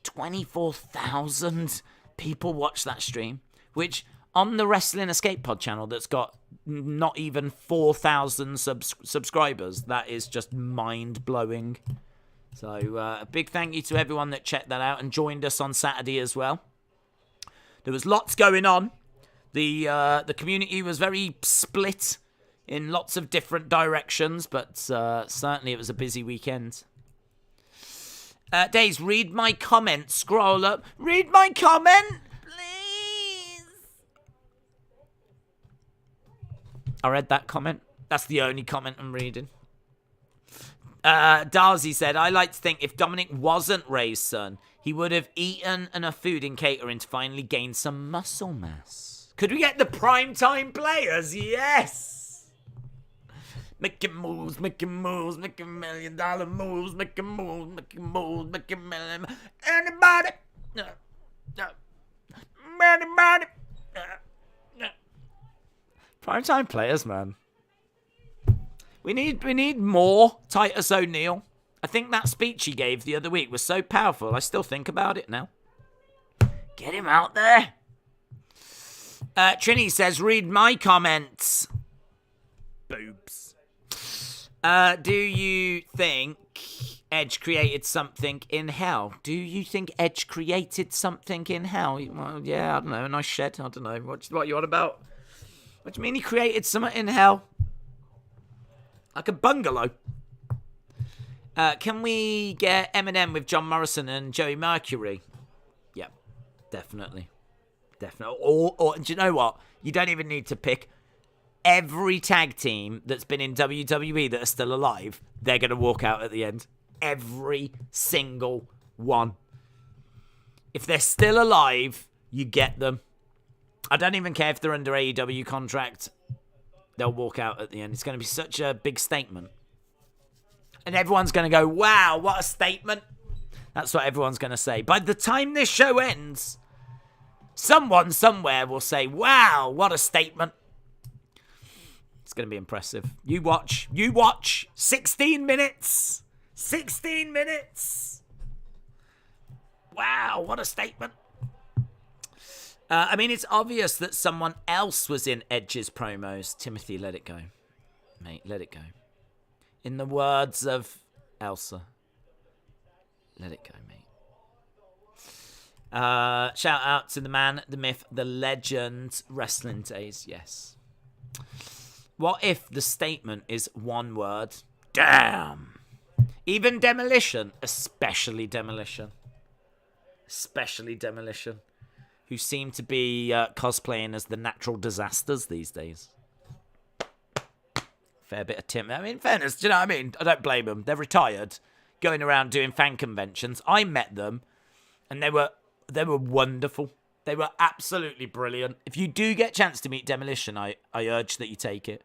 24,000 people watch that stream, which on the Wrestling Escape Pod channel that's got not even 4,000 subscribers. That is just mind-blowing. So a big thank you to everyone that checked that out and joined us on Saturday as well. There was lots going on. The community was very split in lots of different directions, but certainly it was a busy weekend. Days, read my comment. Scroll up. Read my comment, please. I read that comment. That's the only comment I'm reading. Darcy said, I like to think if Dominic wasn't Ray's son, he would have eaten enough food in catering to finally gain some muscle mass. Could we get the primetime players? Yes! Making moves, making moves, making $1 million moves, making moves, making moves, making million. Anybody? No. No. Anybody? No. Primetime players, man. We need more Titus O'Neil. I think that speech he gave the other week was so powerful. I still think about it now. Get him out there. Trini says, read my comments. Boobs. Do you think Edge created something in hell? Do you think Edge created something in hell? Well, yeah, I don't know. A nice shed. I don't know. What you on about? What do you mean he created something in hell? Like a bungalow. Can we get Eminem with John Morrison and Joey Mercury? Yeah, definitely. Definitely. Or do you know what? You don't even need to pick. Every tag team that's been in WWE that are still alive, they're going to walk out at the end. Every single one. If they're still alive, you get them. I don't even care if they're under AEW contract. They'll walk out at the end. It's going to be such a big statement. And everyone's going to go, wow, what a statement. That's what everyone's going to say. By the time this show ends, someone somewhere will say, wow, what a statement. It's going to be impressive. You watch. 16 minutes. 16 minutes. Wow, what a statement. I mean, it's obvious that someone else was in Edge's promos. Timothy, let it go. Mate, let it go. In the words of Elsa. Let it go, mate. Shout out to the man, the myth, the legend, Wrestling Days. Yes. What if the statement is one word? Damn. Even Demolition. Especially Demolition. Who seem to be cosplaying as the natural disasters these days. Fair bit of Tim. I mean, in fairness, do you know what I mean? I don't blame them. They're retired, going around doing fan conventions. I met them, and they were wonderful. They were absolutely brilliant. If you do get a chance to meet Demolition, I urge that you take it.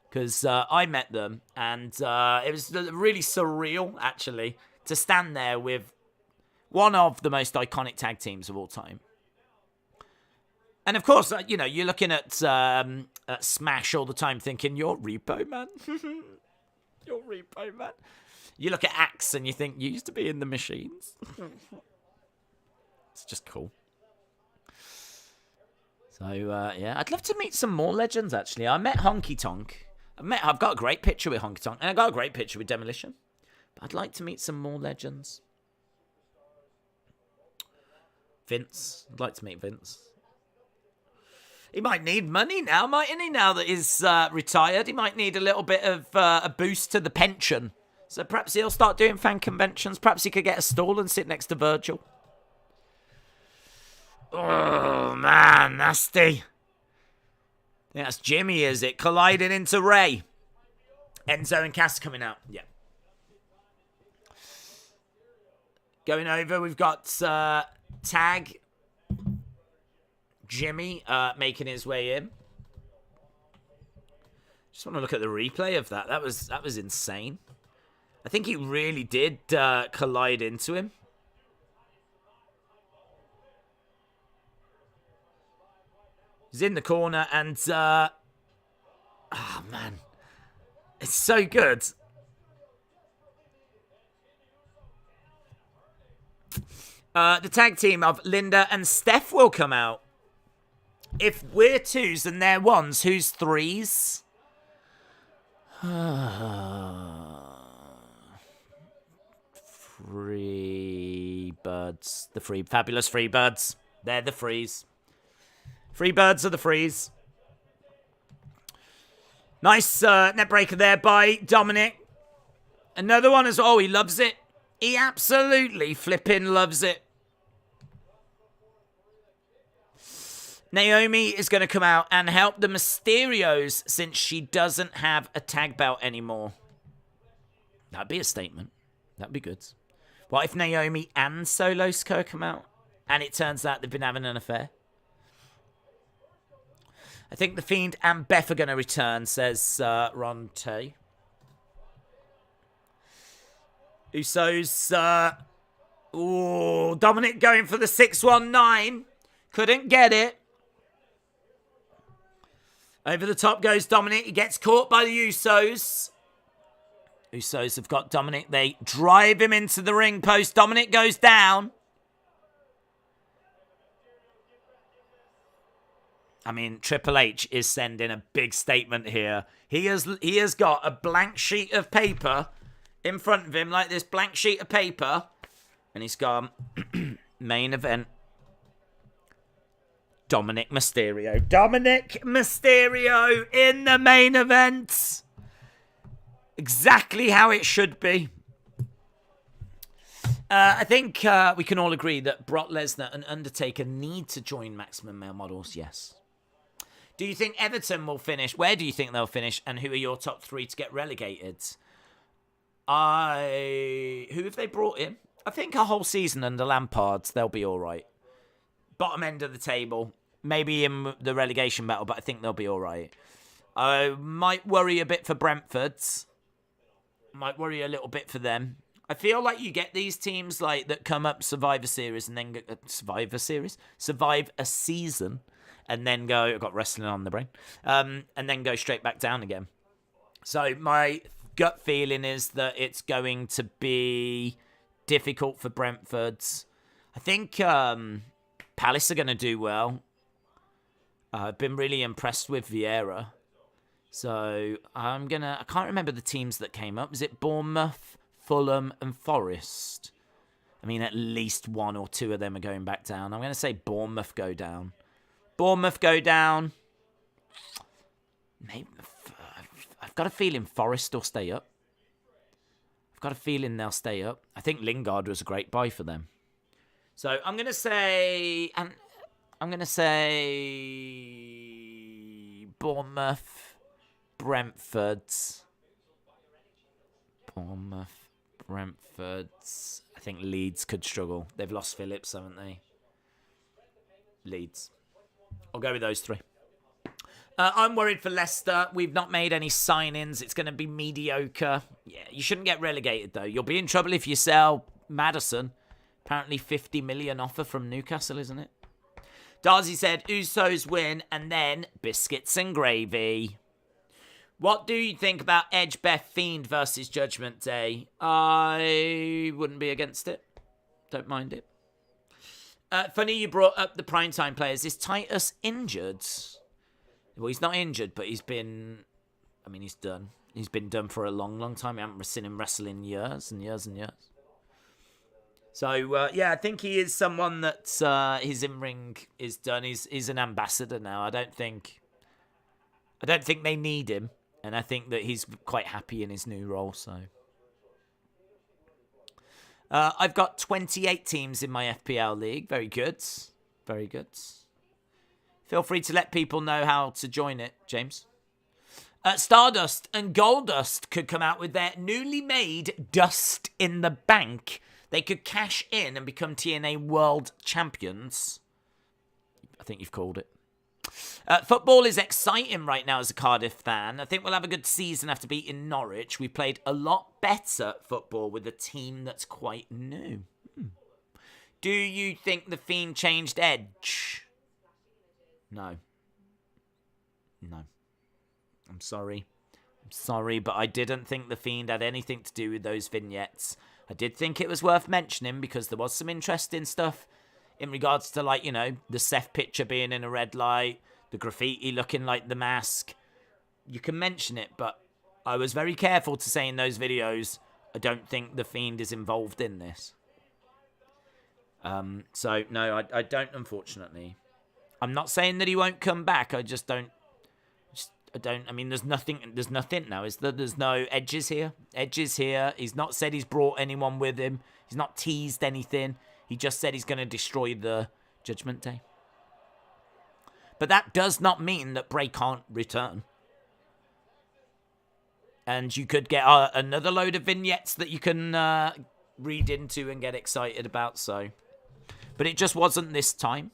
Because I met them, and it was really surreal, actually, to stand there with one of the most iconic tag teams of all time. And, of course, you know, you're looking at Smash all the time thinking, you're Repo Man. You're Repo Man. You look at Axe and you think, you used to be in the Machines. It's just cool. So, yeah, I'd love to meet some more legends, actually. I met Honky Tonk. I've got a great picture with Honky Tonk, and I got a great picture with Demolition. But I'd like to meet some more legends. Vince. I'd like to meet Vince. He might need money now, mightn't he? Now that he's retired, he might need a little bit of a boost to the pension. So perhaps he'll start doing fan conventions. Perhaps he could get a stall and sit next to Virgil. Oh, man, nasty. Yeah, that's Jimmy, is it? Colliding into Ray. Enzo and Cass coming out. Yeah. Going over, we've got Tag. Jimmy making his way in. Just want to look at the replay of that. That was insane. I think he really did collide into him. He's in the corner and... oh, man. It's so good. The tag team of Linda and Steph will come out. If we're twos and they're ones, who's threes? Freebirds. The fabulous Freebirds. They're the frees. Freebirds are the frees. Nice net breaker there by Dominic. Another one as well. Oh, he loves it. He absolutely flipping loves it. Naomi is going to come out and help the Mysterios since she doesn't have a tag belt anymore. That'd be a statement. That'd be good. What if Naomi and Solo Sikoa come out and it turns out they've been having an affair? I think The Fiend and Beth are going to return, says Ron Tay. Usos. Dominic going for the 619. Couldn't get it. Over the top goes Dominic. He gets caught by the Usos. Usos have got Dominic. They drive him into the ring post. Dominic goes down. I mean, Triple H is sending a big statement here. He has got a blank sheet of paper in front of him, like this blank sheet of paper. And he's gone, main event. Dominic Mysterio. Dominic Mysterio in the main event. Exactly how it should be. I think we can all agree that Brock Lesnar and Undertaker need to join Maximum Male Models, yes. Do you think Everton will finish? Where do you think they'll finish? And who are your top three to get relegated? Who have they brought in? I think a whole season under Lampard, they'll be all right. Bottom end of the table. Maybe in the relegation battle, but I think they'll be all right. I might worry a bit for Brentford. Might worry a little bit for them. I feel like you get these teams like that come up Survivor Series and then survive a season and then go. I've got wrestling on the brain, and then go straight back down again. So my gut feeling is that it's going to be difficult for Brentford. I think Palace are going to do well. I've been really impressed with Vieira. So I can't remember the teams that came up. Was it Bournemouth, Fulham and Forest? I mean, at least one or two of them are going back down. I'm going to say Bournemouth go down. Bournemouth go down. Maybe I've got a feeling Forest will stay up. I've got a feeling they'll stay up. I think Lingard was a great buy for them. So I'm going to say Bournemouth, Brentford. Bournemouth, Brentford. I think Leeds could struggle. They've lost Phillips, haven't they? Leeds. I'll go with those three. I'm worried for Leicester. We've not made any signings. It's going to be mediocre. Yeah, you shouldn't get relegated, though. You'll be in trouble if you sell Maddison. Apparently 50 million offer from Newcastle, isn't it? Darcy said, Usos win and then biscuits and gravy. What do you think about Edge, Beth, Fiend versus Judgment Day? I wouldn't be against it. Don't mind it. Funny you brought up the primetime players. Is Titus injured? Well, he's not injured, but he's been... I mean, he's done. He's been done for a long, long time. I haven't seen him wrestle in years and years and years. So, yeah, I think he is someone that his in-ring is done. He's an ambassador now. I don't think they need him. And I think that he's quite happy in his new role, so... I've got 28 teams in my FPL league. Very good. Very good. Feel free to let people know how to join it, James. Stardust and Goldust could come out with their newly made Dust in the Bank. They could cash in and become TNA World Champions. I think you've called it. Football is exciting right now as a Cardiff fan. I think we'll have a good season after beating Norwich. We played a lot better football with a team that's quite new. Do you think The Fiend changed Edge? No. I'm sorry, but I didn't think The Fiend had anything to do with those vignettes. I did think it was worth mentioning because there was some interesting stuff in regards to, like, you know, the Seth picture being in a red light, the graffiti looking like The Mask. You can mention it, but I was very careful to say in those videos, I don't think The Fiend is involved in this. So, no, I don't, unfortunately. I'm not saying that he won't come back. I just don't. I mean, there's nothing now, is there? There's no Edges here. Edges here. He's not said he's brought anyone with him. He's not teased anything. He just said he's going to destroy the Judgment Day. But that does not mean that Bray can't return. And you could get another load of vignettes that you can read into and get excited about. So, but it just wasn't this time.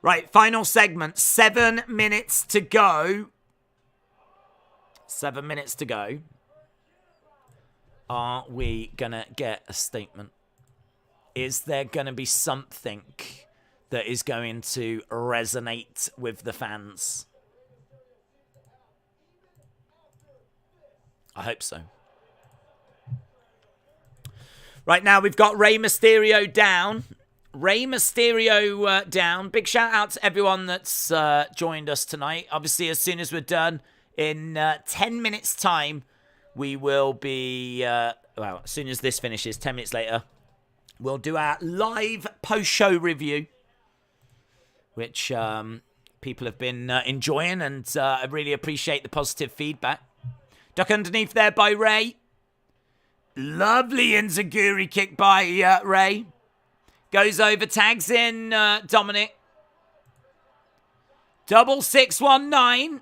Right, final segment. 7 minutes to go. 7 minutes to go. Are we going to get a statement? Is there going to be something that is going to resonate with the fans? I hope so. Right now, we've got Rey Mysterio down. Rey Mysterio down. Big shout out to everyone that's joined us tonight. Obviously, as soon as we're done, in 10 minutes' time, we will be, well, as soon as this finishes, 10 minutes later, we'll do our live post-show review, which people have been enjoying, and I really appreciate the positive feedback. Duck underneath there by Rey. Lovely Enziguri kick by Rey. Goes over, tags in Dominic. 6619.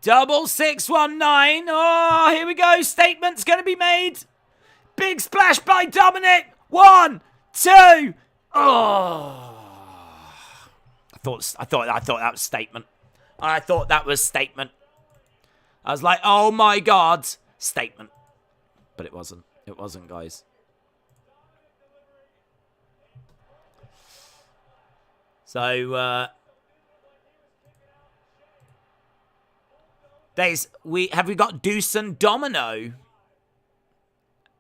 6619. Oh, here we go. Statement's going to be made. Big splash by Dominic. 1, 2. Oh. I thought that was statement. I thought that was statement. I was like, oh my God, statement. But it wasn't. It wasn't, guys. So, have we got Deuce and Domino?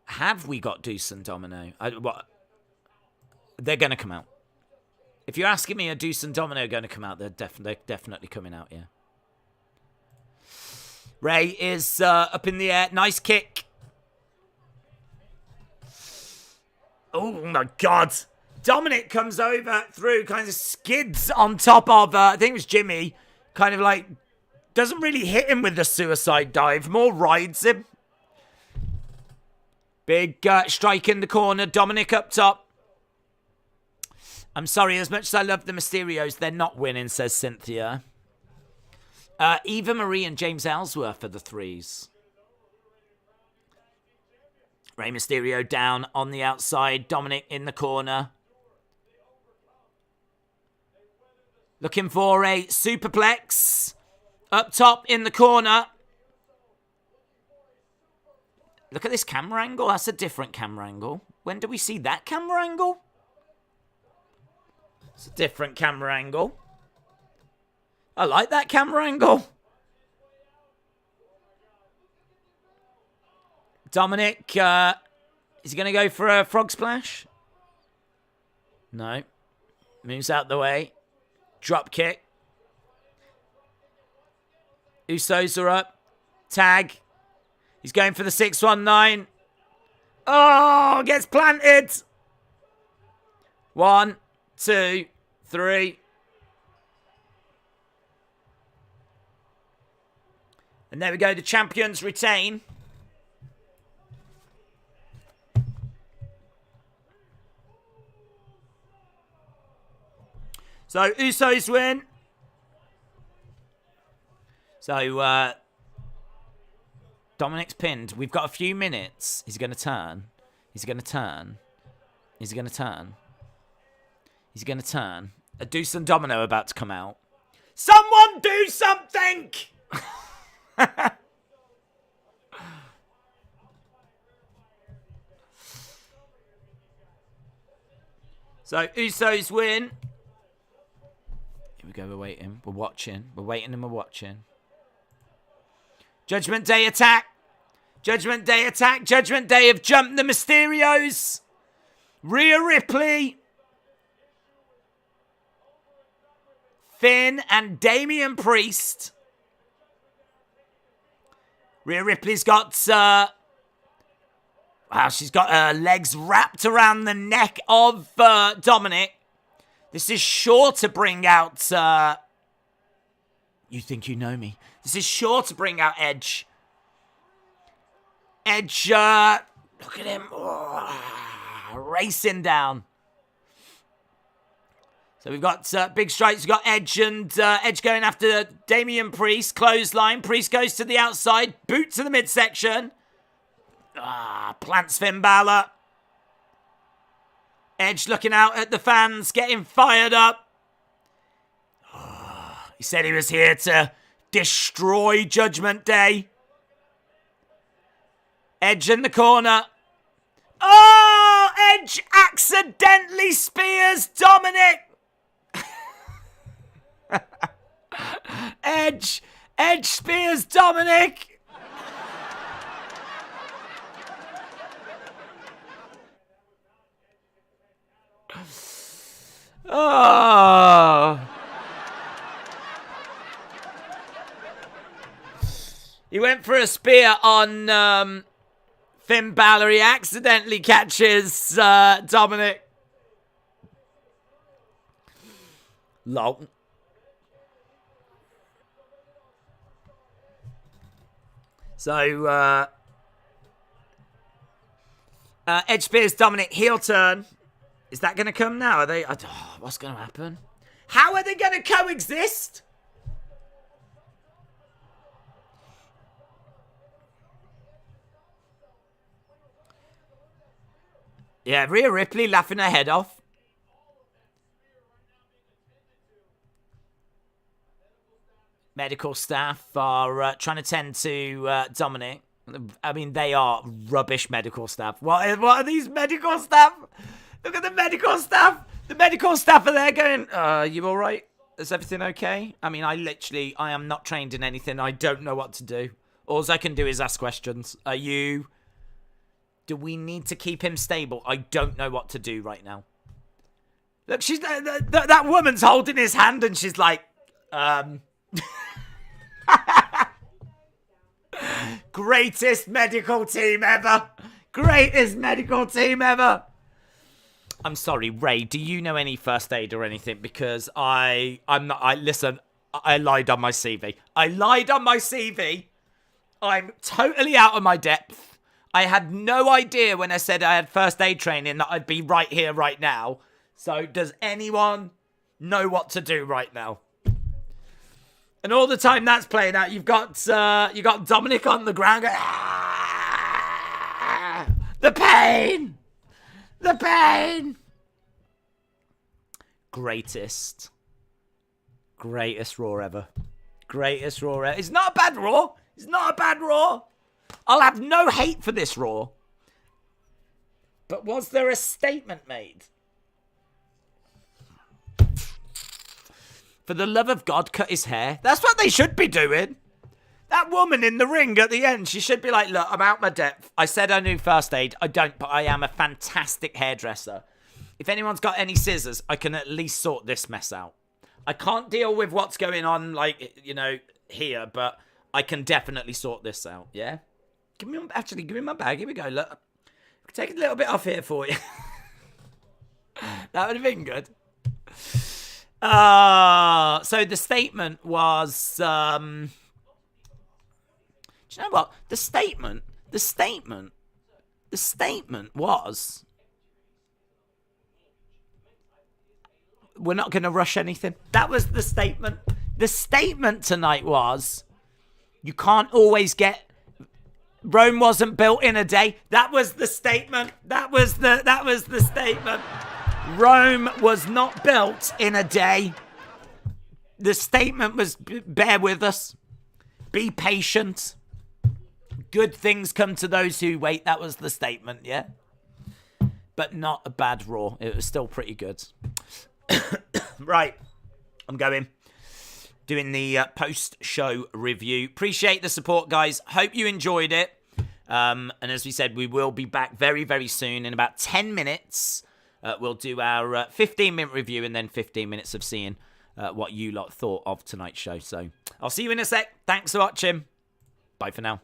Have we got Deuce and Domino? What? They're going to come out. If you're asking me, are Deuce and Domino going to come out? They're definitely coming out, yeah. Rey is up in the air. Nice kick. Oh, my God. Dominic comes over through, kind of skids on top of, I think it was Jimmy. Kind of like, doesn't really hit him with the suicide dive. More rides him. Big strike in the corner. Dominic up top. I'm sorry, as much as I love the Mysterios, they're not winning, says Cynthia. Eva Marie and James Ellsworth are the 3s. Rey Mysterio down on the outside. Dominic in the corner. Looking for a superplex. Up top in the corner. Look at this camera angle. That's a different camera angle. When do we see that camera angle? It's a different camera angle. I like that camera angle. Dominic, is he going to go for a frog splash? No. Moves out the way. Drop kick. Usos are up. Tag. He's going for the 619. Oh, gets planted. 1, 2, 3. And there we go. The champions retain. So, Usos win. So, Dominic's pinned. We've got a few minutes. He's going to turn. He's going to turn. He's going to turn. He's going to turn. A Deuce and Domino about to come out. Someone do something! So, Usos win. Here we go, we're waiting. We're watching. We're waiting and we're watching. Judgment Day attack. Judgment Day attack. Judgment Day have jumped the Mysterios. Rhea Ripley. Finn and Damian Priest. Rhea Ripley's got... wow, she's got her legs wrapped around the neck of Dominic. This is sure to bring out... you think you know me. This is sure to bring out Edge. Edge, look at him. Oh, racing down. So we've got big strikes. We've got Edge and Edge going after Damian Priest. Clothesline. Priest goes to the outside. Boot to the midsection. Plants Finn Balor. Edge looking out at the fans, getting fired up. He said he was here to destroy Judgment Day. Edge in the corner. Oh! Edge accidentally spears Dominic. Edge spears Dominic. Oh. He went for a spear on Finn Balor. He accidentally catches Dominic. Lol. So, Edge spears Dominic, heel turn. Is that going to come now? Are they? What's going to happen? How are they going to coexist? Yeah, Rhea Ripley laughing her head off. Medical staff are trying to tend to Dominic. I mean, they are rubbish medical staff. What are these medical staff? Look at the medical staff. The medical staff are there going, you all right? Is everything okay? I mean, I am not trained in anything. I don't know what to do. All I can do is ask questions. Do we need to keep him stable? I don't know what to do right now. Look, she's that woman's holding his hand and she's like, greatest medical team ever. Greatest medical team ever. I'm sorry, Ray, do you know any first aid or anything? Because listen, I lied on my CV. I'm totally out of my depth. I had no idea when I said I had first aid training that I'd be right here, right now. So does anyone know what to do right now? And all the time that's playing out, you got Dominic on the ground going, "Ah, the pain, the pain." Greatest Raw ever. Greatest Raw ever. It's not a bad Raw. It's not a bad Raw. I'll have no hate for this Raw. But was there a statement made? For the love of God, cut his hair. That's what they should be doing. That woman in the ring at the end, she should be like, look, I'm out my depth. I said I knew first aid. I don't, but I am a fantastic hairdresser. If anyone's got any scissors, I can at least sort this mess out. I can't deal with what's going on, like, you know, here, but I can definitely sort this out, yeah? Give me my bag. Here we go, look. Take a little bit off here for you. That would have been good. So the statement was, do you know what? The statement was, we're not going to rush anything. That was the statement. The statement tonight was, you can't always get, Rome wasn't built in a day. That was the statement. That was the statement. Rome was not built in a day. The statement was, bear with us. Be patient. Good things come to those who wait. That was the statement, yeah? But not a bad Raw. It was still pretty good. Right. I'm going. Doing the post-show review. Appreciate the support, guys. Hope you enjoyed it. And as we said, we will be back very, very soon. In about 10 minutes, we'll do our 15-minute review and then 15 minutes of seeing what you lot thought of tonight's show. So I'll see you in a sec. Thanks for watching. Bye for now.